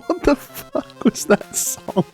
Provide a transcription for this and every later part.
What the fuck was that song?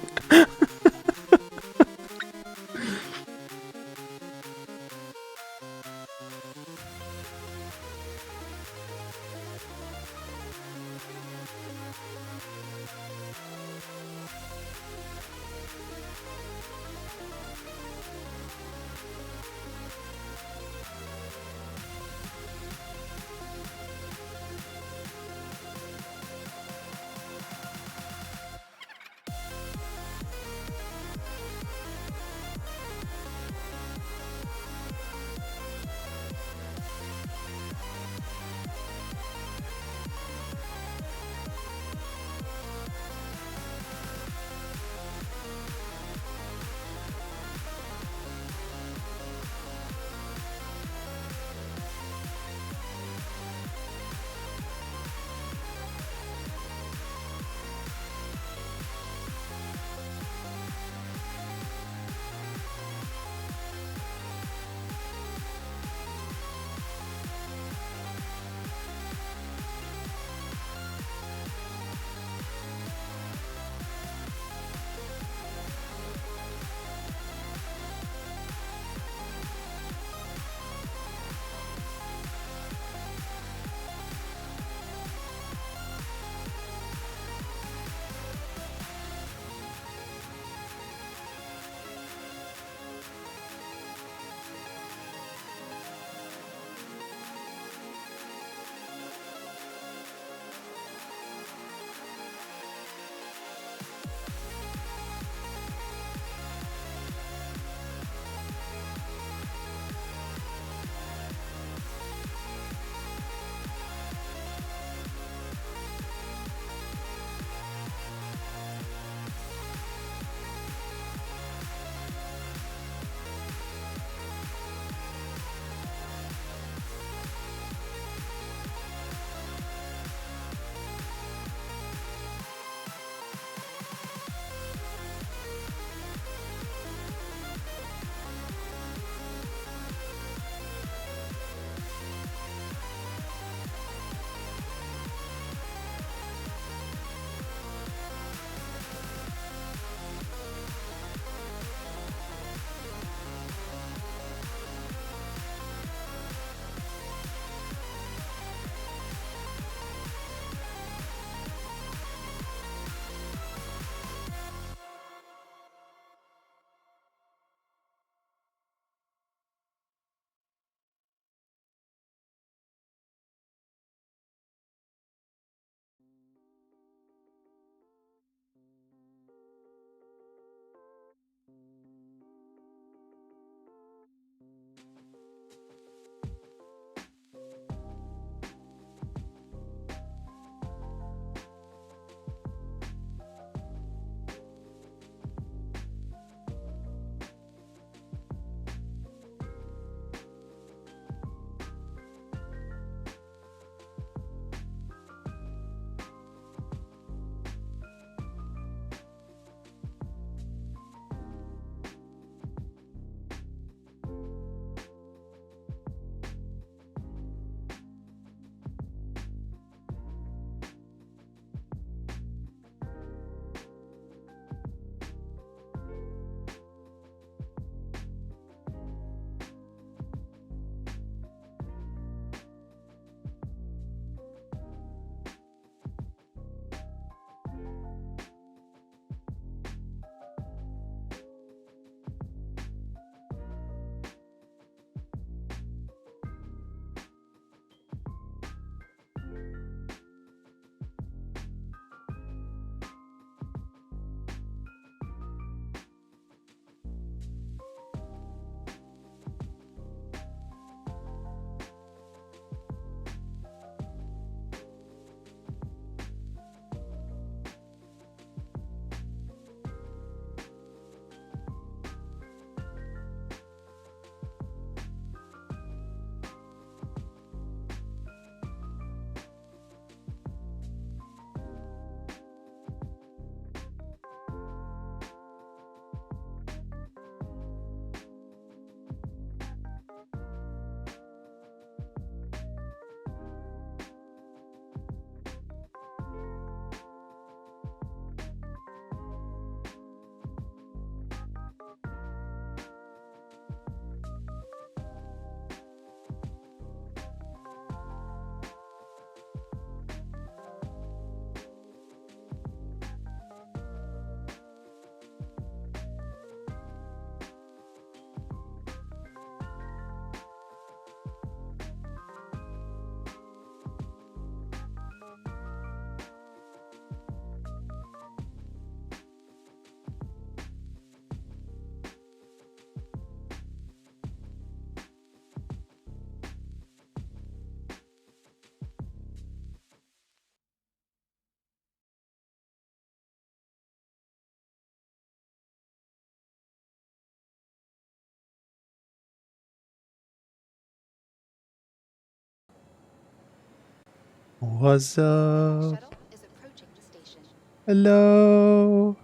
What's The up? shuttle is approaching the station. Hello.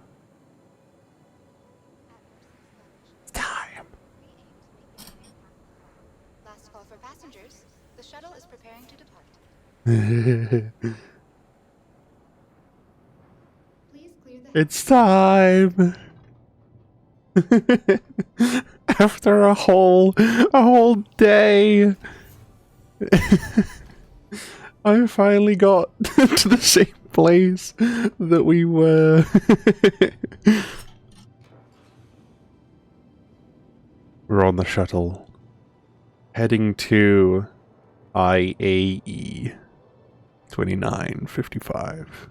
It's time. Last call for passengers. The shuttle is preparing to depart. Please clear the It's time. After a whole day, I finally got to the same place that we were. We're on the shuttle, heading to IAE 2955.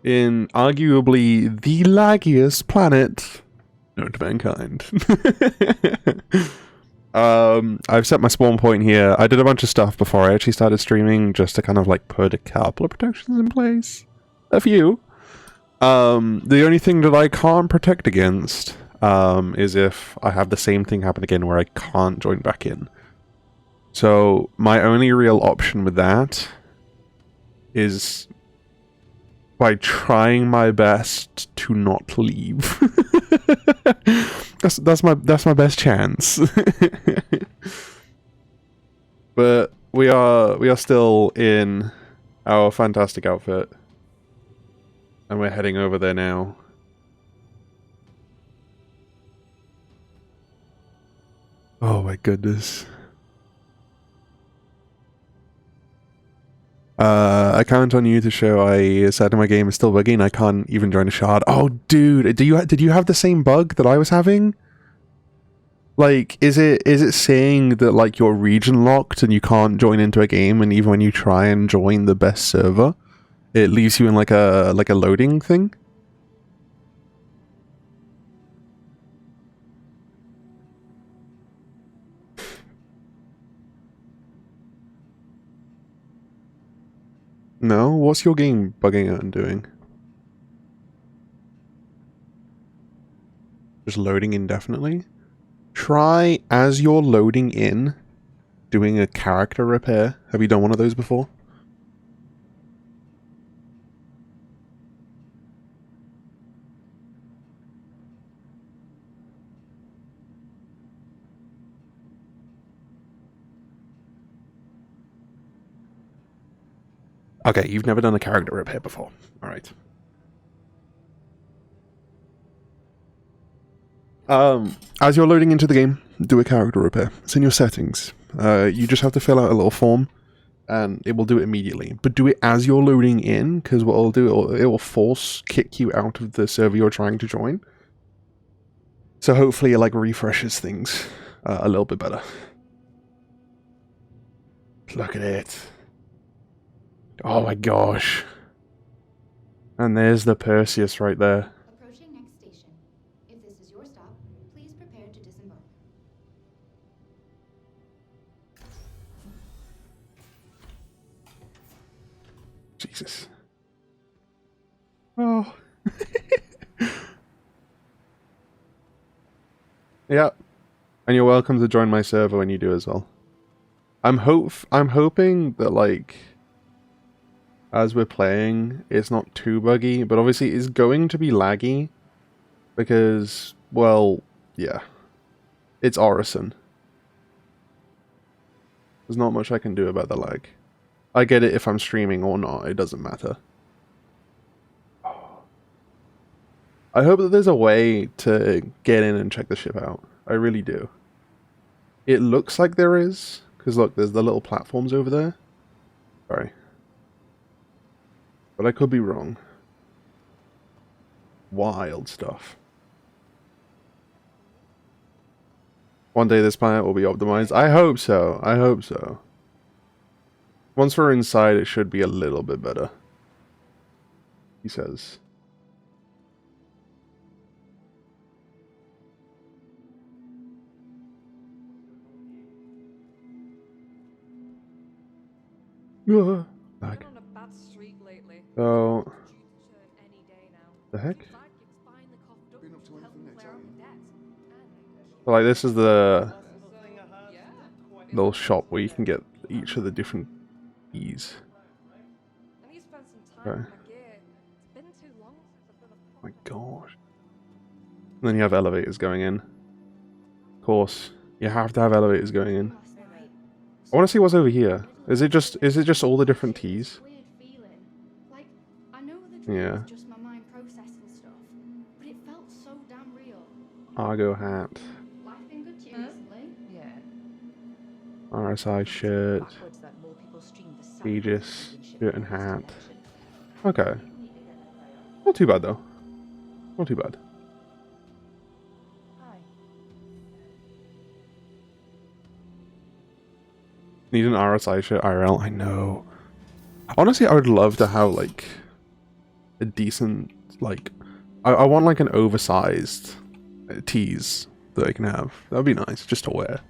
In arguably the laggiest planet known to mankind. I've set my spawn point here. I did a bunch of stuff before I actually started streaming just to kind of like put a couple of protections in place. A few. The only thing that I can't protect against is if I have the same thing happen again where I can't join back in. So my only real option with that is by trying my best to not leave. that's my best chance. But we are still in our fantastic outfit, and we're heading over there now. Oh my goodness. I count on you to show I said my game is still buggy and I can't even join a shard. Oh, dude, did you have the same bug that I was having? Like, is it saying that like you're region locked and you can't join into a game, and even when you try and join the best server, it leaves you in like a loading thing? No? What's your game bugging out and doing? Just loading indefinitely? Try, as you're loading in, doing a character repair. Have you done one of those before? Okay, you've never done a character repair before. Alright. As you're loading into the game, do a character repair. It's in your settings. You just have to fill out a little form, and it will do it immediately. But do it as you're loading in, because what it'll do, it will force kick you out of the server you're trying to join. So hopefully it like refreshes things a little bit better. Look at it. Oh my gosh. And there's the Perseus right there. Approaching next station. If this is your stop, please prepare to disembark. Jesus. Oh. Yeah. And you're welcome to join my server when you do as well. I'm hoping that like as we're playing, it's not too buggy, but obviously it's going to be laggy because, well, yeah. It's Orison. There's not much I can do about the lag. I get it if I'm streaming or not, it doesn't matter. I hope that there's a way to get in and check the ship out. I really do. It looks like there is, because look, there's the little platforms over there. Sorry. But I could be wrong. Wild stuff. One day this planet will be optimized. I hope so. I hope so. Once we're inside, it should be a little bit better. He says. Like. So, the heck? So, like, this is the little shop where you can get each of the different keys. Okay. my gear. It's been too long since I've done a My gosh. And then you have elevators going in. Of course, you have to have elevators going in. Last night. I want to see what's over here. Is it just all the different This teas? weird feeling. Like, I know the dream Yeah. was just my mind processing stuff, but it felt so damn real. Argo hat. Life been good to you recently? Yeah. RSI shirt. Backwards that more people stream the sound Aegis. championship Shirt and for this hat. collection. Okay. Not too bad though. Not too bad. Hi. Need an RSI shirt IRL? I know. Honestly, I would love to have like a decent like I want like an oversized tees that I can have. That would be nice just to wear.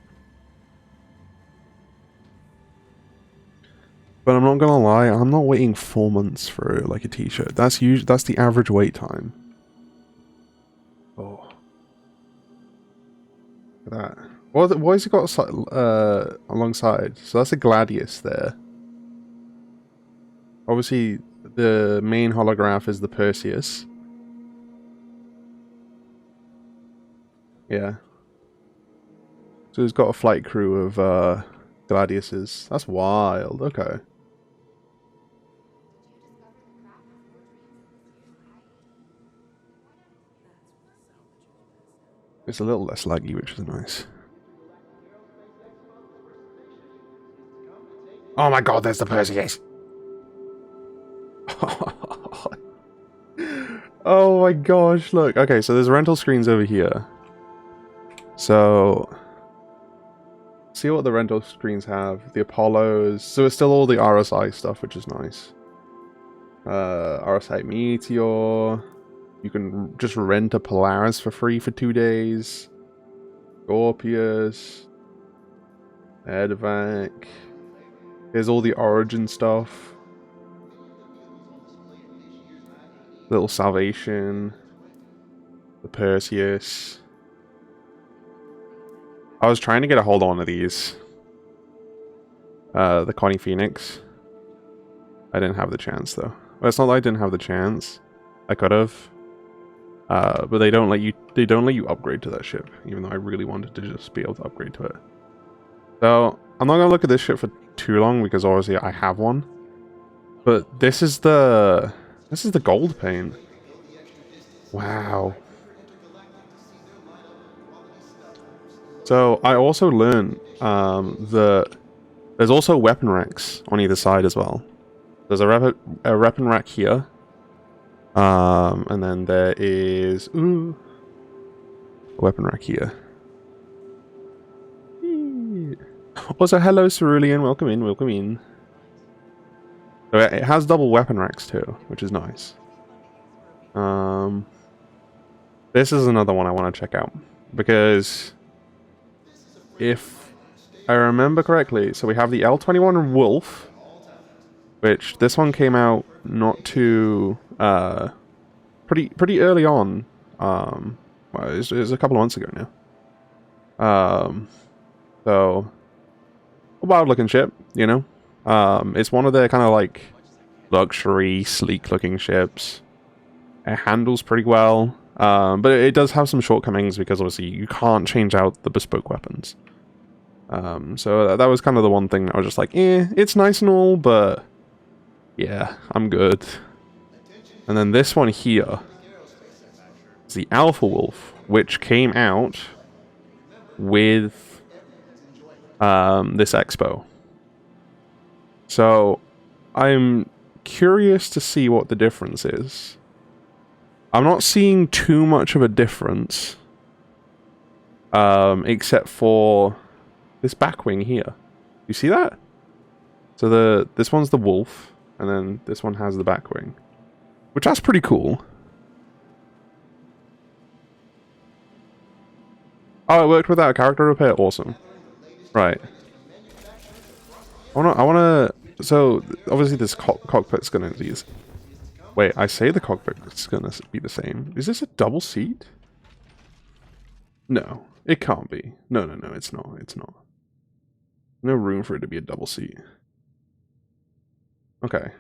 But I'm not gonna lie, I'm not waiting 4 months for like a t-shirt. That's the average wait time. Oh. Look at that. What has it got alongside? So that's a Gladius there. Obviously, the main holograph is the Perseus. Yeah. So he's got a flight crew of Gladiuses. That's wild. Okay. It's a little less laggy, which is nice. Oh my god, there's the Perseus! Oh my gosh, look. Okay, so there's rental screens over here. So, see what the rental screens have. The Apollos. So it's still all the RSI stuff, which is nice. RSI Meteor. You can just rent a Polaris for free for 2 days. Scorpius. Edvac. Here's all the Origin stuff. Little Salvation. The Perseus. I was trying to get a hold on to these. The Connie Phoenix. I didn't have the chance though. Well, it's not that I didn't have the chance. I could have. But they don't let you upgrade to that ship, even though I really wanted to just be able to upgrade to it. So I'm not gonna look at this ship for too long because obviously I have one. But this is the gold paint. Wow. So I also learned that there's also weapon racks on either side as well. There's a weapon rack here. And then there is a weapon rack here. Also, hello Cerulean, welcome in, welcome in. So it has double weapon racks too, which is nice. This is another one I want to check out because if I remember correctly, so we have the L21 Wolf, which this one came out not too pretty early on. Well, it was a couple of months ago now. So a wild looking ship, you know. It's one of their kind of like luxury, sleek looking ships. It handles pretty well, but it does have some shortcomings because obviously you can't change out the bespoke weapons. So that was kind of the one thing that I was just like, it's nice and all, but yeah, I'm good. And then this one here is the Alpha Wolf, which came out with this expo. So I'm curious to see what the difference is. I'm not seeing too much of a difference, except for this back wing here. You see that? So this one's the Wolf, and then this one has the back wing, which that's pretty cool. Oh, it worked without a character repair. Awesome. Right. I wanna. So obviously this cockpit's gonna be. Wait, I say the cockpit's gonna be the same. Is this a double seat? No, it can't be. No, it's not. It's not. No room for it to be a double seat. Okay.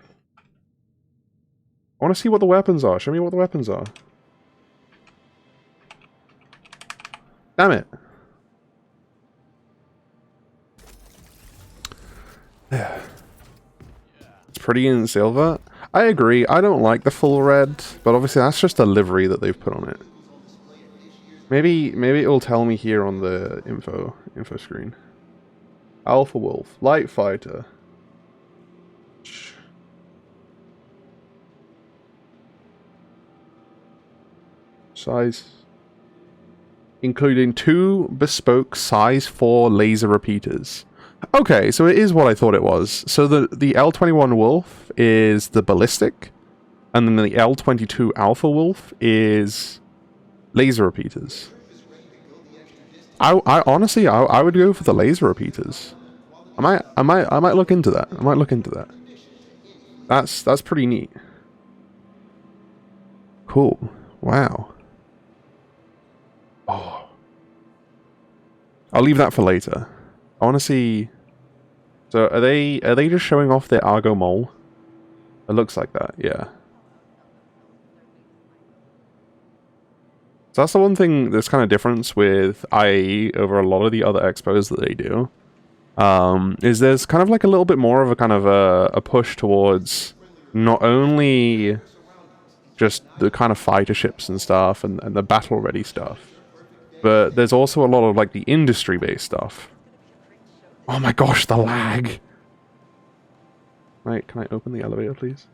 I want to see what the weapons are. Show me what the weapons are. Damn it. It's pretty in silver. I agree. I don't like the full red, but obviously that's just a livery that they've put on it. Maybe it will tell me here on the info screen. Alpha Wolf, Light Fighter. Size. Including 2 bespoke size 4 laser repeaters. Okay, so it is what I thought it was. So the L21 Wolf is the ballistic, and then the L22 Alpha Wolf is laser repeaters. I honestly I would go for the laser repeaters. I might look into that. I might look into that. That's pretty neat. Cool. Wow. Oh. I'll leave that for later. I want to see. So are they just showing off their Argo mole? It looks like that, yeah. So that's the one thing that's kind of difference with IAE over a lot of the other expos that they do. Is there's kind of like a little bit more of a kind of a push towards not only just the kind of fighter ships and stuff and the battle ready stuff, but there's also a lot of like the industry based stuff. Oh my gosh, the lag! Right, can I open the elevator, please?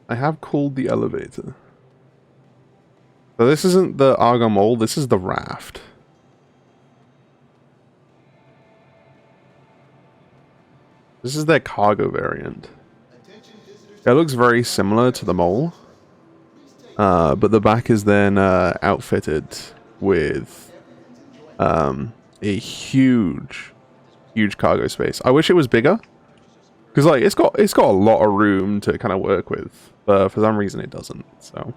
I have called the elevator. So this isn't the Argo Mole, this is the raft. This is their cargo variant. It looks very similar to the Mole. But the back is then outfitted with a huge cargo space. I wish it was bigger, because like it's got a lot of room to kind of work with, but for some reason it doesn't. So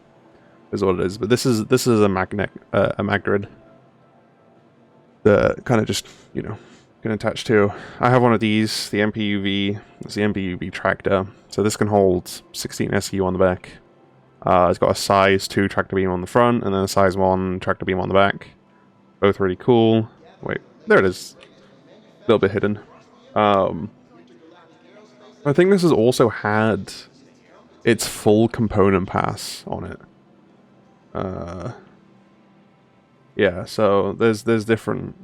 is what it is. But this is a magrid that kind of just, you know, can attach to. I have one of these, the MPUV. It's the MPUV tractor. So this can hold 16 SU on the back. It's got a size 2 tractor beam on the front, and then a size 1 tractor beam on the back. Both really cool. Wait, there it is. A little bit hidden. I think this has also had its full component pass on it. Yeah, so there's different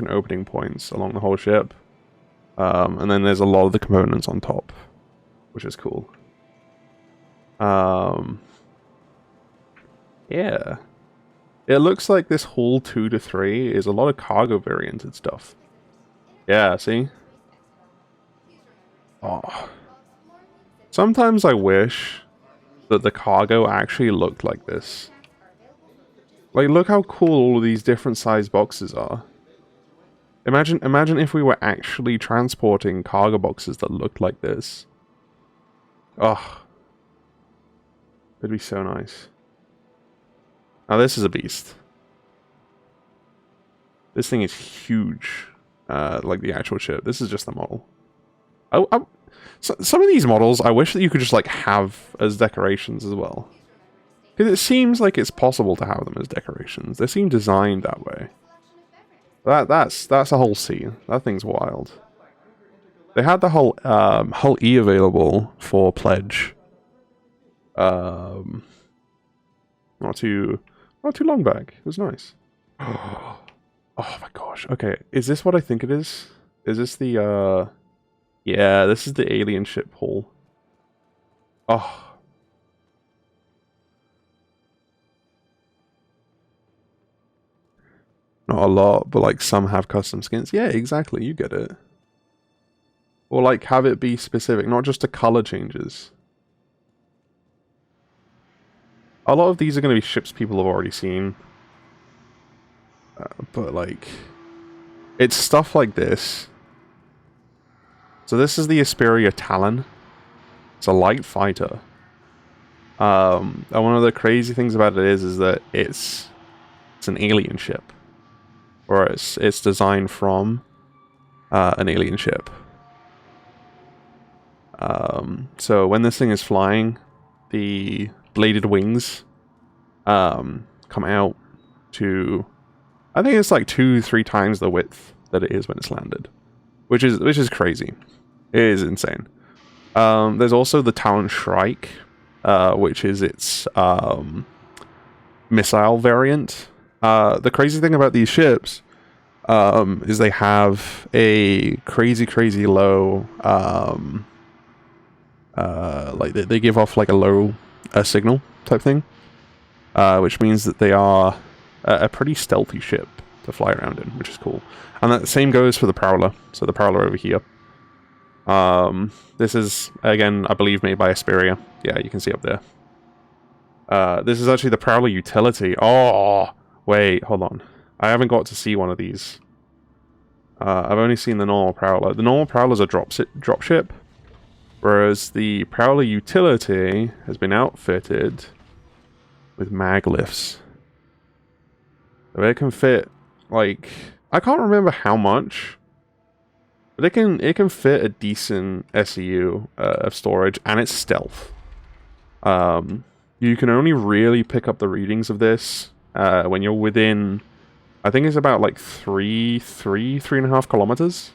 opening points along the whole ship, and then there's a lot of the components on top, which is cool. Yeah. It looks like this whole 2 to 3 is a lot of cargo varianted stuff. Yeah, see? Oh. Sometimes I wish that the cargo actually looked like this. Like, look how cool all of these different size boxes are. Imagine if we were actually transporting cargo boxes that looked like this. Oh. It'd be so nice. Now this is a beast. This thing is huge. Like the actual ship. This is just the model. So some of these models, I wish that you could just like have as decorations as well. Because it seems like it's possible to have them as decorations. They seem designed that way. That's a whole scene. That thing's wild. They had the whole Hull E available for pledge. Not too long back. It was nice. Oh my gosh. Okay, is this what I think it is? Is this the yeah, this is the alien ship hull. Oh. Not a lot, but like some have custom skins. Yeah, exactly, you get it. Or like have it be specific, not just to color changes. A lot of these are going to be ships people have already seen. But like, it's stuff like this. So this is the Asperia Talon. It's a light fighter. And one of the crazy things about it is that it's an alien ship. Or it's designed from an alien ship. So when this thing is flying, the bladed wings come out to, I think it's like 2-3 times the width that it is when it's landed, which is crazy. It is insane. There's also the Talon Shrike, which is its missile variant. The crazy thing about these ships is they have a crazy low, like they give off like a low signal type thing, which means that they are a pretty stealthy ship to fly around in, which is cool. And that same goes for the Prowler. So the Prowler over here. This is, again, I believe made by Asperia. Yeah, you can see up there. This is actually the Prowler utility. Oh, wait, hold on. I haven't got to see one of these. I've only seen the normal Prowler. The normal Prowler's a drop ship, whereas the Prowler utility has been outfitted with mag lifts. So it can fit, like, I can't remember how much, but it can fit a decent SEU of storage, and it's stealth. You can only really pick up the readings of this when you're within, I think it's about like 3.5 kilometers.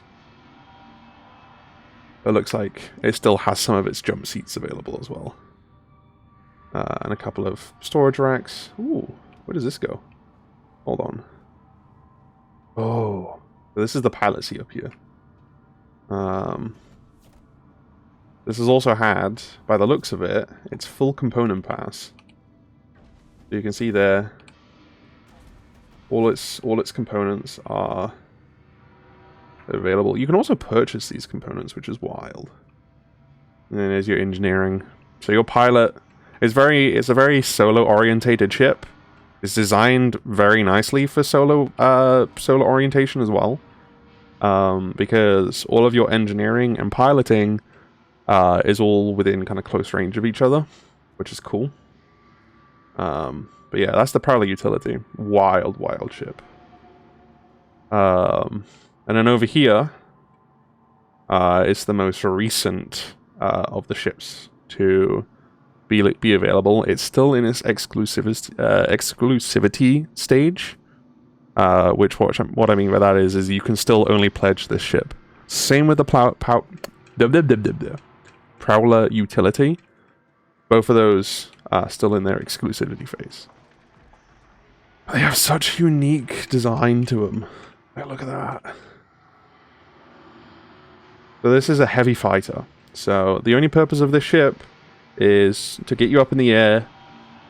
It looks like it still has some of its jump seats available as well. And a couple of storage racks. Ooh, where does this go? Hold on. Oh, this is the pilot seat up here. This has also had, by the looks of it, its full component pass. So you can see there, all its components are available. You can also purchase these components, which is wild. And then there's your engineering. So your pilot is it's a very solo orientated ship. It's designed very nicely for solo orientation as well. Because all of your engineering and piloting is all within kind of close range of each other, which is cool. But yeah, that's the Prowler utility. Wild ship. And then over here, it's the most recent of the ships to be available. It's still in its exclusivity stage. Which what I mean by that is you can still only pledge this ship. Same with the Prowler utility. Both of those are still in their exclusivity phase. They have such unique design to them. Hey, look at that. So this is a heavy fighter. So the only purpose of this ship is to get you up in the air,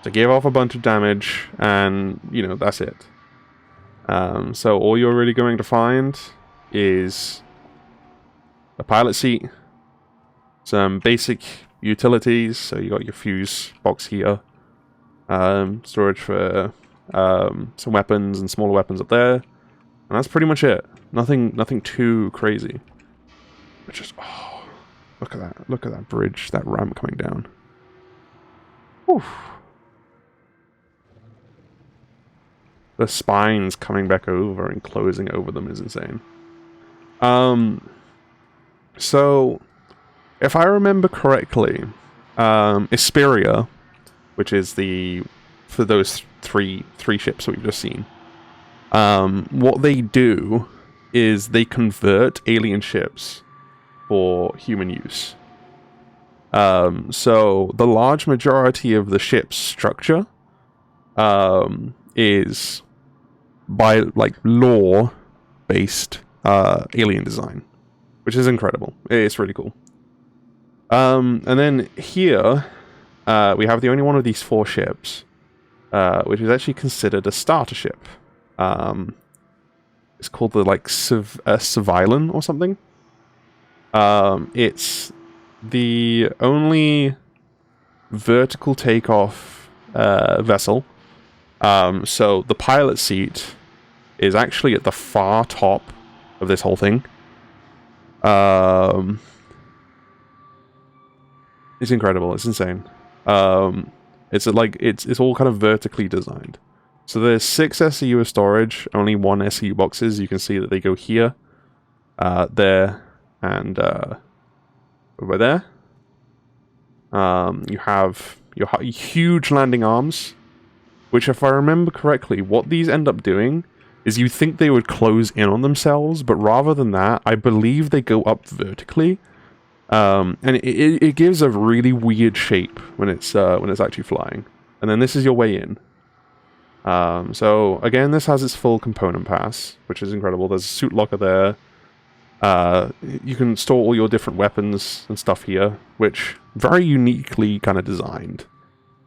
to give off a bunch of damage, and, you know, that's it. So all you're really going to find is a pilot seat, some basic utilities, so you got your fuse box here, storage for some weapons and smaller weapons up there, and that's pretty much it. Nothing too crazy. But just, oh, look at that bridge, that ramp coming down. Whew. The spines coming back over and closing over them is insane. So, if I remember correctly, Asperia, which is for those three ships that we've just seen, what they do is they convert alien ships for human use. So the large majority of the ship's structure is by like lore-based alien design, which is incredible. It's really cool. And then here we have the only one of these 4 ships, which is actually considered a starter ship. It's called the like Civilin or something. It's the only vertical takeoff vessel. So the pilot seat is actually at the far top of this whole thing. It's incredible. It's insane. It's all kind of vertically designed. So there's 6 SEU of storage, only 1 SEU boxes. You can see that they go here, there, and over there. You have your huge landing arms, which, if I remember correctly, what these end up doing is you think they would close in on themselves, but rather than that, I believe they go up vertically. And it gives a really weird shape when it's actually flying. And then this is your way in. So again, this has its full component pass, which is incredible. There's a suit locker there. You can store all your different weapons and stuff here, which very uniquely kind of designed.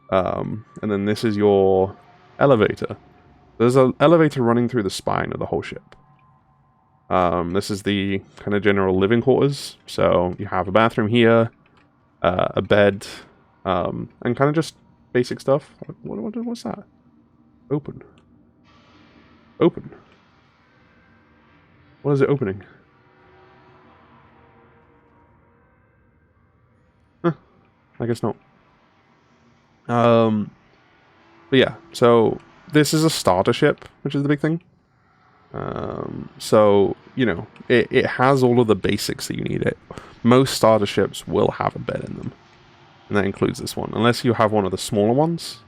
And then this is your elevator. There's an elevator running through the spine of the whole ship. This is the kind of general living quarters. So you have a bathroom here, a bed, and kind of just basic stuff. What's that? Open. Open. What is it opening? Huh. I guess not. But yeah, so this is a starter ship, which is the big thing. So, you know, it has all of the basics that you need. Most starter ships will have a bed in them. And that includes this one. Unless you have one of the smaller ones.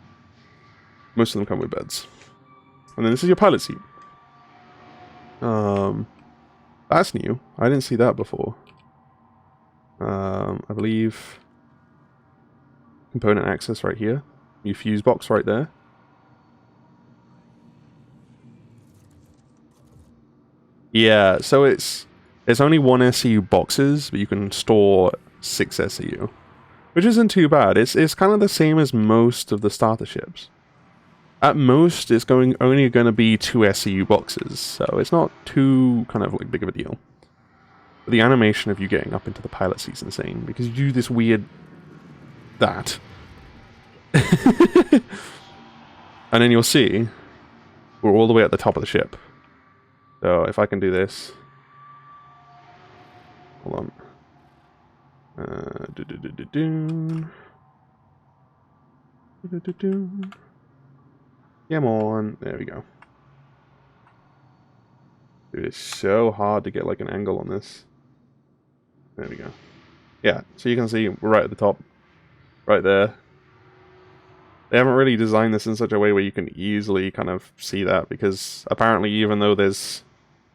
Most of them come with beds. And then this is your pilot seat. That's new. I didn't see that before. I believe component access right here. Your fuse box right there. Yeah, so it's only 1 SCU boxes, but you can store 6 SCU, which isn't too bad. It's kind of the same as most of the starter ships. At most, it's only going to be 2 SCU boxes, so it's not too kind of like big of a deal. But the animation of you getting up into the pilot seat's insane, because you do this weird that. And then you'll see we're all the way at the top of the ship. So if I can do this, hold on. Come on, there we go. Dude, it's so hard to get like an angle on this. There we go. Yeah, so you can see we're right at the top, right there. They haven't really designed this in such a way where you can easily kind of see that, because apparently even though there's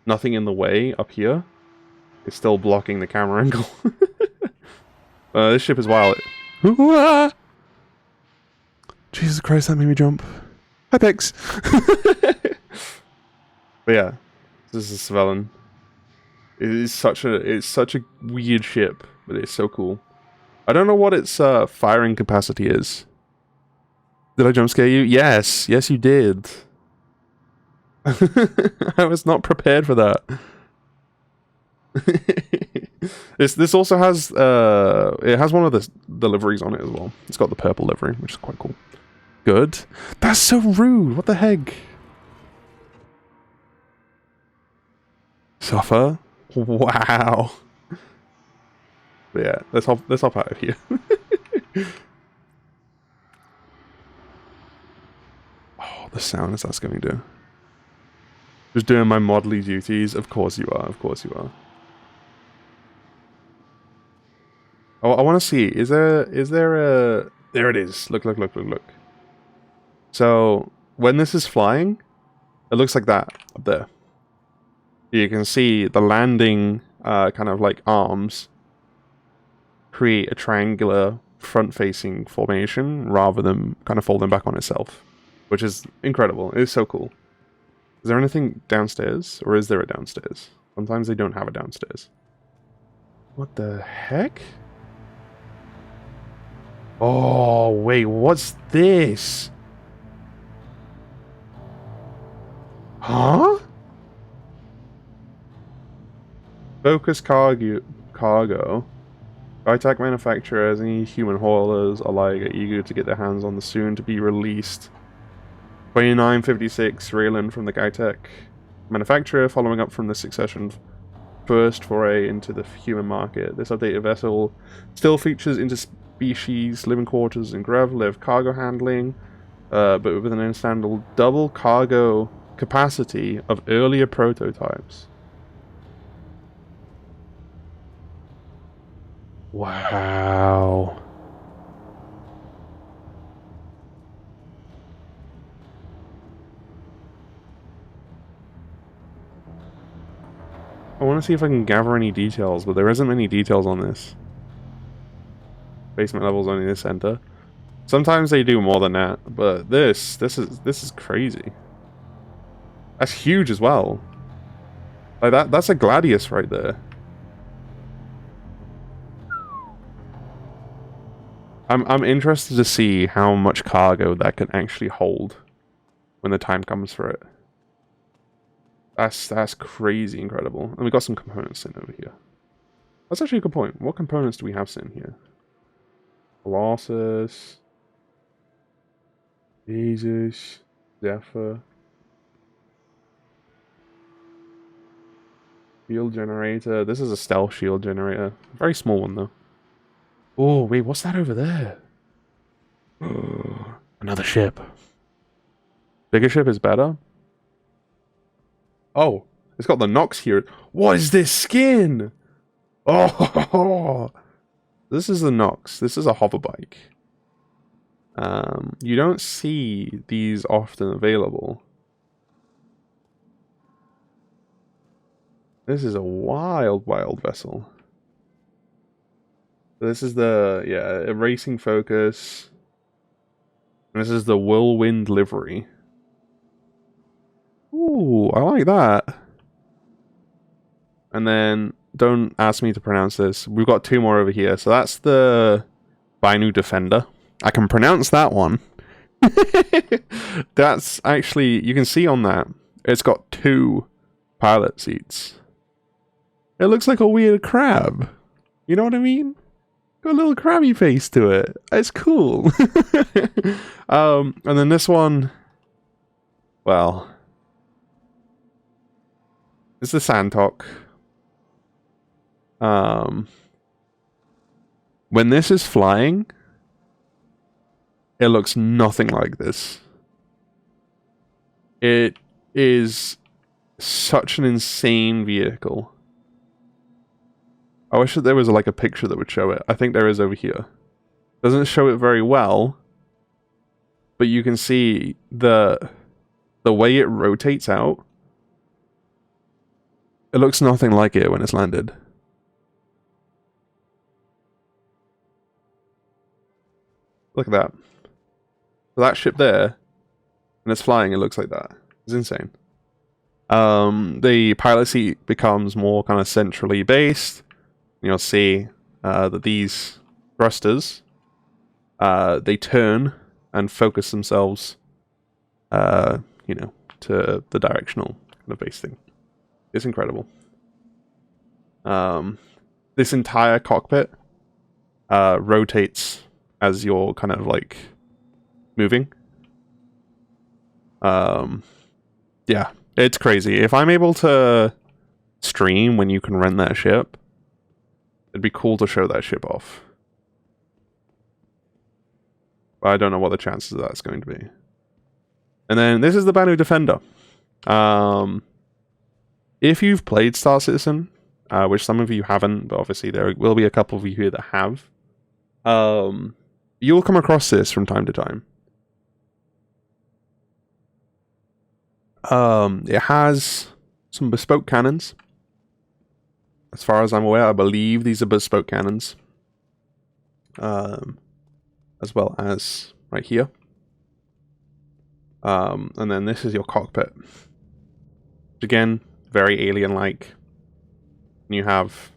nothing in the way up here, it's still blocking the camera angle. This ship is wild. Jesus Christ, that made me jump. Hi, Pix. But yeah, this is Svelen. It's such a weird ship, but it's so cool. I don't know what its firing capacity is. Did I jump scare you? Yes, yes you did. I was not prepared for that. This also has it has one of the liveries on it as well. It's got the purple livery, which is quite cool. Good. That's so rude. What the heck? Suffer. Wow. But yeah, let's hop out of here. Oh, the sound is that's going to do. Just doing my modelly duties. Of course you are. Of course you are. Oh, I want to see. Is there a... There it is. Look. So, when this is flying, it looks like that up there. You can see the landing kind of like arms create a triangular front-facing formation rather than kind of folding back on itself, which is incredible. It is so cool. Is there anything downstairs? Or is there a downstairs? Sometimes they don't have a downstairs. What the heck? Oh, wait, what's this? Huh? Focus cargo. High-tech manufacturers and any human haulers alike are eager to get their hands on the soon-to-be-released 2956 Raylan from the Guytech manufacturer, following up from the succession first foray into the human market. This updated vessel still features interspecies living quarters and grav-live cargo handling, but with an understandable double cargo capacity of earlier prototypes. Wow. I want to see if I can gather any details, but there isn't many details on this. Basement level's only this enter. Sometimes they do more than that, but this is crazy. That's huge as well. Like that's a Gladius right there. I'm interested to see how much cargo that can actually hold when the time comes for it. That's crazy incredible. And we got some components sitting over here. That's actually a good point. What components do we have sitting here? Colossus. Jesus. Zephyr. Shield generator. This is a stealth shield generator. Very small one though. Oh, wait, what's that over there? Another ship. Bigger ship is better? Oh, it's got the Nox here. What is this skin? Oh, this is the Nox. This is a hover bike. You don't see these often available. This is a wild, wild vessel. This is the, yeah, racing focus. And this is the whirlwind livery. Ooh, I like that. And then, don't ask me to pronounce this. We've got two more over here. So that's the Binu Defender. I can pronounce that one. That's actually, you can see on that, it's got two pilot seats. It looks like a weird crab. You know what I mean? Got a little crabby face to it. It's cool. And then this one, well, it's the Santok. When this is flying, it looks nothing like this. It is such an insane vehicle. I wish that there was like a picture that would show it. I think there is over here. Doesn't show it very well, but you can see the way it rotates out. It looks nothing like it when it's landed. Look at that. So that ship there, when it's flying, it looks like that. It's insane. The pilot seat becomes more kind of centrally based. You'll see that these thrusters, they turn and focus themselves, you know, to the directional kind of base thing. It's incredible. This entire cockpit rotates as you're kind of like moving. Yeah, it's crazy. If I'm able to stream when you can rent that ship, it'd be cool to show that ship off. But I don't know what the chances of that's going to be. And then this is the Banu Defender. If you've played Star Citizen, which some of you haven't, but obviously there will be a couple of you here that have, you'll come across this from time to time. It has some bespoke cannons. As far as I'm aware, I believe these are bespoke cannons. As well as right here. And then this is your cockpit. Which again, very alien-like. You have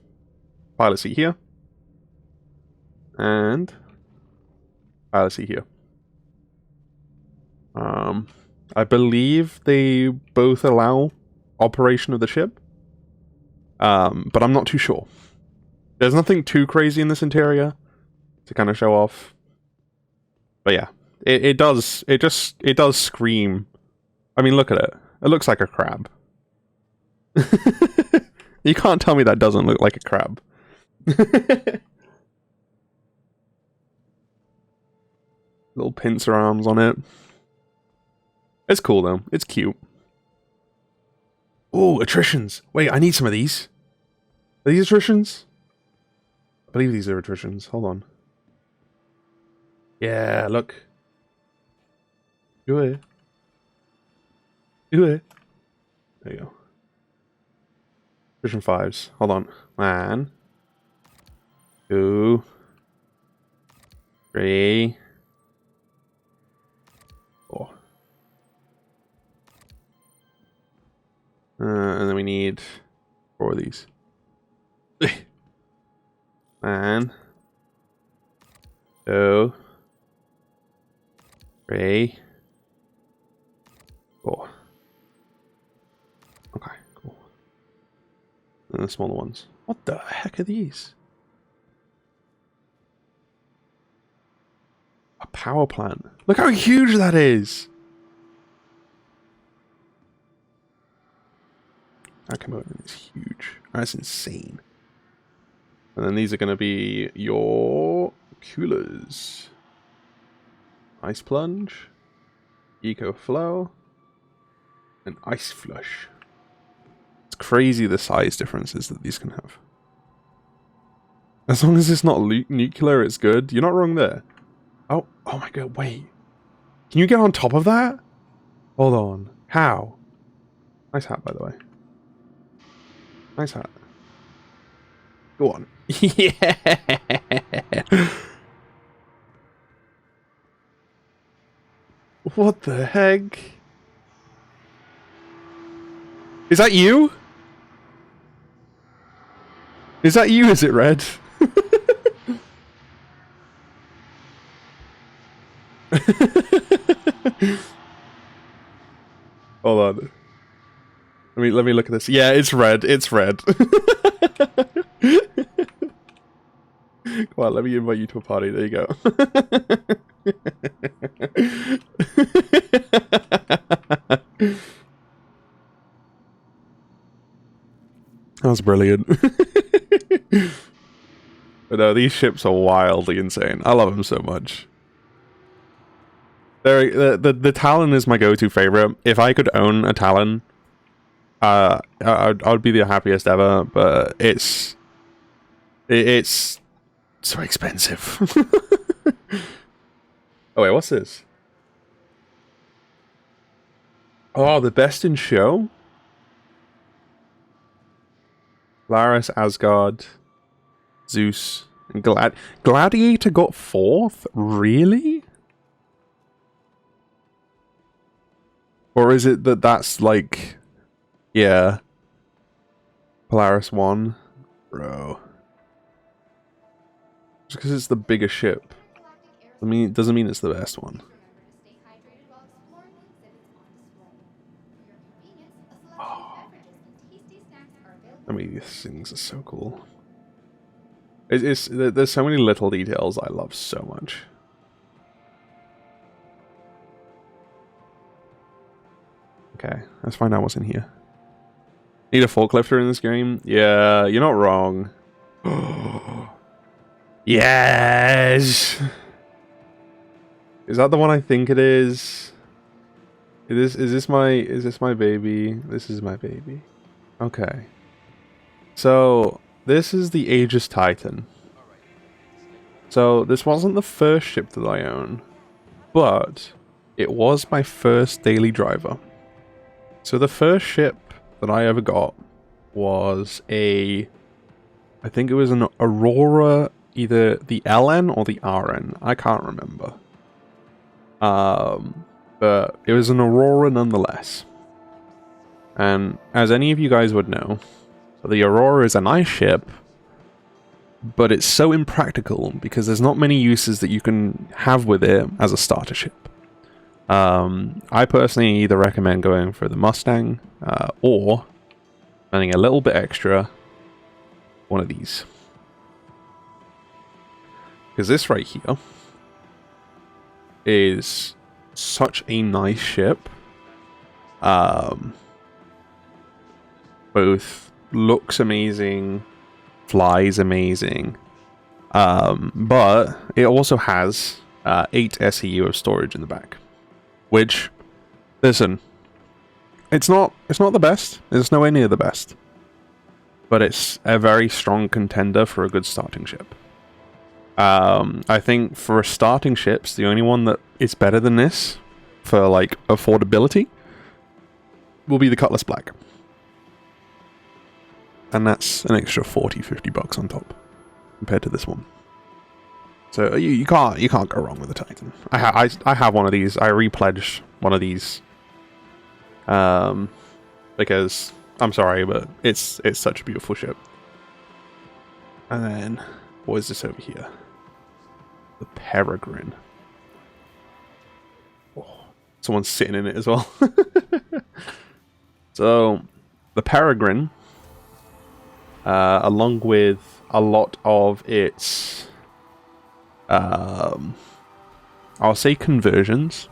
pilot seat here. And pilot seat here. I believe they both allow operation of the ship. But I'm not too sure. There's nothing too crazy in this interior to kind of show off. But yeah, it does scream. I mean, look at it. It looks like a crab. You can't tell me that doesn't look like a crab. Little pincer arms on it. It's cool though. It's cute. Oh, attritions. Wait, I need some of these. Are these attritions? I believe these are attritions. Hold on. Yeah, look. Do it. Do it. There you go. Vision 5s. Hold on. 1, 2, 3, 4. And then we need 4 of these. 1, 2, 3, 4. Okay, cool. And the smaller ones. What the heck are these? A power plant. Look how huge that is! That component is huge. That's insane. And then these are going to be your coolers. Ice Plunge, Eco Flow, and Ice Flush. It's crazy the size differences that these can have. As long as it's not nuclear, it's good. You're not wrong there. Oh my god, wait. Can you get on top of that? Hold on. How? Nice hat, by the way. Nice hat. Go on. Yeah! What the heck? Is that you? Is that you? Is it red? Hold on. Let me look at this. Yeah, it's red. It's red. Come on, let me invite you to a party. There you go. That was brilliant. But no, these ships are wildly insane. I love them so much. The Talon is my go-to favorite. If I could own a Talon, I'd be the happiest ever. But it's so expensive. Oh wait, what's this? Oh, the best in show? Laris, Asgard, Zeus, and Gladiator got 4th? Really? Or is it that that's like... Yeah. Polaris 1? Bro. Just because it's the bigger ship. I mean, it doesn't mean it's the best one. I mean, these things are so cool. There's so many little details I love so much. Okay, let's find out what's in here. Need a forklifter in this game? Yeah, you're not wrong. Yes! Is that the one I think it is? Is this my baby? This is my baby. Okay. So, this is the Aegis Titan. So, this wasn't the first ship that I own, but it was my first daily driver. So, the first ship that I ever got was I think it was an Aurora, either the LN or the RN. I can't remember. But it was an Aurora nonetheless. And as any of you guys would know, the Aurora is a nice ship, but it's so impractical because there's not many uses that you can have with it as a starter ship. I personally either recommend going for the Mustang or spending a little bit extra, one of these. Because this right here is such a nice ship. Both looks amazing, flies amazing, but it also has 8 SEU of storage in the back. Which, listen, it's not the best. It's nowhere near the best, but it's a very strong contender for a good starting ship. I think for starting ships, the only one that is better than this for like affordability will be the Cutlass Black. And that's an extra 40-50 bucks on top compared to this one. So you can't go wrong with the Titan. I have one of these. I repledged one of these. Because I'm sorry, but it's such a beautiful ship. And then what is this over here? The Peregrine. Oh, someone's sitting in it as well. So the Peregrine, along with a lot of its, I'll say conversions,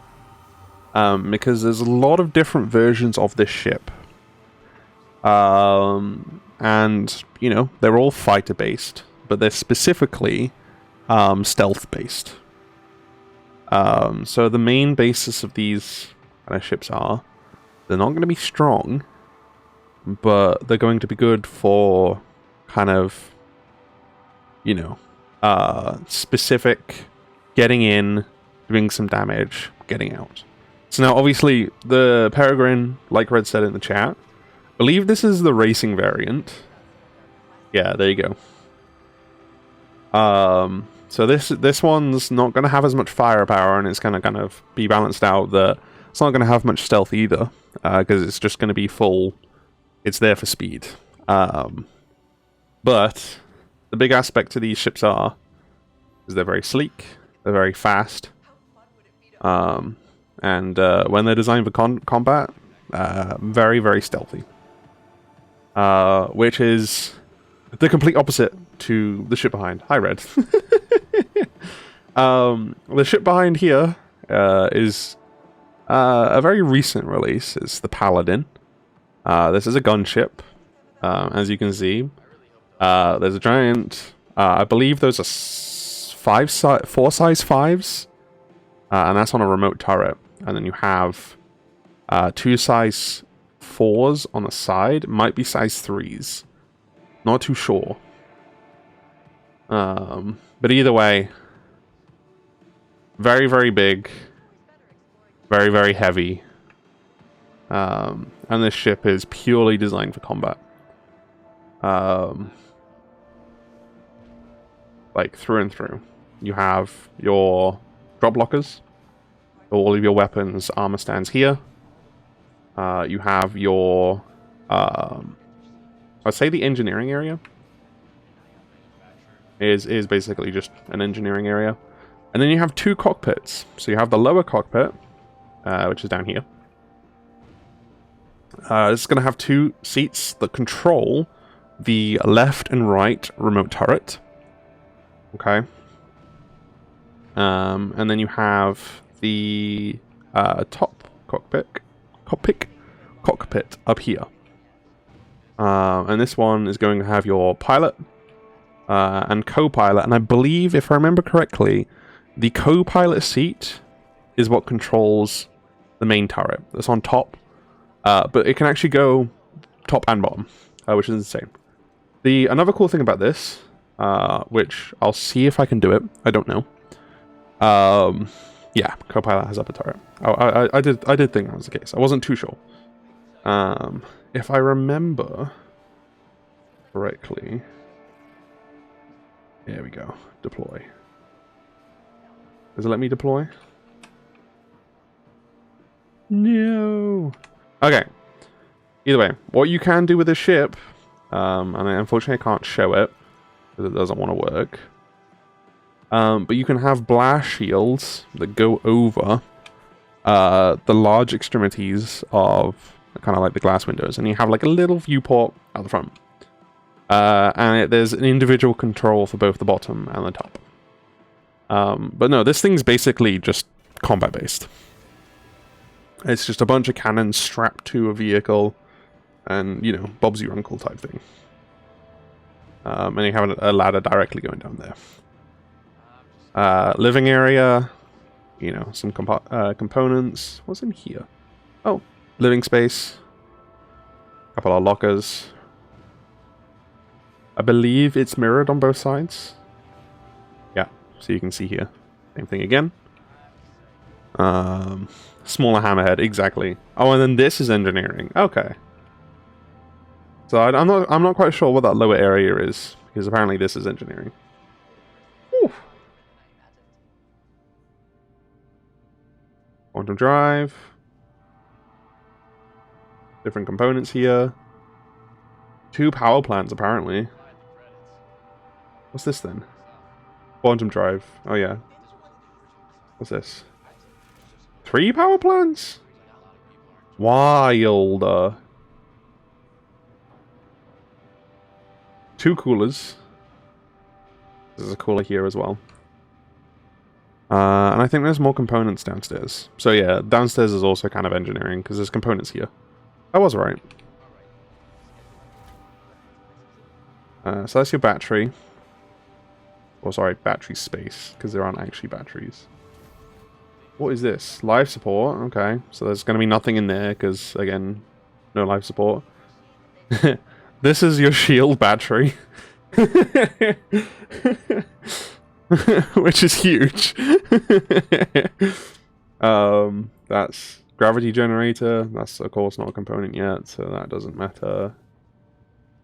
because there's a lot of different versions of this ship. And, you know, they're all fighter-based, but they're specifically stealth-based. So the main basis of these kind of ships are, they're not going to be strong, but they're going to be good for kind of, you know, specific getting in, doing some damage, getting out. So now, obviously, the Peregrine, like Red said in the chat, I believe this is the racing variant. Yeah, there you go. So this one's not going to have as much firepower, and it's going to kind of be balanced out that it's not going to have much stealth either, because it's just going to be full. It's there for speed. But the big aspect to these ships is they're very sleek, they're very fast, and when they're designed for combat, very, very stealthy. Which is the complete opposite to the ship behind. Hi, Red. The ship behind here is a very recent release. It's the Paladin. This is a gunship, as you can see. There's a giant. I believe those are 4 size 5s, and that's on a remote turret. And then you have 2 size 4s on the side. Might be size 3s. Not too sure. But either way, very, very big, very, very heavy. And this ship is purely designed for combat. Like through and through. You have your drop lockers. All of your weapons, armor stands here. You have your, I'd say the engineering area is basically just an engineering area. And then you have 2 cockpits. So you have the lower cockpit, which is down here. It's going to have 2 seats that control the left and right remote turret. Okay. And then you have the top cockpit up here. And this one is going to have your pilot and co-pilot. And I believe, if I remember correctly, the co-pilot seat is what controls the main turret. That's on top. But it can actually go top and bottom, which is insane. Another cool thing about this, which I'll see if I can do it. I don't know. Yeah, co-pilot has upper turret. I did think that was the case. I wasn't too sure. If I remember correctly, here we go. Deploy. Does it let me deploy? No. Okay. Either way, what you can do with this ship, and unfortunately I can't show it because it doesn't want to work. But you can have blast shields that go over the large extremities of kind of like the glass windows, and you have like a little viewport at the front. And there's an individual control for both the bottom and the top. But no, this thing's basically just combat based. It's just a bunch of cannons strapped to a vehicle, and, you know, Bob's your uncle type thing. And you have a ladder directly going down there. Living area, you know, some components. What's in here? Oh, living space. A couple of lockers. I believe it's mirrored on both sides. Yeah, so you can see here. Same thing again. Smaller hammerhead, exactly. Oh, and then this is engineering. Okay. So I'm not quite sure what that lower area is, because apparently this is engineering. Whew. Quantum drive. Different components here. 2 power plants apparently. What's this then? Quantum drive. Oh yeah. What's this? 3 power plants? Wild. 2 coolers. There's a cooler here as well. And I think there's more components downstairs. So yeah, downstairs is also kind of engineering, because there's components here. I was right. So that's your battery. Oh, sorry, battery space, because there aren't actually batteries. What is this? Life support. Okay, so there's going to be nothing in there, because, again, no life support. This is your shield battery. Which is huge. That's gravity generator. That's, of course, not a component yet, so that doesn't matter.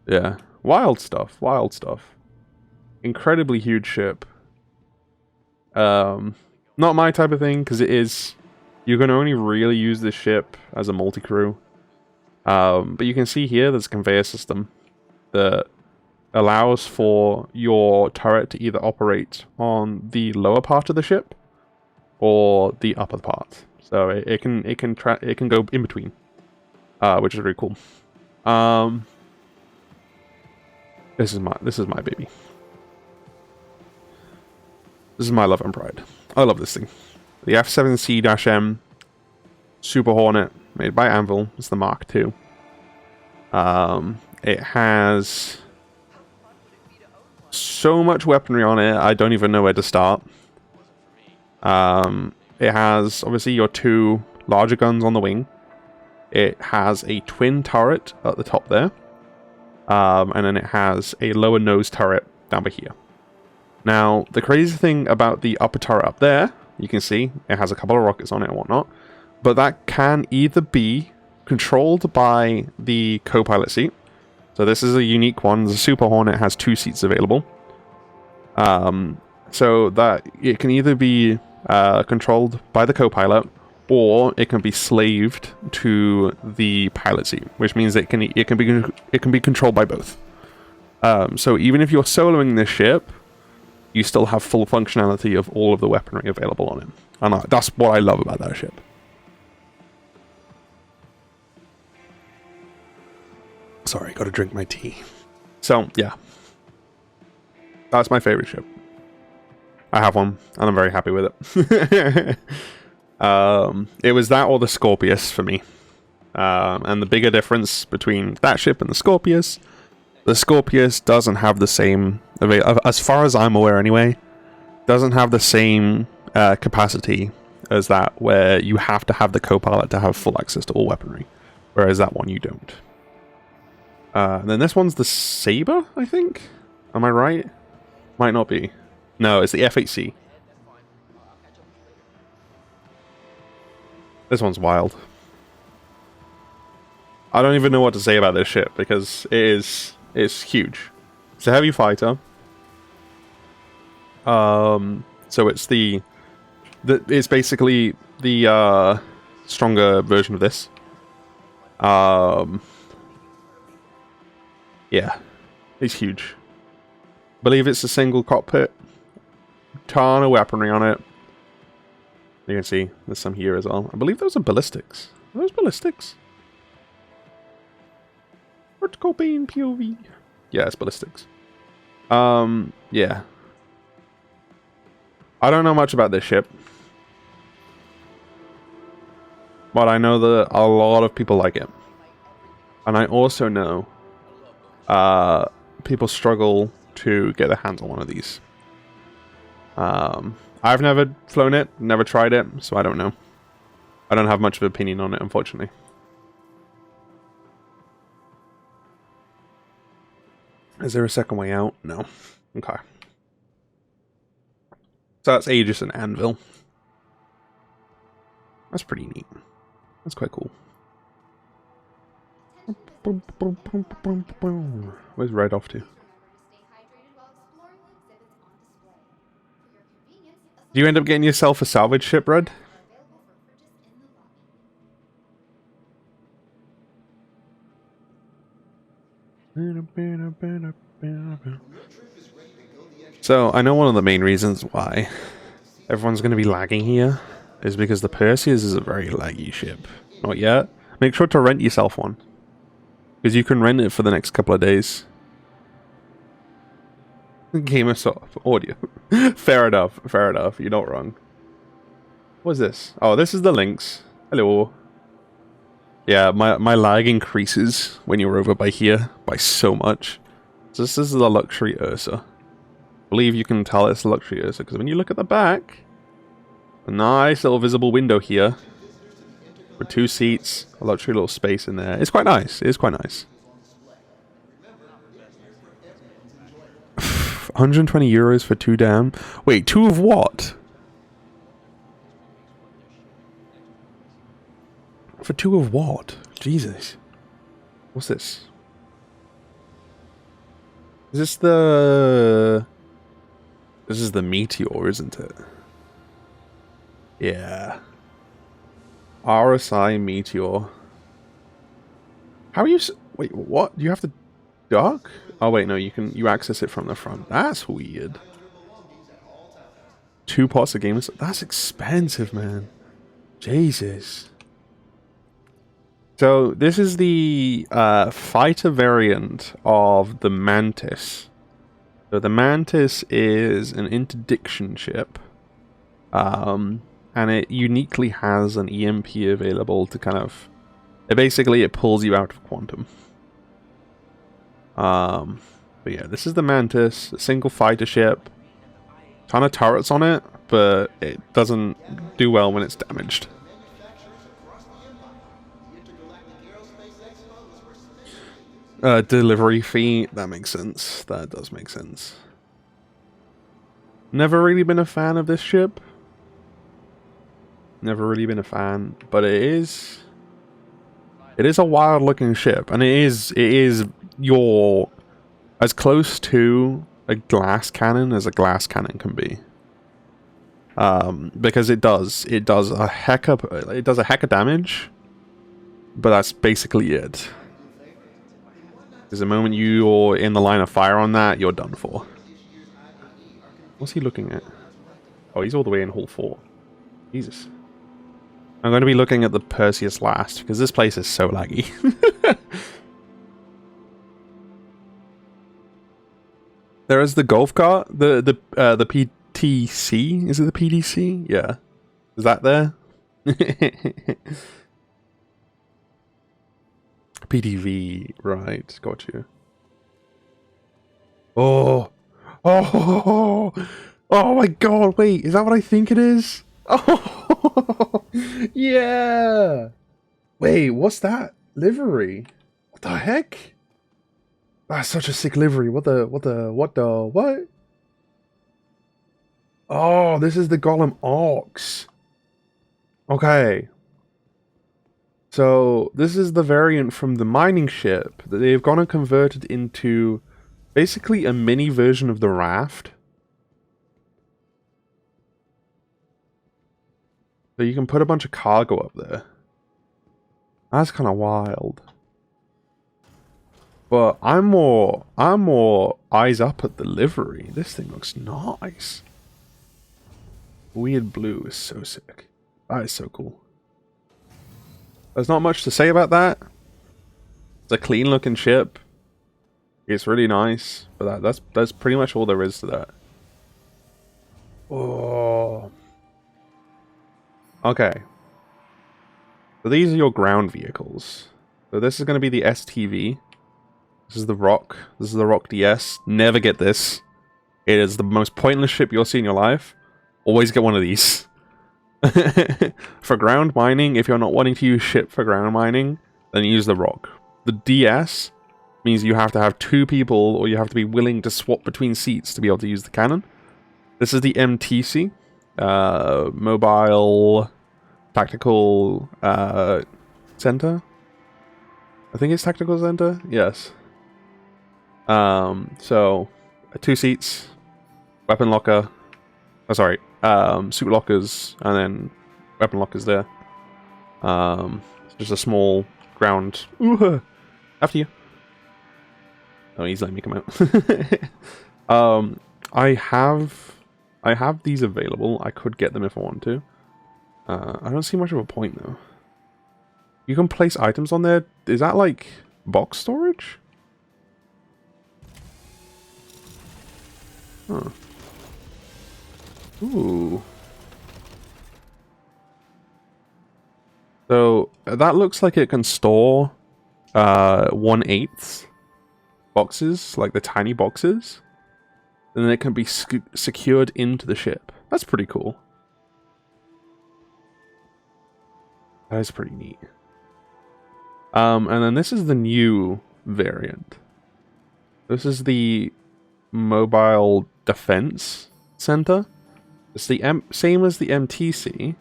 Yeah. Wild stuff. Wild stuff. Incredibly huge ship. Not my type of thing, because it is... You can only really use this ship as a multi-crew. But you can see here there's a conveyor system that allows for your turret to either operate on the lower part of the ship or the upper part. So it can go in between, which is really cool. This is my baby. This is my love and pride. I love this thing. The F7C-M Super Hornet, made by Anvil. It's the Mark II. It has so much weaponry on it, I don't even know where to start. It has, obviously, your 2 larger guns on the wing. It has a twin turret at the top there. And then it has a lower nose turret down by here. Now, the crazy thing about the upper turret up there, you can see it has a couple of rockets on it and whatnot, but that can either be controlled by the co-pilot seat. So this is a unique one. The Super Hornet has 2 seats available. So that it can either be controlled by the co-pilot, or it can be slaved to the pilot seat, which means it can be controlled by both. So even if you're soloing this ship, you still have full functionality of all of the weaponry available on it. And that's what I love about that ship. Sorry, gotta drink my tea. So, yeah. That's my favorite ship. I have one, and I'm very happy with it. It was that or the Scorpius for me. And the bigger difference between that ship and the Scorpius doesn't have the same, as far as I'm aware anyway, doesn't have the same capacity as that, where you have to have the co-pilot to have full access to all weaponry, whereas that one you don't. And then this one's the Saber, I think? Am I right? Might not be. No, it's the F8C. This one's wild. I don't even know what to say about this ship, because it's huge. It's a heavy fighter. So it's it's basically the stronger version of this. Yeah, it's huge. I believe it's a single cockpit. Ton of weaponry on it. You can see there's some here as well. I believe those are ballistics. Are those ballistics? Vertical beam POV. Yeah, it's ballistics. Yeah. I don't know much about this ship, but I know that a lot of people like it. And I also know people struggle to get their hands on one of these. I've never flown it, never tried it, so I don't know. I don't have much of an opinion on it, unfortunately. Is there a second way out? No. Okay. So that's Aegis and Anvil. That's pretty neat. That's quite cool. Boom, boom, boom, boom, boom. Where's Red off to? Stay hydrated while exploring the exhibits on display. For your convenience, a Do you end up getting yourself a salvage ship, Red? are available for purchase in the lobby. So, I know one of the main reasons why everyone's going to be lagging here is because the Perseus is a very laggy ship. Not yet. Make sure to rent yourself one. Because you can rent it for the next couple of days. Gamer soft audio. Fair enough, fair enough. You're not wrong. What is this? Oh, this is the links. Hello. Yeah, my lag increases when you're over by here by so much. So this is the luxury Ursa. I believe you can tell it's the luxury Ursa because when you look at the back, a nice little visible window here with 2 seats, a luxury little space in there. It's quite nice. It is quite nice. 120 euros for 2 damn. Wait, 2 of what? For 2 of what? Jesus. What's this? Is this the... This is the Meteor, isn't it? Yeah. RSI Meteor. How are you... Wait, what? You have to dock? Oh, wait, no, you access it from the front. That's weird. 2 pots of games. That's expensive, man. Jesus. So, this is the fighter variant of the Mantis. So, the Mantis is an interdiction ship. And it uniquely has an EMP available to kind of... It pulls you out of quantum. But yeah, this is the Mantis, a single fighter ship. Ton of turrets on it, but it doesn't do well when it's damaged. Delivery fee, that makes sense. That does make sense. Never really been a fan of this ship. Never really been a fan, but it is a wild looking ship, and it is your as close to a glass cannon as a glass cannon can be. Because it does a heck of damage, but that's basically it. Because the moment you're in the line of fire on that, you're done for. What's he looking at? Oh, he's all the way in Hall 4. Jesus. I'm going to be looking at the Perseus last, because this place is so laggy. There is the golf cart, the PTC. Is it the PDC? Yeah. Is that there? PDV, right, got you. Oh, oh, oh my god, wait, is that what I think it is? Oh, yeah. Wait, what's that? Livery? What the heck? That's such a sick livery. What? Oh, this is the Golem Ox. Okay. So, this is the variant from the mining ship that they've gone and converted into basically a mini version of the raft. So you can put a bunch of cargo up there. That's kind of wild. But I'm more eyes up at the livery. This thing looks nice. Weird blue is so sick. That is so cool. There's not much to say about that. It's a clean looking ship. It's really nice, but that's pretty much all there is to that. Oh. Okay. So these are your ground vehicles. So this is going to be the STV. This is the Rock. This is the Rock DS. Never get this. It is the most pointless ship you'll see in your life. Always get one of these. For ground mining, if you're not wanting to use ship for ground mining, then use the Rock. The DS means you have to have 2 people, or you have to be willing to swap between seats to be able to use the cannon. This is the MTC. Mobile Tactical Center. I think it's tactical center. Yes. So 2 seats, weapon locker. Oh, sorry. Suit lockers, and then weapon lockers there. Just a small ground. Ooh, after you. Oh, he's letting me come out. I have these available. I could get them if I want to. I don't see much of a point though. You can place items on there. Is that like box storage? Huh. Ooh. So that looks like it can store 1/8 boxes, like the tiny boxes, and then it can be secured into the ship. That's pretty cool. That is pretty neat. And then this is the new variant. This is the Mobile Defense Center. It's the same as the MTC,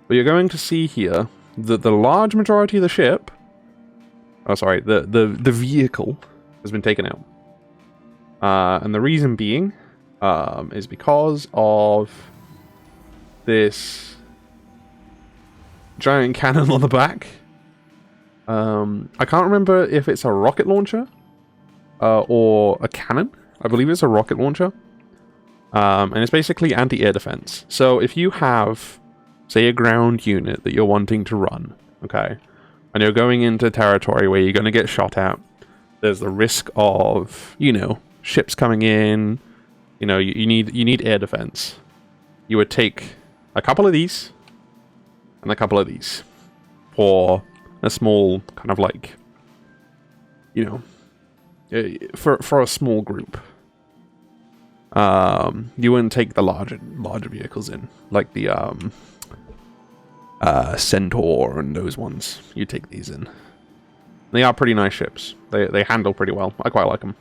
but you're going to see here that the large majority of the ship, oh sorry, the vehicle has been taken out. And the reason being is because of this giant cannon on the back. I can't remember if it's a rocket launcher or a cannon. I believe it's a rocket launcher. And it's basically anti-air defense. So if you have, say, a ground unit that you're wanting to run, okay, and you're going into territory where you're going to get shot at, there's the risk of, you know, ships coming in. You know, you need air defense. You would take a couple of these and a couple of these for a small kind of like, you know, for a small group. You wouldn't take the larger vehicles in, like the Centaur and those ones. You take these in. They are pretty nice ships. They handle pretty well. I quite like them.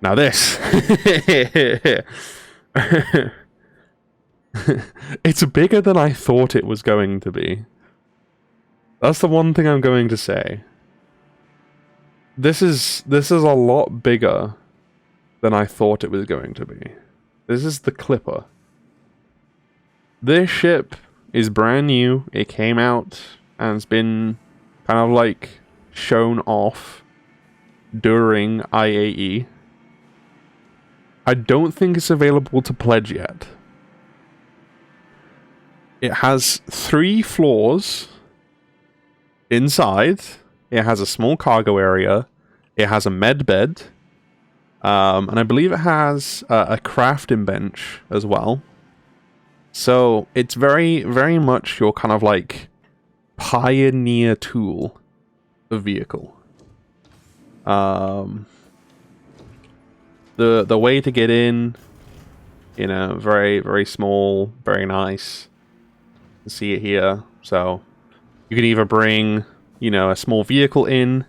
Now this, it's bigger than I thought it was going to be. That's the one thing I'm going to say. This is a lot bigger than I thought it was going to be. This is the Clipper. This ship is brand new. It came out and it's been kind of like shown off during IAE. I don't think it's available to pledge yet. It has 3 floors inside. It has a small cargo area. It has a med bed. And I believe it has a crafting bench as well. So it's very, very much your kind of like pioneer tool of vehicle. The way to get in, you know, very, very small, very nice. You can see it here. So you can either bring, you know, a small vehicle in,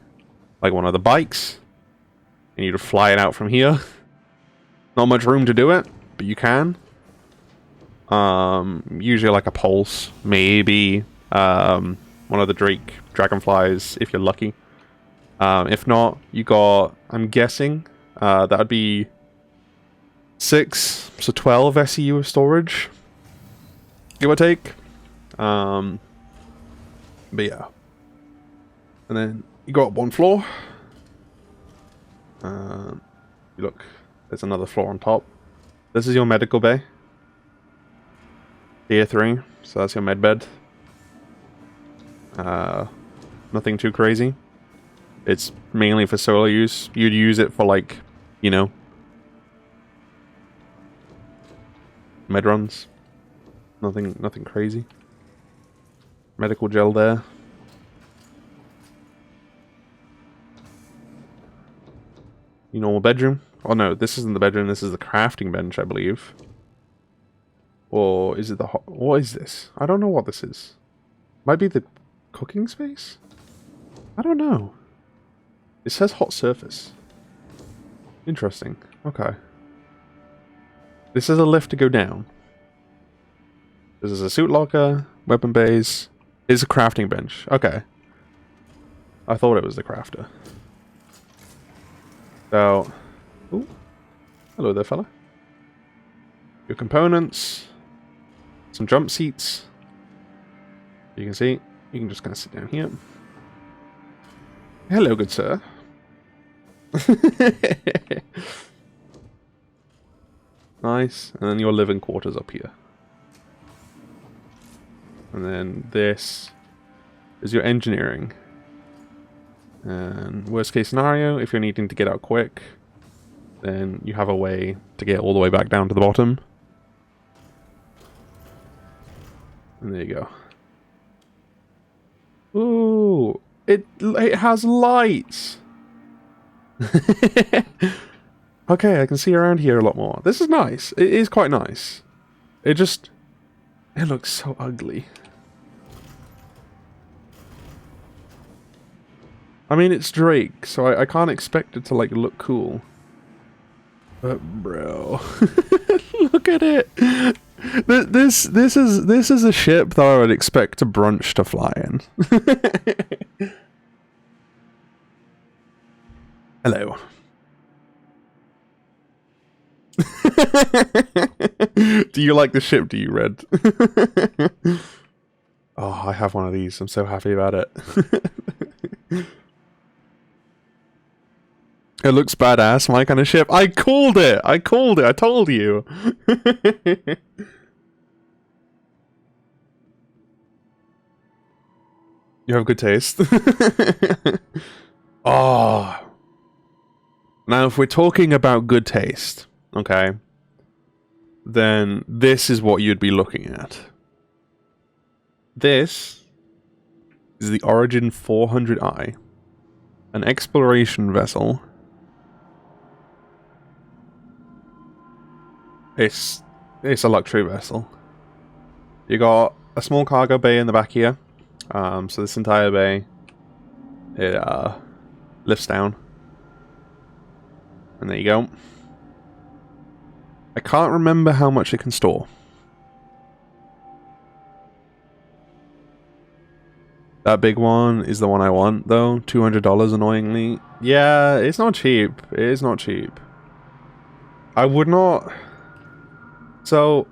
like one of the bikes, and you to fly it out from here. Not much room to do it, but you can. Usually like a Pulse, maybe one of the Dragonflies if you're lucky. If not, you got, I'm guessing, that would be 6, so 12 SEU of storage, give or take. But yeah. And then you go up 1 floor. Look, there's another floor on top. This is your medical bay. Tier 3, so that's your med bed. Nothing too crazy. It's mainly for solo use. You'd use it for like, you know, med runs. Nothing crazy. Medical gel there. Your normal bedroom. Oh no, this isn't the bedroom. This is the crafting bench, I believe. Or is it the what is this? I don't know what this is. Might be the cooking space? I don't know. It says hot surface. Interesting. Okay. This is a lift to go down. This is a suit locker, weapon bays. It's a crafting bench. Okay. I thought it was the crafter. So, ooh, hello there, fella. Your components, some jump seats. You can see, you can just kind of sit down here. Hello, good sir. Nice, and then your living quarters up here. And then this is your engineering. And worst case scenario, if you're needing to get out quick, then you have a way to get all the way back down to the bottom. And there you go. Ooh, it has lights. Okay, I can see around here a lot more. This is nice. It is quite nice. It looks so ugly. I mean, it's Drake, so I can't expect it to, like, look cool. But, bro, look at it. This is a ship that I would expect a brunch to fly in. Hello. Do you like the ship? Do you, Red? Oh, I have one of these. I'm so happy about it. It looks badass, my kind of ship. I called it! I called it! I told you! You have good taste. Oh. Now, if we're talking about good taste, okay, then this is what you'd be looking at. This is the Origin 400i, an exploration vessel. It's a luxury vessel. You got a small cargo bay in the back here. So this entire bay, it lifts down. And there you go. I can't remember how much it can store. That big one is the one I want, though. $200, annoyingly. Yeah, it's not cheap. It is not cheap. I would not... So,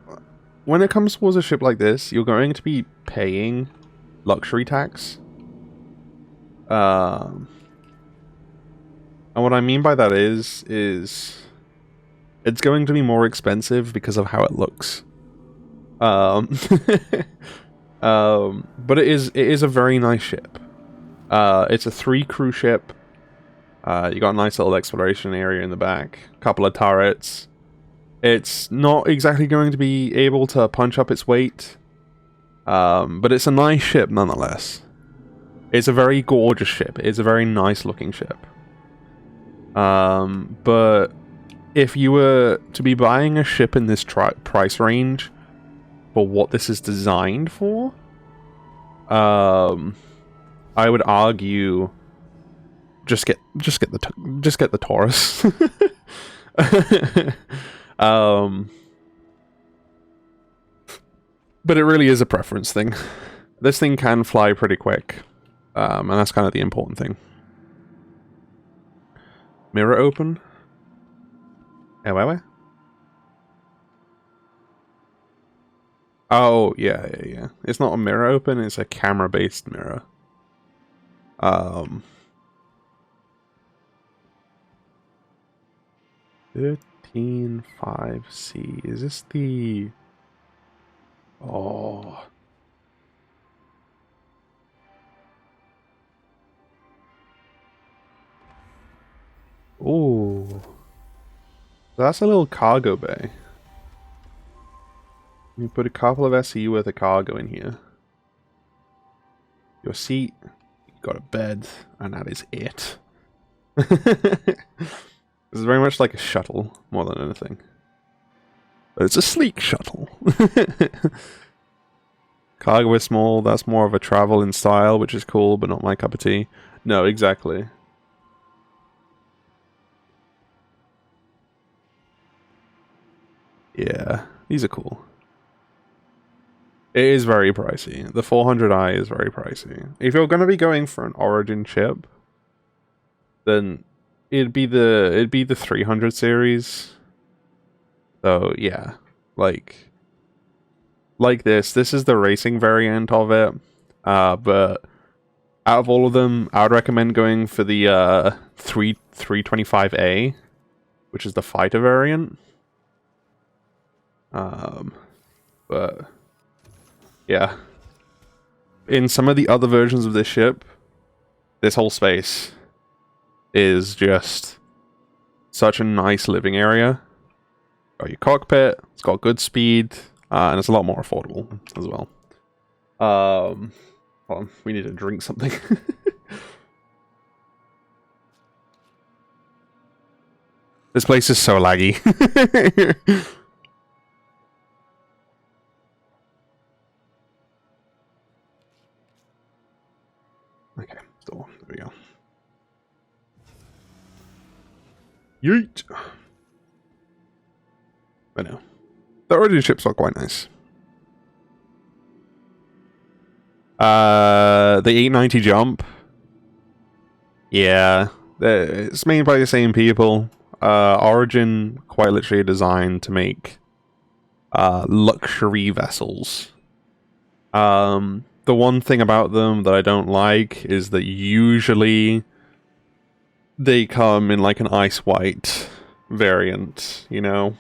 when it comes towards a ship like this, you're going to be paying luxury tax. And what I mean by that is it's going to be more expensive because of how it looks. But it is a very nice ship. It's a 3-crew ship. You got a nice little exploration area in the back, a couple of turrets. It's not exactly going to be able to punch up its weight, but it's a nice ship nonetheless. It's a very gorgeous ship. It's a very nice looking ship. But if you were to be buying a ship in this price range for what this is designed for, I would argue just get the Taurus. But it really is a preference thing. This thing can fly pretty quick, and that's kind of the important thing. Mirror open? Where? Oh, yeah. It's not a mirror open, it's a camera-based mirror. 13.5C. Is this the... Oh... Ooh. That's a little cargo bay. You put a couple of SCU worth of cargo in here. Your seat, you got a bed, and that is it. This is very much like a shuttle, more than anything. But it's a sleek shuttle. Cargo is small, that's more of a travel in style, which is cool, but not my cup of tea. No, exactly. Yeah, these are cool. It is very pricey. The 400i is very pricey. If you're going to be going for an Origin chip, then it'd be the 300 series. So yeah, like this is the racing variant of it. But out of all of them, I would recommend going for the 325A, which is the fighter variant. But yeah, in some of the other versions of this ship, this whole space is just such a nice living area. Got your cockpit, it's got good speed, and it's a lot more affordable as well. Hold on, we need to drink something. This place is so laggy. Okay, so there we go. Yeet! But no. The Origin ships are quite nice. The 890 jump. Yeah. It's made by the same people. Origin quite literally designed to make luxury vessels. The one thing about them that I don't like is that usually they come in like an ice white variant, you know?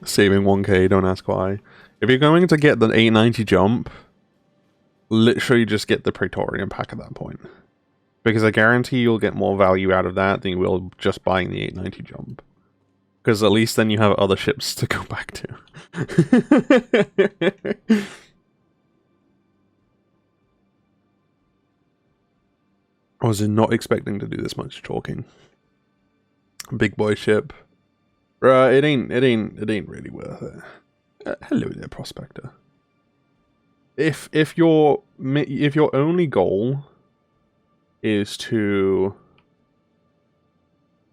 Saving 1k, don't ask why. If you're going to get the 890 jump, literally just get the Praetorian pack at that point. Because I guarantee you'll get more value out of that than you will just buying the 890 jump. Because at least then you have other ships to go back to. I was not expecting to do this much talking. Big boy ship. Right, it ain't really worth it. Hello there, Prospector. If your only goal is to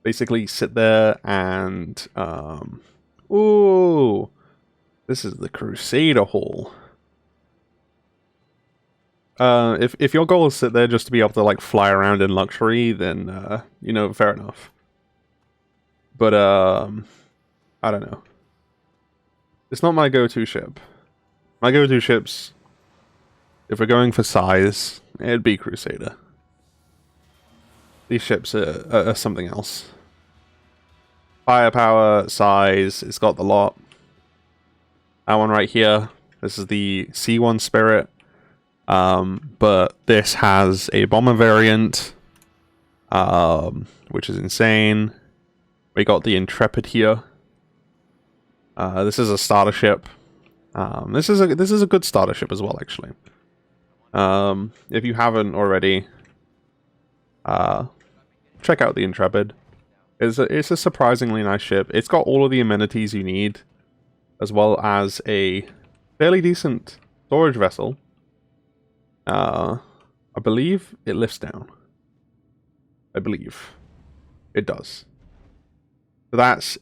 basically sit there and ooh, this is the Crusader Hall. If your goal is to sit there just to be able to like fly around in luxury, then you know, fair enough. But I don't know. It's not my go-to ship. My go-to ships, if we're going for size, it'd be Crusader. These ships are something else. Firepower, size, it's got the lot. That one right here, this is the C1 Spirit. But this has a bomber variant, which is insane. We got the Intrepid here. This is a starter ship. This is a good starter ship as well, actually. If you haven't already, check out the Intrepid. It's a surprisingly nice ship. It's got all of the amenities you need, as well as a fairly decent storage vessel. I believe it lifts down. I believe it does. So that's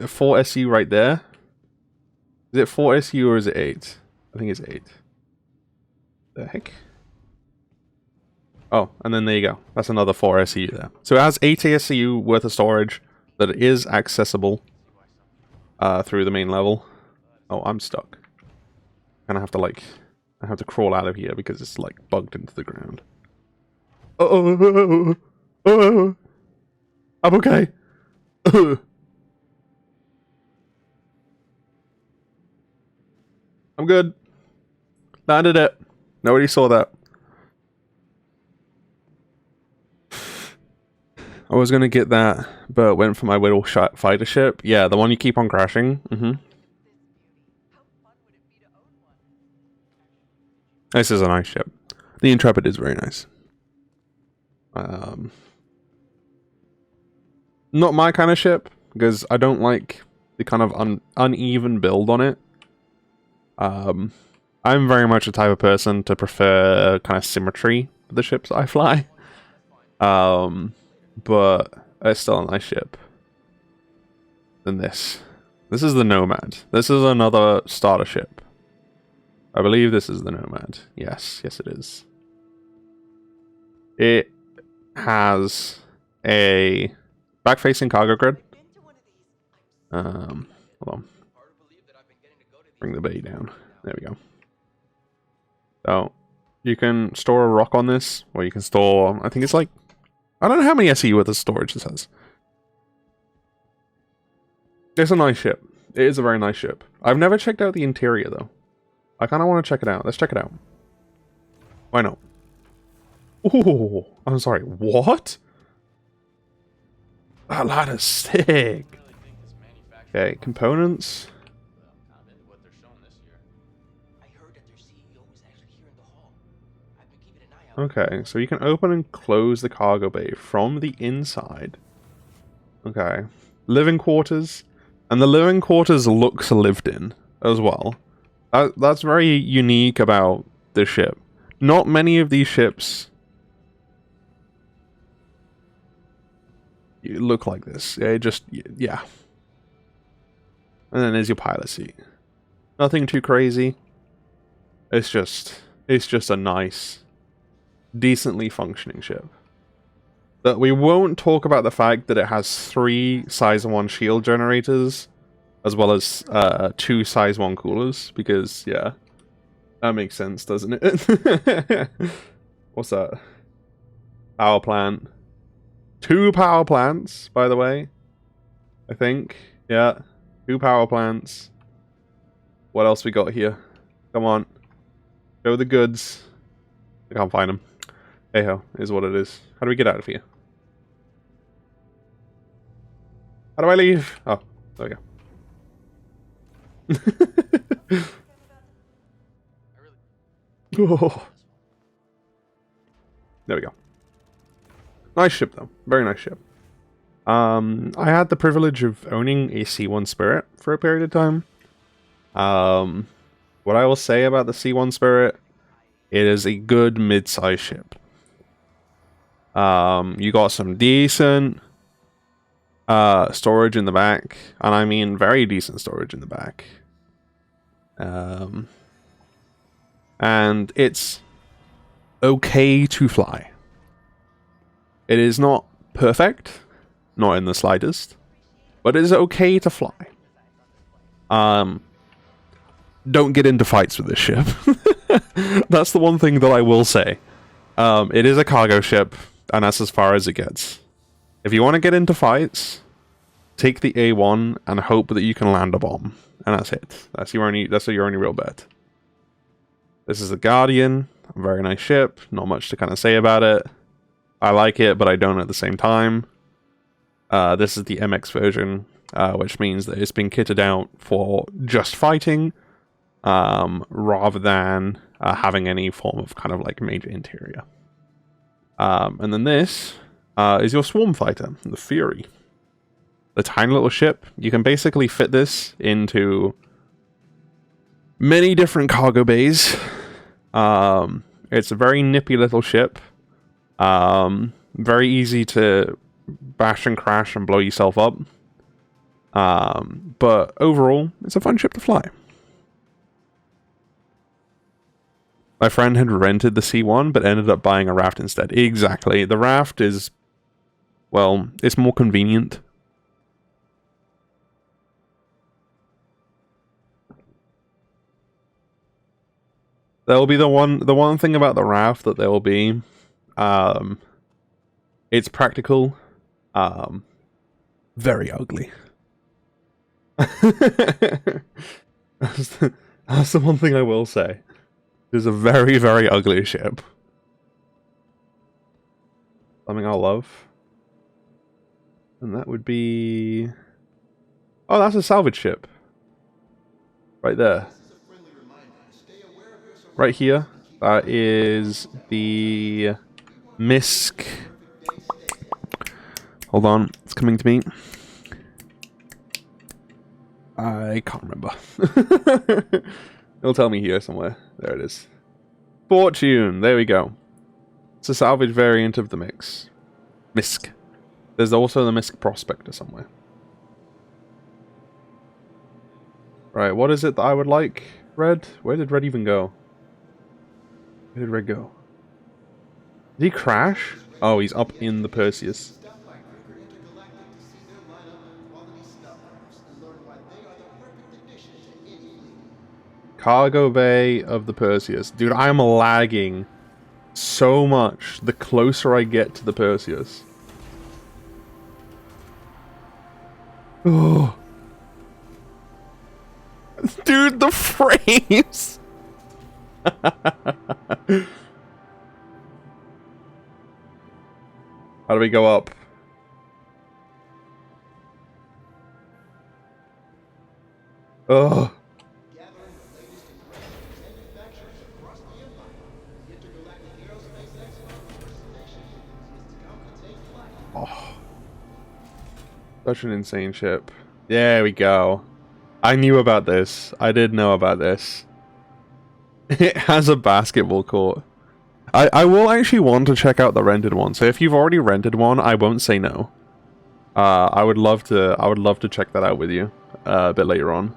4 SU right there. Is it 4 SU or is it 8? I think it's 8. The heck? Oh, and then there you go. That's another 4 SU there. So it has 8 SU worth of storage that is accessible through the main level. Oh, I'm stuck. And I have to crawl out of here because it's like bugged into the ground. Oh, I'm okay. I'm good. Landed it. Nobody saw that. I was gonna get that, but went for my little fighter ship. Yeah, the one you keep on crashing. This is a nice ship. The Intrepid is very nice. Not my kind of ship, because I don't like the kind of uneven build on it. I'm very much the type of person to prefer kind of symmetry for the ships I fly. But it's still a nice ship than this. This is the Nomad. This is another starter ship. I believe this is the Nomad. Yes, yes it is. It has a back-facing cargo grid. Hold on. Bring the bay down. There we go. So, you can store a rock on this, or you can store, I think it's like, I don't know how many SE worth of storage this has. It's a nice ship. It is a very nice ship. I've never checked out the interior, though. I kind of want to check it out. Let's check it out. Why not? Oh, I'm sorry. What? That ladder's sick. Okay, components. Okay, so you can open and close the cargo bay from the inside. Okay. Living quarters. And the living quarters looks lived in as well. That's very unique about this ship. Not many of these ships look like this. It just, yeah. And then there's your pilot seat. Nothing too crazy. It's just a nice, decently functioning ship. That we won't talk about the fact that it has 3 size 1 shield generators, as well as 2 size 1 coolers, because, yeah, that makes sense, doesn't it? What's that? Power plant. 2 power plants, by the way. I think. Yeah, 2 power plants. What else we got here? Come on. Show the goods. I can't find them. Hey ho, is what it is. How do we get out of here? How do I leave? Oh, there we go. Oh. There we go. Nice ship though. Very nice ship. I had the privilege of owning a C1 Spirit for a period of time. What I will say about the C1 Spirit, it is a good mid-size ship. You got some decent storage in the back, and I mean very decent storage in the back. And it's okay to fly. It is not perfect, not in the slightest, but it is okay to fly. Don't get into fights with this ship. That's the one thing that I will say. It is a cargo ship, and that's as far as it gets. If you want to get into fights, take the A1 and hope that you can land a bomb, and that's it. That's your only real bet. This is the Guardian, a very nice ship. Not much to kind of say about it. I like it, but I don't at the same time. This is the MX version, which means that it's been kitted out for just fighting, rather than having any form of kind of like major interior. And then this is your swarm fighter, the Fury. The tiny little ship. You can basically fit this into many different cargo bays. It's a very nippy little ship. Very easy to bash and crash and blow yourself up. But overall, it's a fun ship to fly. My friend had rented the C1, but ended up buying a raft instead. Exactly. The raft is, well, it's more convenient. There'll be the one thing about the raft that there will be, it's practical, very ugly. That's the one thing I will say. It's a very, very ugly ship. Something I'll love. And that would be... Oh, that's a salvage ship. Right there. Right here. That is the Misk. Hold on. It's coming to me. I can't remember. It'll tell me here somewhere. There it is. Fortune. There we go. It's a salvage variant of the Misk. There's also the Misk Prospector somewhere. Right, what is it that I would like? Red? Where did Red even go? Where did Red go? Did he crash? Oh, he's up in the Perseus. Cargo bay of the Perseus. Dude, I am lagging so much the closer I get to the Perseus. Oh. Dude, the frames! How do we go up? Ugh. Oh. Such an insane ship. There we go. I knew about this. I did know about this. It has a basketball court. I will actually want to check out the rented one. So if you've already rented one, I won't say no. I would love to check that out with you a bit later on.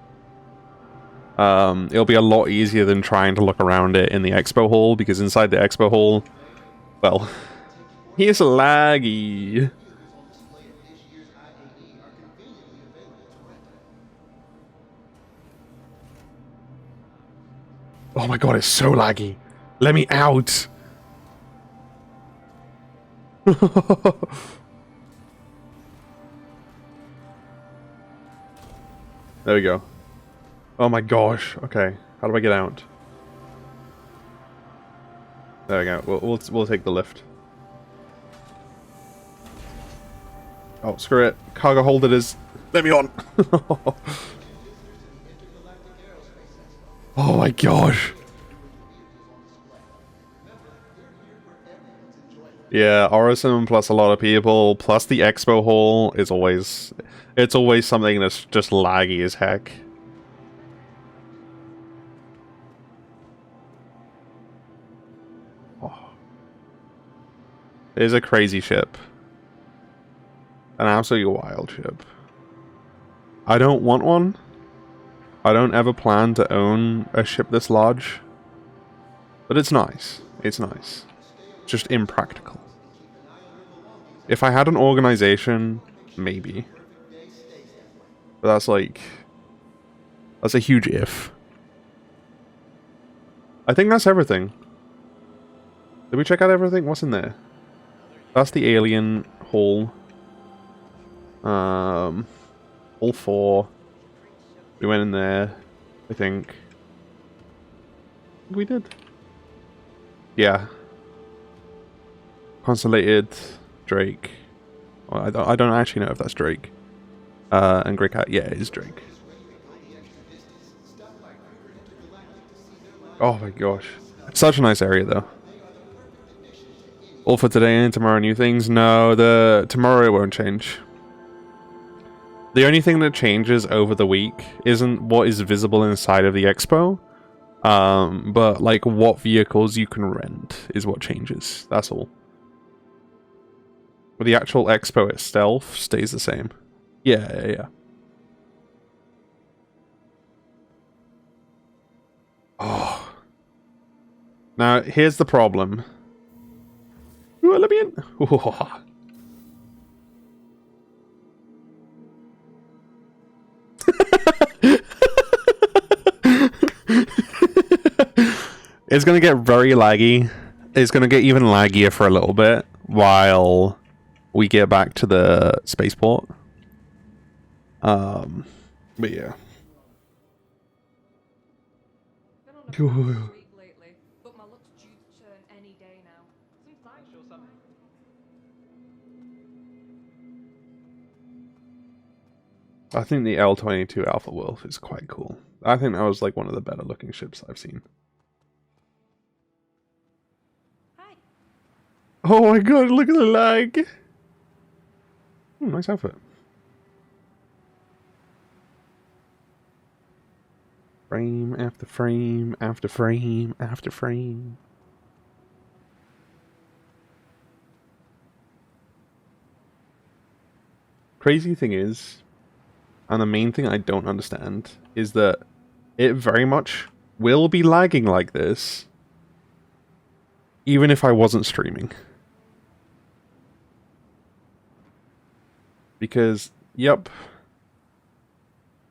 It'll be a lot easier than trying to look around it in the expo hall, because inside the expo hall, well, he's laggy. Oh my god, it's so laggy. Let me out. There we go. Oh my gosh. Okay, how do I get out? There we go. We'll take the lift. Oh, screw it. Cargo hold it is. Let me on. Oh my gosh. Yeah, Orison plus a lot of people plus the expo hall is always, it's always something that's just laggy as heck. Oh. It is a crazy ship. An absolutely wild ship. I don't want one. I don't ever plan to own a ship this large. But it's nice. It's nice. Just impractical. If I had an organization, maybe. But that's like... that's a huge if. I think that's everything. Did we check out everything? What's in there? That's the alien hall. Hall 4. We went in there, I think. We did. Yeah. Constellated Drake. Well, I don't actually know if that's Drake. And Grey Cat. Yeah, it is Drake. Oh my gosh. Such a nice area though. All for today and tomorrow new things? No, tomorrow won't change. The only thing that changes over the week isn't what is visible inside of the expo. But like what vehicles you can rent is what changes. That's all. But the actual expo itself stays the same. Yeah. Oh. Now, here's the problem. Ooh, let me in. Ooh. It's gonna get very laggy. It's gonna get even laggier for a little bit while we get back to the spaceport. But yeah. Been on a bit of a streak lately, but my luck's due to turn any day now. Seems nice, show something. I think the L-22 Alpha Wolf is quite cool. I think that was like one of the better looking ships I've seen. Hi. Oh my god, look at the lag! Nice outfit. Frame after frame after frame after frame. Crazy thing is, And the main thing I don't understand is that it very much will be lagging like this even if I wasn't streaming. Because, yep.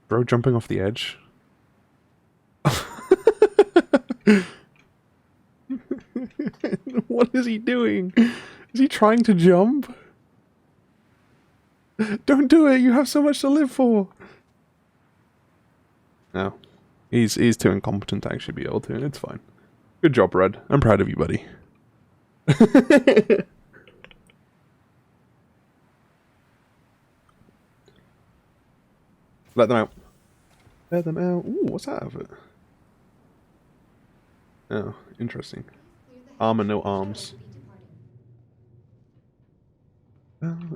Bro jumping off the edge. What is he doing? Is he trying to jump? Don't do it, you have so much to live for. No. He's too incompetent to actually be able to, and it's fine. Good job, Red. I'm proud of you, buddy. Let them out. Let them out. Ooh, what's that of it? Oh, interesting. Armor, no arms.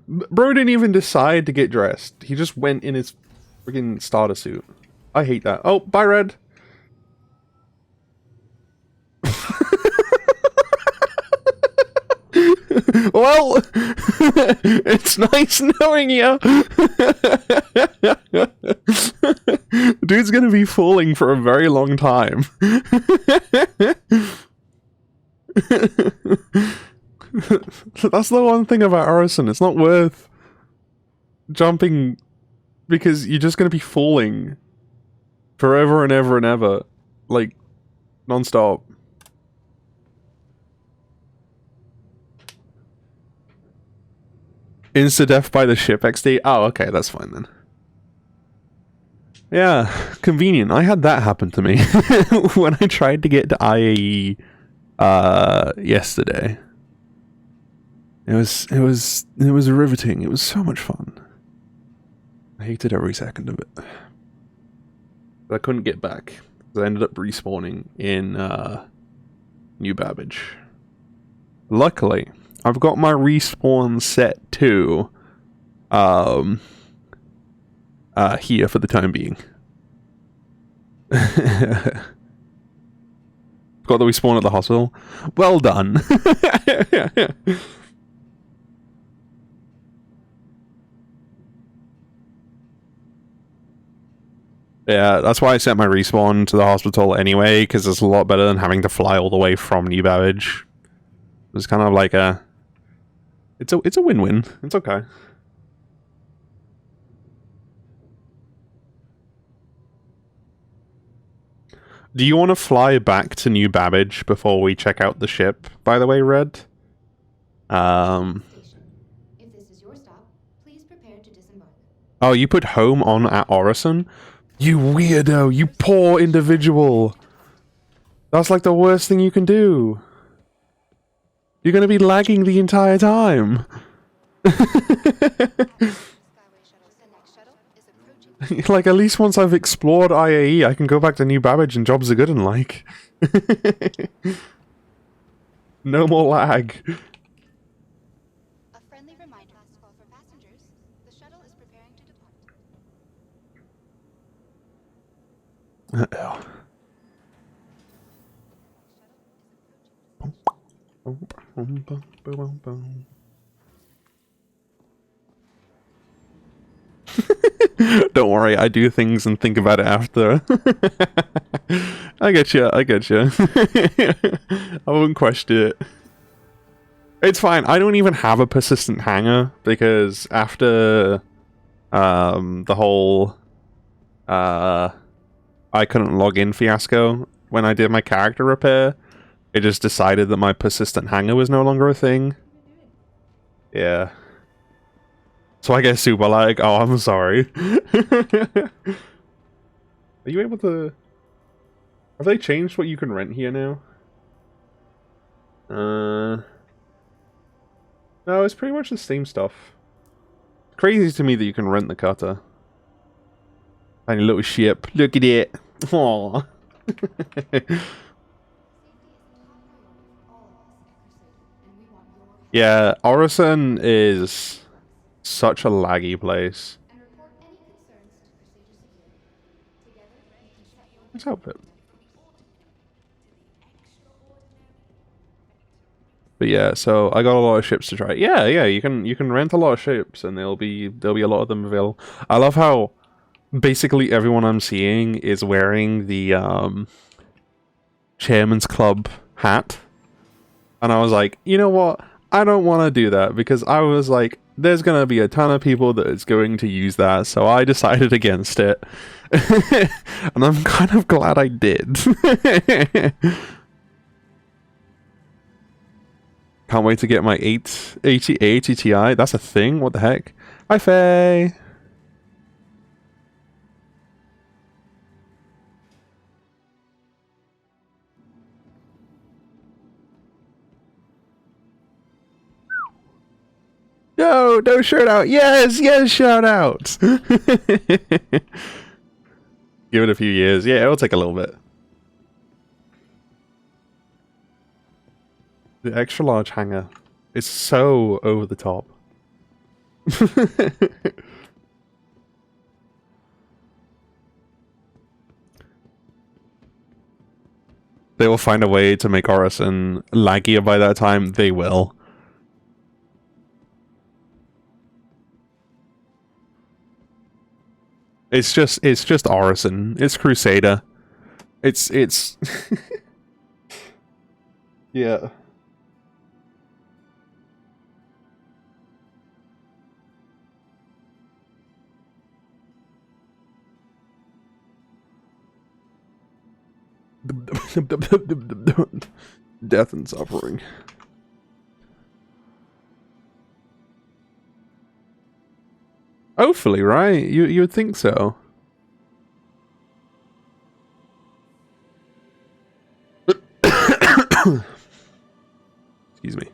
Bro didn't even decide to get dressed. He just went in his freaking starter suit. I hate that. Oh, bye, Red. Well, it's nice knowing you. Dude's gonna be falling for a very long time. That's the one thing about Arison. It's not worth jumping because you're just gonna be falling forever and ever and ever, like non-stop. Insta-death by the ship XD? Oh, okay, that's fine then. Yeah, convenient. I had that happen to me when I tried to get to IAE yesterday. It was riveting. It was so much fun. I hated every second of it. But I couldn't get back. I ended up respawning in New Babbage. Luckily, I've got my respawn set to here for the time being. Got the respawn at the hospital. Well done. Yeah, that's why I set my respawn to the hospital anyway, because it's a lot better than having to fly all the way from New Babbage. It's kind of like a... It's a win-win. It's okay. Do you want to fly back to New Babbage before we check out the ship, by the way, Red? If this is your stop, please prepare to disembark. Oh, you put home on at Orison? You weirdo! You poor individual! That's like the worst thing you can do. You're gonna be lagging the entire time. Like, at least once I've explored IAE, I can go back to New Babbage and jobs are good and like. No more lag. A friendly reminder. Last call for passengers. The shuttle is preparing to depart. Don't worry, I do things and think about it after. I get you, I get you. I wouldn't question it. It's fine, I don't even have a persistent hanger, because after the whole I couldn't log in fiasco when I did my character repair, it just decided that my persistent hanger was no longer a thing. Yeah. So I get super like, oh, I'm sorry. Are you able to... Have they changed what you can rent here now? No, it's pretty much the same stuff. Crazy to me that you can rent the cutter. Tiny little ship. Look at it. Aww. Yeah, Orison is such a laggy place. And report any concerns to Procedure Security. Together, we can check your... Let's help it. But yeah, so I got a lot of ships to try. Yeah, you can rent a lot of ships, and there'll be a lot of them available. I love how basically everyone I'm seeing is wearing the Chairman's Club hat. And I was like, you know what? I don't want to do that because I was like, there's going to be a ton of people that is going to use that. So I decided against it. And I'm kind of glad I did. Can't wait to get my 880 Ti. That's a thing? What the heck? Hi, Faye. No shout out. Yes, shout out. Give it a few years. Yeah, it'll take a little bit. The extra large hanger is so over the top. They will find a way to make Orison laggier by that time. They will. It's just Orison. It's Crusader. It's yeah. Death and suffering. Hopefully, right? You would think so. Excuse me.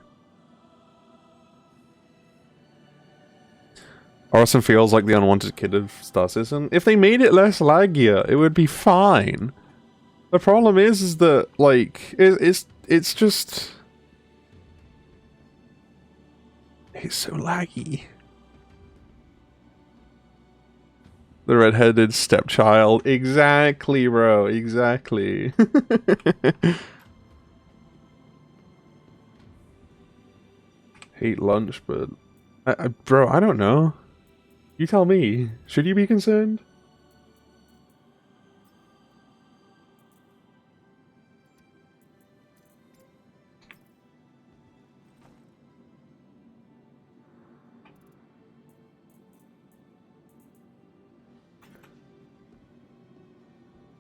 Orison feels like the unwanted kid of Star Citizen. If they made it less laggier, it would be fine. The problem is that like it's just it's so laggy. The redheaded stepchild. Exactly, bro. Exactly. Hate lunch, but bro, I don't know. You tell me. Should you be concerned?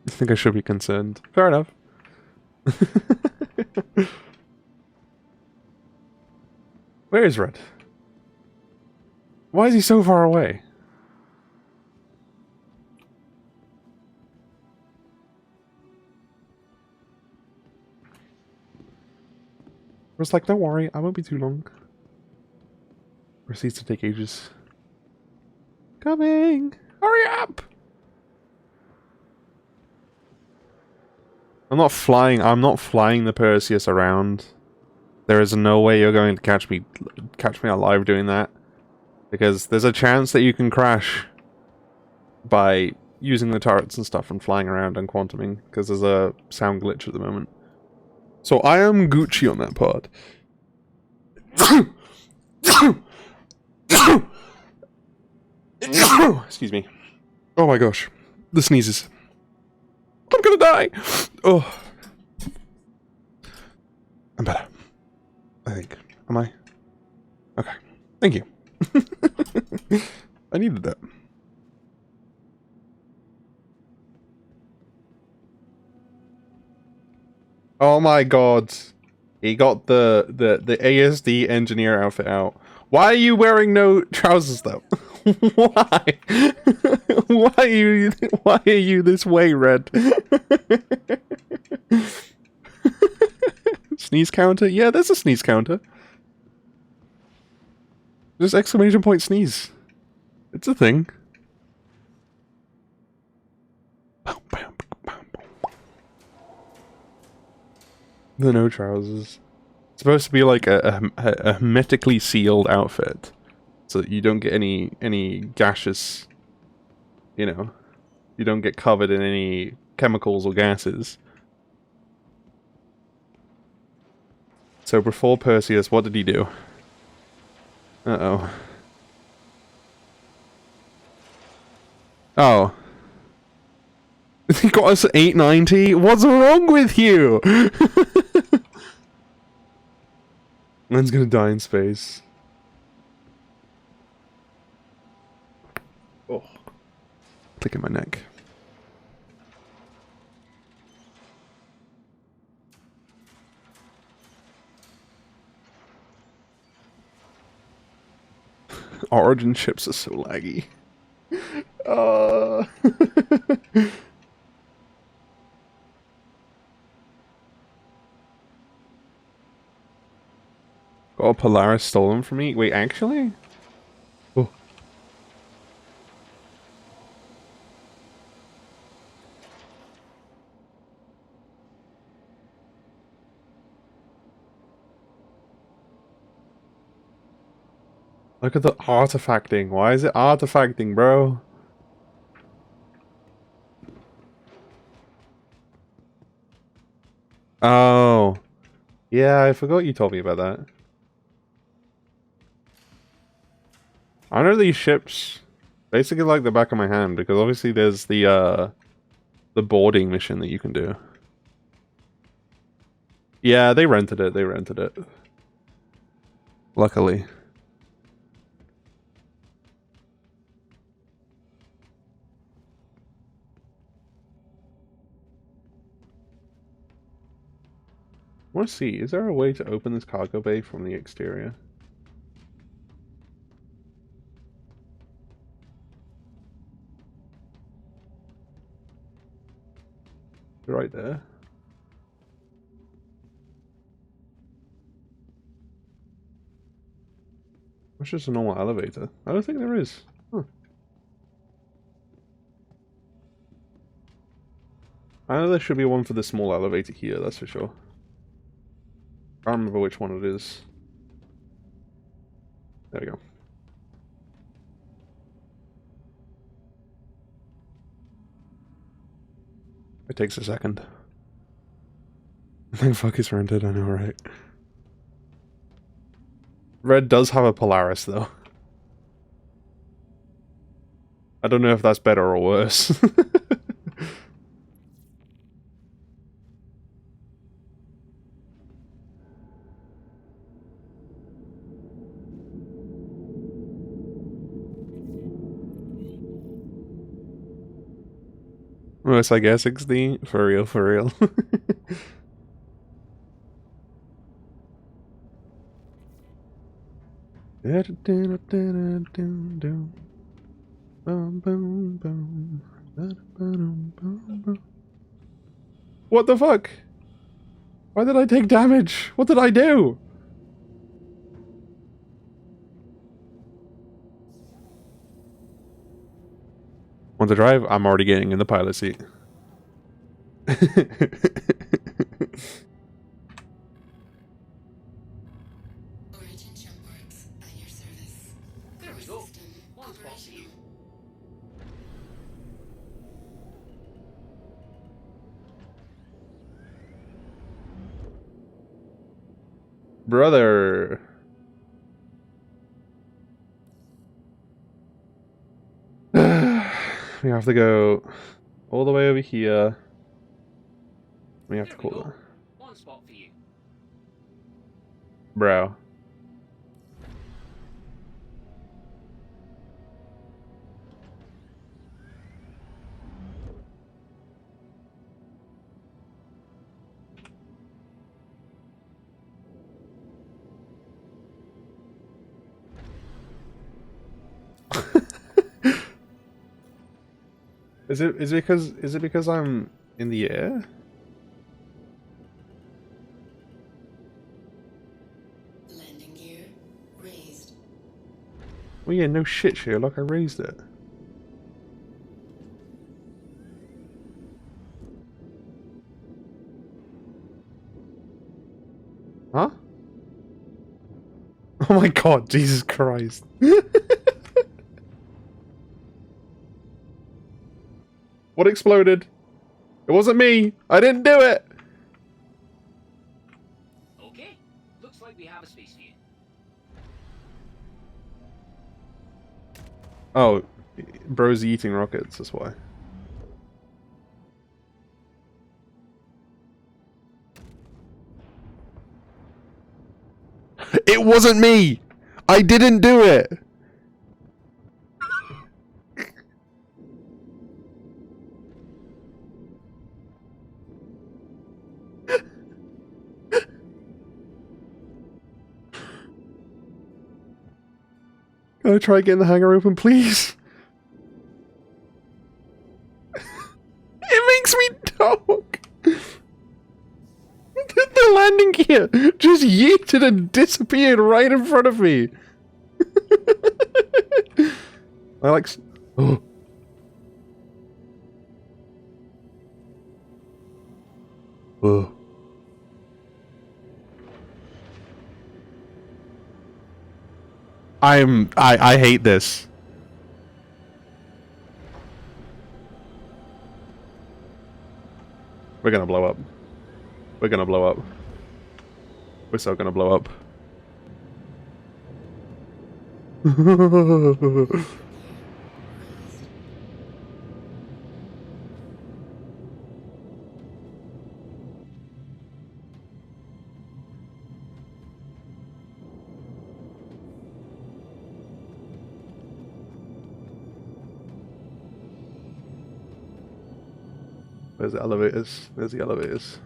I think I should be concerned. Fair enough. Where is Red? Why is he so far away? I was like, don't worry, I won't be too long. Proceeds to take ages. Coming! Hurry up! I'm not flying the Perseus around. There is no way you're going to catch me alive doing that. Because there's a chance that you can crash by using the turrets and stuff and flying around and quantuming, because there's a sound glitch at the moment. So I am Gucci on that part. Excuse me. Oh my gosh. The sneezes. I'm gonna die! Oh. I'm better. I think. Am I? Okay. Thank you. I needed that. Oh my god. He got the ASD engineer outfit out. Why are you wearing no trousers though? Why? Why are you this way, Red? Sneeze counter? Yeah, there's a sneeze counter. Just exclamation point sneeze. It's a thing. The no trousers. It's supposed to be like a hermetically sealed outfit, so that you don't get any gaseous, you know, you don't get covered in any chemicals or gases. So before Perseus, what did he do? Uh-oh. Oh, He got us 890. What's wrong with you? Man's gonna die in space. Oh, click in my neck. Origin ships are so laggy. Got a Polaris stolen from me? Wait, actually? Oh. Look at the artifacting. Why is it artifacting, bro? Oh. Yeah, I forgot you told me about that. I know these ships basically like the back of my hand, because obviously there's the boarding mission that you can do. Yeah, they rented it, Luckily. I want to see, is there a way to open this cargo bay from the exterior? Right there. It's just a normal elevator. I don't think there is. Huh. I know there should be one for the small elevator here, that's for sure. I don't remember which one it is. There we go. It takes a second. Thank fuck it's rented, I know, right? Red does have a Polaris, though. I don't know if that's better or worse. Worse, I guess, XD. For real, for real. What the fuck? Why did I take damage? What did I do? Want to drive? I'm already getting in the pilot seat. Brother. We have to go all the way over here. We have to call it. One spot for you. Bro. Is it because I'm in the air? Landing gear raised. Well, yeah, no shit, Sherlock. I raised it. Huh? Oh my god, Jesus Christ. What exploded? It wasn't me. I didn't do it. Okay. Looks like we have a space for you. Oh, bro's eating rockets, that's why. It wasn't me! I didn't do it! Can I try getting the hangar open, please? It makes me talk! The landing gear just yeeted and disappeared right in front of me! I like... Oh. Oh. I hate this. We're gonna blow up. We're gonna blow up. We're so gonna blow up. Where's the elevators? There's the elevators.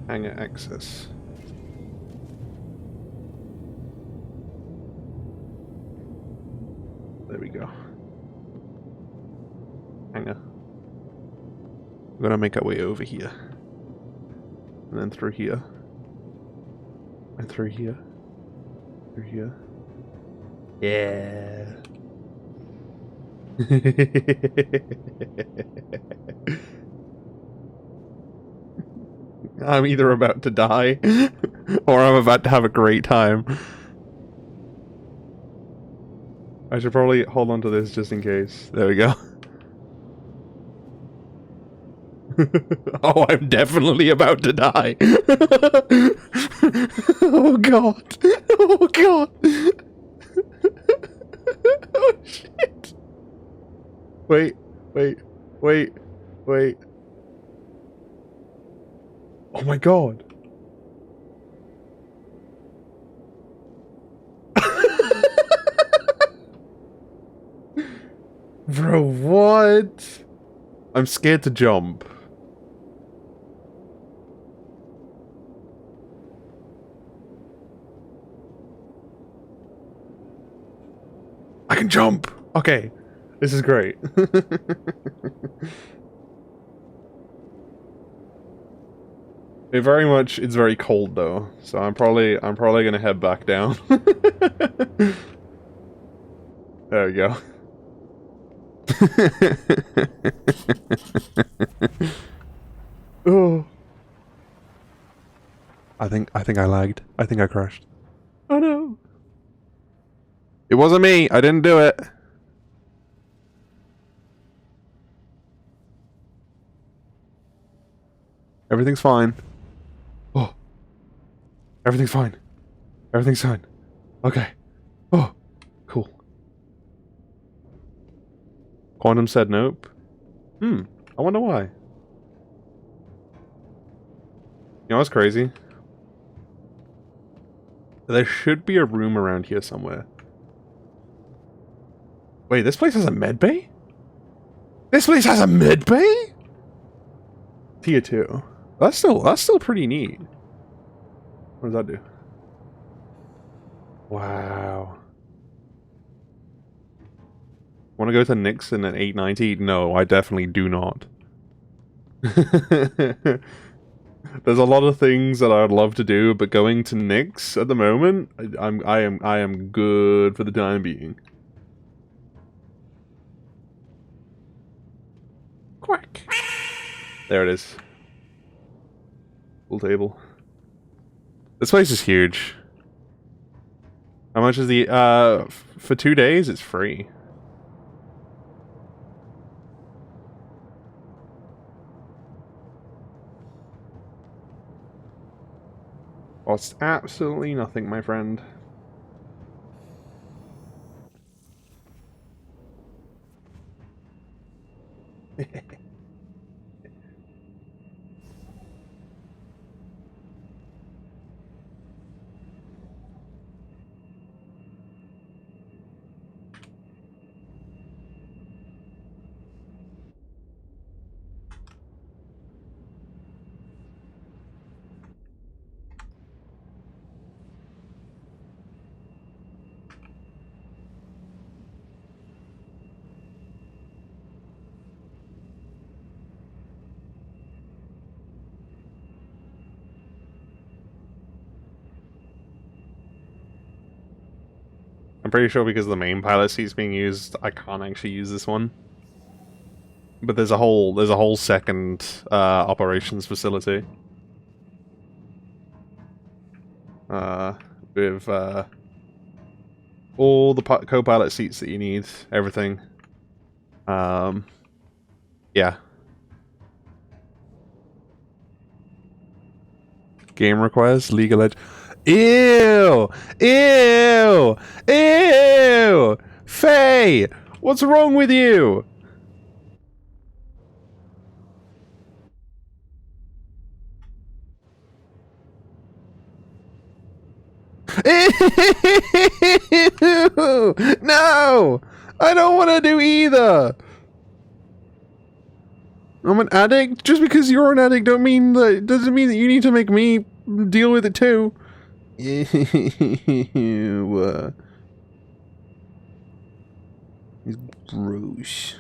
Hangar access. There we go. Hangar. We're gonna make our way over here. And then through here. And through here. Through here. Yeah. I'm either about to die or I'm about to have a great time. I should probably hold on to this just in case. There we go. Oh, I'm definitely about to die. Oh god. Oh god. Oh shit. Wait, wait, wait, wait. Oh my god. Bro, what? I'm scared to jump. I can jump! Okay. This is great. It's very cold though, so I'm probably gonna head back down. There we go. Oh. I think I lagged. I think I crashed. Oh no. It wasn't me. I didn't do it. Everything's fine. Oh. Everything's fine. Everything's fine. Okay. Oh. Cool. Quantum said nope. I wonder why. You know what's crazy? There should be a room around here somewhere. Wait, this place has a med bay? This place has a med bay? Tier 2. That's still pretty neat. What does that do? Wow. Want to go to Nyx in an 890? No, I definitely do not. There's a lot of things that I'd love to do, but going to Nyx at the moment, I am good for the time being. Quack. There it is. Full table. This place is huge. How much is the for 2 days? It's free. Costs absolutely nothing, my friend. I'm pretty sure because the main pilot seat's being used, I can't actually use this one. But there's a whole second operations facility. With all the co-pilot seats that you need, everything. Yeah. Game request, legal edge. Ew! Ew! Ew! Faye! What's wrong with you? Ew! No! I don't want to do either! I'm an addict? Just because you're an addict doesn't mean that you need to make me deal with it too. Ew. He's gross.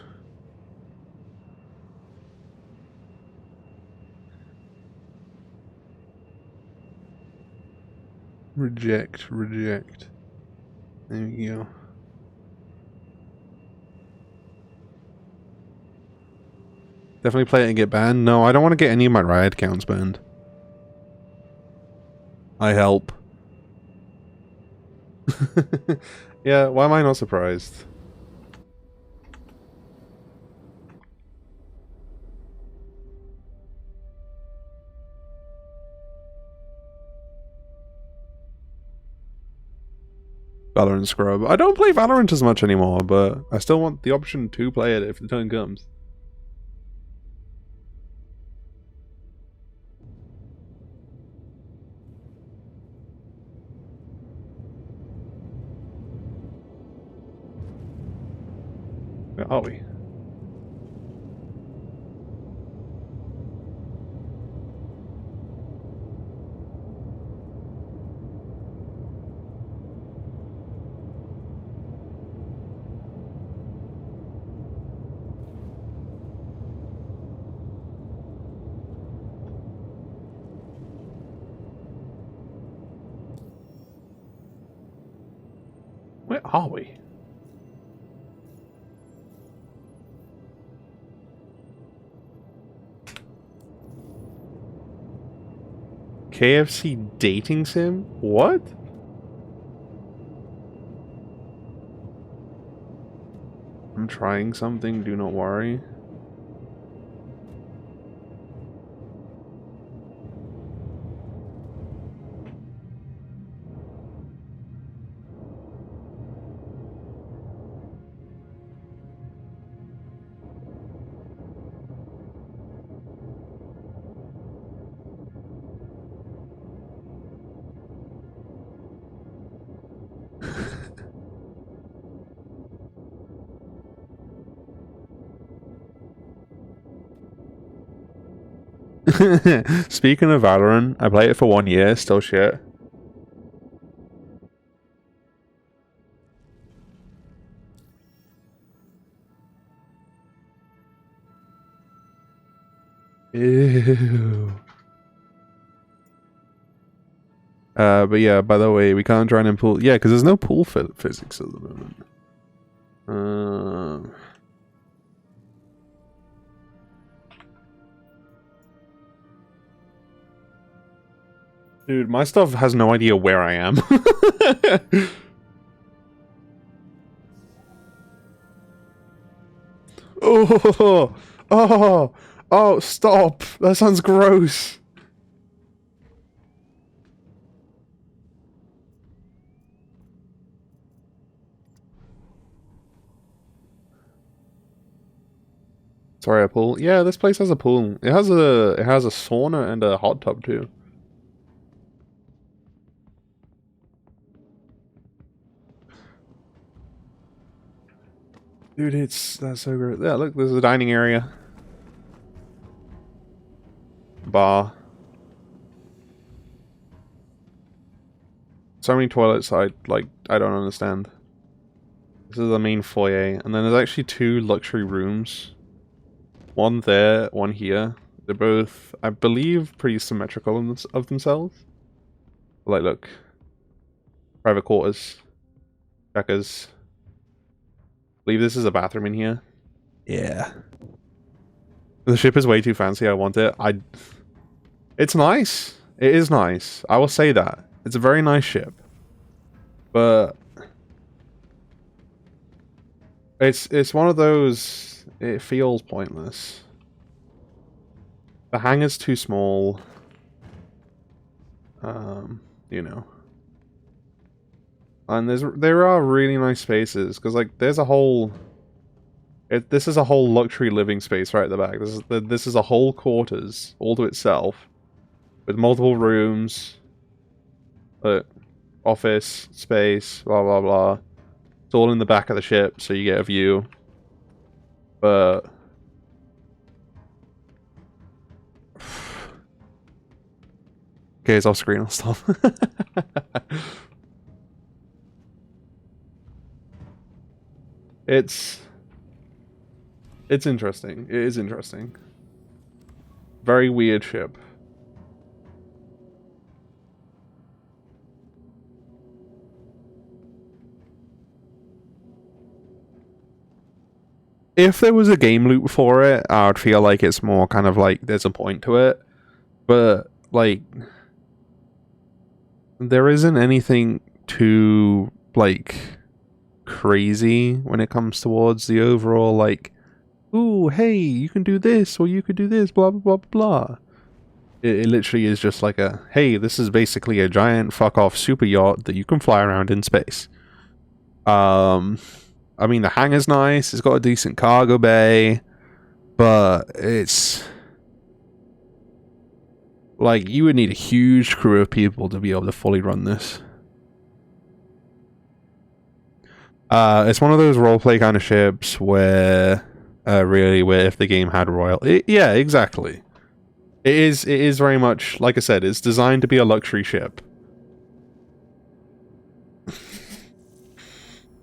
Reject, reject. There we go. Definitely play it and get banned? No, I don't want to get any of my riot counts banned. I help. Yeah, why am I not surprised? Valorant scrub. I don't play Valorant as much anymore, but I still want the option to play it if the turn comes. Where are we? Where are we? KFC dating sim? What? I'm trying something, do not worry. Speaking of Valorant, I played it for 1 year, still shit. Ew. But yeah, by the way, we can't join in pool. Yeah, because there's no pool physics at the moment. Dude, my stuff has no idea where I am. Oh, oh, oh, stop. That sounds gross. Sorry, a pool. Yeah, this place has a pool. It has a sauna and a hot tub too. Dude, that's so great. Yeah, look, there's a dining area. Bar. So many toilets I don't understand. This is the main foyer, and then there's actually 2 luxury rooms. One there, one here. They're both, I believe, pretty symmetrical of themselves. Like, look. Private quarters. Checkers. I believe this is a bathroom in here. Yeah. The ship is way too fancy, I want it. It's nice. It is nice. I will say that. It's a very nice ship. But it's one of those, it feels pointless. The hangar's too small. You know. And there are really nice spaces, because like there's a whole this is a whole luxury living space right at the back. This is a whole quarters all to itself, with multiple rooms, office space, blah blah blah. It's all in the back of the ship, so you get a view. But okay, it's off screen. I'll stop. It's interesting. It is interesting. Very weird ship. If there was a game loop for it, I would feel like it's more kind of like there's a point to it. But like there isn't anything too like crazy when it comes towards the overall like, ooh, hey, you can do this or you could do this, blah blah blah blah. It literally is just like a, hey, this is basically a giant fuck off super yacht that you can fly around in space. I mean, the hangar's nice, it's got a decent cargo bay, but it's like you would need a huge crew of people to be able to fully run this. It's one of those roleplay kind of ships where really where if the game had yeah, exactly. It is very much, like I said, it's designed to be a luxury ship.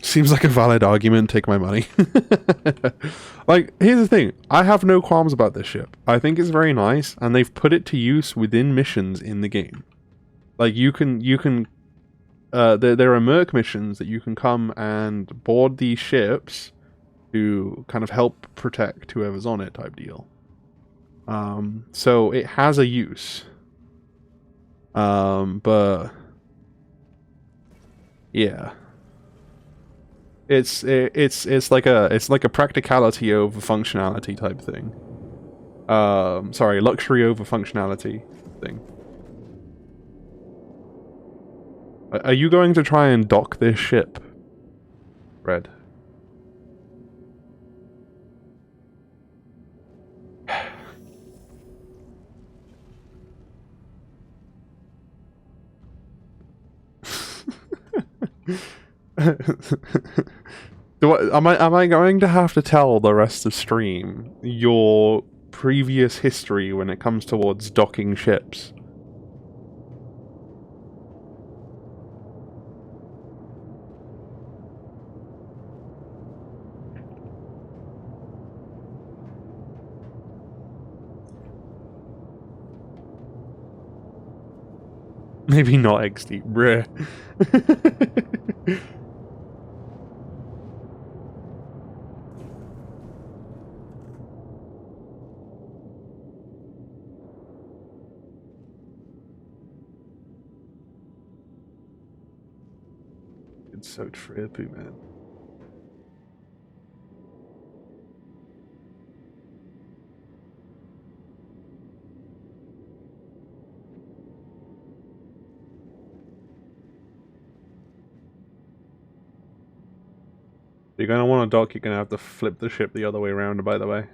Seems like a valid argument, take my money. Like, here's the thing, I have no qualms about this ship. I think it's very nice, and they've put it to use within missions in the game. Like, you can there are merc missions that you can come and board these ships to kind of help protect whoever's on it type deal. So it has a use. But yeah. It's like a practicality over functionality type thing. Sorry, luxury over functionality thing. Are you going to try and dock this ship, Red? Am I going to have to tell the rest of stream your previous history when it comes towards docking ships? Maybe not XD, bruh. It's so trippy, man. If you're gonna want to dock, you're gonna have to flip the ship the other way around, by the way.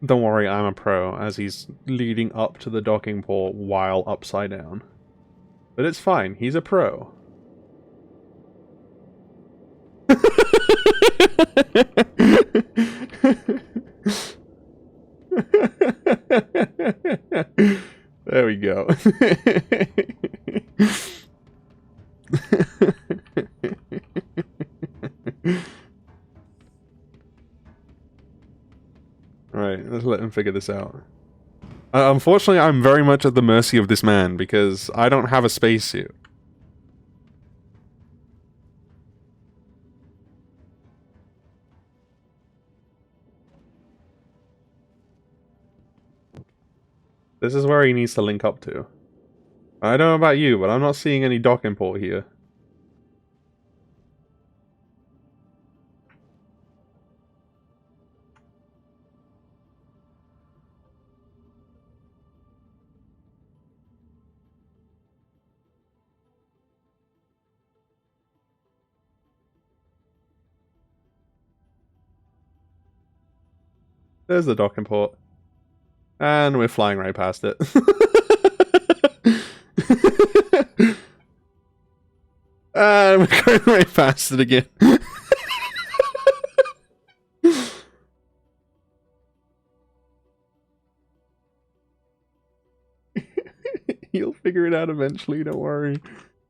Don't worry, I'm a pro, as he's leading up to the docking port while upside down. But it's fine, he's a pro. There we go. Alright, let's let him figure this out. Unfortunately, I'm very much at the mercy of this man, because I don't have a spacesuit. This is where he needs to link up to. I don't know about you, but I'm not seeing any docking port here. There's the docking port. And we're flying right past it. And we're going right past it again. You'll figure it out eventually, don't worry.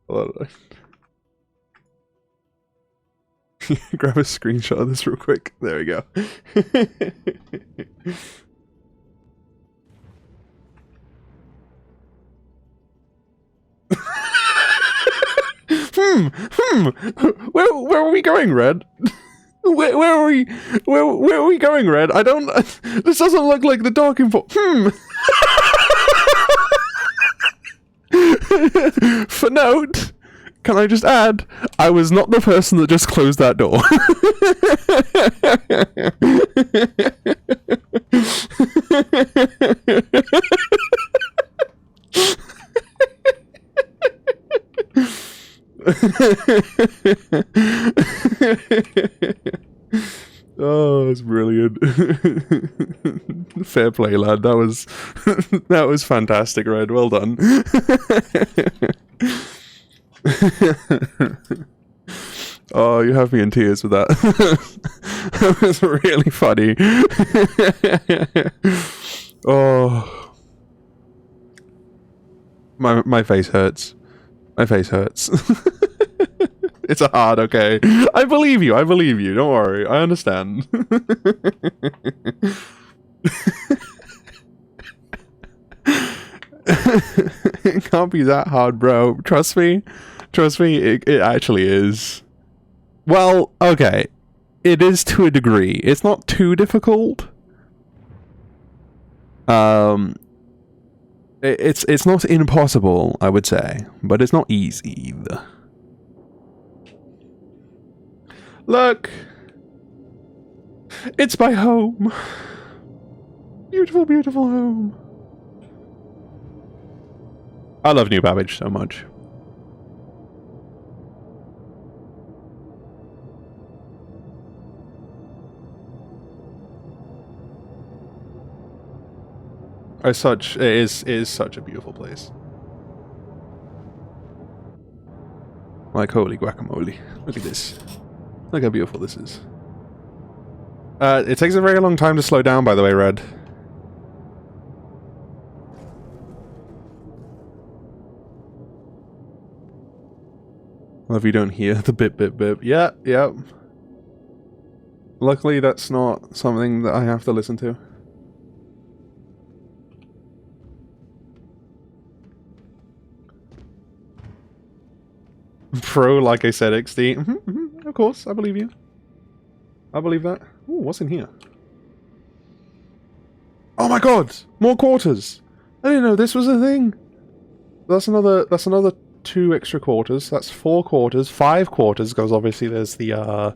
Hold on. Grab a screenshot of this real quick. There we go. Where are we going, Red? Where are we? Where are we going, Red? I don't. This doesn't look like the docking port. For note, can I just add, I was not the person that just closed that door. Oh, it's brilliant. Fair play, lad. That was that was fantastic, Red. Well done. Oh, you have me in tears with that. That was really funny. Oh, my face hurts. My face hurts. It's a hard, okay. I believe you. Don't worry. I understand. It can't be that hard, bro. Trust me. It actually is. Well, okay. It is to a degree. It's not too difficult. It's not impossible, I would say, but it's not easy either. Look! It's my home! Beautiful, beautiful home. I love New Babbage so much. It is such a beautiful place. Like, holy guacamole. Look at this. Look how beautiful this is. It takes a very long time to slow down, by the way, Red. Love you don't hear the bip bip bip. Yeah, yeah. Luckily, that's not something that I have to listen to. Pro, like I said, XD. Of course, I believe you. I believe that. Ooh, what's in here? Oh my god! More quarters! I didn't know this was a thing! That's another 2 extra quarters. That's 4 quarters, 5 quarters, because obviously there's the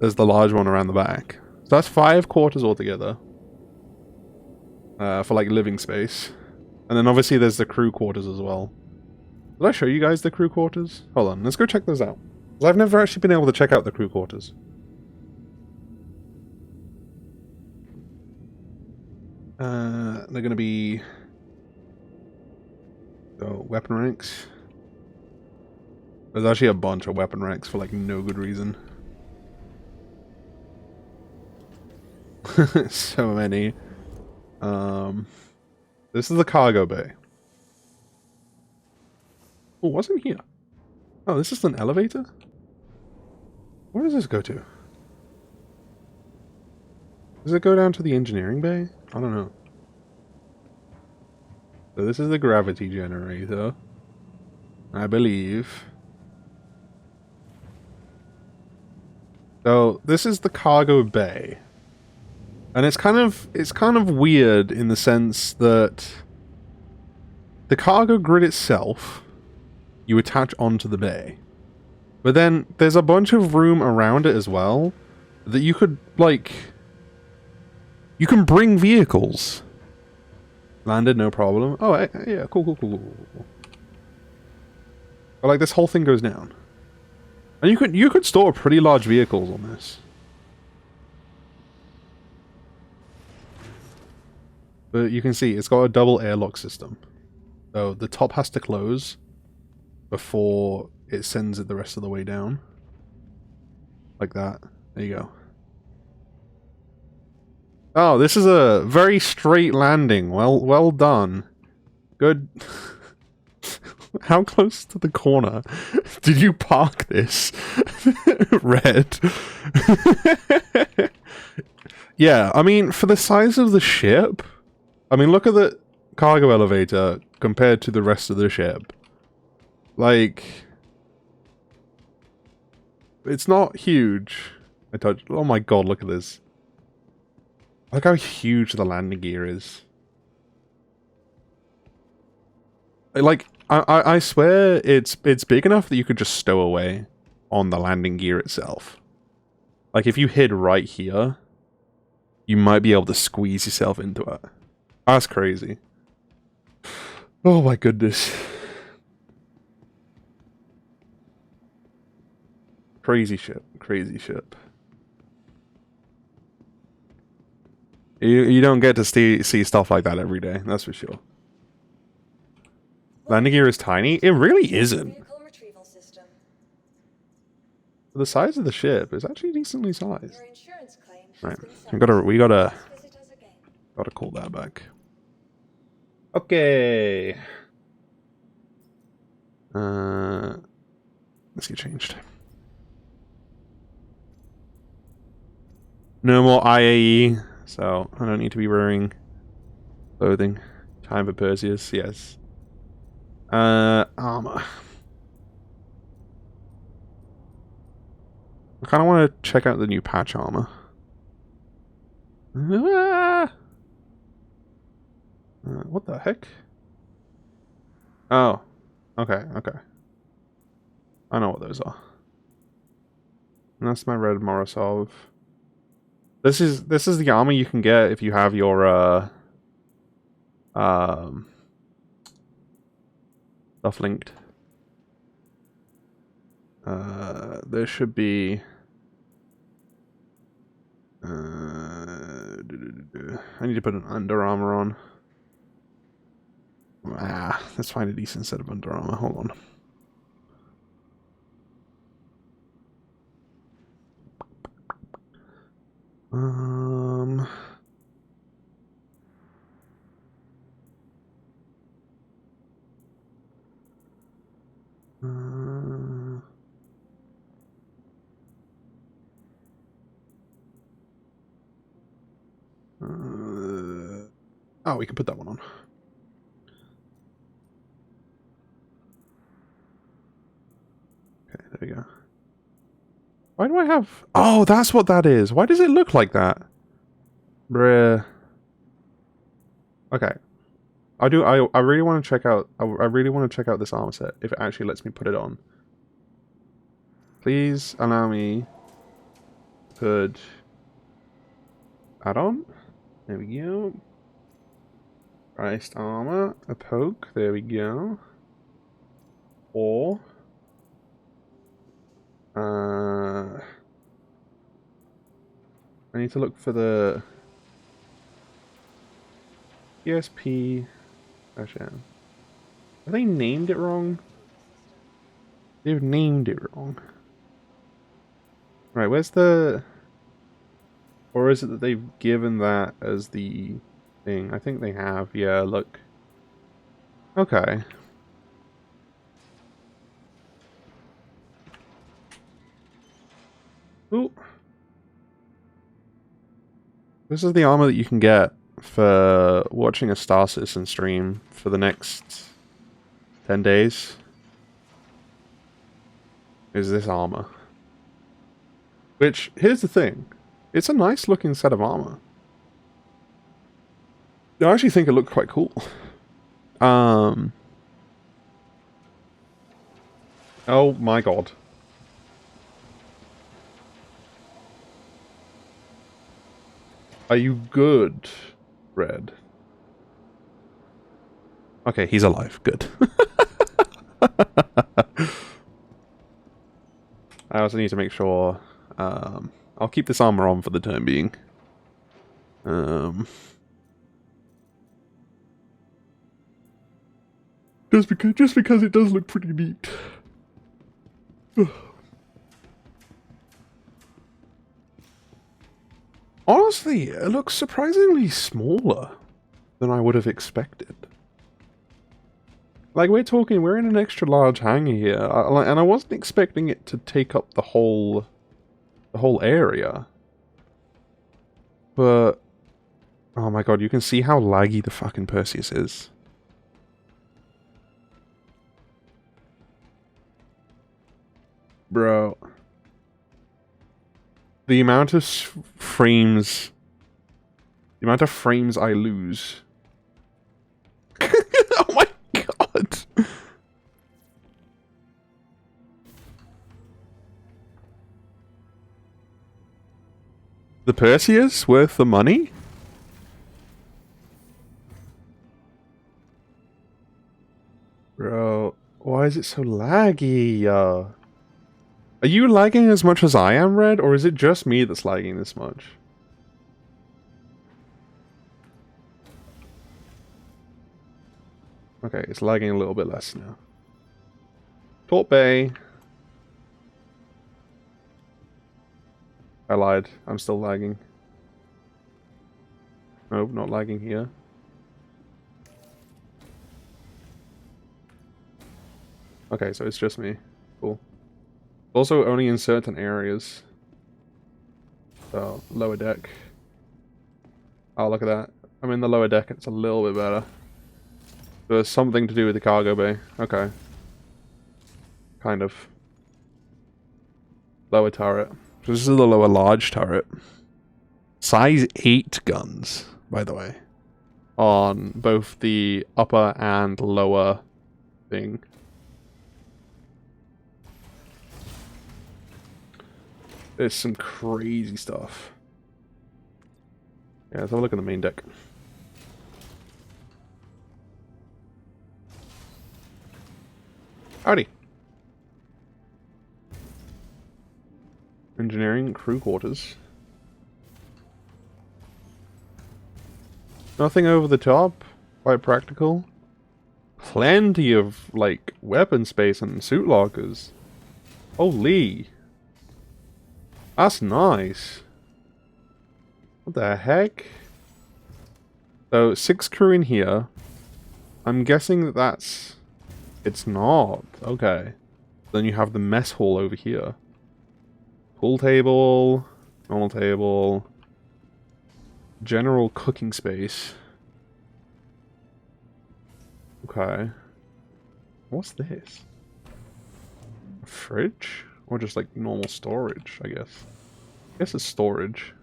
large one around the back. So that's 5 quarters altogether. For like living space. And then obviously there's the crew quarters as well. Did I show you guys the crew quarters? Hold on, let's go check those out. Because I've never actually been able to check out the crew quarters. They're gonna be weapon ranks. There's actually a bunch of weapon ranks for like no good reason. So many. This is the cargo bay. Oh, what's in here? Oh, this is an elevator? Where does this go to? Does it go down to the engineering bay? I don't know. So this is the gravity generator, I believe. So this is the cargo bay. And it's kind of weird in the sense that the cargo grid itself you attach onto the bay. But then there's a bunch of room around it as well that you could like you can bring vehicles. Landed, no problem. Oh, yeah, cool. But like this whole thing goes down. And you could store pretty large vehicles on this. But you can see it's got a double airlock system. So the top has to close before it sends it the rest of the way down. Like that. There you go. Oh, this is a very straight landing. Well done. Good. How close to the corner did you park this? Red. Yeah, I mean, for the size of the ship, I mean, look at the cargo elevator compared to the rest of the ship. Like, it's not huge. Oh my god, look at this. Look how huge the landing gear is. Like, I swear it's big enough that you could just stow away on the landing gear itself. Like, if you hid right here, you might be able to squeeze yourself into it. That's crazy. Oh my goodness. Crazy ship. Crazy ship. You don't get to see stuff like that every day, that's for sure. Landing gear is tiny? It really isn't. For the size of the ship, it's actually decently sized. Right, we gotta call that back. Okay. Let's get changed. No more IAE, so I don't need to be wearing clothing. Time for Perseus, yes. Armor. I kind of want to check out the new patch armor. What the heck? Oh, okay. I know what those are. And that's my red Morosov. This is the armor you can get if you have your stuff linked. There should be I need to put an Under Armor on. Let's find a decent set of Under Armor. Hold on. Oh, we can put that one on. Okay, there we go. Why do I have... Oh, that's what that is. Why does it look like that? Bruh. Okay. I really want to check out... I really want to check out this armor set, if it actually lets me put it on. Please allow me to put that on. There we go. Priced armor, a poke, there we go. Or I need to look for the ESP. Actually, have they named it wrong? They've named it wrong. Right, where's the... Or is it that they've given that as the thing? I think they have. Yeah, look. Okay. Ooh. This is the armor that you can get for watching a Star Citizen stream for the next 10 days. Is this armor. Which, here's the thing. It's a nice looking set of armor. I actually think it looked quite cool. Oh my god. Are you good, Red? Okay, he's alive. Good. I also need to make sure... I'll keep this armor on for the time being. Just because it does look pretty neat. Honestly, it looks surprisingly smaller than I would have expected. Like, we're in an extra large hangar here, and I wasn't expecting it to take up the whole area. But, oh my god, you can see how laggy the fucking Perseus is. Bro. The amount of frames... The amount of frames I lose. Oh my god! The Perseus worth the money? Bro, why is it so laggy? Are you lagging as much as I am, Red, or is it just me that's lagging this much? Okay, it's lagging a little bit less now. Port Bay. I lied. I'm still lagging. Nope, not lagging here. Okay, so it's just me. Cool. Also only in certain areas. So, lower deck. Oh, look at that. I'm in the lower deck, it's a little bit better. There's something to do with the cargo bay. Okay. Kind of. Lower turret. So this is the lower large turret. Size 8 guns, by the way. On both the upper and lower thing. There's some crazy stuff. Yeah, let's have a look at the main deck. Howdy. Engineering crew quarters. Nothing over the top. Quite practical. Plenty of, like, weapon space and suit lockers. Holy. That's nice. What the heck? So, 6 crew in here. I'm guessing that that's... It's not. Okay. Then you have the mess hall over here. Pool table. Normal table. General cooking space. Okay. What's this? A fridge? Or just like normal storage, I guess. I guess it's storage.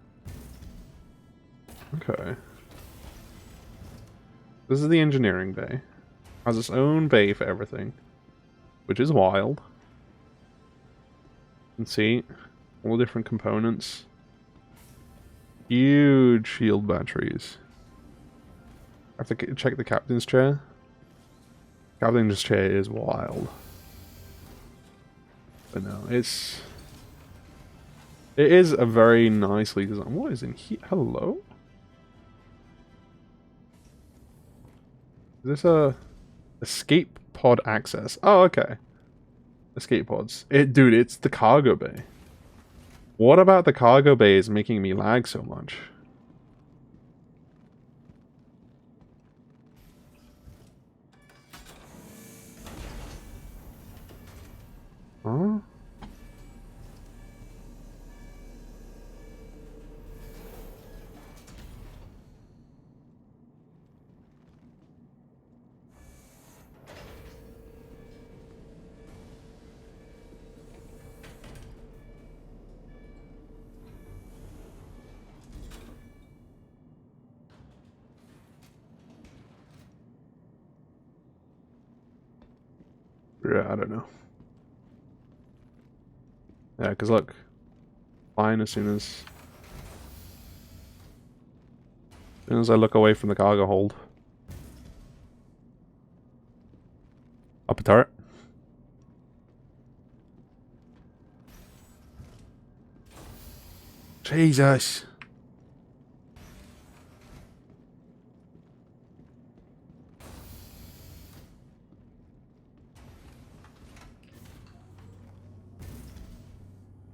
Okay. This is the engineering bay. Has its own bay for everything. Which is wild. You can see all the different components. Huge shield batteries. I have to check the captain's chair. Captain's chair is wild. But no, it is a very nicely designed... What is in here? Hello? Is this a escape pod access? Oh, okay. Escape pods. Dude, it's the cargo bay. What about the cargo bay is making me lag so much? Huh? Yeah, I don't know. Yeah, because look. Fine as soon as I look away from the cargo hold. Up a turret. Jesus.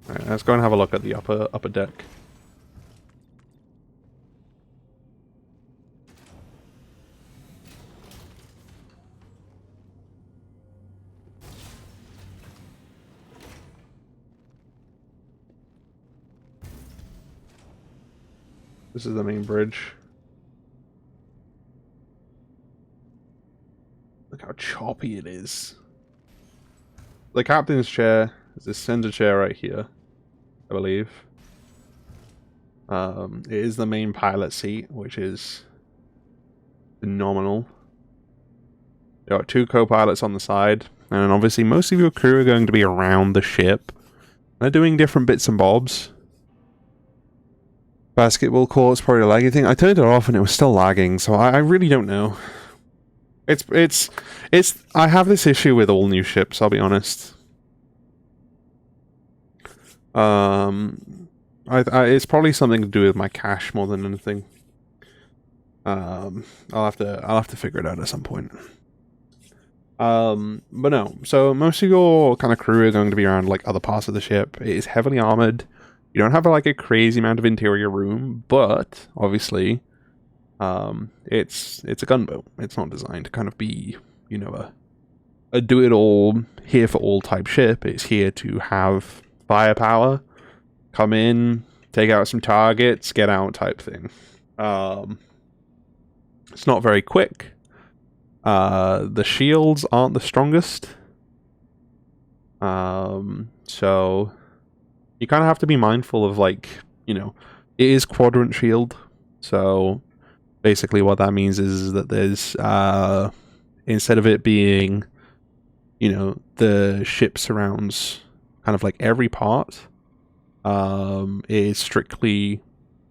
Alright, let's go and have a look at the upper deck. This is the main bridge. Look how choppy it is. The captain's chair is this center chair right here, I believe. It is the main pilot seat, which is phenomenal. There are 2 co-pilots on the side, and obviously most of your crew are going to be around the ship. They're doing different bits and bobs. Basketball court's probably a laggy thing. I turned it off and it was still lagging, so I really don't know. It's I have this issue with all new ships, I'll be honest. It's probably something to do with my cache more than anything. I'll have to figure it out at some point. But no, so most of your kind of crew are going to be around like other parts of the ship. It is heavily armored. You don't have like a crazy amount of interior room, but obviously, it's a gunboat. It's not designed to kind of be, you know, a do-it-all, here-for-all type ship. It's here to have firepower, come in, take out some targets, get out type thing. It's not very quick. The shields aren't the strongest. So you kind of have to be mindful of, like, you know, it is quadrant shield. So basically what that means is that there's, instead of it being, you know, the ship surrounds kind of like every part, it is strictly,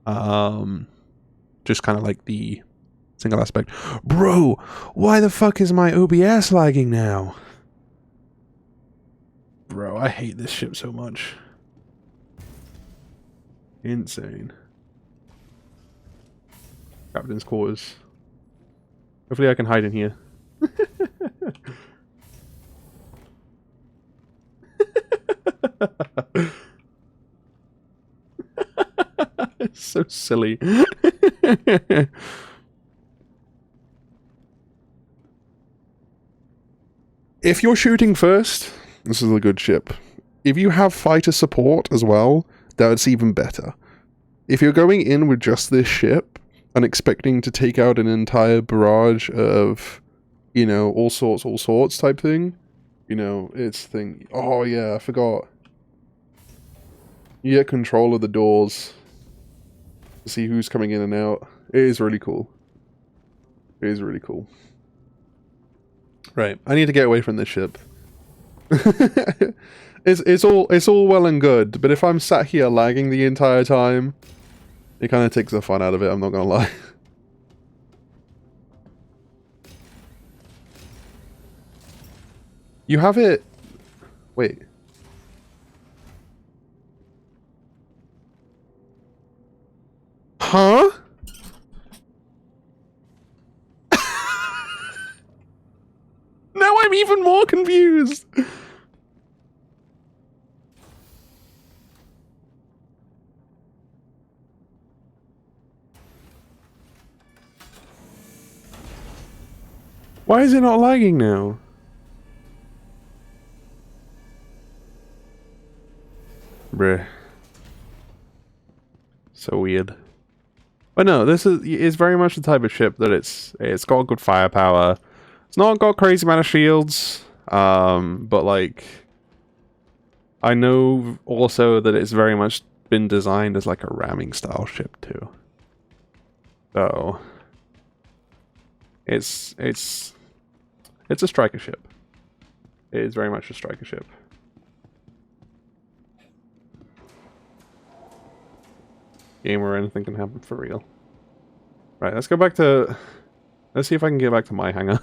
just kind of like the single aspect. Bro, why the fuck is my OBS lagging now? Bro, I hate this ship so much. Insane. Captain's quarters. Hopefully I can hide in here. It's so silly. If you're shooting first, this is a good ship. If you have fighter support as well, that's even better. If you're going in with just this ship and expecting to take out an entire barrage of, you know, all sorts type thing, you know, it's thing. Oh yeah, I forgot. You get control of the doors to see who's coming in and out. It is really cool. It is really cool. Right, I need to get away from this ship. It's all well and good, but if I'm sat here lagging the entire time, it kind of takes the fun out of it, I'm not gonna lie. You have it... Wait. Huh? even more confused. Why is it not lagging now? Bruh. So weird. But no, this is very much the type of ship that it's got good firepower. It's not got crazy amount of shields. But like I know also that it's very much been designed as like a ramming style ship too. So it's a striker ship. It is very much a striker ship. Game where anything can happen for real. Right, let's go back to... Let's see if I can get back to my hangar.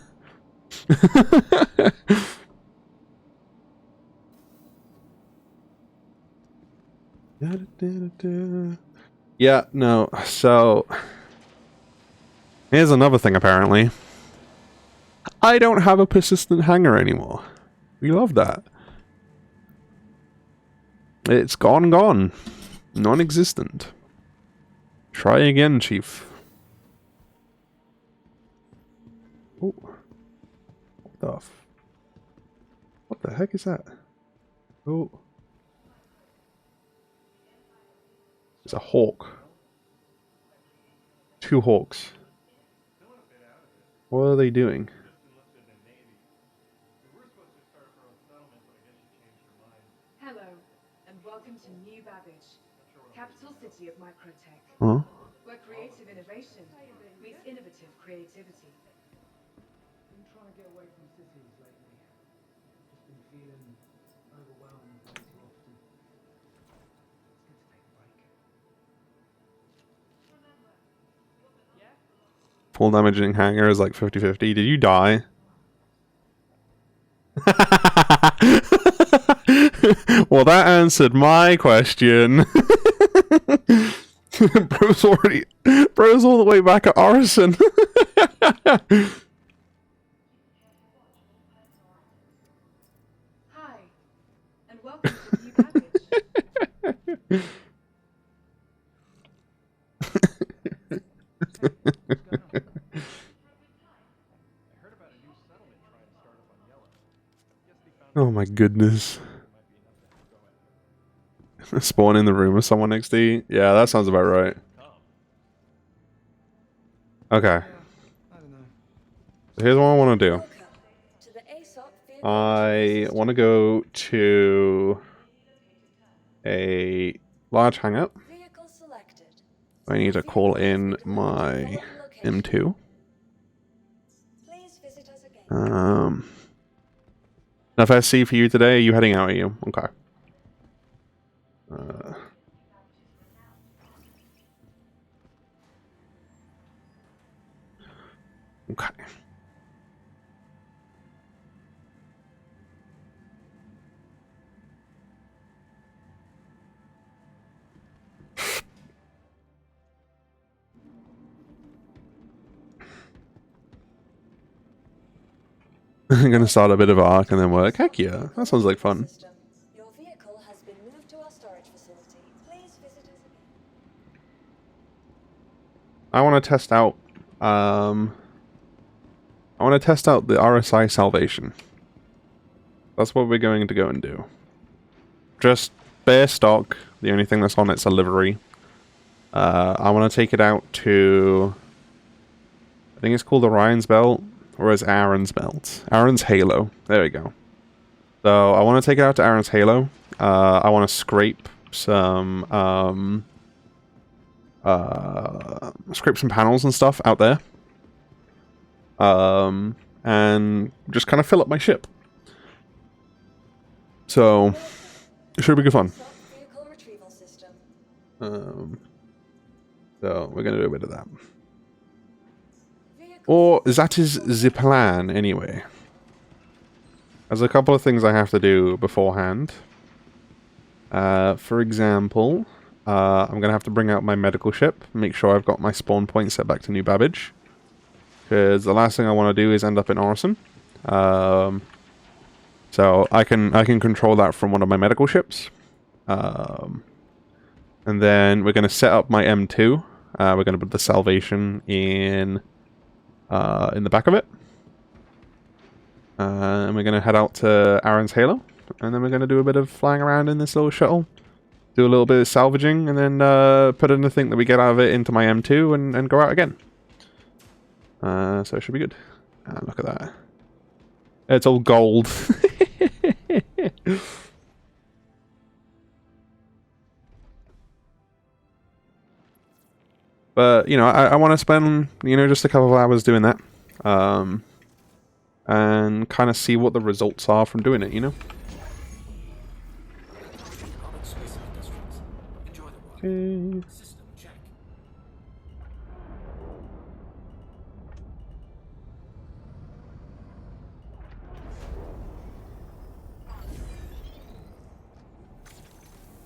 Yeah, no, so... Here's another thing, apparently. I don't have a persistent hangar anymore. We love that. It's gone. Non-existent. Try again, Chief. Oh. What the heck is that? Oh. It's a hawk. 2 hawks. What are they doing? Hello, and welcome to New Babbage, capital city of microtech, Huh? where creative innovation meets innovative creativity. Been trying to get away from cities lately. Just been feeling overwhelmed way too often. It's good to take a break. Full damaging hangar is like 50-50. Did you die? Well, that answered my question. Bro's all the way back at Orison. Hi, and welcome to New Babbage. Oh my goodness. Spawn in the room with someone next to you? Yeah, that sounds about right. Okay. I don't know. So here's what I want to do. Welcome to the ASOP vehicle I want to go to a large hangout. vehicle selected. I need to call in my M2. Please visit us again. Enough SC for you today. Are you heading out? Are you? Okay. Okay. I'm gonna start a bit of arc and then work. Heck yeah, that sounds like fun. System. Your vehicle has been moved to our storage facility. Please visit us again. I want to test out. I want to test out the RSI salvation. That's what we're going to go and do. Just bare stock. The only thing that's on it's a livery. I want to take it out to... I think it's called Orion's Belt. Or is Aaron's Belt? Aaron's Halo. There we go. So I want to take it out to Aaron's Halo. I want to scrape some... scrape some panels and stuff out there. And just kind of fill up my ship. So, it should be good fun. Vehicle retrieval system. So, we're going to do a bit of that. Or, that is the plan, anyway. There's a couple of things I have to do beforehand. For example, I'm going to have to bring out my medical ship. Make sure I've got my spawn point set back to New Babbage. Because the last thing I want to do is end up in Orison. So I can control that from one of my medical ships. And then we're going to set up my M2. We're going to put the salvation in the back of it. And we're going to head out to Aaron's Halo. And then we're going to do a bit of flying around in this little shuttle. Do a little bit of salvaging, and then put anything that we get out of it into my M2 and go out again. So it should be good. Look at that. It's all gold. But, you know, I want to spend, you know, just a couple of hours doing that. And kind of see what the results are from doing it, you know? Okay.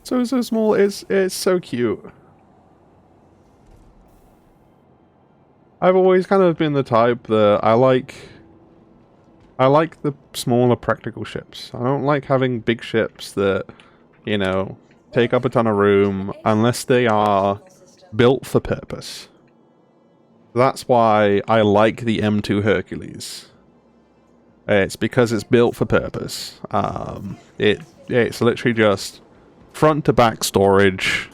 So small, it's so cute. I've always kind of been the type that I like the smaller practical ships. I don't like having big ships that, you know, take up a ton of room unless they are built for purpose. That's why I like the M2 Hercules. It's because it's built for purpose. It's literally just front to back storage.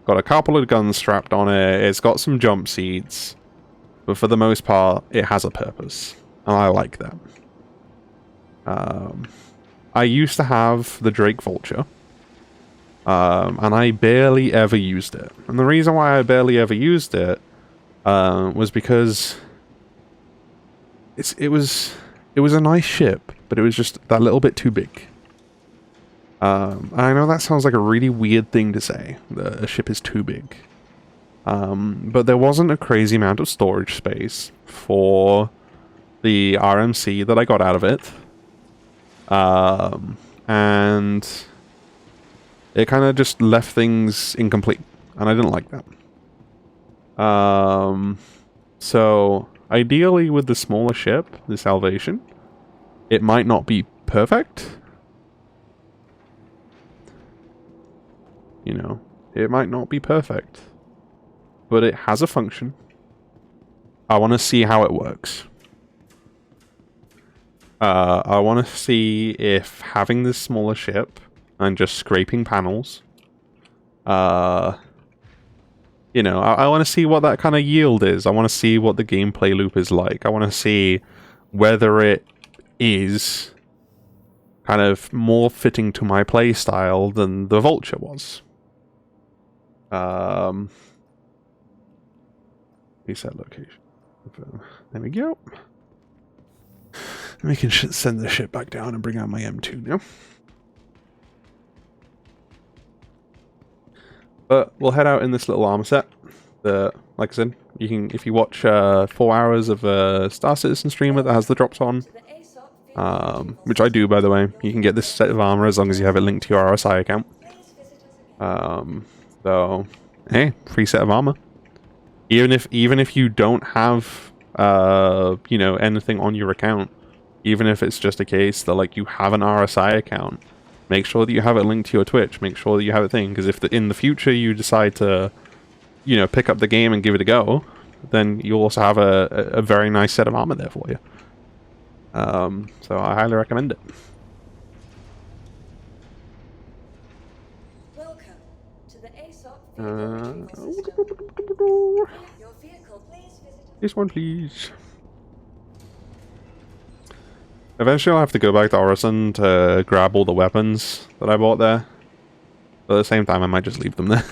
Got a couple of guns strapped on it. It's got some jump seats. But for the most part, it has a purpose. And I like that. I used to have the Drake Vulture. And I barely ever used it. And the reason why I barely ever used it was because it was a nice ship, but it was just that little bit too big. I know that sounds like a really weird thing to say, that a ship is too big. But there wasn't a crazy amount of storage space for the RMC that I got out of it. And it kind of just left things incomplete, and I didn't like that. So ideally with the smaller ship, the Salvation, it might not be perfect. You know, it might not be perfect, but it has a function. I want to see how it works. I want to see if having this smaller ship and just scraping panels, you know, I want to see what that kind of yield is. I want to see what the gameplay loop is like. I want to see whether it is kind of more fitting to my play style than the Vulture was. Reset location. There we go. And we can send the ship back down and bring out my M2 now. But we'll head out in this little armor set. Like I said, you can, if you watch 4 hours of a Star Citizen streamer that has the drops on, which I do, by the way, you can get this set of armor as long as you have it linked to your RSI account. So, hey, free set of armor. Even if you don't have, you know, anything on your account, even if it's just a case that, like, you have an RSI account, make sure that you have it linked to your Twitch. Make sure that you have it thing, because if in the future you decide to, you know, pick up the game and give it a go, then you'll also have a very nice set of armor there for you. So I highly recommend it. Welcome to the ASOP Your vehicle, please visit. This one, please. Eventually I'll have to go back to Orison to grab all the weapons that I bought there. But at the same time, I might just leave them there.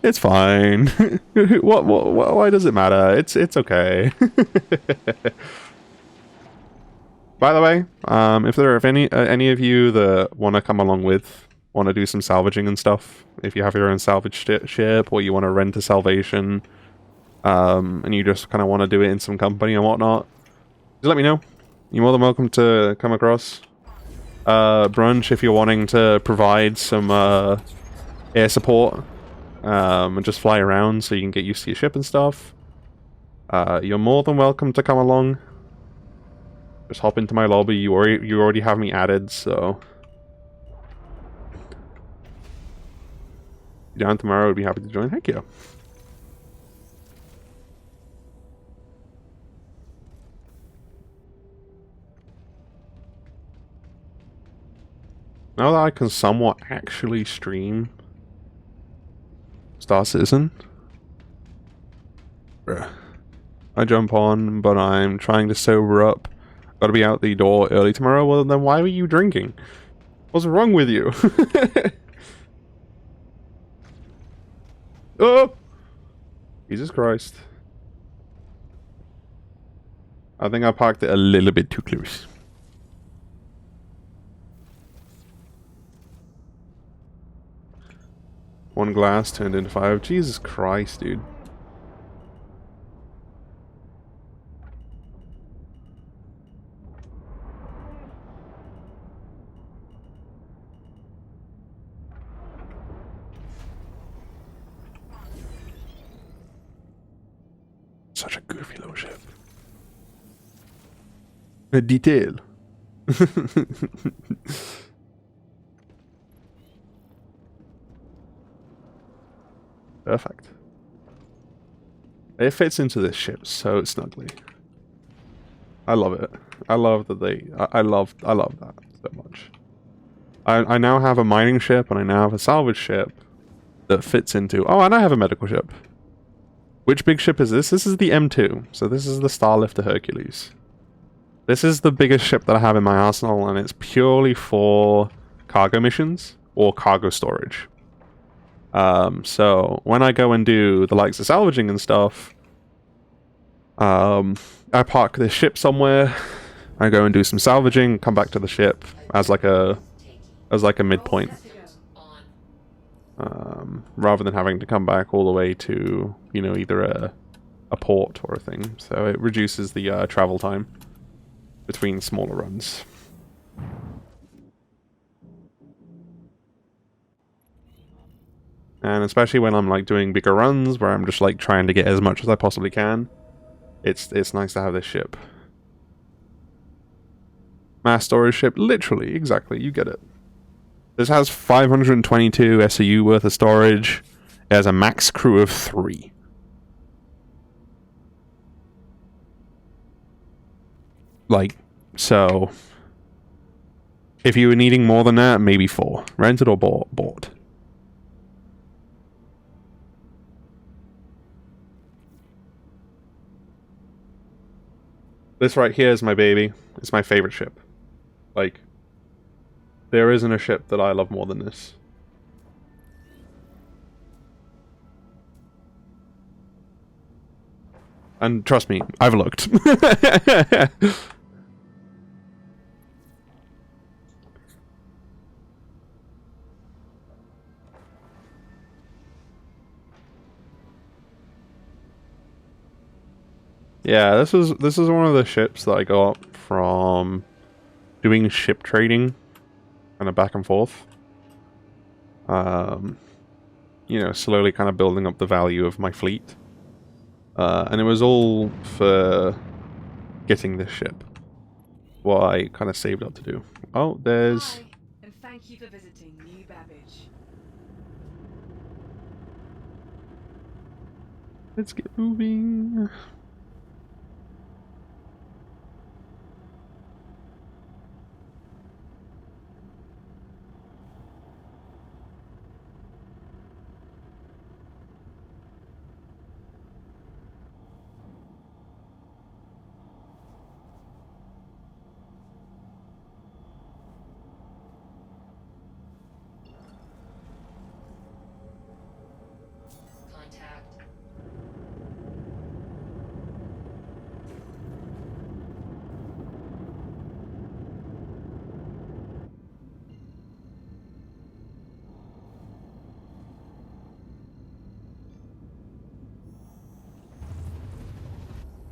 It's fine. Why does it matter? It's okay. By the way, if there are any of you that want to come along with, want to do some salvaging and stuff, if you have your own salvage ship, or you want to rent a Salvation, and you just kind of want to do it in some company and whatnot, just let me know. You're more than welcome to come across. Brunch, if you're wanting to provide some air support, and just fly around so you can get used to your ship and stuff. You're more than welcome to come along. Just hop into my lobby. You already have me added, so down tomorrow, I'd be happy to join. Thank you. Now that I can somewhat actually stream Star Citizen, I jump on, but I'm trying to sober up. Gotta be out the door early tomorrow. Well, then why were you drinking? What's wrong with you? Oh! Jesus Christ. I think I parked it a little bit too close. One glass turned into 5. Jesus Christ, dude. Such a goofy little ship. A detail. Perfect. It fits into this ship so snugly. I love it. I love that I love that so much. I now have a mining ship and I now have a salvage ship that fits into... Oh, and I have a medical ship. Which big ship is this? This is the M2. So this is the Starlifter Hercules. This is the biggest ship that I have in my arsenal, and it's purely for cargo missions or cargo storage. So when I go and do the likes of salvaging and stuff, I park this ship somewhere. I go and do some salvaging, come back to the ship as like a midpoint, rather than having to come back all the way to, you know, either a port or a thing. So it reduces the travel time between smaller runs. And especially when I'm like doing bigger runs where I'm just like trying to get as much as I possibly can, it's nice to have this ship. Mass storage ship, literally, exactly, you get it. This has 522 SAU worth of storage. It has a max crew of 3. Like, so if you were needing more than that, maybe 4. Rented or bought. This right here is my baby. It's my favorite ship. Like, there isn't a ship that I love more than this. And trust me, I've looked. Yeah, this is one of the ships that I got from doing ship trading, kind of back and forth. You know, slowly kind of building up the value of my fleet. And it was all for getting this ship. What I kind of saved up to do. Oh, there's... Hi, and thank you for visiting New Babbage. Let's get moving. Contact.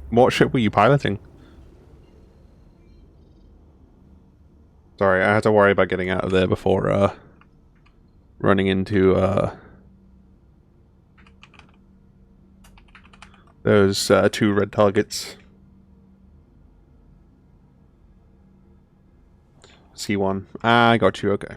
What ship were you piloting? Sorry, I had to worry about getting out of there before running into those 2 red targets. C1. Ah, I got you. Okay.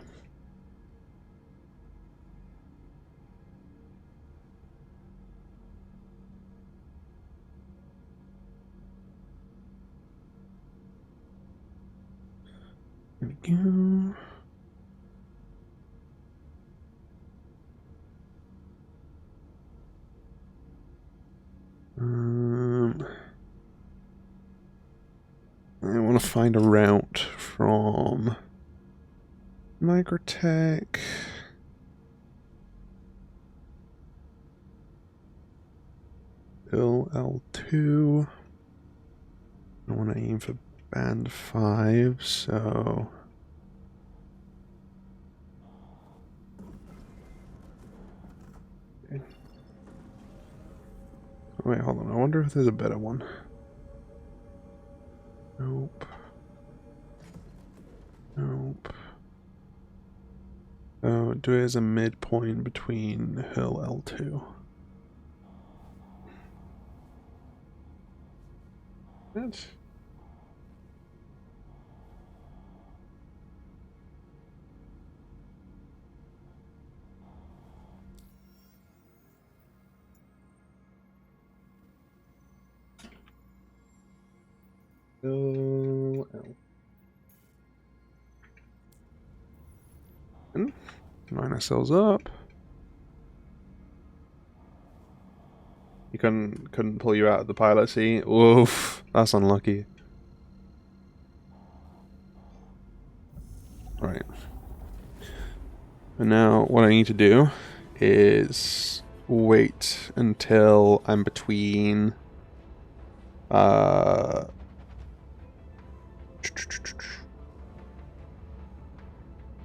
There we go. I want to find a route from Microtech. Bill L2. I want to aim for band 5, so... Okay. Wait, hold on. I wonder if there's a better one. Nope. Nope. Oh, do it as a midpoint between Hill L2. What? Hill L. Minus cells up. You couldn't pull you out of the pilot seat. Oof, that's unlucky. Right. And now what I need to do is wait until I'm between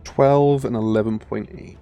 12 and 11.8.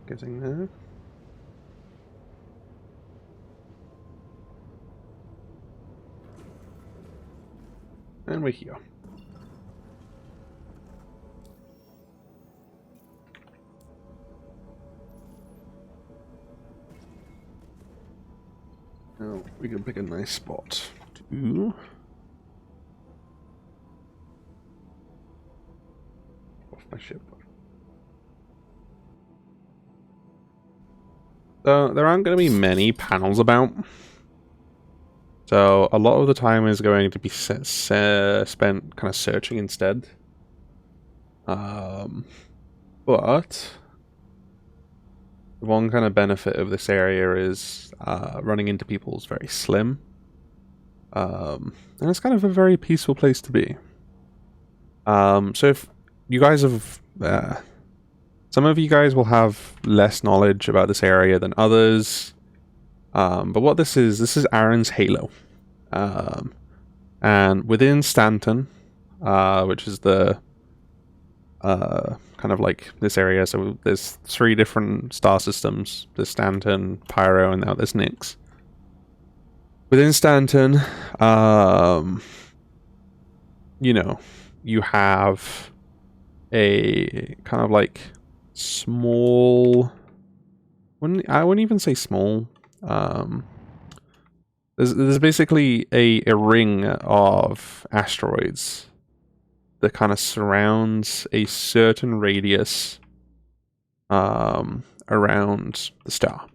Getting there. And we're here. Now we can pick a nice spot to off my ship. So there aren't going to be many panels about. So a lot of the time is going to be spent kind of searching instead. But the one kind of benefit of this area is running into people is very slim. And it's kind of a very peaceful place to be. So if you guys have... some of you guys will have less knowledge about this area than others. But what this is Aaron's Halo. And within Stanton, which is the kind of like this area, so there's 3 different star systems. There's Stanton, Pyro, and now there's Nyx. Within Stanton, you know, you have a kind of like small. I wouldn't even say small. There's basically a ring of asteroids that kind of surrounds a certain radius around the star.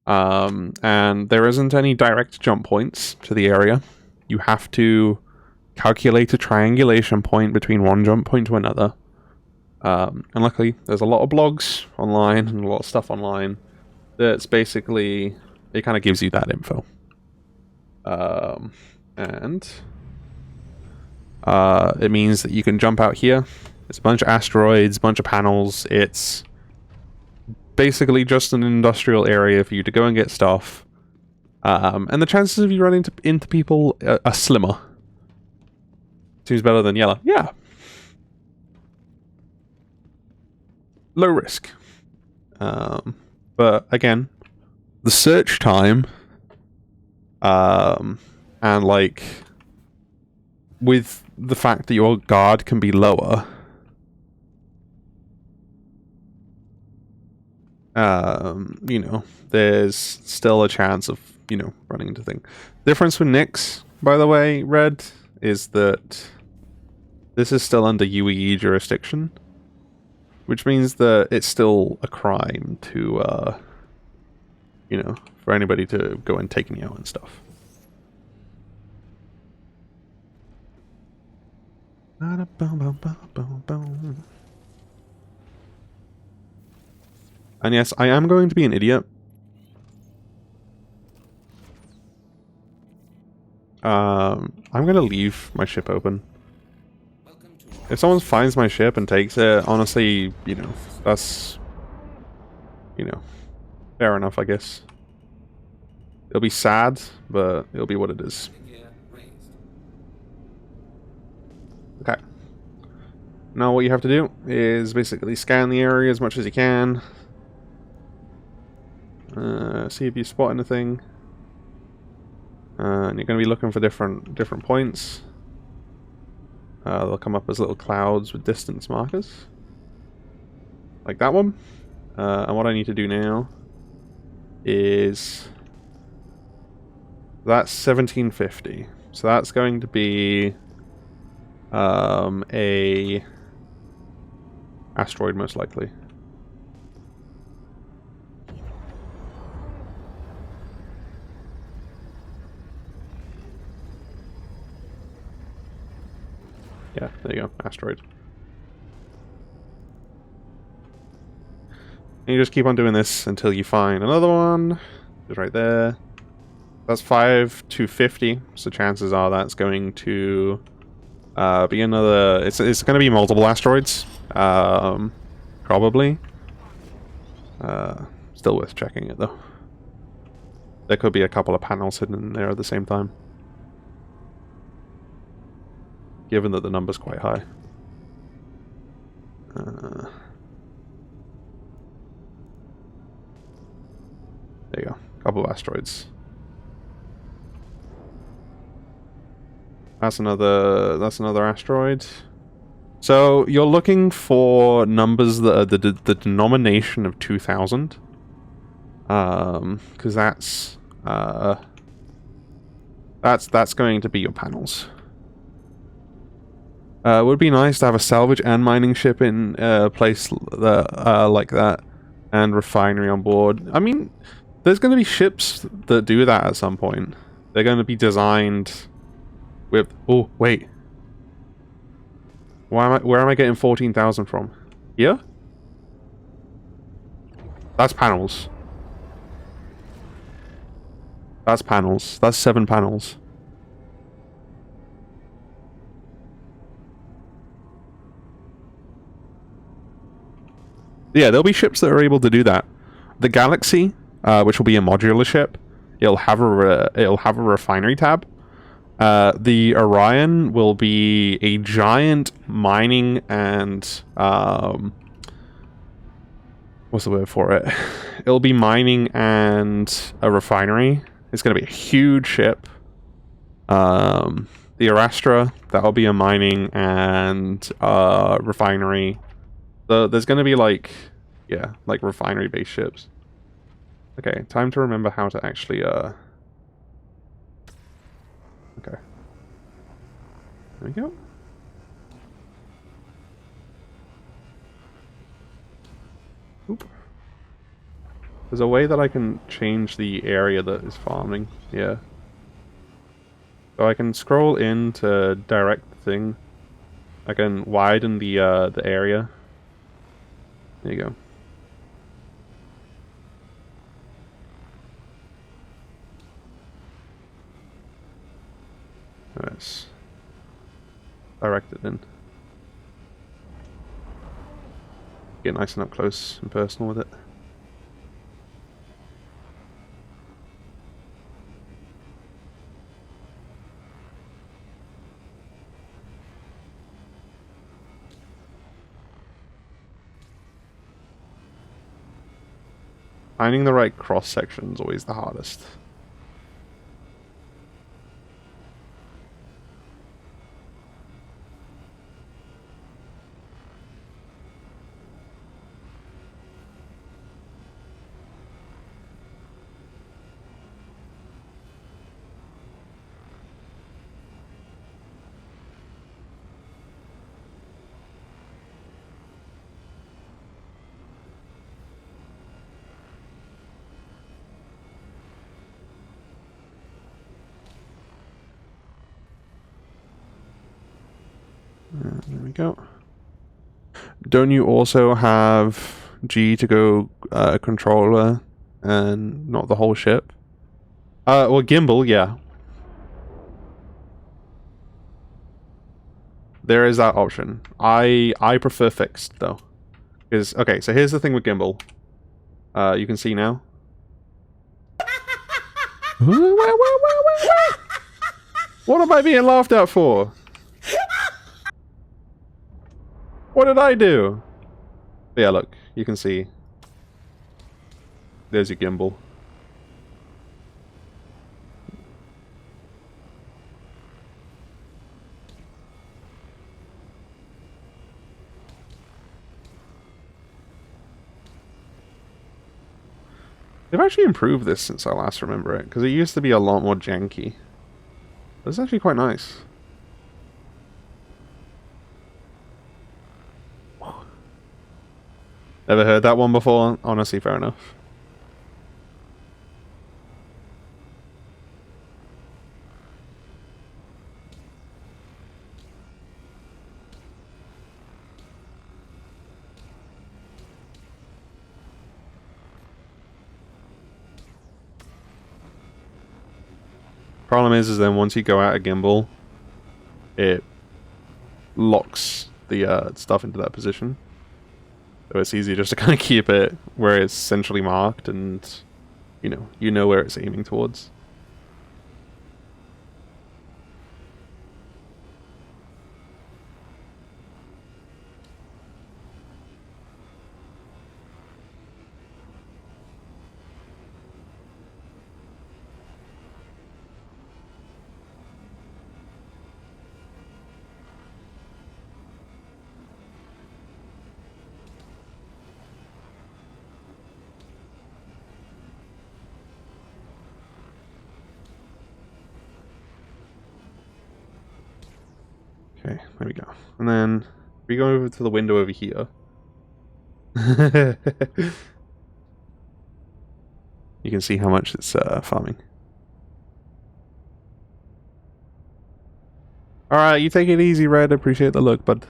And there isn't any direct jump points to the area. You have to calculate a triangulation point between one jump point to another. And luckily, there's a lot of blogs online and a lot of stuff online that's basically, it kind of gives you that info. And it means that you can jump out here. It's a bunch of asteroids, bunch of panels. It's basically just an industrial area for you to go and get stuff. And the chances of you running into people are slimmer. Seems better than yellow. Yeah. Low risk. But again, the search time, and like, with the fact that your guard can be lower, you know, there's still a chance of, you know, running into things. Difference with Nyx, by the way, Red, is that this is still under UEE jurisdiction, which means that it's still a crime to, you know, for anybody to go and take me out and stuff. And yes, I am going to be an idiot. I'm going to leave my ship open. If someone finds my ship and takes it, honestly, you know, that's, you know, fair enough, I guess. It'll be sad, but it'll be what it is. Okay. Now what you have to do is basically scan the area as much as you can. See if you spot anything. And you're going to be looking for different points. They'll come up as little clouds with distance markers. Like that one. And what I need to do now is... That's 1750. So that's going to be a asteroid most likely. Yeah, there you go, asteroid. And you just keep on doing this until you find another one. Just right there. That's 5 to 50, so chances are that's going to be another... It's going to be multiple asteroids, probably. Still worth checking it, though. There could be a couple of panels hidden in there at the same time, given that the number's quite high. There you go, a couple of asteroids. That's another asteroid. So you're looking for numbers that are the denomination of 2000, because that's going to be your panels. It would be nice to have a salvage and mining ship in a place that, like that, and refinery on board. I mean, there's going to be ships that do that at some point. They're going to be designed with... Oh, wait. Where am I getting 14,000 from? Here? That's panels. That's panels. That's 7 panels. Yeah, there'll be ships that are able to do that. The Galaxy, which will be a modular ship, it'll have a refinery tab. The Orion will be a giant mining and what's the word for it? It'll be mining and a refinery. It's going to be a huge ship. The Arastra, That'll be a mining and refinery. So there's going to be like, yeah, like refinery-based ships. Okay, time to remember how to actually, okay. There we go. Oop. There's a way that I can change the area that is farming. Yeah. So I can scroll in to direct the thing. I can widen the area. There you go. Nice. Direct it in. Get nice and up close and personal with it. Finding the right cross section is always the hardest. There we go. Don't you also have G to go controller and not the whole ship? Well, gimbal, yeah. There is that option. I prefer fixed though, because okay. So here's the thing with gimbal. You can see now. What am I being laughed at for? What did I do? Yeah, look, you can see. There's your gimbal. They've actually improved this since I last remember it, because it used to be a lot more janky. It's actually quite nice. Never heard that one before? Honestly, fair enough. Problem is then once you go out of gimbal, it locks the stuff into that position. So it's easier just to kind of keep it where it's centrally marked and, you know where it's aiming towards. Okay, there we go. And then we go over to the window over here. You can see how much it's farming. Alright, you take it easy, Red. Appreciate the look, bud.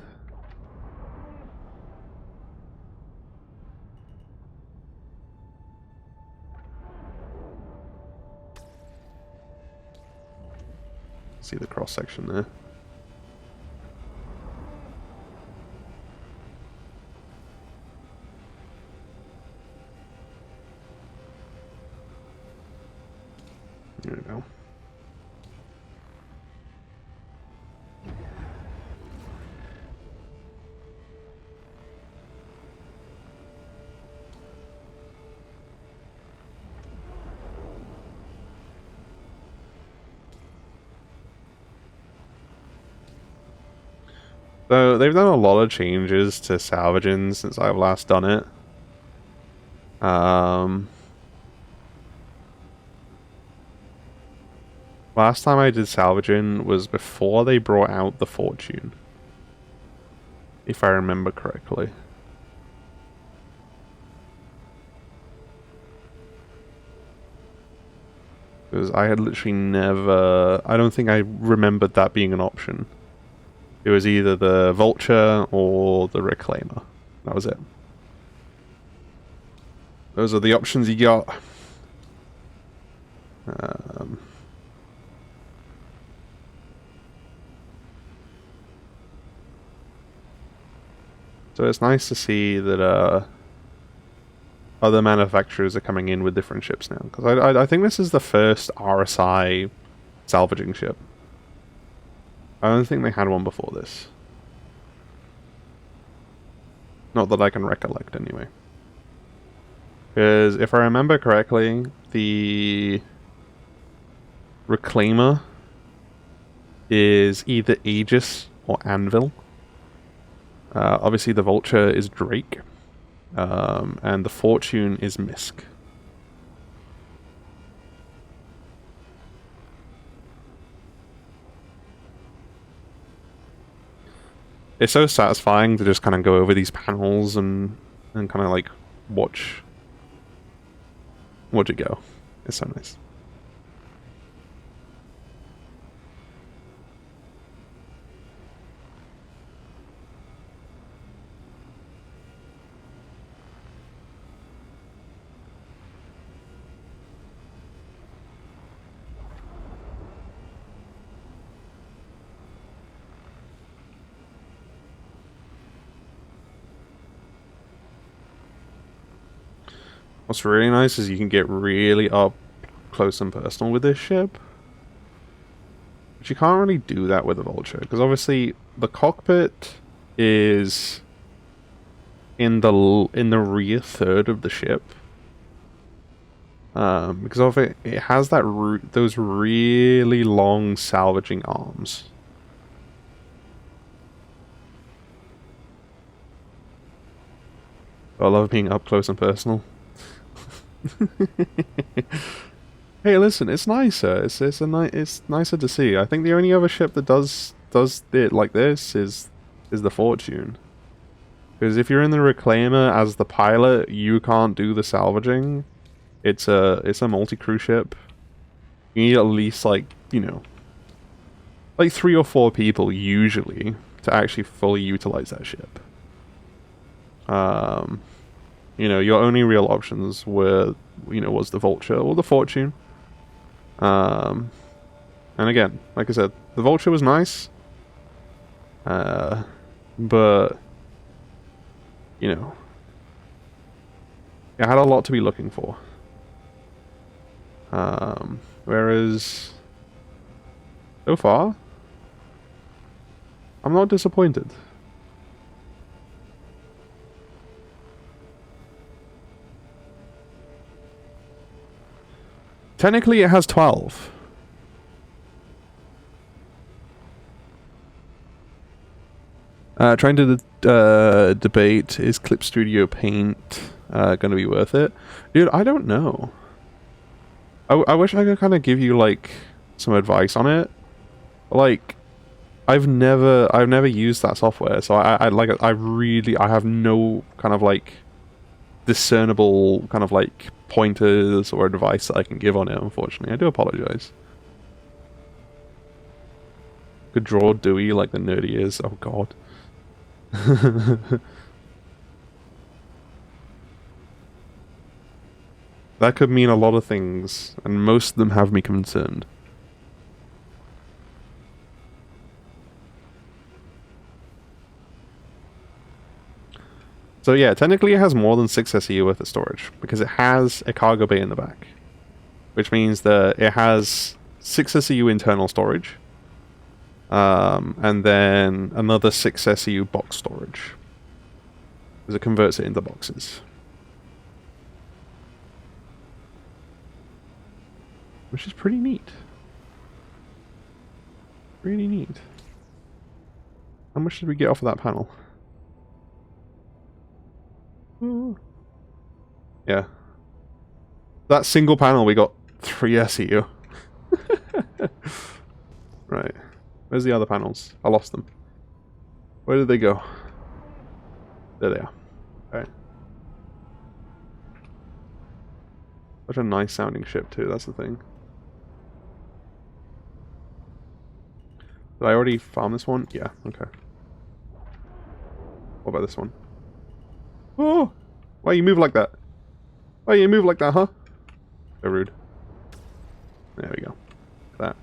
See the cross section there. There we go. So they've done a lot of changes to salvaging since I've last done it. Last time I did salvaging was before they brought out the Fortune, if I remember correctly. Because I had literally never... I don't think I remembered that being an option. It was either the Vulture or the Reclaimer. That was it. Those are the options you got. So it's nice to see that other manufacturers are coming in with different ships now. Because I think this is the first RSI salvaging ship. I don't think they had one before this. Not that I can recollect, anyway. Because if I remember correctly, the Reclaimer is either Aegis or Anvil. Obviously the Vulture is Drake. And the Fortune is Misk. It's so satisfying to just kind of go over these panels and kind of like watch it go. It's so nice. What's really nice is you can get really up close and personal with this ship. But you can't really do that with the Vulture, because obviously the cockpit is in the rear third of the ship. Because of it has those really long salvaging arms. I love being up close and personal. Hey, listen, it's nicer. It's nicer to see. I think the only other ship that does it like this is the Fortune. Because if you're in the Reclaimer as the pilot, you can't do the salvaging. It's a multi-crew ship. You need at least like, you know, like 3 or 4 people usually to actually fully utilize that ship. You know, your only real options were, you know, was the Vulture or the Fortune. And again, like I said, the Vulture was nice. But, you know, it had a lot to be looking for. Whereas, so far, I'm not disappointed. Technically, it has 12. Trying to debate, is Clip Studio Paint going to be worth it? Dude, I don't know. I wish I could kind of give you, like, some advice on it. Like, I've never used that software, so I have no kind of, like, discernible kind of, like, pointers or advice that I can give on it, unfortunately. I do apologize. Could draw Dewey like the nerdy is. Oh god. That could mean a lot of things, and most of them have me concerned. So yeah, technically it has more than 6 SEU worth of storage, because it has a cargo bay in the back. Which means that it has 6 SEU internal storage, and then another 6 SEU box storage, because it converts it into boxes. Which is pretty neat. Really neat. How much did we get off of that panel? Ooh. Yeah. That single panel, we got 3 SEU. Right. Where's the other panels? I lost them. Where did they go? There they are. Alright. Such a nice sounding ship too, that's the thing. Did I already farm this one? Yeah, okay. What about this one? Oh! Why you move like that? Why you move like that, huh? So rude. There we go. That.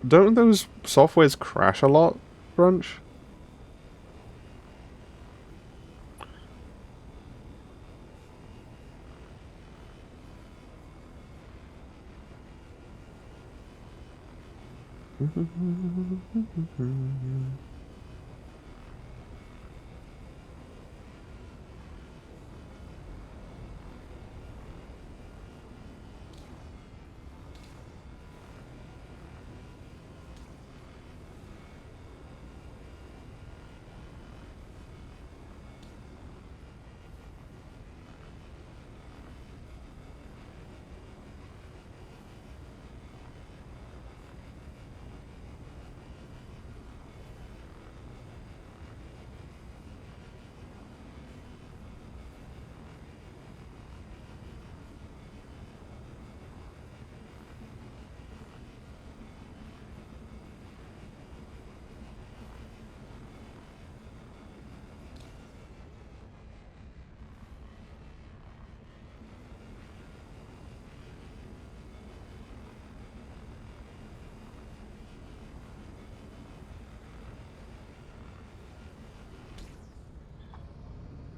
Don't those softwares crash a lot, Brunch?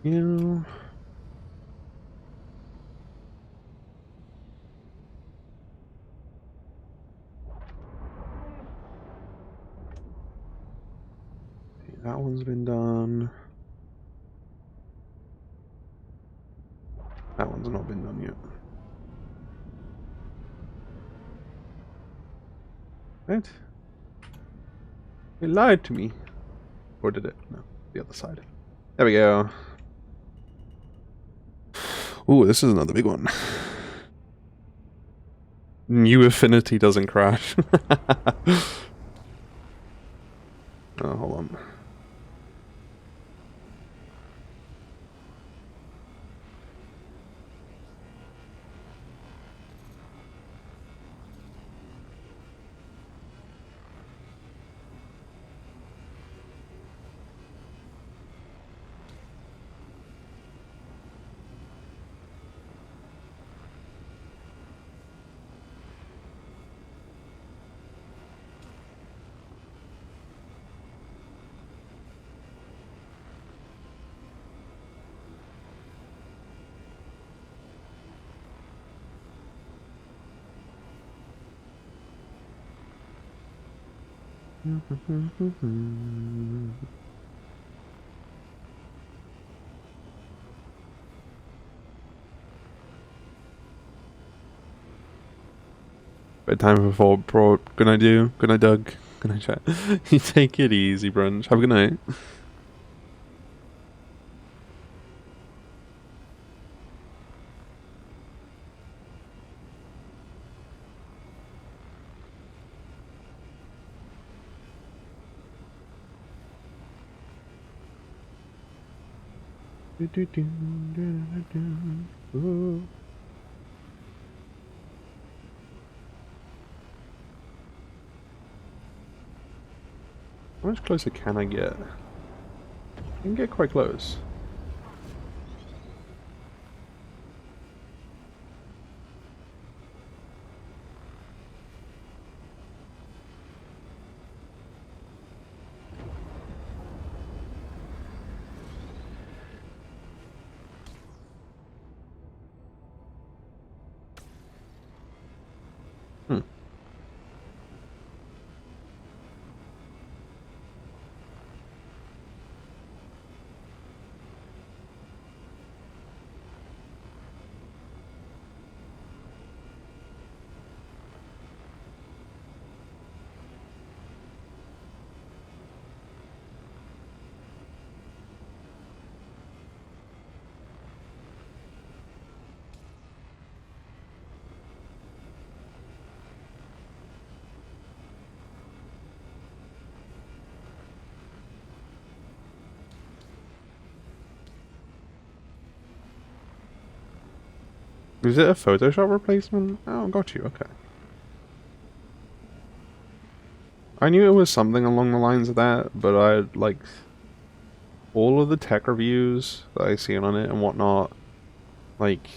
You. That one's been done. That one's not been done yet. Right? It lied to me. Or did it? No, the other side. There we go. Ooh, this is another big one. New Affinity doesn't crash. Oh, hold on. Bedtime for pro. Good night, do. Good night, Doug. Good night, chat. You take it easy, Brunch. Have a good night. Ooh. How much closer can I get? I can get quite close. Is it a Photoshop replacement? Oh, got you. Okay. I knew it was something along the lines of that, but I like all of the tech reviews that I see on it and whatnot. Like,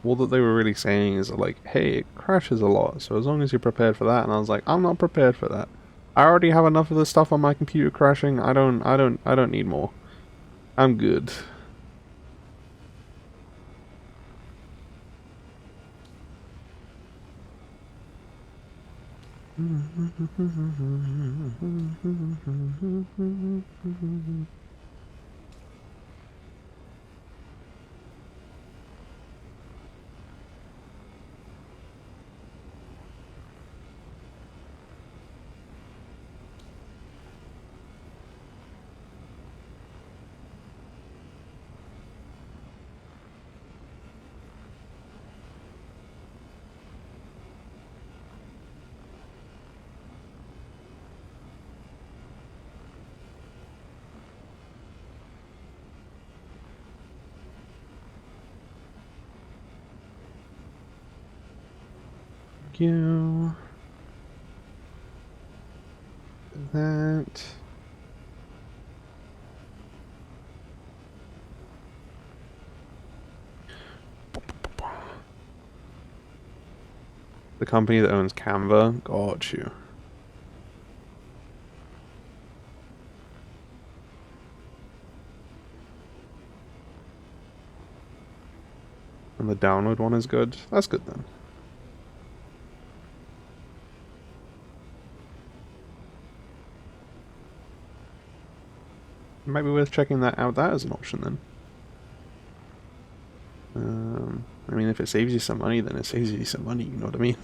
all that they were really saying is like, hey, it crashes a lot, so as long as you're prepared for that. And I was like, I'm not prepared for that. I already have enough of the stuff on my computer crashing. I don't need more. I'm good. You that the company that owns Canva got you. And the download one is good. That's good then. It might be worth checking that out. That as an option then. I mean, if it saves you some money, then it saves you some money. You know what I mean?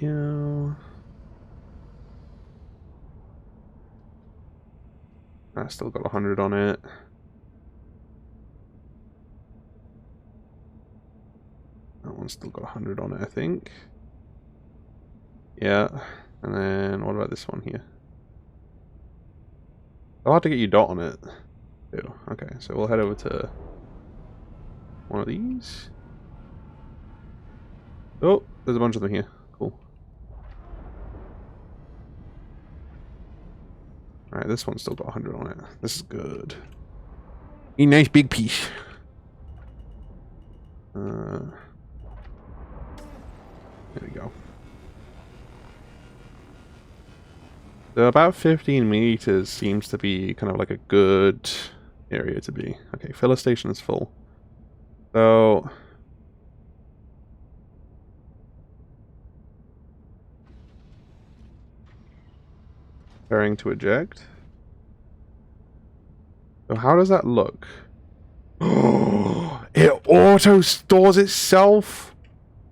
Go. I still got 100 on it. That one's still got 100 on it, I think. Yeah. And then what about this one here? I'll have to get you dot on it. Ew. Okay, so we'll head over to one of these. Oh, there's a bunch of them here. Cool. Alright, this one's still got 100 on it. This is good. A nice big piece. There we go. So about 15 meters seems to be kind of like a good area to be. Okay, filler station is full. So preparing to eject. So how does that look? Oh, it auto stores itself.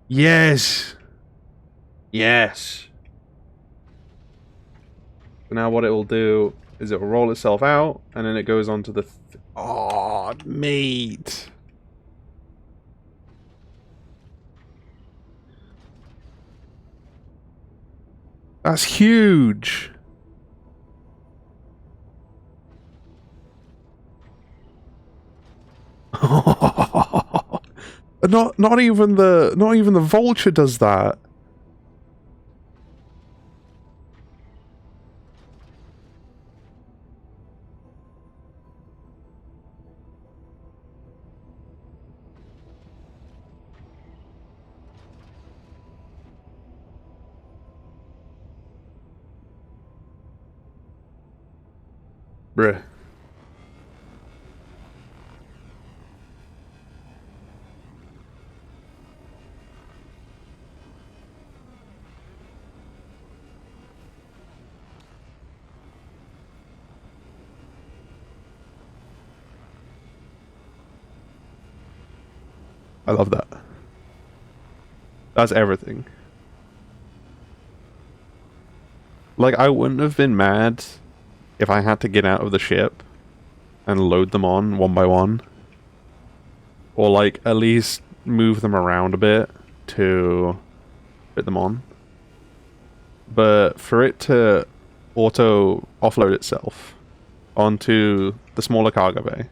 Yes. Yes. So now what it will do is it will roll itself out, and then it goes onto the. Oh, mate. That's huge. Not even the vulture does that. Bruh. I love that. That's everything. Like, I wouldn't have been mad if I had to get out of the ship and load them on one by one. Or, like, at least move them around a bit to fit them on. But for it to auto offload itself onto the smaller cargo bay,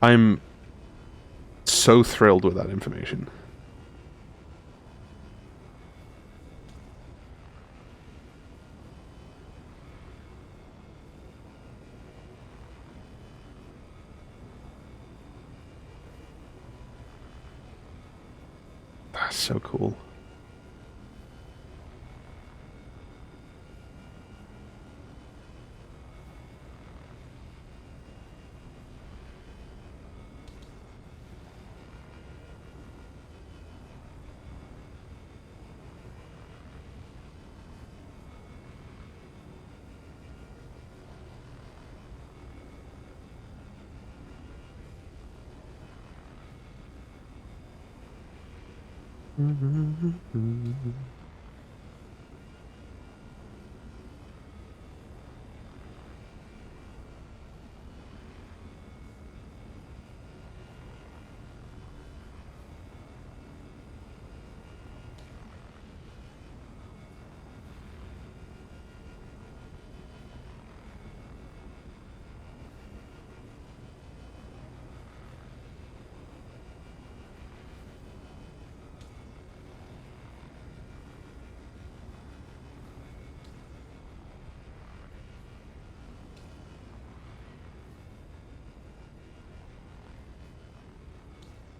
I'm so thrilled with that information. That's so cool.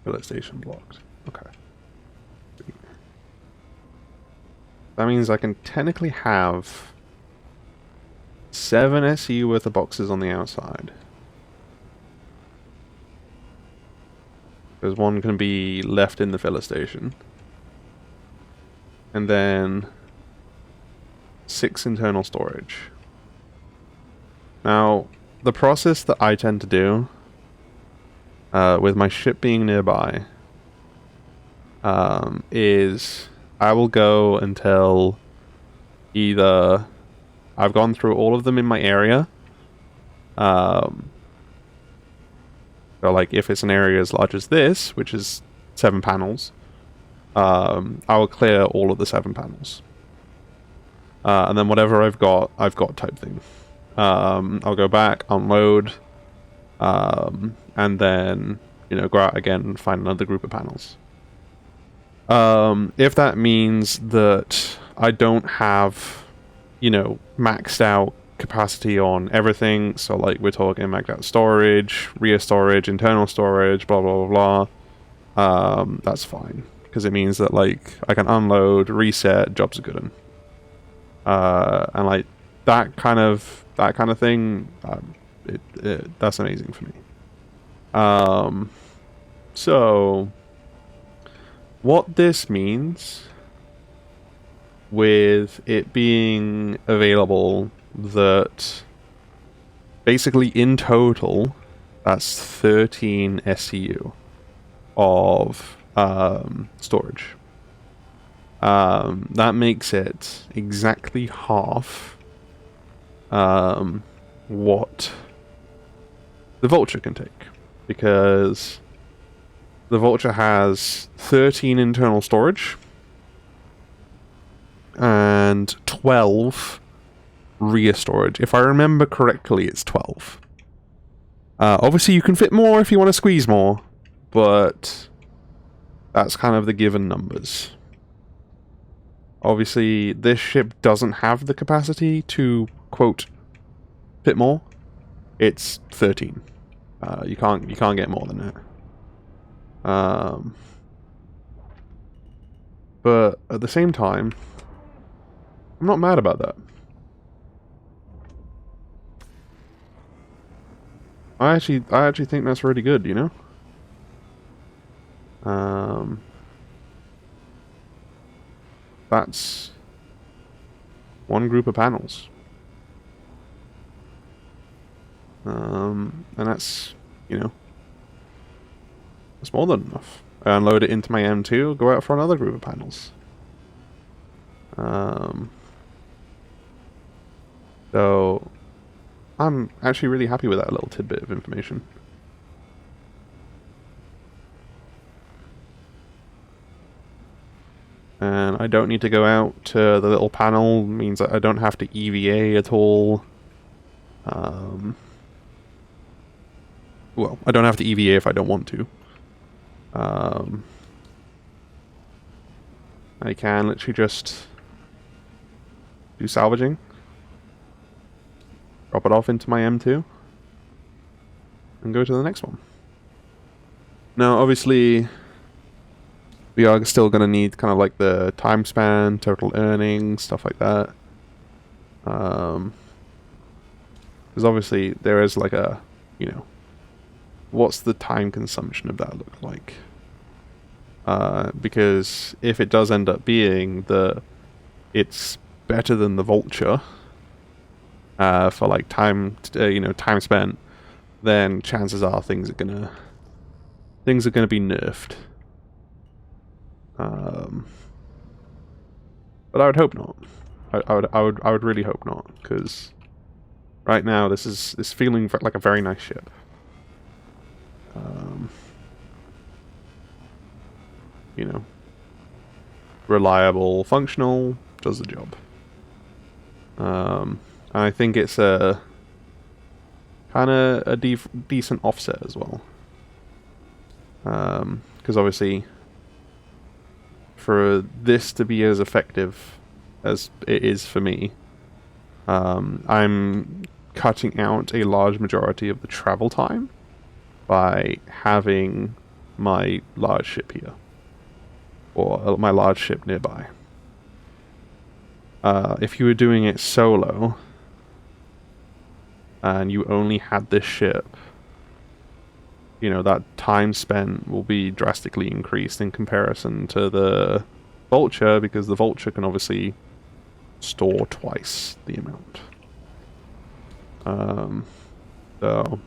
Fillet station blocked. Okay. That means I can technically have 7 SU worth of boxes on the outside. There's one can be left in the filler station. And then 6 internal storage. Now, the process that I tend to do with my ship being nearby is I will go until either I've gone through all of them in my area. So like if it's an area as large as this, which is 7 panels, I will clear all of the 7 panels. And then whatever I've got type thing. I'll go back, unload, and then, you know, go out again and find another group of panels. If that means that I don't have, you know, maxed out capacity on everything, so like we're talking maxed out storage, rear storage, internal storage, blah blah blah blah, that's fine, because it means that like I can unload, reset, jobs are good, and like that kind of thing, that's amazing for me. So what this means with it being available, that basically in total that's 13 SCU of storage. That makes it exactly half what the Vulture can take, because the Vulture has 13 internal storage and 12 rear storage. If I remember correctly, it's 12. Obviously, you can fit more if you want to squeeze more, but that's kind of the given numbers. Obviously, this ship doesn't have the capacity to, quote, fit more. It's 13. You can't get more than that. But at the same time, I'm not mad about that. I actually think that's really good, you know? That's one group of panels. And that's, you know, That's more than enough. I unload it into my M2, go out for another group of panels. So I'm actually really happy with that little tidbit of information. And I don't need to go out to the little panel, means that I don't have to EVA at all. Well, I don't have to EVA if I don't want to. I can literally just do salvaging. Drop it off into my M2. And go to the next one. Now, obviously, we are still going to need kind of like the time span, total earnings, stuff like that. Because obviously there is like a, you know, what's the time consumption of that look like? Because if it does end up being it's better than the Vulture for like time, time spent, then chances are things are gonna be nerfed. But I would hope not. I would really hope not, because right now this is feeling like a very nice ship. You know, reliable, functional, does the job. I think it's a kind of a decent offset as well. Because obviously, for this to be as effective as it is for me, I'm cutting out a large majority of the travel time by having my large ship here, or my large ship nearby. If you were doing it solo, and you only had this ship, you know, that time spent will be drastically increased in comparison to the Vulture, because the Vulture can obviously store twice the amount. So,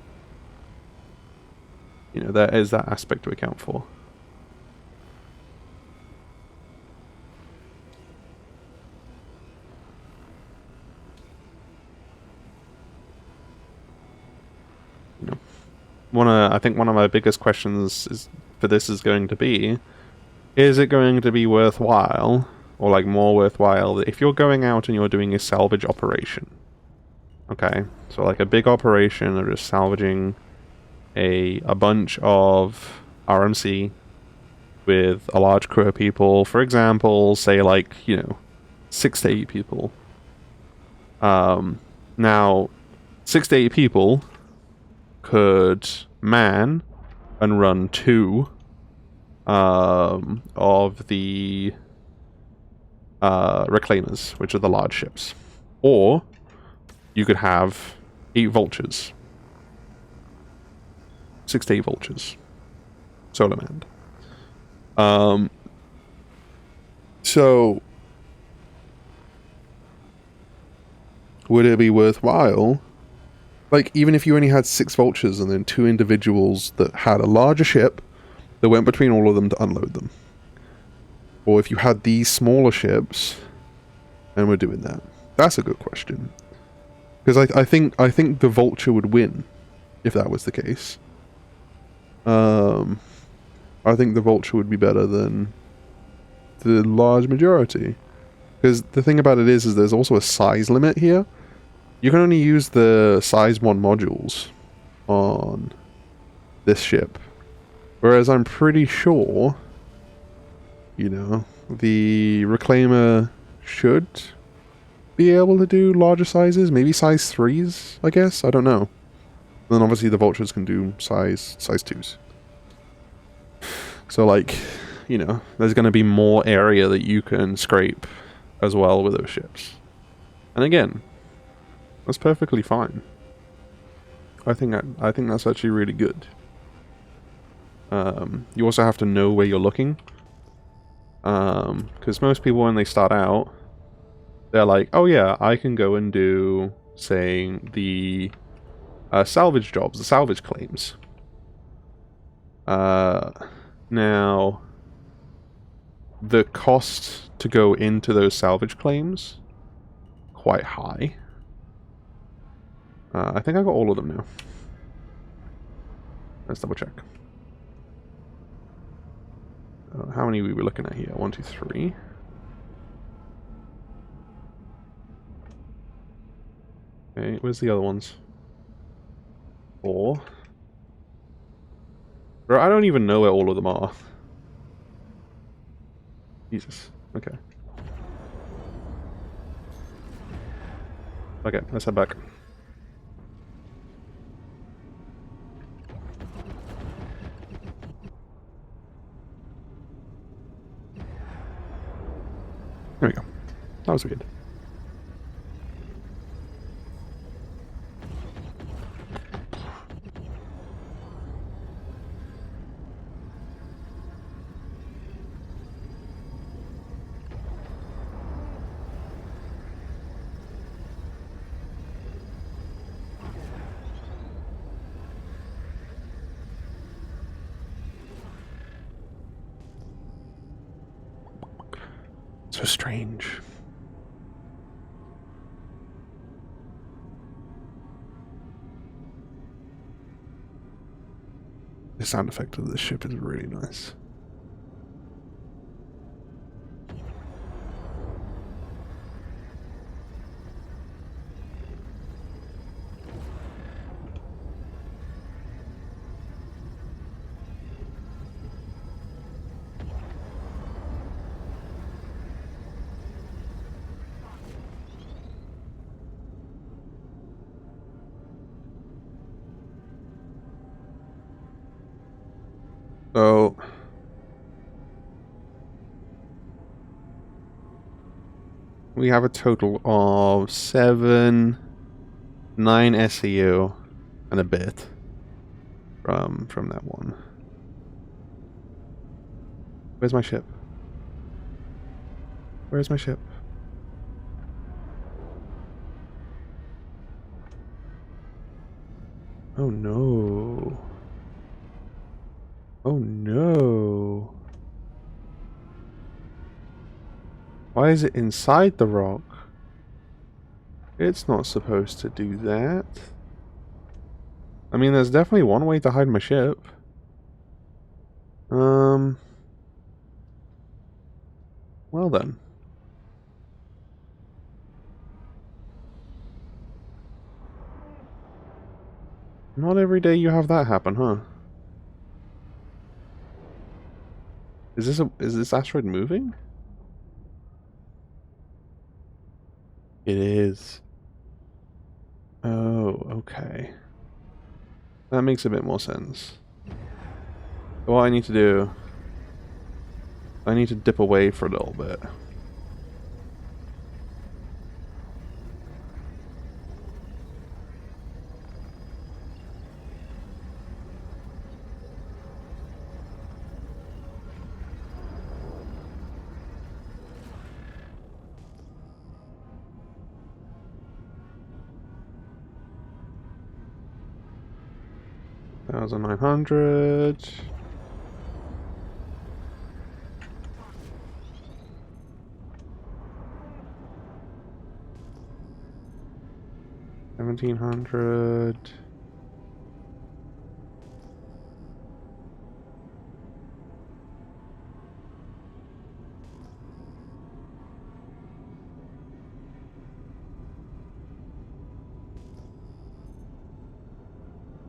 you know, there is that aspect to account for. You know, I think one of my biggest questions for this is going to be, is it going to be worthwhile, or like more worthwhile, if you're going out and you're doing a salvage operation? Okay, so like a big operation of just salvaging a bunch of RMC with a large crew of people, for example, say like, 6 to 8 people. Now, 6 to 8 people could man and run 2 of the reclaimers, which are the large ships. Or you could have 8 vultures. 6 to 8 vultures. Solo manned. So would it be worthwhile? Like, even if you only had 6 vultures and then 2 individuals that had a larger ship that went between all of them to unload them. Or if you had these smaller ships and we're doing that. That's a good question. Because I think the Vulture would win if that was the case. I think the Vulture would be better than the large majority. Because the thing about it is there's also a size limit here. You can only use the size 1 modules on this ship. Whereas I'm pretty sure, the Reclaimer should be able to do larger sizes. Maybe size 3s, I guess? I don't know. And then obviously the Vultures can do size 2s. So like, there's going to be more area that you can scrape as well with those ships. And again, that's perfectly fine. I think that's actually really good. You also have to know where you're looking. Because most people, when they start out, they're like, oh yeah, I can go and do, say, the salvage jobs, the salvage claims. Now, the cost to go into those salvage claims, quite high. I think I got all of them now. Let's double check. How many we were looking at here? 1, 2, 3. Okay, where's the other ones? 4. Bro, I don't even know where all of them are. Jesus. Okay. Okay, let's head back. There we go. That was weird. So strange. The sound effect of this ship is really nice. So we have a total of 9 SEU and a bit from that one. Where's my ship? Where's my ship? Oh no. Oh no. Why is it inside the rock? It's not supposed to do that. I mean, there's definitely one way to hide my ship. Well then. Not every day you have that happen, huh? Is this asteroid moving? It is. Oh, okay. That makes a bit more sense. What I need to do, I need to dip away for a little bit. $1,900. $1,700.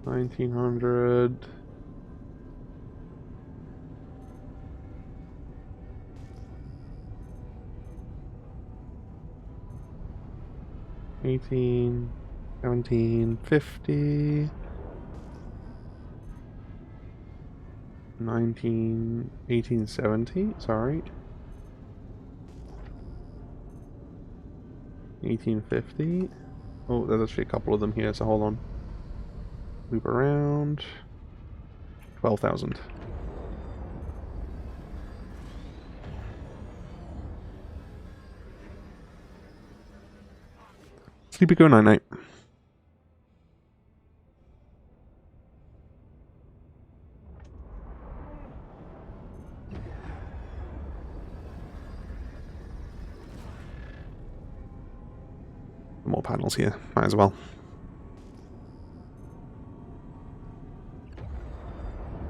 $1,900. $18, $17, $50, $19, $18, $70. Sorry. $18.50. Oh, there's actually a couple of them here, so hold on. Loop around. 12,000. Sleepy go night night. panels here. Might as well.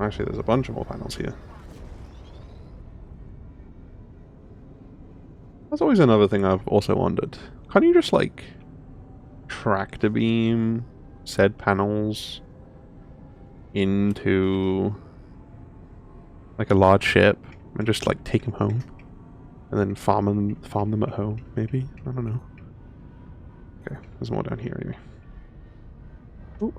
Actually, there's a bunch of more panels here. That's always another thing I've also wondered. Can't you just, like, tractor beam said panels into, like, a large ship and just, like, take them home? And then farm them at home, maybe? I don't know. Okay, there's more down here anyway. Ooh.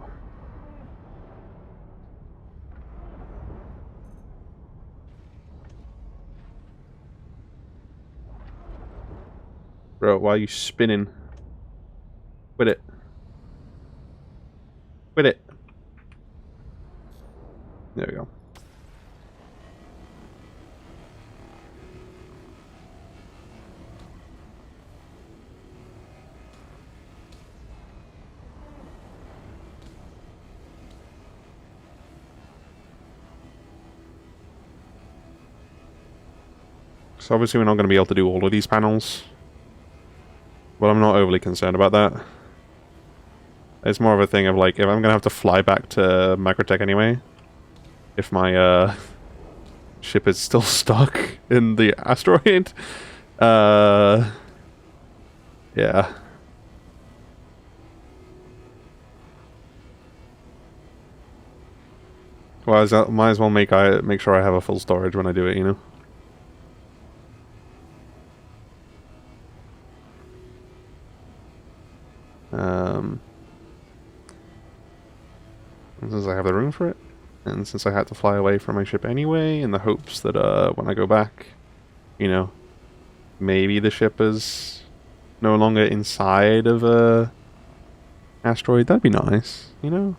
Bro, why are you spinning? Quit it. Quit it. There we go. So obviously we're not going to be able to do all of these panels. But I'm not overly concerned about that. It's more of a thing of like, if I'm going to have to fly back to Microtech anyway, if my ship is still stuck in the asteroid, yeah. Well, I might as well make sure I have a full storage when I do it, you know? Since I have the room for it, and since I had to fly away from my ship anyway, in the hopes that when I go back, you know, maybe the ship is no longer inside of a asteroid, that'd be nice, you know?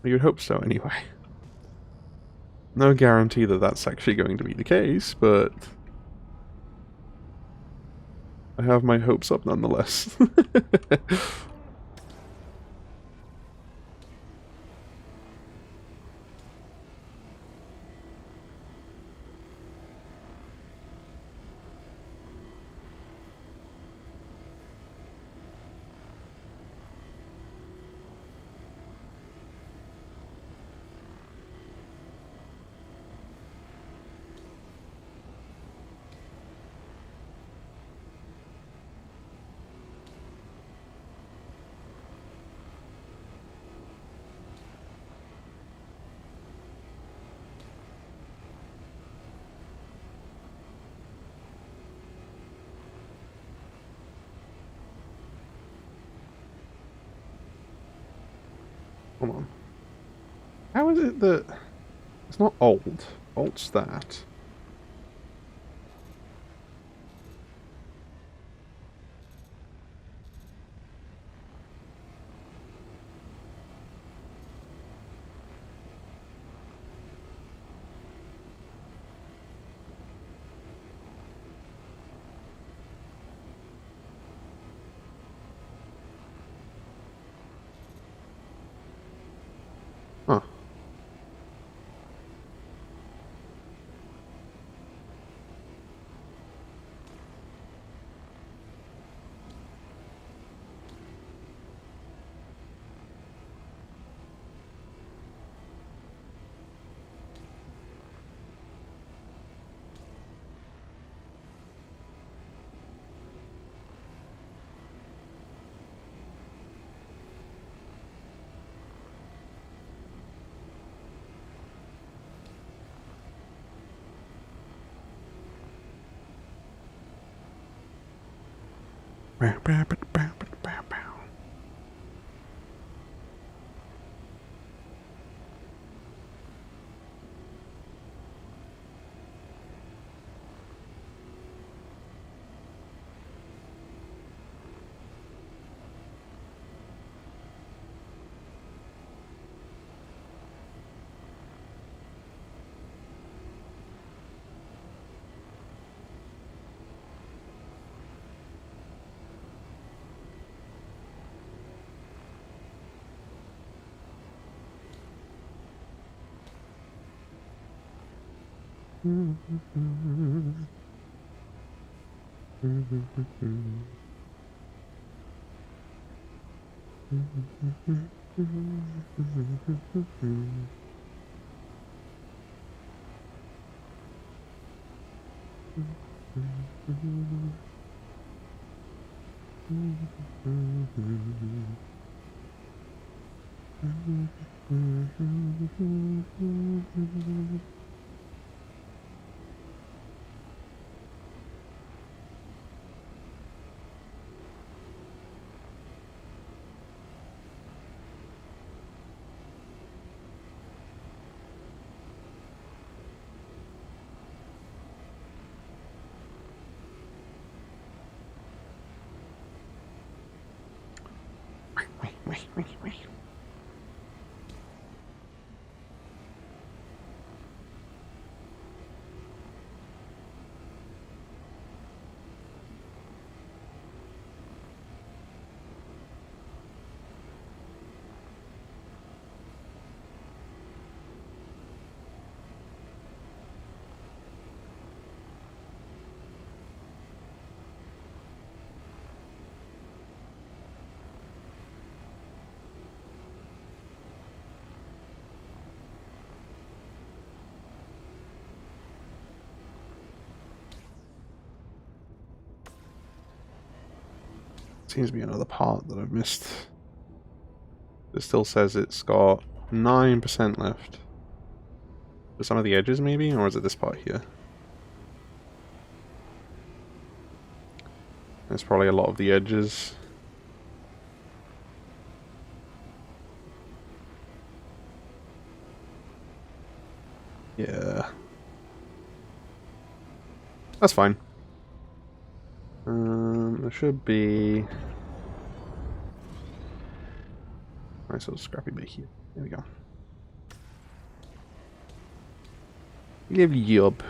You'd hope so anyway. No guarantee that that's actually going to be the case, but I have my hopes up nonetheless. Hold on. How is it that it's not alt? Alt's that. Huh. Seems to be another part that I've missed. It still says it's got 9% left. For some of the edges maybe? Or is it this part here? There's probably a lot of the edges. Yeah. That's fine. There should be... Nice little scrappy bit here. There we go. Lovely job.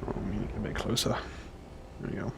Oh, we need to get a bit closer. There we go.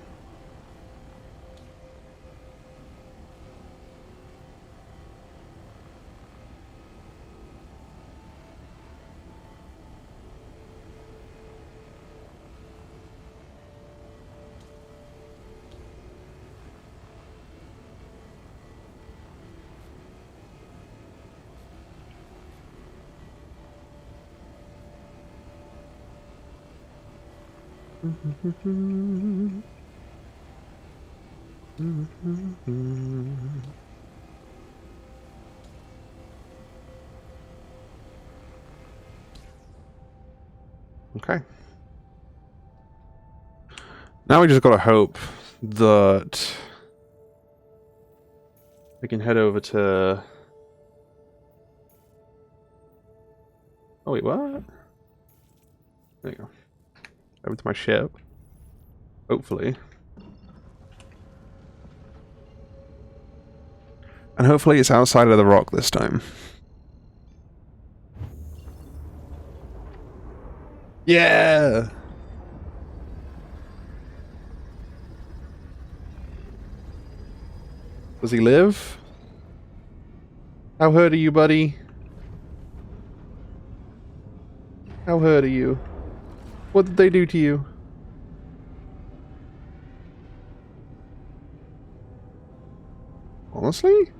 Okay. Now we just gotta hope that we can head over to... Oh wait, what? There you go. Over to my ship. Hopefully. And hopefully it's outside of the rock this time. Yeah! Does he live? How hurt are you, buddy? How hurt are you? What did they do to you? Honestly?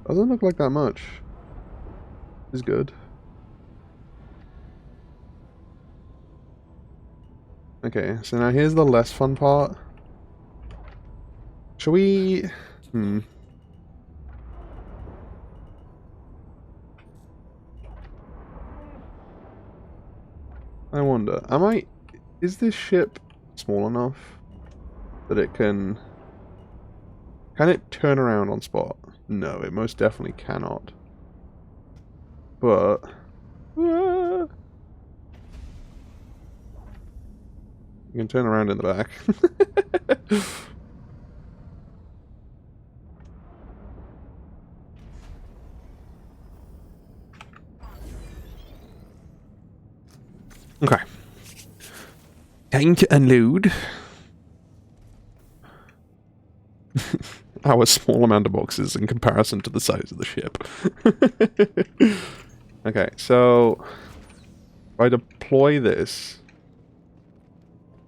Doesn't look like that much. Is good. Okay, so now here's the less fun part. Shall we... I wonder, is this ship small enough that it can it turn around on spot? No, it most definitely cannot. But, you can turn around in the back. Okay. Time to unload. Our small amount of boxes in comparison to the size of the ship. Okay, so if I deploy this.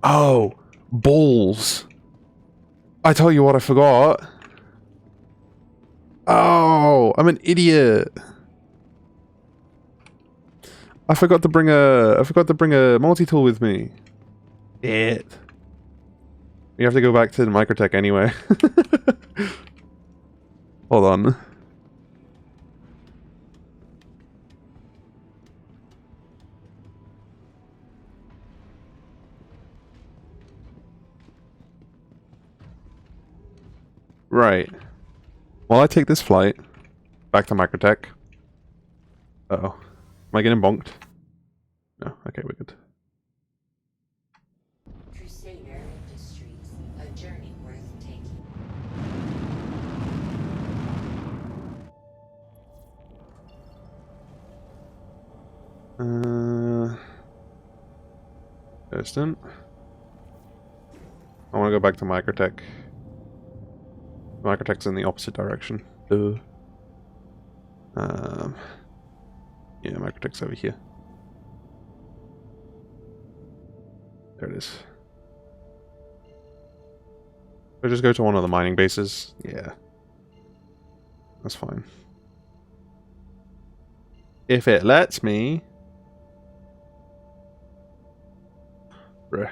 Oh, balls. I tell you what, I forgot. Oh, I'm an idiot. I forgot to bring a multi-tool with me. It. We have to go back to the Microtech anyway. Hold on. Right. While I take this flight back to Microtech. Uh-oh. Am I getting bonked? No. Okay, we're good. Crusader Industries, a journey worth taking. Distant. I want to go back to Microtech. Microtech's in the opposite direction. Yeah, Microtech's over here. There it is. I'll just go to one of the mining bases. Yeah. That's fine. If it lets me. Bruh.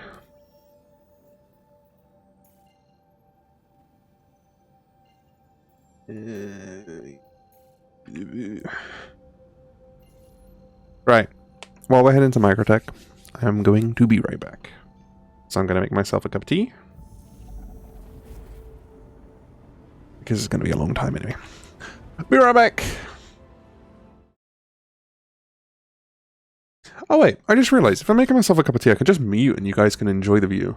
Right. While we're heading to Microtech, I'm going to be right back. So I'm going to make myself a cup of tea. Because it's going to be a long time anyway. Be right back. Oh wait, I just realized if I'm making myself a cup of tea, I can just mute and you guys can enjoy the view.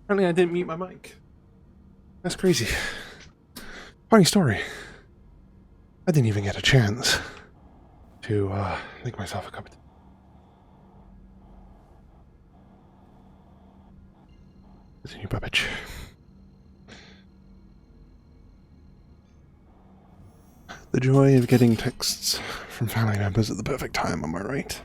Apparently I didn't mute my mic. That's crazy. Funny story. I didn't even get a chance to make myself a cup of tea. Continue, Babbage. The joy of getting texts from family members at the perfect time, am I right?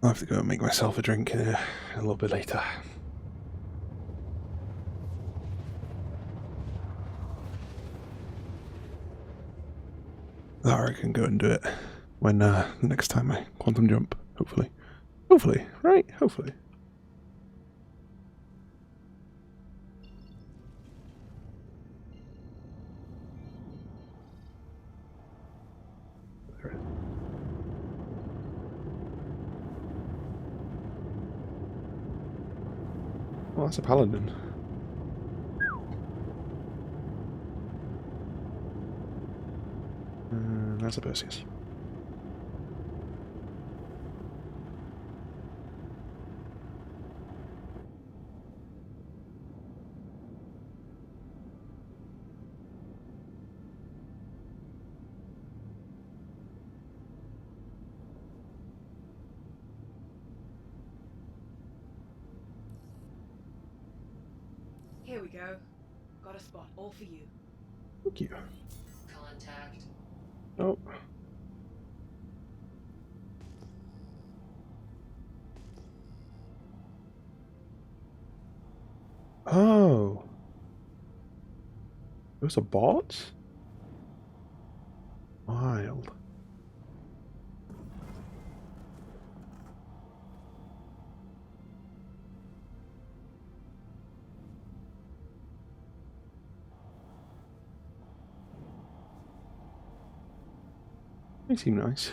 I'll have to go and make myself a drink a little bit later. Or I can go and do it when the next time I quantum jump, hopefully. Hopefully, right? Hopefully. There it is. Oh, that's a paladin. That's a Perseus. Here we go. Got a spot all for you. Thank you. Contact. Oh. Oh. Those are bots? Wild. They seem nice.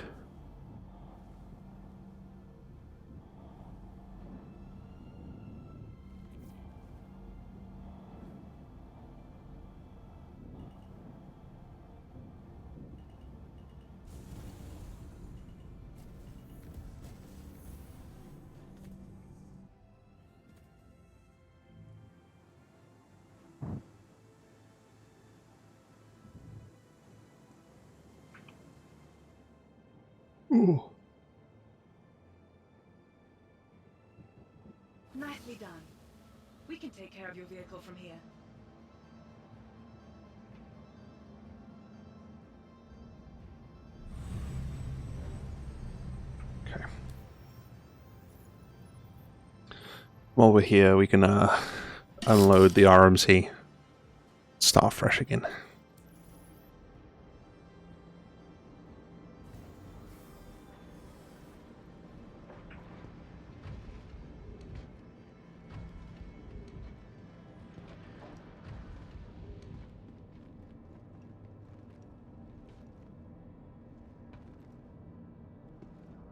Ooh. Nicely done. We can take care of your vehicle from here. Okay. While we're here, we can unload the RMC. Start fresh again.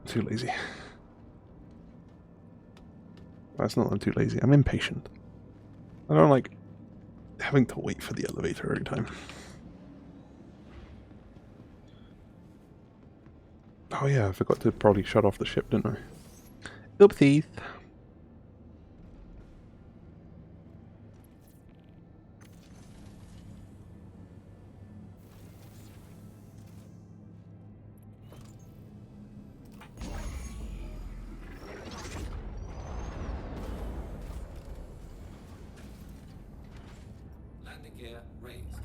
Too lazy. That's not that I'm too lazy. I'm impatient. I don't like having to wait for the elevator every time. Oh yeah, I forgot to probably shut off the ship, didn't I? Oopsies. Landing gear raised.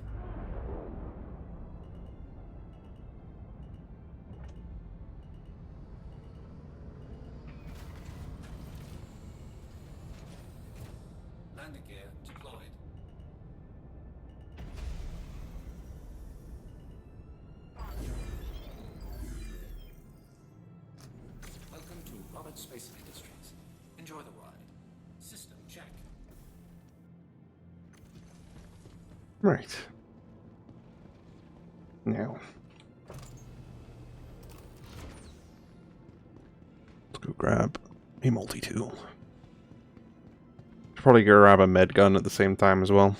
Landing gear deployed. Welcome to Roberts Space Industries. Enjoy the ride. System check. Right. Now. Let's go grab a multi-tool. Should probably go grab a med gun at the same time as well.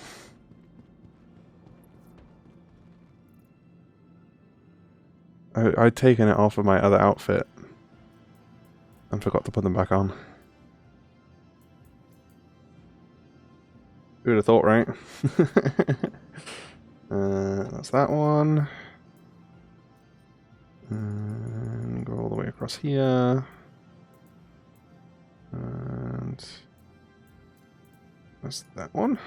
I'd taken it off of my other outfit and forgot to put them back on. Who'd have thought, right? That's that one. And go all the way across here. And that's that one.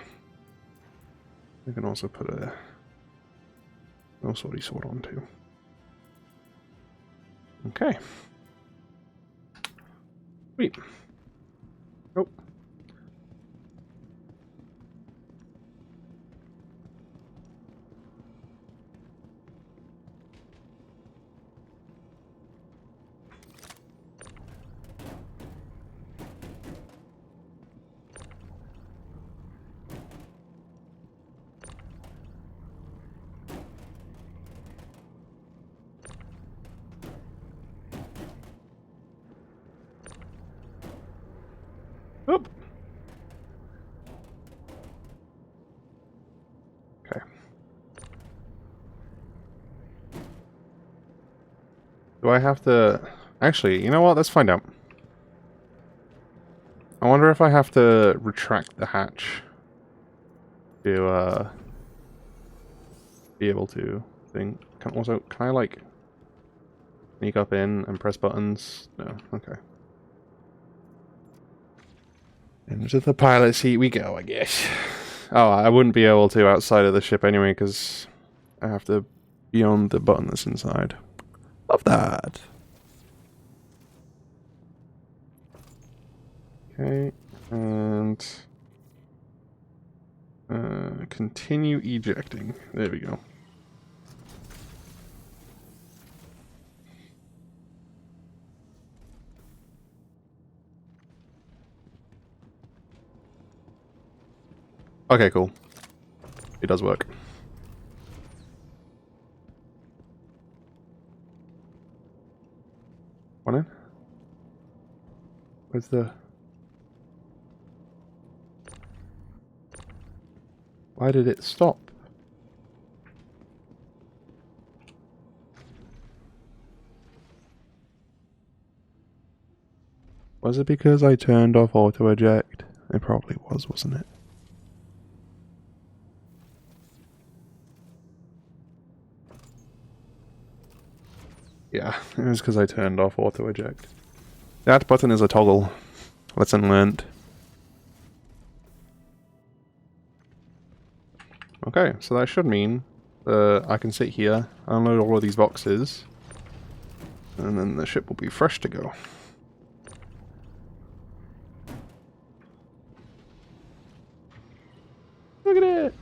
We can also put a no sortie sword on too. Okay. Sweet. Oh. Oop. Okay. Do I have to... Actually, you know what? Let's find out. I wonder if I have to retract the hatch to be able to think. Can I like sneak up in and press buttons? No. Okay. Into the pilot seat we go, I guess. Oh, I wouldn't be able to outside of the ship anyway, because I have to be on the button that's inside. Love that. Okay, and continue ejecting. There we go. Okay, cool. It does work. One in? Where's the... Why did it stop? Was it because I turned off auto eject? It probably was, wasn't it? Yeah, it was because I turned off auto eject. That button is a toggle. Lesson learned. Okay, so that should mean I can sit here, unload all of these boxes, and then the ship will be fresh to go. Look at it!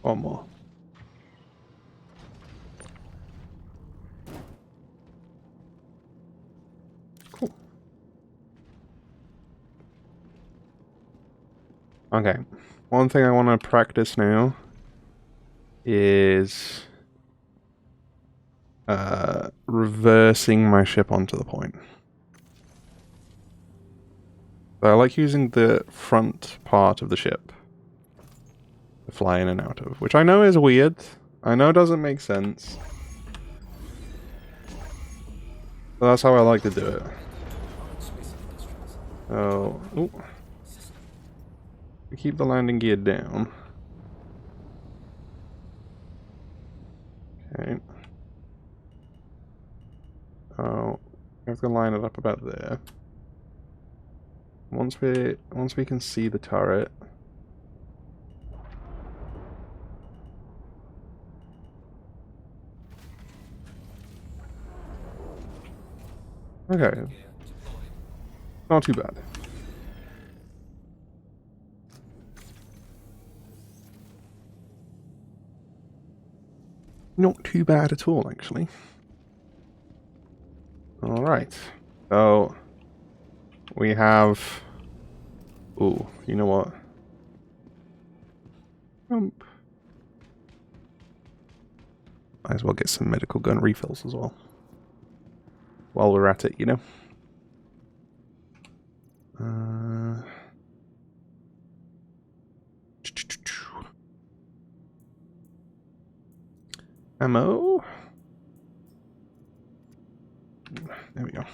One more. Cool. Okay. One thing I want to practice now is reversing my ship onto the point. So I like using the front part of the ship to fly in and out of, which I know is weird. I know it doesn't make sense. But that's how I like to do it. Oh, ooh. Keep the landing gear down. Okay. Oh, I have to line it up about there. Once we can see the turret. Okay. Not too bad. Not too bad at all, actually. Alright. So, We have... Ooh, you know what? Might as well get some medical gun refills as well. While we're at it, you know? Ammo. There we go.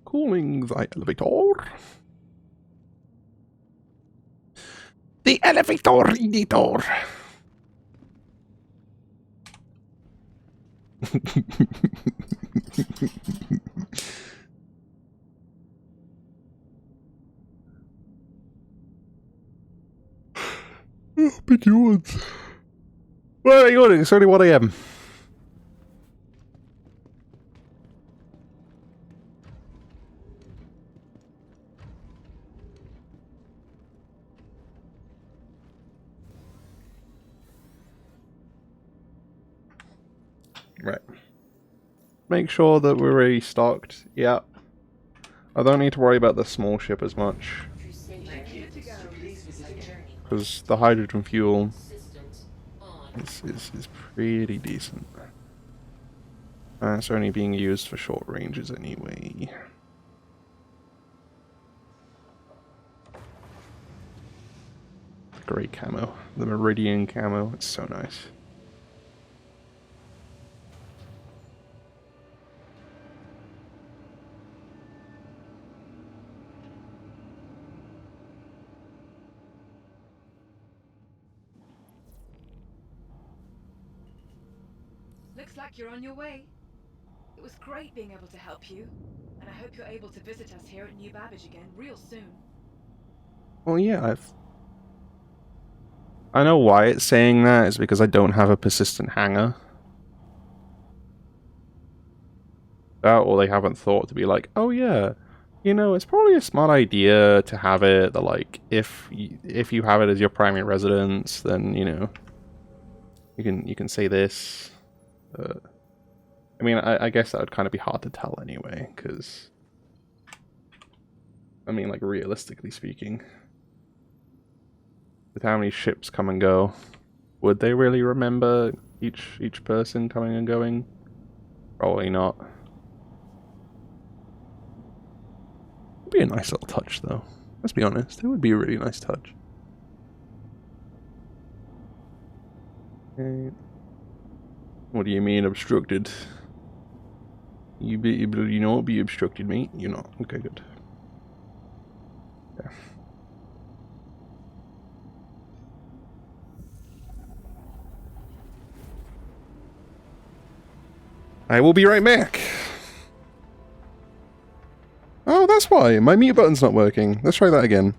Calling the elevator. The elevator. Big yawns. Well, are you yawning? It's only 1 AM. Right. Make sure that we're really stocked. Yeah. I don't need to worry about the small ship as much. Because the hydrogen fuel is pretty decent. It's only being used for short ranges anyway. Great camo. The Meridian camo. It's so nice. Looks like you're on your way. It was great being able to help you, and I hope you're able to visit us here at New Babbage again real soon. Well, yeah, I know why it's saying that. It's because I don't have a persistent hanger. That, or they haven't thought to be like, oh yeah, you know, it's probably a smart idea to have it that, like, if you have it as your primary residence, then, you know, you can say this. I mean, I guess that would kind of be hard to tell anyway, because, I mean, like, realistically speaking, with how many ships come and go, would they really remember each person coming and going? Probably not. It'd be a nice little touch, though. Let's be honest, it would be a really nice touch. Okay. What do you mean obstructed? You not be obstructed, mate. You're not. Okay, good. Yeah. I will be right back. Oh, that's why. My mute button's not working. Let's try that again.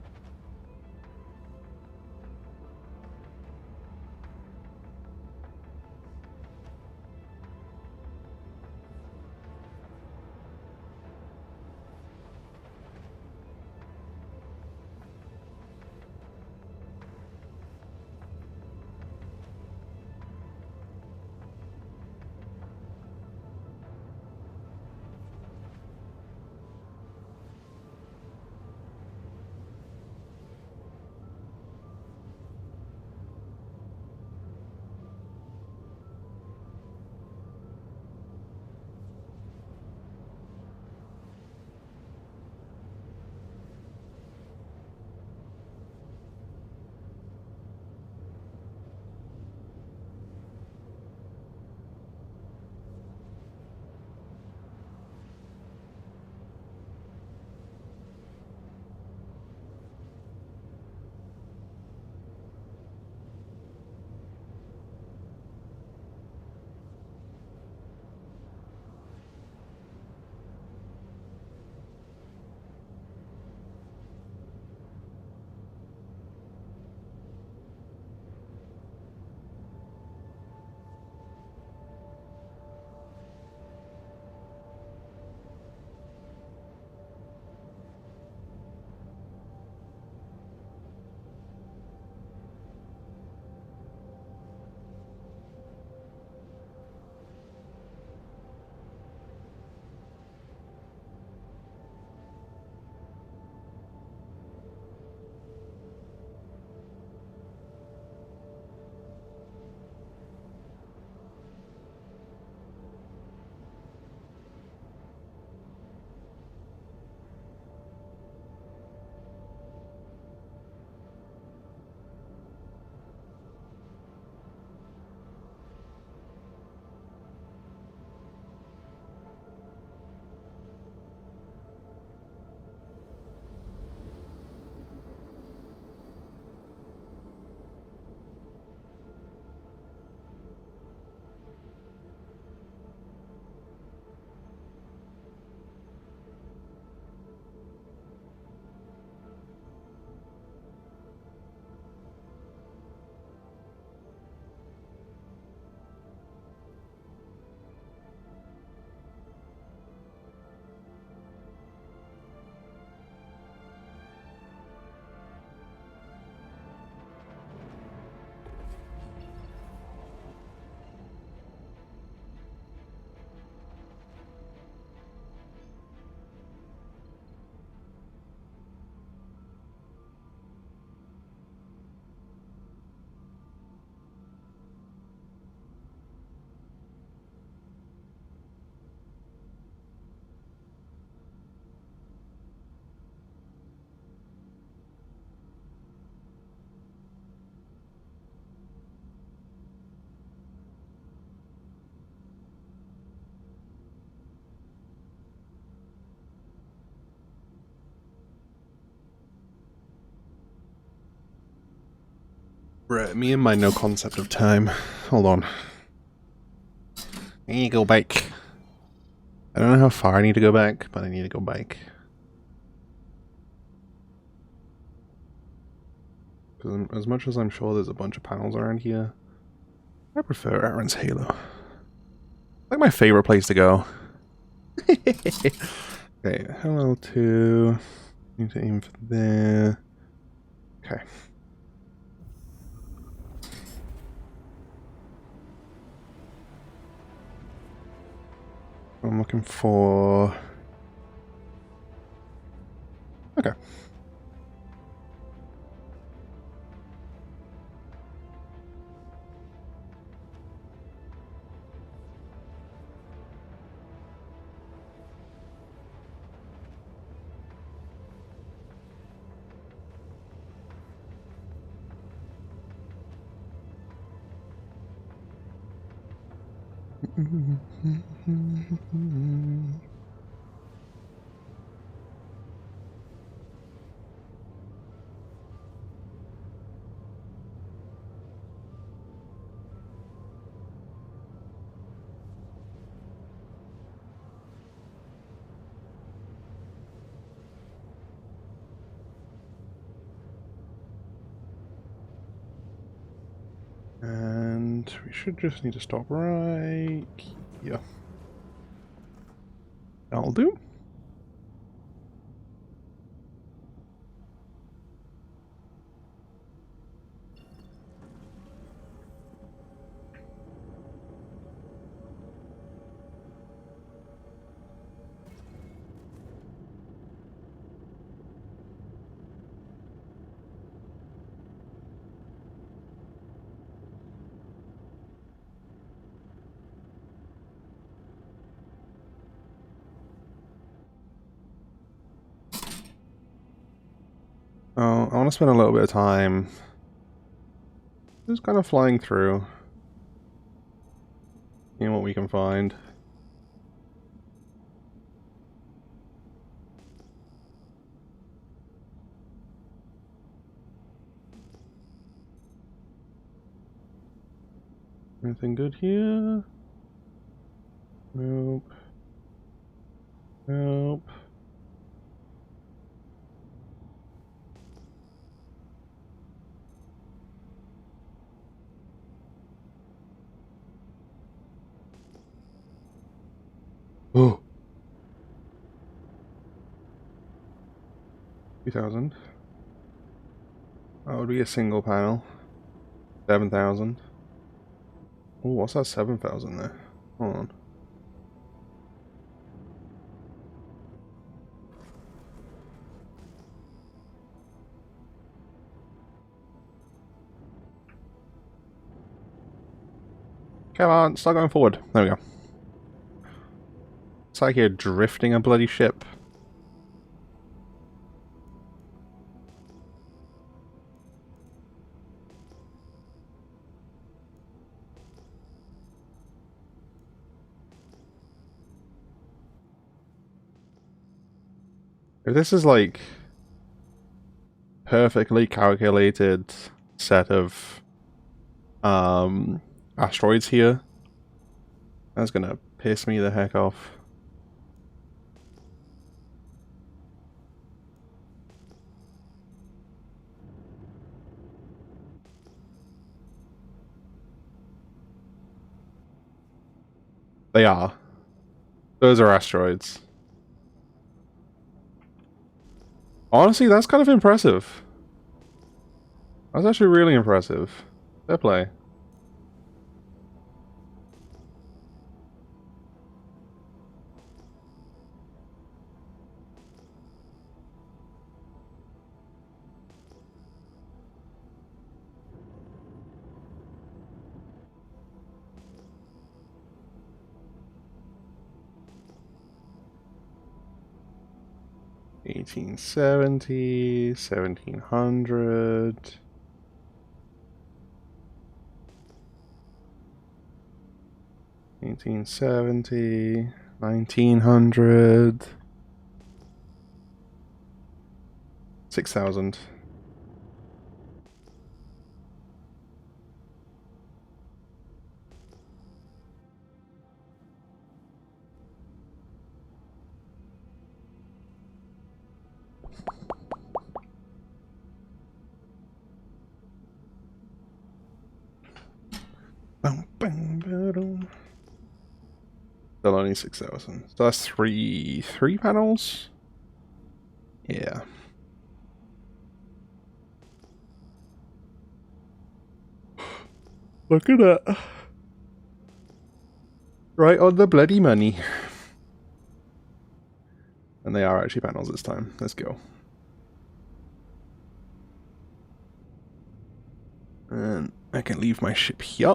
Right, me and my no concept of time. Hold on. I need to go back. I don't know how far I need to go back, but I need to go back. Because as much as I'm sure there's a bunch of panels around here, I prefer Aaron's Halo. Like my favorite place to go. Okay, hello to... Need to aim for there. Okay. I'm looking for... Okay. And we should just need to stop right here. That'll do. Oh, I want to spend a little bit of time just kind of flying through, seeing what we can find. Anything good here? Nope. Nope. Oh. 2,000. That would be a single panel. 7,000. Oh, what's that 7,000 there? Hold on. Come on, start going forward. There we go. It's like you're drifting a bloody ship. If this is like perfectly calculated set of asteroids here, that's gonna piss me the heck off. They are. Those are asteroids. Honestly, that's kind of impressive. That's actually really impressive. Fair play. $1870, 1700. $1870, 1900. 6,000. Still only 6,000. So that's three panels? Yeah. Look at that. Right on the bloody money. And they are actually panels this time. Let's go. And I can leave my ship here.